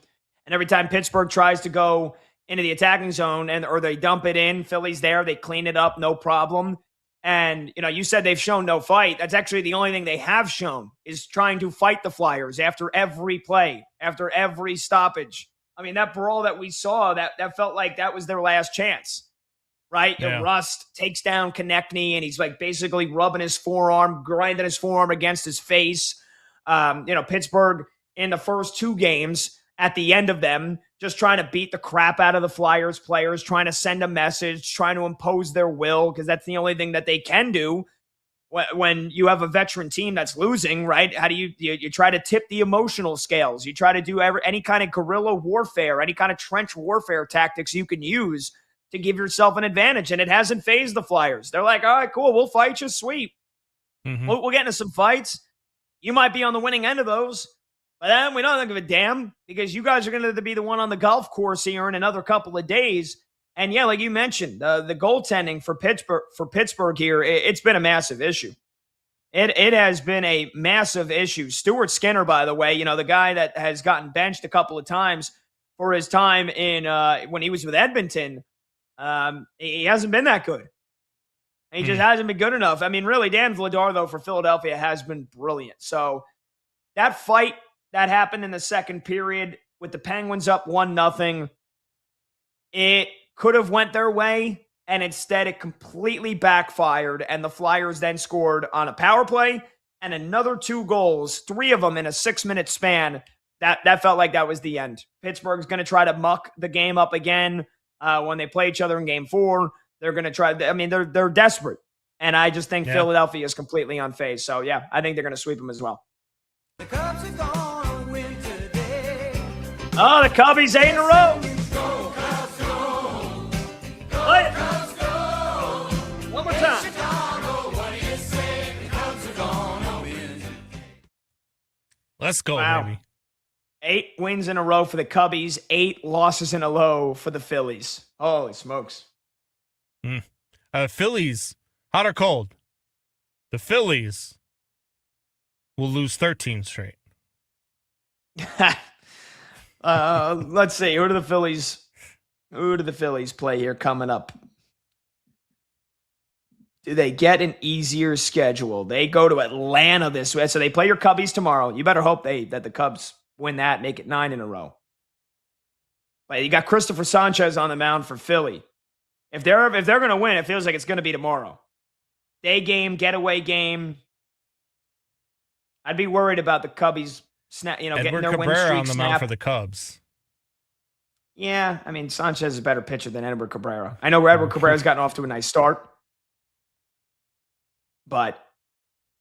And every time Pittsburgh tries to go into the attacking zone or they dump it in, Philly's there. They clean it up, no problem. And, you said they've shown no fight. That's actually the only thing they have shown is trying to fight the Flyers after every play, after every stoppage. I mean, that brawl that we saw, that felt like that was their last chance, right? Yeah. And Rust takes down Konechny, and he's like basically rubbing his forearm, grinding his forearm against his face. Pittsburgh in the first two games, at the end of them, just trying to beat the crap out of the Flyers players, trying to send a message, trying to impose their will, because that's the only thing that they can do when you have a veteran team that's losing, right? How do you try to tip the emotional scales? You try to do any kind of guerrilla warfare, any kind of trench warfare tactics you can use to give yourself an advantage, and it hasn't fazed the Flyers. They're like, all right, cool, we'll fight you, sweep. We'll get into some fights. You might be on the winning end of those, But then we don't give a damn because you guys are going to be the one on the golf course here in another couple of days. And yeah, like you mentioned, the goaltending for Pittsburgh here, it's been a massive issue. It has been a massive issue. Stuart Skinner, by the way, the guy that has gotten benched a couple of times for his time in when he was with Edmonton, he hasn't been that good. He just hasn't been good enough. I mean, really, Dan Vladar, though, for Philadelphia has been brilliant. So that fight that happened in the second period with the Penguins up 1-0, it could have went their way, and instead it completely backfired, and the Flyers then scored on a power play and another 2 goals, 3 of them in a 6-minute span. That felt like that was the end. Pittsburgh's going to try to muck the game up again when they play each other in Game 4. They're going to try. I mean, they're desperate, and I just think Philadelphia is completely unfazed. So yeah, I think they're going to sweep them as well. The Cubs are gonna win today. Oh, the Cubbies 8 in a row. Go, Cubs, go. Play it. Cubs, go. One more time. Chicago, what do you say? The Cubs are gonna win. Let's go, baby. 8 wins in a row for the Cubbies, 8 losses in a row for the Phillies. Holy smokes. Phillies, hot or cold? The Phillies will lose 13 straight. Let's see. Who do the Phillies play here coming up? Do they get an easier schedule? They go to Atlanta this week. So they play your Cubbies tomorrow. You better hope that the Cubs win that, make it 9 in a row. But you got Christopher Sanchez on the mound for Philly. If they're going to win, it feels like it's going to be tomorrow. Day game, getaway game. I'd be worried about the Cubbies getting their win streak on the mound for the Cubs. Yeah, I mean, Sanchez is a better pitcher than Edward Cabrera. I know Edward Cabrera's gotten off to a nice start, but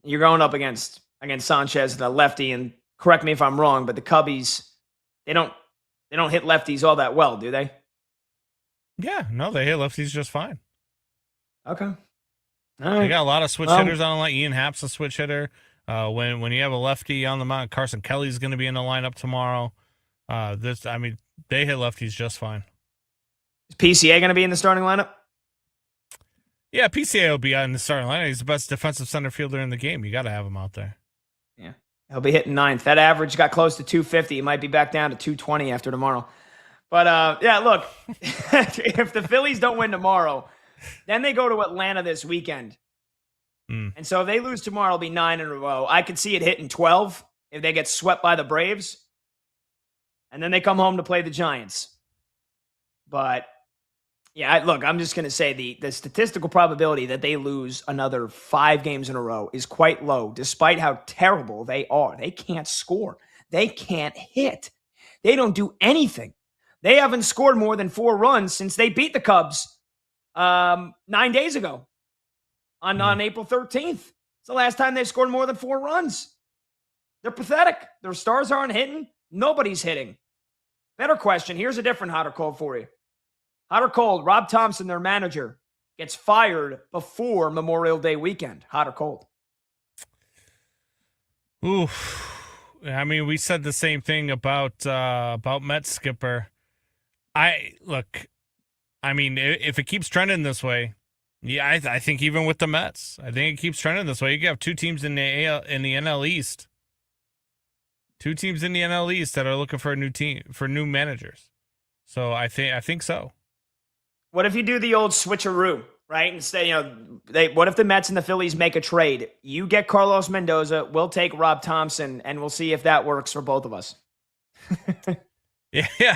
you're going up against Sanchez, the lefty, and correct me if I'm wrong, but the Cubbies, they don't hit lefties all that well, do they? Yeah, no, they hit lefties just fine. Okay. All right. They got a lot of switch hitters on the line. Ian Happ's a switch hitter. When you have a lefty on the mound, Carson Kelly's going to be in the lineup tomorrow. They hit lefties just fine. Is PCA going to be in the starting lineup? Yeah, PCA will be in the starting lineup. He's the best defensive center fielder in the game. You got to have him out there. Yeah, he'll be hitting 9th. That average got close to 250. He might be back down to 220 after tomorrow. But, yeah, look, if the Phillies don't win tomorrow, then they go to Atlanta this weekend. And so if they lose tomorrow, it'll be 9 in a row. I could see it hitting 12 if they get swept by the Braves. And then they come home to play the Giants. But, yeah, look, I'm just going to say the statistical probability that they lose another 5 games in a row is quite low, despite how terrible they are. They can't score. They can't hit. They don't do anything. They haven't scored more than 4 runs since they beat the Cubs 9 days ago on April 13th. It's the last time they've scored more than 4 runs. They're pathetic. Their stars aren't hitting. Nobody's hitting. Better question. Here's a different hot or cold for you. Hot or cold, Rob Thompson, their manager, gets fired before Memorial Day weekend. Hot or cold? Oof. I mean, we said the same thing about Mets skipper. If it keeps trending this way, yeah, I think even with the Mets, I think it keeps trending this way. You have 2 teams in the NL East. 2 teams in the NL East that are looking for a new team, for new managers. So I think so. What if you do the old switcheroo, right? Instead, what if the Mets and the Phillies make a trade? You get Carlos Mendoza, we'll take Rob Thompson, and we'll see if that works for both of us. Yeah.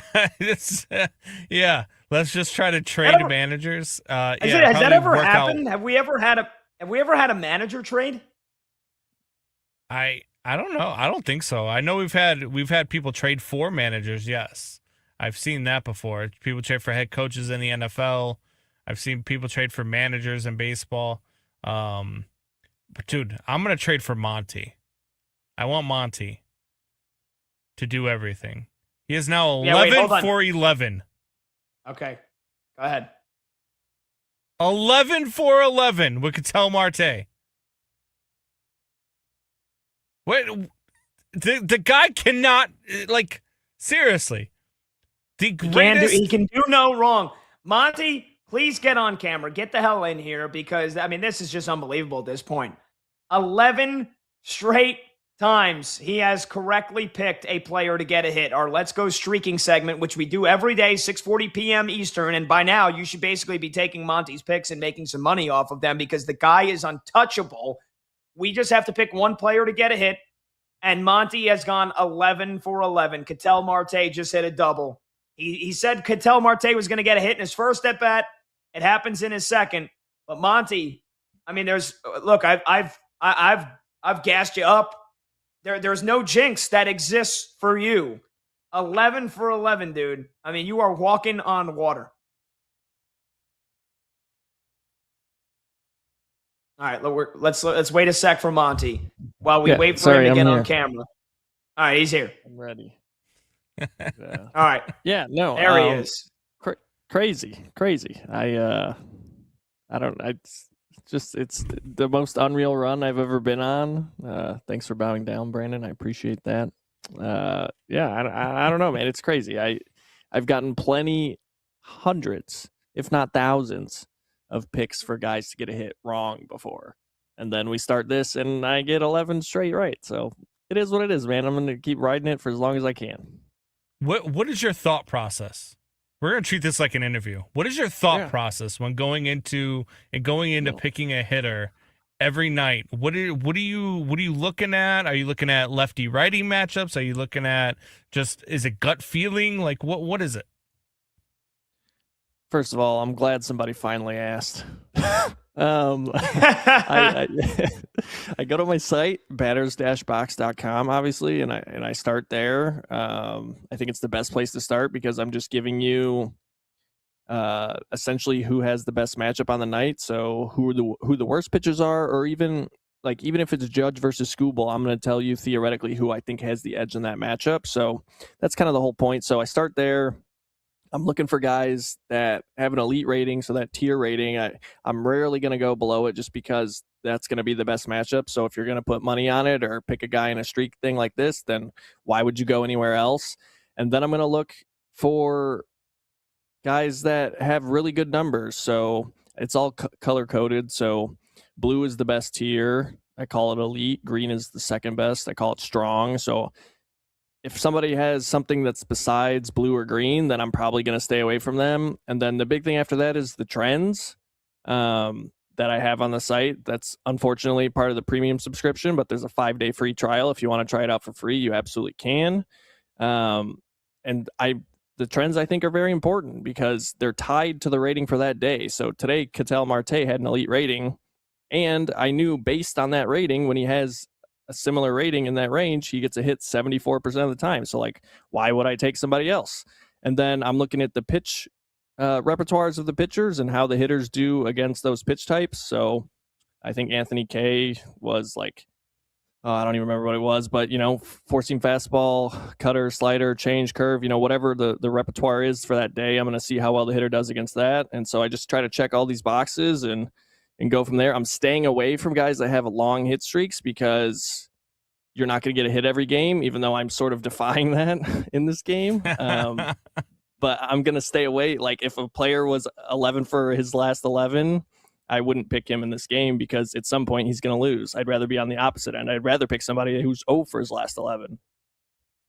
Let's just try to trade managers. Has that ever happened? Have we ever had a manager trade? I don't know. I don't think so. I know we've had people trade for managers. Yes, I've seen that before. People trade for head coaches in the NFL. I've seen people trade for managers in baseball. But dude, I'm gonna trade for Monty. I want Monty to do everything. He is now 11 for 11. Okay, go ahead. 11 for 11 with Ketel Marte. Wait, The guy cannot, like, seriously. The greatest. He can do no wrong. Monty, please get on camera. Get the hell in here because, I mean, this is just unbelievable at this point. 11 straight times he has correctly picked a player to get a hit. Our Let's Go Streaking segment, which we do every day, 6:40 p.m. Eastern. And by now, you should basically be taking Monty's picks and making some money off of them because the guy is untouchable. We just have to pick one player to get a hit. And Monty has gone 11 for 11. Ketel Marte just hit a double. He said Ketel Marte was going to get a hit in his first at bat. It happens in his second. But Monty, I mean, I've gassed you up. There's no jinx that exists for you. 11 for 11, dude. I mean, you are walking on water. All right, let's wait a sec for Monty while we wait for him to get on camera. All right, he's here. I'm ready. All right. Yeah, no. There he is. Crazy. It's the most unreal run I've ever been on. Thanks for bowing down, Brandon. I appreciate that. I don't know, man. It's crazy. I've gotten hundreds, if not thousands, of picks for guys to get a hit wrong before. And then we start this and I get 11 straight right. So it is what it is, man. I'm going to keep riding it for as long as I can. What is your thought process? We're going to treat this like an interview. What is your thought process when going into picking a hitter every night? What are you looking at? Are you looking at lefty righty matchups? Are you looking at is it gut feeling? Like what is it? First of all, I'm glad somebody finally asked. I go to my site, batters-box.com, obviously, and I start there. I think it's the best place to start because I'm just giving you essentially who has the best matchup on the night. So who the worst pitchers are, or even if it's Judge versus Skubal, I'm going to tell you theoretically who I think has the edge in that matchup. So that's kind of the whole point. So I start there. I'm looking for guys that have an elite rating, so that tier rating. I'm rarely going to go below it just because that's going to be the best matchup. So if you're going to put money on it or pick a guy in a streak thing like this, then why would you go anywhere else? And then I'm going to look for guys that have really good numbers. So it's all color-coded. So blue is the best tier. I call it elite. Green is the second best. I call it strong. So if somebody has something that's besides blue or green, then I'm probably going to stay away from them. And then the big thing after that is the trends that I have on the site. That's unfortunately part of the premium subscription, but there's a 5-day free trial. If you want to try it out for free, you absolutely can. The trends I think are very important because they're tied to the rating for that day. So today, Ketel Marte had an elite rating, and I knew based on that rating, when he has a similar rating in that range, he gets a hit 74% of the time. So why would I take somebody else? And then I'm looking at the pitch repertoires of the pitchers and how the hitters do against those pitch types. So I think Anthony K was I don't even remember what it was, but forcing fastball, cutter, slider, change, curve, whatever the repertoire is for that day, I'm going to see how well the hitter does against that. And so I just try to check all these boxes and go from there. I'm staying away from guys that have long hit streaks because you're not going to get a hit every game, even though I'm sort of defying that in this game. But I'm going to stay away. If a player was 11 for his last 11, I wouldn't pick him in this game because at some point he's going to lose. I'd rather be on the opposite end. I'd rather pick somebody who's 0 for his last 11.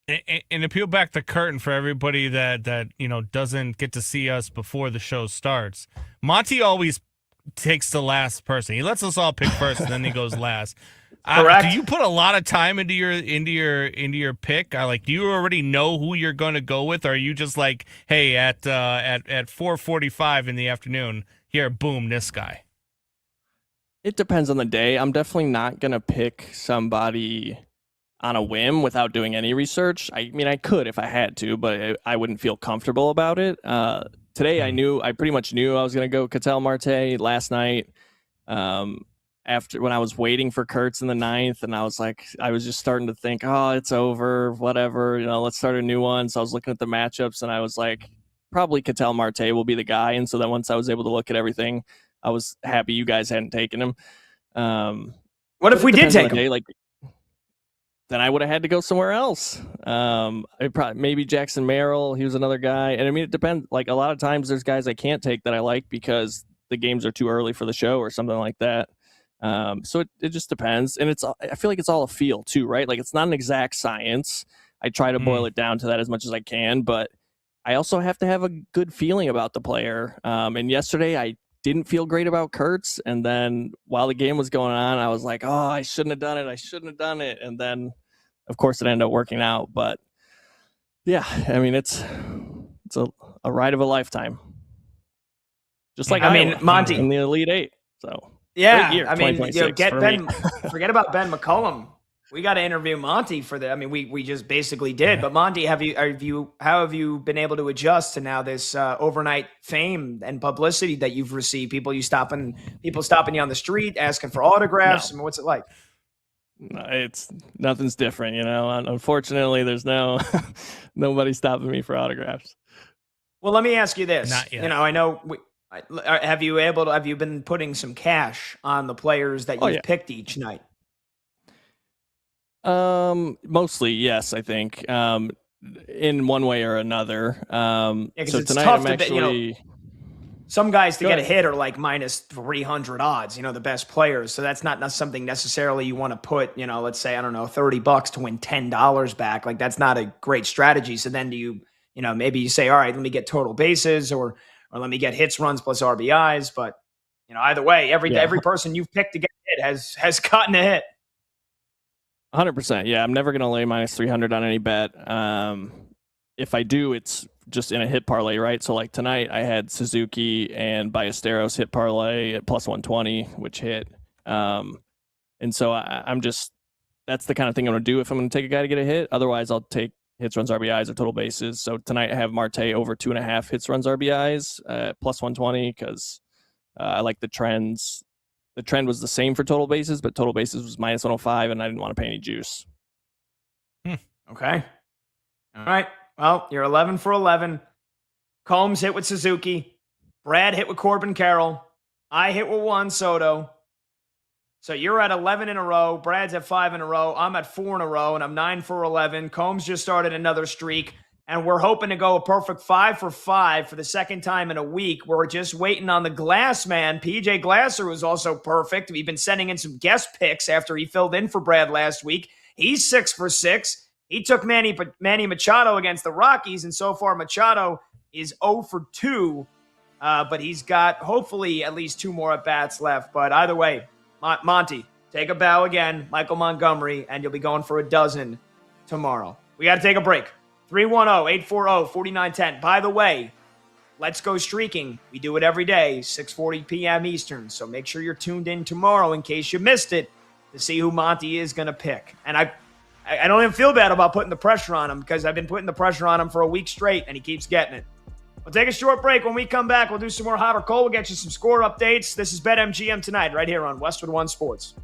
And to peel back the curtain for everybody that doesn't get to see us before the show starts, Monty always takes the last person. He lets us all pick first, and then he goes last. Correct. Do you put a lot of time into your pick? Do you already know who you're going to go with? Or are you just hey, at 4:45 in the afternoon, here, boom, this guy? It depends on the day. I'm definitely not going to pick somebody on a whim without doing any research. I mean, I could if I had to, but I wouldn't feel comfortable about it. Today, I pretty much knew I was going to go Ketel Marte last night. After when I was waiting for Kurtz in the 9th, and I was just starting to think, oh, it's over, whatever, let's start a new one. So I was looking at the matchups, and I was like, probably Ketel Marte will be the guy. And so then once I was able to look at everything, I was happy you guys hadn't taken him. What if we did take him? then I would have had to go somewhere else. Maybe Jackson Merrill. He was another guy. And I mean, it depends. Like a lot of times there's guys I can't take that I like because the games are too early for the show or something like that. So it just depends. And I feel like it's all a feel too, right? Like it's not an exact science. I try to boil it down to that as much as I can, but I also have to have a good feeling about the player. And yesterday I didn't feel great about Kurtz. And then while the game was going on, I was like, oh, I shouldn't have done it. I shouldn't have done it. And then, of course, it ended up working out. But, yeah, I mean, it's a ride of a lifetime. Just like Monty. in the Elite Eight. So, yeah, great year, I mean, get Ben. Forget about Ben McCollum. We got to interview Monty for the. I mean, we just basically did. But Monty, how have you been able to adjust to now this overnight fame and publicity that you've received? People stopping you on the street asking for autographs. No. I mean, what's it like? No, nothing's different, you know. Unfortunately, there's nobody stopping me for autographs. Well, let me ask you this. Not yet. You know, I know. Have you been putting some cash on the players that you've picked each night? Mostly, yes, I think. In one way or another. So it's tonight tough I'm actually. Some guys to get a hit are like minus 300 odds, you know, the best players. So that's not something necessarily you want to put, you know, let's say, I don't know, $30 to win $10 back. Like that's not a great strategy. So then maybe you say, all right, let me get total bases or let me get hits, runs plus RBIs. But, you know, either way, every person you've picked to get a hit has gotten a hit. 100%. Yeah, I'm never going to lay minus 300 on any bet. If I do, it's just in a hit parlay, right? So like tonight I had Suzuki and Ballesteros hit parlay at plus 120, which hit. And so that's the kind of thing I'm going to do if I'm going to take a guy to get a hit. Otherwise, I'll take hits, runs, RBIs, or total bases. So tonight I have Marte over 2.5 hits, runs, RBIs plus 120 because I like the trends. The trend was the same for total bases, but total bases was minus 105, and I didn't want to pay any juice. Okay. All right. Well, you're 11 for 11. Combs hit with Suzuki. Brad hit with Corbin Carroll. I hit with Juan Soto. So you're at 11 in a row. Brad's at 5 in a row. I'm at 4 in a row, and I'm 9 for 11. Combs just started another streak, and we're hoping to go a perfect 5 for 5 for the second time in a week. We're just waiting on the Glass man. PJ Glasser was also perfect. We've been sending in some guest picks after he filled in for Brad last week. He's 6 for 6. He took Manny Machado against the Rockies, and so far Machado is 0 for 2, but he's got hopefully at least 2 more at-bats left. But either way, Monty, take a bow again, Michael Montgomery, and you'll be going for a dozen tomorrow. We got to take a break. 310-840-4910. By the way, let's go streaking. We do it every day, 6:40 p.m. Eastern, so make sure you're tuned in tomorrow in case you missed it to see who Monty is going to pick. And I don't even feel bad about putting the pressure on him because I've been putting the pressure on him for a week straight, and he keeps getting it. We'll take a short break. When we come back, we'll do some more hot or cold. We'll get you some score updates. This is BetMGM tonight right here on Westwood One Sports.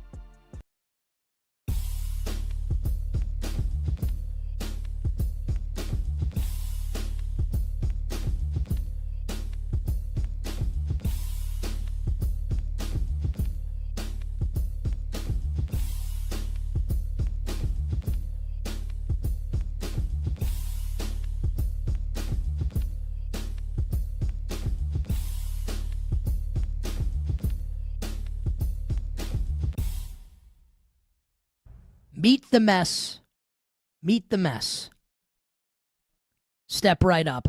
Meet the mess. Meet the mess. Step right up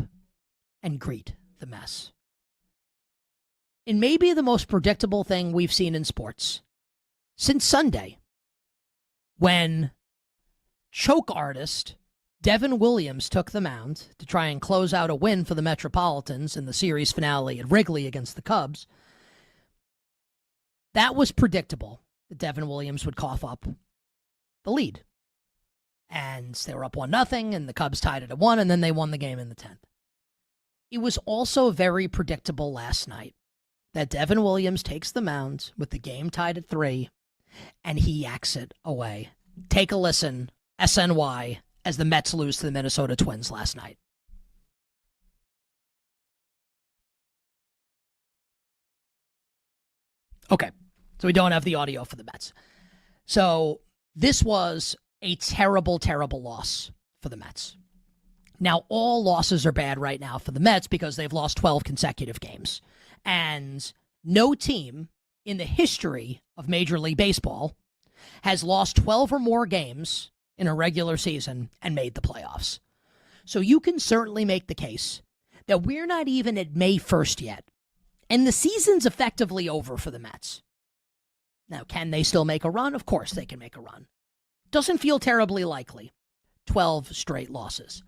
and greet the mess. In maybe the most predictable thing we've seen in sports since Sunday, when choke artist Devin Williams took the mound to try and close out a win for the Metropolitans in the series finale at Wrigley against the Cubs. That was predictable that Devin Williams would cough up the lead. And they were up 1-0, and the Cubs tied it at 1, and then they won the game in the 10th. It was also very predictable last night that Devin Williams takes the mound with the game tied at 3, and he yaks it away. Take a listen, SNY, as the Mets lose to the Minnesota Twins last night. Okay, so we don't have the audio for the Mets. So this was a terrible, terrible loss for the Mets. Now, all losses are bad right now for the Mets because they've lost 12 consecutive games. And no team in the history of Major League Baseball has lost 12 or more games in a regular season and made the playoffs. So you can certainly make the case that we're not even at May 1st yet, and the season's effectively over for the Mets. Now, can they still make a run? Of course they can make a run. Doesn't feel terribly likely. 12 straight losses.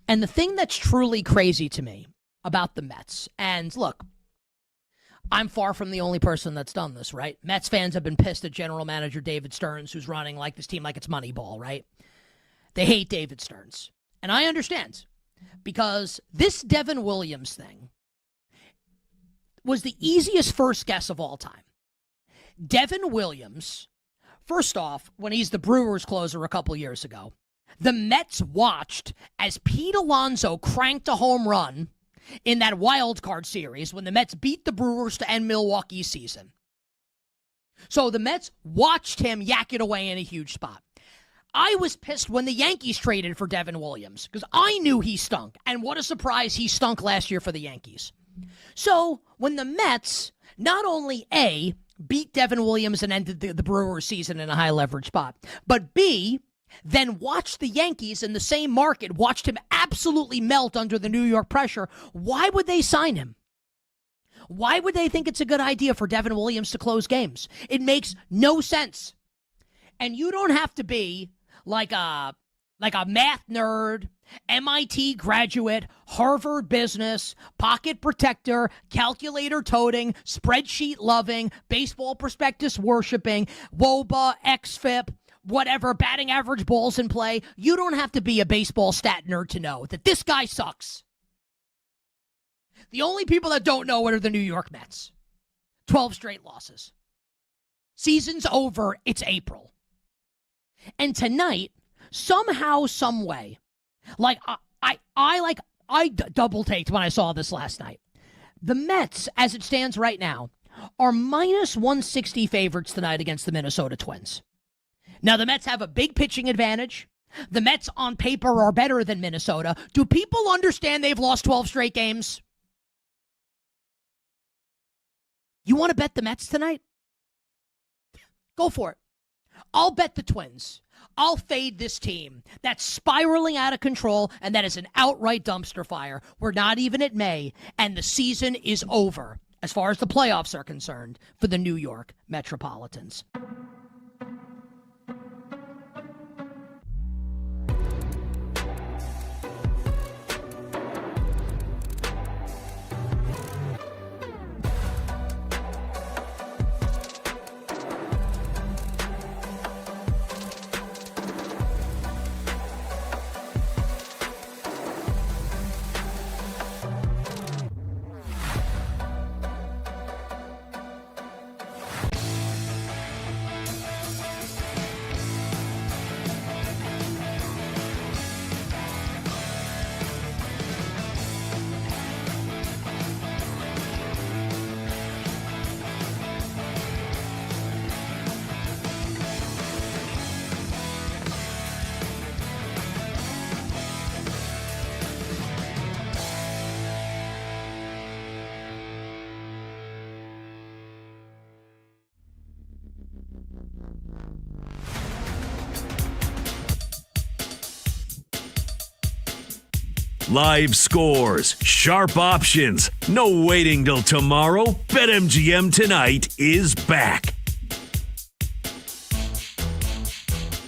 And the thing that's truly crazy to me about the Mets, and look, I'm far from the only person that's done this, right? Mets fans have been pissed at general manager David Stearns, who's running like this team like it's Moneyball, right? They hate David Stearns. And I understand, because this Devin Williams thing was the easiest first guess of all time. Devin Williams, first off, when he's the Brewers closer a couple years ago, the Mets watched as Pete Alonso cranked a home run in that wild card series when the Mets beat the Brewers to end Milwaukee's season. So the Mets watched him yak it away in a huge spot. I was pissed when the Yankees traded for Devin Williams because I knew he stunk. And what a surprise, he stunk last year for the Yankees. So when the Mets not only A, beat Devin Williams and ended the Brewers season in a high leverage spot, but B, then watched the Yankees in the same market, watched him absolutely melt under the New York pressure, why would they sign him? Why would they think it's a good idea for Devin Williams to close games? It makes no sense. And you don't have to be like a math nerd, MIT graduate, Harvard business, pocket protector, calculator toting, spreadsheet loving, baseball prospectus worshiping, WOBA, XFIP, whatever, batting average balls in play. You don't have to be a baseball stat nerd to know that this guy sucks. The only people that don't know it are the New York Mets. 12 straight losses. Season's over. It's April. And tonight, somehow, some way, I double taked when I saw this last night. The Mets, as it stands right now, are minus 160 favorites tonight against the Minnesota Twins. Now, the Mets have a big pitching advantage. The Mets on paper are better than Minnesota. Do people understand they've lost 12 straight games? You want to bet the Mets tonight? Go for it. I'll bet the Twins. I'll fade this team that's spiraling out of control and that is an outright dumpster fire. We're not even at May, and the season is over as far as the playoffs are concerned for the New York Metropolitans. Live scores, sharp options, no waiting till tomorrow. BetMGM Tonight is back.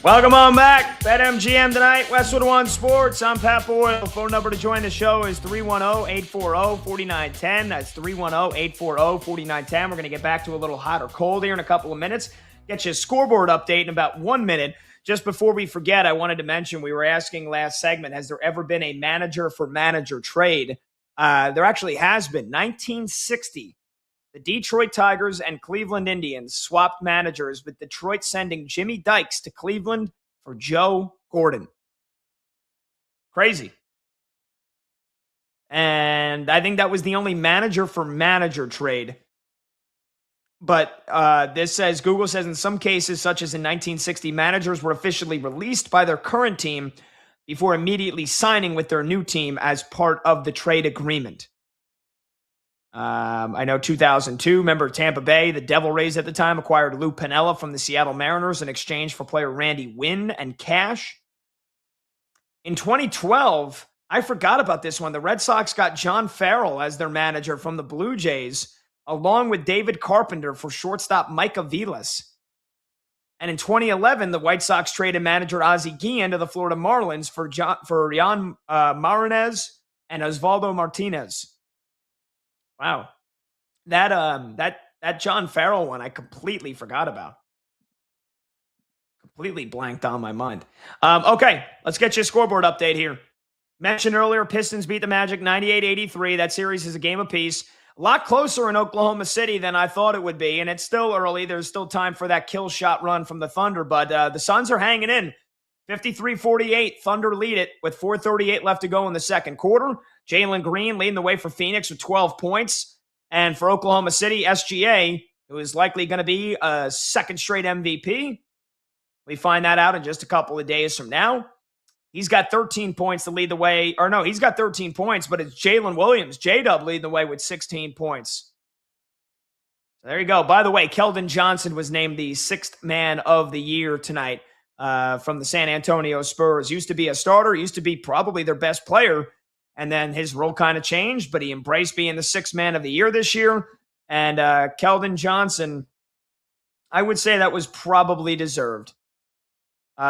Welcome on back. BetMGM Tonight, Westwood One Sports. I'm Pat Boyle. Phone number to join the show is 310-840-4910. That's 310-840-4910. We're going to get back to a little hot or cold here in a couple of minutes. Get you a scoreboard update in about 1 minute. Just before we forget, I wanted to mention, we were asking last segment, has there ever been a manager for manager trade? There actually has been. 1960, the Detroit Tigers and Cleveland Indians swapped managers, with Detroit sending Jimmy Dykes to Cleveland for Joe Gordon. Crazy. And I think that was the only manager for manager trade But this says, Google says in some cases, such as in 1960, managers were officially released by their current team before immediately signing with their new team as part of the trade agreement. I know 2002, remember Tampa Bay, the Devil Rays at the time acquired Lou Piniella from the Seattle Mariners in exchange for player Randy Winn and cash. In 2012, I forgot about this one. The Red Sox got John Farrell as their manager from the Blue Jays, along with David Carpenter for shortstop Micah Vilas. And in 2011, the White Sox traded manager Ozzie Guillen to the Florida Marlins for Jan Marinez and Osvaldo Martinez. Wow. That John Farrell one I completely forgot about. Completely blanked on my mind. Okay, let's get you a scoreboard update here. Mentioned earlier, Pistons beat the Magic 98-83. That series is a game apiece. A lot closer in Oklahoma City than I thought it would be, and it's still early. There's still time for that kill shot run from the Thunder, but the Suns are hanging in. 53-48, Thunder lead it with 4:38 left to go in the second quarter. Jalen Green leading the way for Phoenix with 12 points. And for Oklahoma City, SGA, who is likely going to be a second straight MVP. We find that out in just a couple of days from now. He's got 13 points to lead the way. Or no, he's got 13 points, but it's Jalen Williams, J-Dub, leading the way with 16 points. So there you go. By the way, Keldon Johnson was named the sixth man of the year tonight from the San Antonio Spurs. Used to be a starter, used to be probably their best player, and then his role kind of changed, but he embraced being the sixth man of the year this year. And Keldon Johnson, I would say that was probably deserved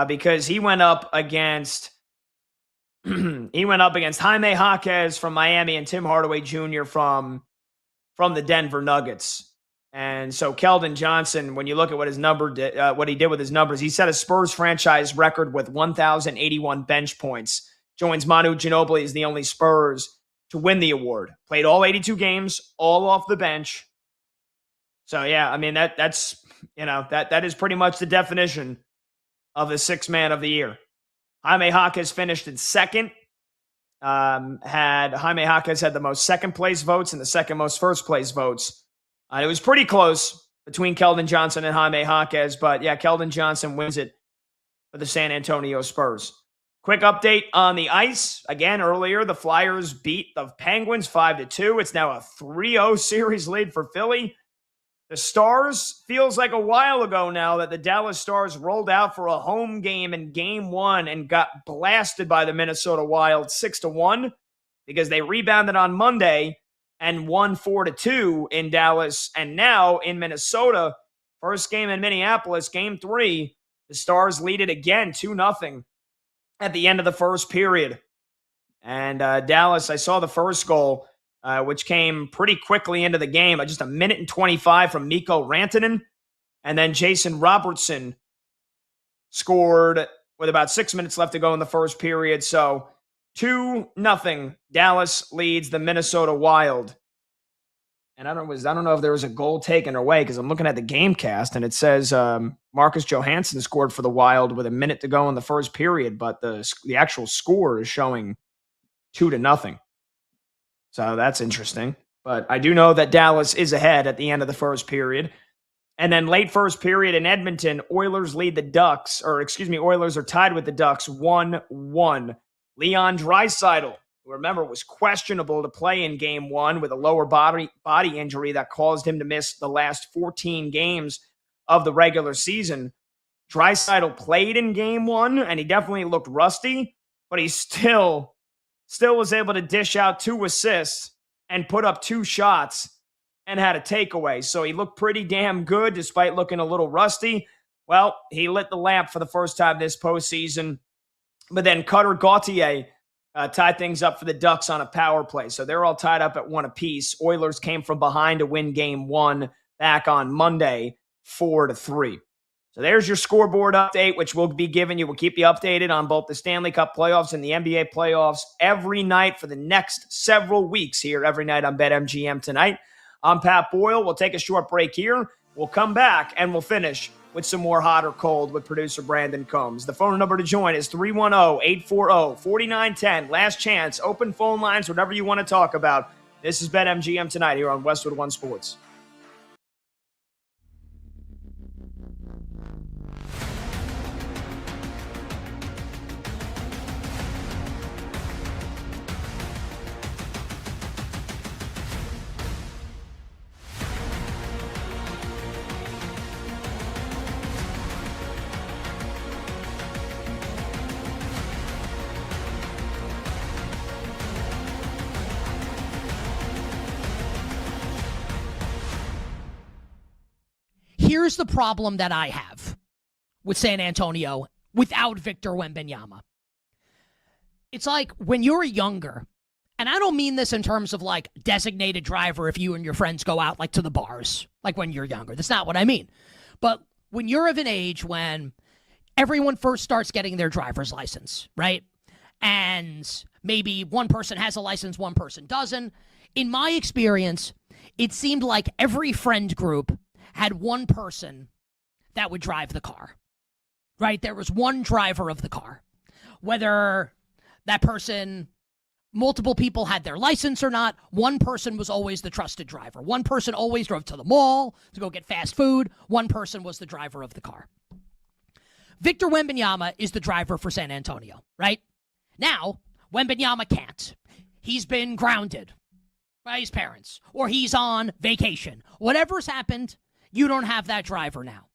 because he went up against Jaime Jaquez from Miami and Tim Hardaway Jr. from the Denver Nuggets. And so Keldon Johnson, when you look at what what he did with his numbers, he set a Spurs franchise record with 1,081 bench points. Joins Manu Ginobili as the only Spurs to win the award. Played all 82 games, all off the bench. So yeah, I mean that is pretty much the definition of the sixth man of the year. Jaime Jaquez finished in second. Jaime Jaquez had the most second place votes and the second most first place votes. It was pretty close between Keldon Johnson and Jaime Jaquez, but yeah, Keldon Johnson wins it for the San Antonio Spurs. Quick update on the ice. Again, earlier, the Flyers beat the Penguins 5-2. It's now a 3-0 series lead for Philly. The Stars, feels like a while ago now that the Dallas Stars rolled out for a home game in Game 1 and got blasted by the Minnesota Wild 6-1 because they rebounded on Monday and won 4-2 in Dallas. And now in Minnesota, first game in Minneapolis, Game 3, the Stars lead it again 2-0. At the end of the first period. And Dallas, I saw the first goal, which came pretty quickly into the game, just a minute and 25 from Mikko Rantanen. And then Jason Robertson scored with about 6 minutes left to go in the first period. So 2-0, Dallas leads the Minnesota Wild. And I don't know if there was a goal taken away because I'm looking at the game cast and it says Marcus Johansson scored for the Wild with a minute to go in the first period, but the actual score is showing 2-0. So that's interesting. But I do know that Dallas is ahead at the end of the first period. And then late first period in Edmonton, Oilers are tied with the Ducks 1-1. Leon Draisaitl, remember, was questionable to play in Game 1 with a lower body injury that caused him to miss the last 14 games of the regular season. Draisaitl played in Game 1, and he definitely looked rusty, but he still was able to dish out 2 assists and put up 2 shots and had a takeaway. So he looked pretty damn good despite looking a little rusty. Well, he lit the lamp for the first time this postseason, but then Cutter Gauthier tied things up for the Ducks on a power play. So they're all tied up at 1 apiece. Oilers came from behind to win Game 1 back on Monday, 4-3. So there's your scoreboard update, which we'll be giving you. We'll keep you updated on both the Stanley Cup playoffs and the NBA playoffs every night for the next several weeks here, every night on BetMGM tonight. I'm Pat Boyle. We'll take a short break here. We'll come back and we'll finish with some more hot or cold with producer Brandon Combs. The phone number to join is 310-840-4910. Last chance, open phone lines, whatever you want to talk about. This is BetMGM tonight here on Westwood One Sports. Here's the problem that I have with San Antonio without Victor Wembanyama. It's like when you're younger, and I don't mean this in terms of like designated driver if you and your friends go out like to the bars, like when you're younger. That's not what I mean. But when you're of an age when everyone first starts getting their driver's license, right? And maybe one person has a license, one person doesn't. In my experience, it seemed like every friend group had one person that would drive the car, right? There was one driver of the car. Whether that person, multiple people had their license or not, one person was always the trusted driver. One person always drove to the mall to go get fast food. One person was the driver of the car. Victor Wembanyama is the driver for San Antonio, right? Now, Wembanyama can't. He's been grounded by his parents, or he's on vacation. Whatever's happened, you don't have that driver now.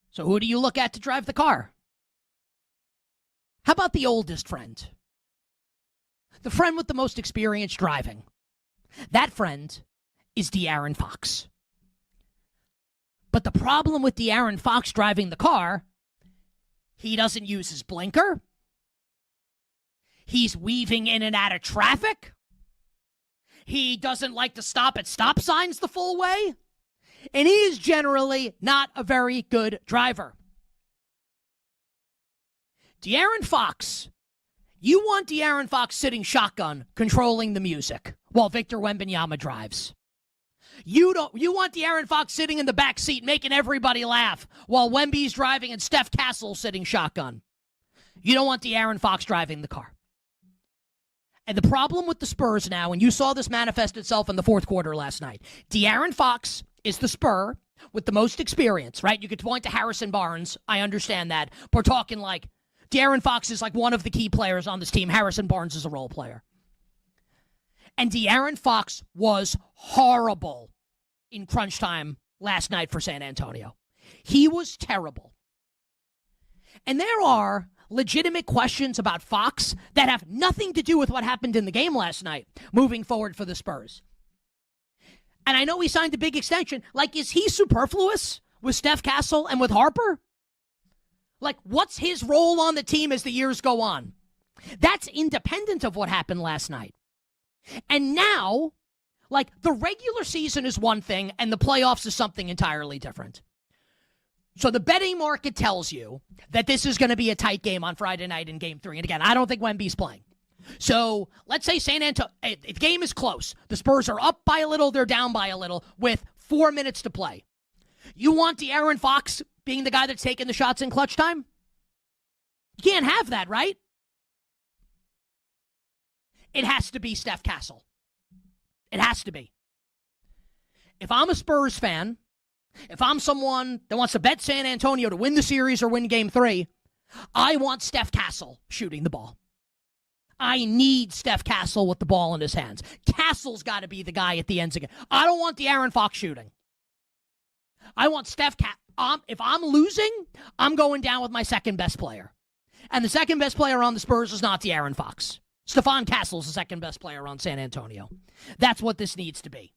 So who do you look at to drive the car? How about the oldest friend? The friend with the most experience driving. That friend is De'Aaron Fox. But the problem with De'Aaron Fox driving the car, he doesn't use his blinker. He's weaving in and out of traffic. He doesn't like to stop at stop signs the full way. And he is generally not a very good driver. De'Aaron Fox, you want De'Aaron Fox sitting shotgun, controlling the music, while Victor Wembanyama drives. You want De'Aaron Fox sitting in the back seat, making everybody laugh, while Wemby's driving and Steph Castle sitting shotgun. You don't want De'Aaron Fox driving the car. And the problem with the Spurs now, and you saw this manifest itself in the fourth quarter last night, De'Aaron Fox is the Spur with the most experience, right? You could point to Harrison Barnes. I understand that. But we're talking like De'Aaron Fox is like one of the key players on this team. Harrison Barnes is a role player. And De'Aaron Fox was horrible in crunch time last night for San Antonio. He was terrible. And there are legitimate questions about Fox that have nothing to do with what happened in the game last night moving forward for the Spurs. And I know he signed a big extension. Like, is he superfluous with Steph Castle and with Harper? Like, what's his role on the team as the years go on? That's independent of what happened last night. And now, like, the regular season is one thing and the playoffs is something entirely different. So the betting market tells you that this is going to be a tight game on Friday night in Game 3. And again, I don't think Wemby's playing. So let's say San Antonio, the game is close. The Spurs are up by a little, they're down by a little with 4 minutes to play. You want De'Aaron Fox being the guy that's taking the shots in clutch time? You can't have that, right? It has to be Steph Castle. It has to be. If I'm a Spurs fan, if I'm someone that wants to bet San Antonio to win the series or win Game 3, I want Steph Castle shooting the ball. I need Steph Castle with the ball in his hands. Castle's got to be the guy at the ends again. I don't want De'Aaron Fox shooting. I want Steph if I'm losing, I'm going down with my second best player. And the second best player on the Spurs is not De'Aaron Fox. Stephon Castle's the second best player on San Antonio. That's what this needs to be.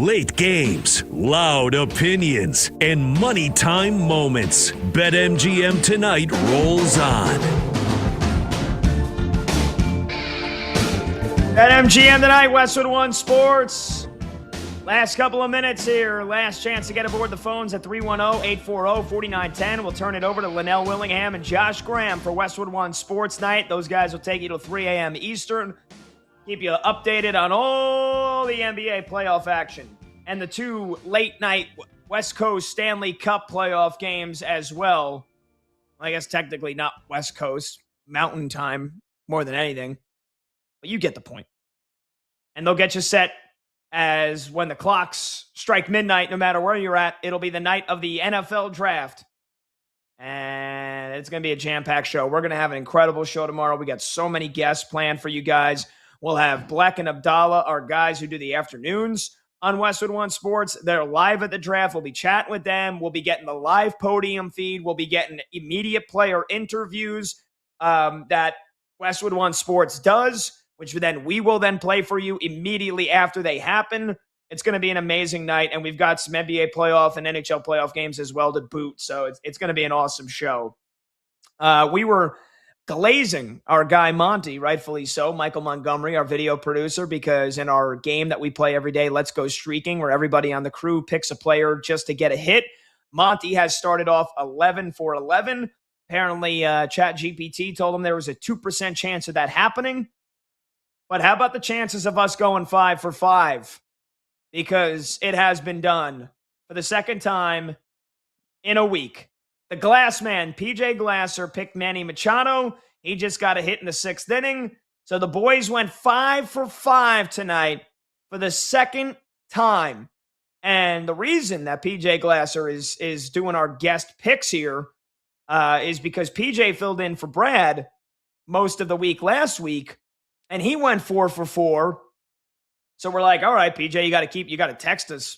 Late games, loud opinions, and money time moments. BetMGM Tonight rolls on. BetMGM Tonight, Westwood One Sports. Last couple of minutes here. Last chance to get aboard the phones at 310-840-4910. We'll turn it over to Linnell Willingham and Josh Graham for Westwood One Sports Night. Those guys will take you till 3 a.m. Eastern. Keep you updated on all the NBA playoff action and the 2 late-night West Coast Stanley Cup playoff games as well. I guess technically not West Coast, Mountain Time more than anything. But you get the point. And they'll get you set as when the clocks strike midnight, no matter where you're at, it'll be the night of the NFL draft. And it's going to be a jam-packed show. We're going to have an incredible show tomorrow. We got so many guests planned for you guys. We'll have Black and Abdallah, our guys who do the afternoons on Westwood One Sports. They're live at the draft. We'll be chatting with them. We'll be getting the live podium feed. We'll be getting immediate player interviews that Westwood One Sports does, which then we will then play for you immediately after they happen. It's going to be an amazing night, and we've got some NBA playoff and NHL playoff games as well to boot, so it's going to be an awesome show. We were glazing our guy Monty, rightfully so, Michael Montgomery, our video producer, because in our game that we play every day, Let's Go Streaking, where everybody on the crew picks a player just to get a hit, Monty has started off 11 for 11. Apparently, ChatGPT told him there was a 2% chance of that happening. But how about the chances of us going 5 for 5? Because it has been done for the second time in a week. The Glass Man, PJ Glasser, picked Manny Machado. He just got a hit in the 6th inning. So the boys went 5 for 5 tonight for the second time. And the reason that PJ Glasser is doing our guest picks here is because PJ filled in for Brad most of the week last week, and he went 4 for 4. So we're like, all right, PJ, you got to text us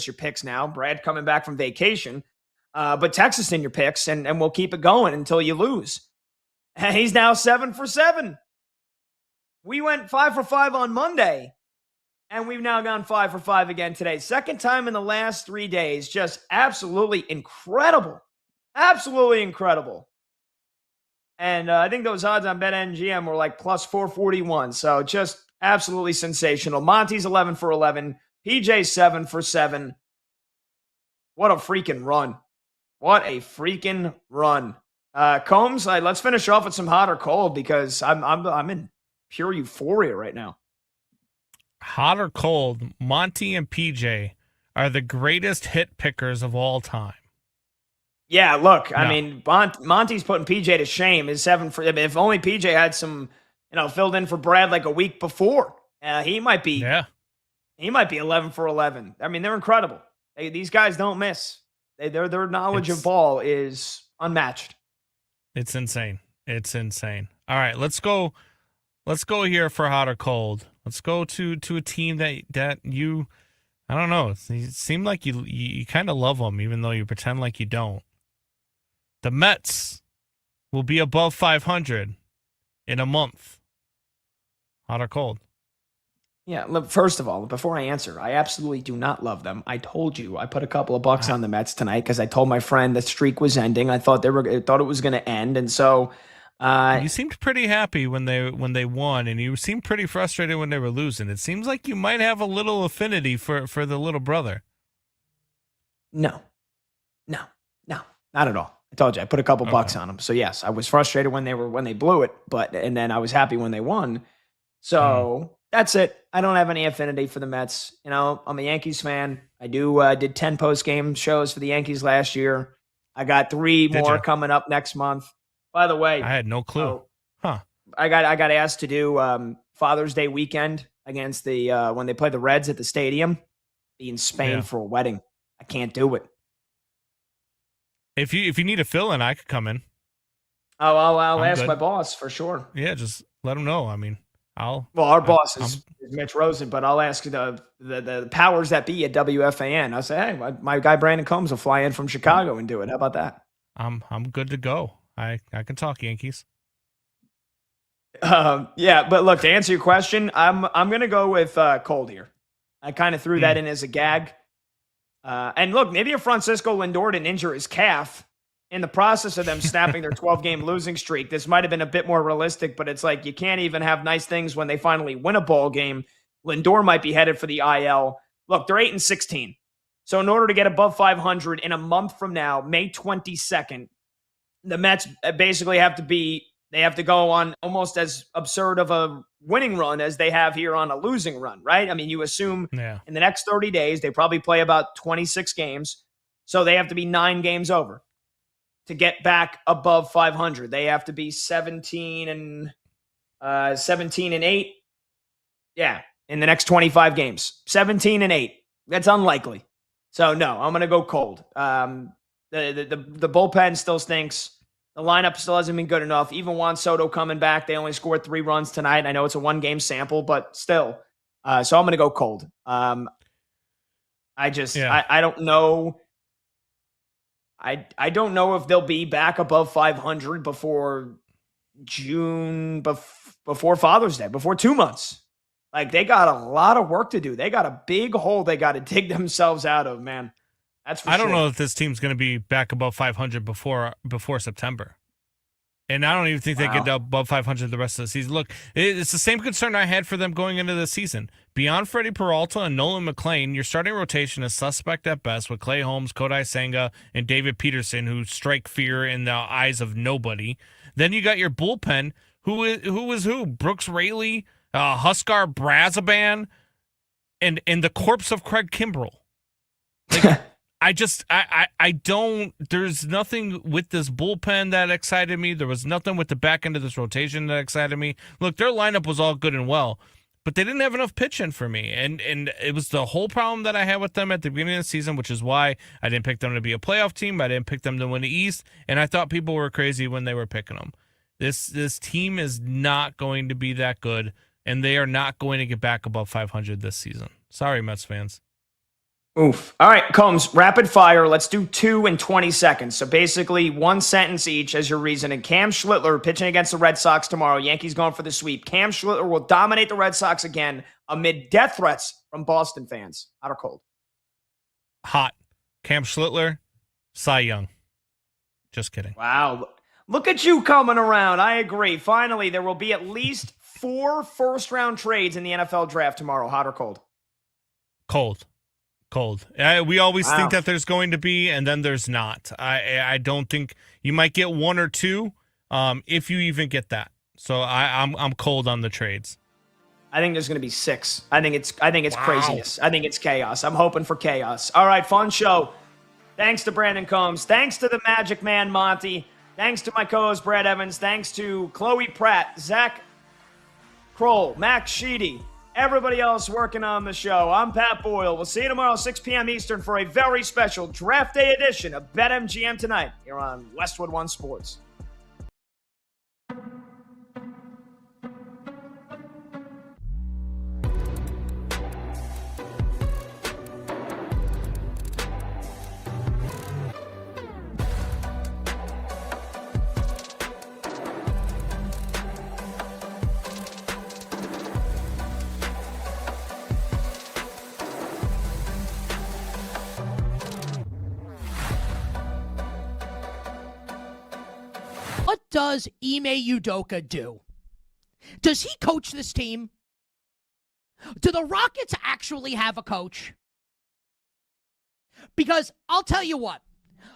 your picks now. Brad coming back from vacation. But text us in your picks, and we'll keep it going until you lose. And he's now 7 for 7. We went 5 for 5 on Monday, and we've now gone 5 for 5 again today. Second time in the last 3 days. Just absolutely incredible. Absolutely incredible. And I think those odds on BetMGM were like plus 441. So just absolutely sensational. Monty's 11 for 11. PJ's 7 for 7. What a freaking run. What a freaking run. Combs, let's finish off with some hot or cold because I'm in pure euphoria right now. Hot or cold, Monty and PJ are the greatest hit pickers of all time. Yeah, look, I mean, Monty's putting PJ to shame. His 7 for, if only PJ had some, filled in for Brad like a week before, he might be 11 for 11. I mean, they're incredible. These guys don't miss. Their knowledge of ball is unmatched. It's insane. It's insane. All right, let's go here for hot or cold. Let's go to a team that you, I don't know. It seemed like you kind of love them, even though you pretend like you don't. The Mets will be above 500 in a month. Hot or cold? Yeah, look, first of all, before I answer, I absolutely do not love them. I told you I put a couple of bucks on the Mets tonight because I told my friend the streak was ending. I thought it was going to end, and so you seemed pretty happy when they won, and you seemed pretty frustrated when they were losing. It seems like you might have a little affinity for the little brother. No, not at all. I told you I put a couple bucks on them. So yes, I was frustrated when they blew it, and then I was happy when they won. So. That's it. I don't have any affinity for the Mets. I'm a Yankees fan. I did 10 post-game shows for the Yankees last year. I got 3 more coming up next month. By the way, I had no clue. I got asked to do Father's Day weekend against the when they play the Reds at the stadium. Be in Spain for a wedding. I can't do it. If you need a fill-in, I could come in. Oh, I'll ask my boss for sure. Yeah, just let him know. I mean. Our boss is Mitch Rosen, but I'll ask the powers that be at WFAN. I'll say, hey, my guy Brandon Combs will fly in from Chicago and do it. How about that? I'm good to go. I can talk Yankees. Yeah, but look, to answer your question, I'm gonna go with cold here. I kind of threw that in as a gag. And look, maybe if Francisco Lindor didn't injure his calf in the process of them snapping their 12-game losing streak, this might have been a bit more realistic, but it's like you can't even have nice things when they finally win a ball game. Lindor might be headed for the IL. Look, they're 8-16. So in order to get above 500 in a month from now, May 22nd, the Mets basically have to go on almost as absurd of a winning run as they have here on a losing run, right? I mean, you assume in the next 30 days, they probably play about 26 games. So they have to be 9 games over to get back above 500. They have to be 17 and 8. Yeah, in the next 25 games. 17 and 8. That's unlikely. So no, I'm going to go cold. The bullpen still stinks. The lineup still hasn't been good enough. Even Juan Soto coming back, they only scored 3 runs tonight. I know it's a 1-game sample, but still. So I'm going to go cold. I don't know. I don't know if they'll be back above 500 before June, before Father's Day, before 2 months. Like, they got a lot of work to do. They got a big hole they got to dig themselves out of, man. That's for sure. I don't know if this team's going to be back above 500 before September. And I don't even think they get above 500 the rest of the season. Look, it's the same concern I had for them going into the season. Beyond Freddie Peralta and Nolan McLean, your starting rotation is suspect at best with Clay Holmes, Kodai Senga, and David Peterson, who strike fear in the eyes of nobody. Then you got your bullpen, who is who? Brooks Raley, Huskar Brazaban, and the corpse of Craig Kimbrell. Like, I don't, there's nothing with this bullpen that excited me. There was nothing with the back end of this rotation that excited me. Look, their lineup was all good and well, but they didn't have enough pitching for me. And it was the whole problem that I had with them at the beginning of the season, which is why I didn't pick them to be a playoff team. I didn't pick them to win the East. And I thought people were crazy when they were picking them. This team is not going to be that good, and they are not going to get back above 500 this season. Sorry, Mets fans. Oof. All right, Combs, rapid fire. Let's do 2 in 20 seconds. So basically 1 sentence each as your reasoning. Cam Schlittler pitching against the Red Sox tomorrow. Yankees going for the sweep. Cam Schlittler will dominate the Red Sox again amid death threats from Boston fans. Hot or cold? Hot. Cam Schlittler, Cy Young. Just kidding. Wow. Look at you coming around. I agree. Finally, there will be at least 4 first-round trades in the NFL draft tomorrow. Hot or cold? Cold. We always think that there's going to be, and then there's not. I don't think you might get 1 or 2, if you even get that. So I'm cold on the trades. I think there's going to be 6. I think it's craziness. I think it's chaos. I'm hoping for chaos. All right, fun show. Thanks to Brandon Combs. Thanks to the Magic Man Monty. Thanks to my co-host Brad Evans. Thanks to Chloe Pratt, Zach Kroll, Max Sheedy. Everybody else working on the show. I'm Pat Boyle. We'll see you tomorrow, 6 p.m. Eastern, for a very special Draft Day edition of BetMGM Tonight here on Westwood One Sports. What does Ime Udoka do? Does he coach this team? Do the Rockets actually have a coach? Because I'll tell you what,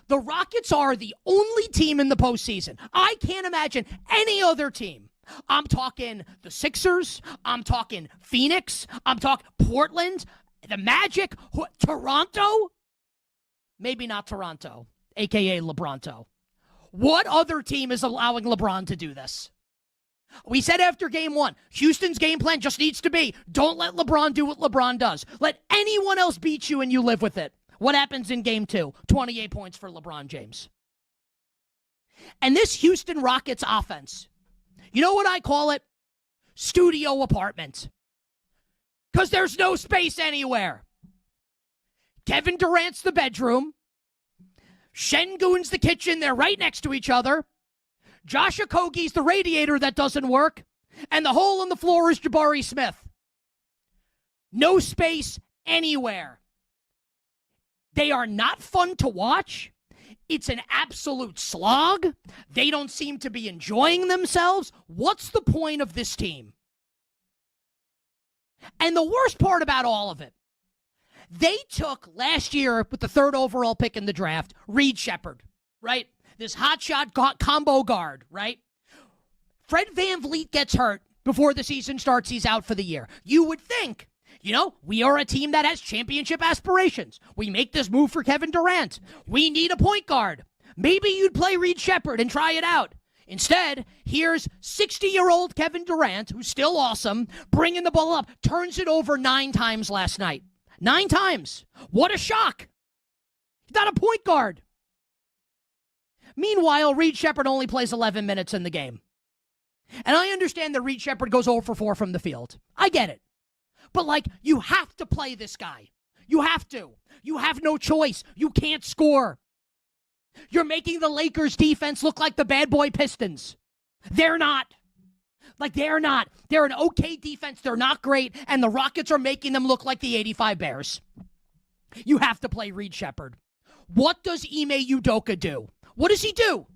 the Rockets are the only team in the postseason. I can't imagine any other team. I'm talking the Sixers. I'm talking Phoenix. I'm talking Portland, the Magic, Toronto. Maybe not Toronto, a.k.a. LeBronto. What other team is allowing LeBron to do this? We said after game 1, Houston's game plan just needs to be, don't let LeBron do what LeBron does. Let anyone else beat you and you live with it. What happens in game 2? 28 points for LeBron James. And this Houston Rockets offense, you know what I call it? Studio apartment. Because there's no space anywhere. Kevin Durant's the bedroom. Şengün's the kitchen. They're right next to each other. Josh Okogie's the radiator that doesn't work. And the hole in the floor is Jabari Smith. No space anywhere. They are not fun to watch. It's an absolute slog. They don't seem to be enjoying themselves. What's the point of this team? And the worst part about all of it, they took last year with the 3rd overall pick in the draft, Reed Shepherd, right? This hotshot combo guard, right? Fred VanVleet gets hurt before the season starts. He's out for the year. You would think, we are a team that has championship aspirations. We make this move for Kevin Durant. We need a point guard. Maybe you'd play Reed Shepherd and try it out. Instead, here's 60-year-old Kevin Durant, who's still awesome, bringing the ball up, turns it over 9 times last night. 9 times. What a shock. He's not a point guard. Meanwhile, Reed Shepherd only plays 11 minutes in the game. And I understand that Reed Shepherd goes 0 for 4 from the field. I get it. But, you have to play this guy. You have to. You have no choice. You can't score. You're making the Lakers defense look like the bad boy Pistons. They're not. They're not. They're an okay defense. They're not great. And the Rockets are making them look like the 85 Bears. You have to play Reed Shepherd. What does Ime Udoka do? What does he do?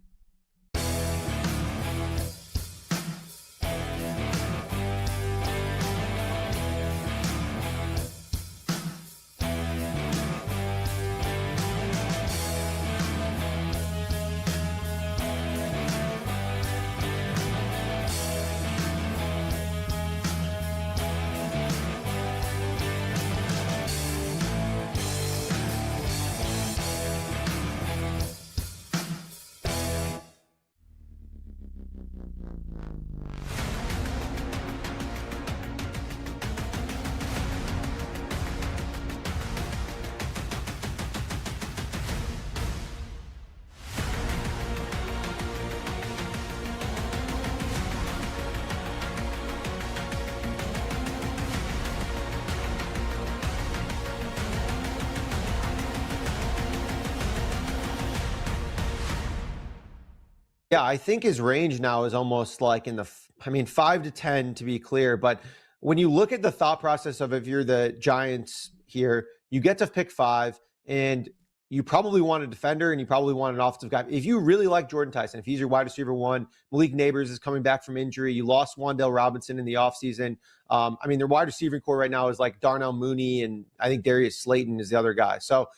Yeah, I think his range now is almost like in the, 5 to 10 to be clear. But when you look at the thought process of if you're the Giants here, you get to pick 5 and you probably want a defender and you probably want an offensive guy. If you really like Jordan Tyson, if he's your wide receiver 1, Malik Neighbors is coming back from injury. You lost Wan'Dale Robinson in the offseason. Their wide receiving core right now is like Darnell Mooney and I think Darius Slayton is the other guy. So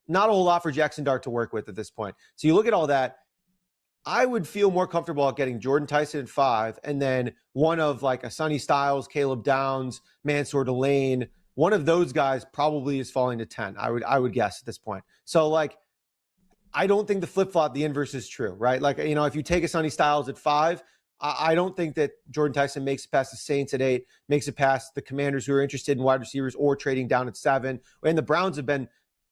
not a whole lot for Jackson Dart to work with at this point. So you look at all that. I would feel more comfortable at getting Jordan Tyson at 5 and then one of like a Sonny Styles, Caleb Downs, Mansour Delane. One of those guys probably is falling to 10. I would guess at this point. So I don't think the flip-flop, the inverse is true, right? If you take a Sonny Styles at 5, I don't think that Jordan Tyson makes it past the Saints at 8, makes it past the Commanders who are interested in wide receivers or trading down at 7. And the Browns have been,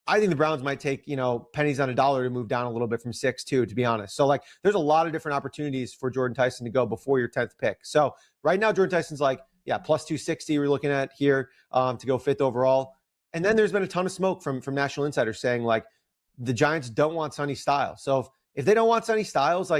I think the Browns might take, pennies on a dollar to move down a little bit from 6 too, to be honest. So there's a lot of different opportunities for Jordan Tyson to go before your 10th pick. So right now, Jordan Tyson's plus 260 we're looking at here to go 5th overall. And then there's been a ton of smoke from National Insider saying the Giants don't want Sonny Styles. So if they don't want Sonny Styles,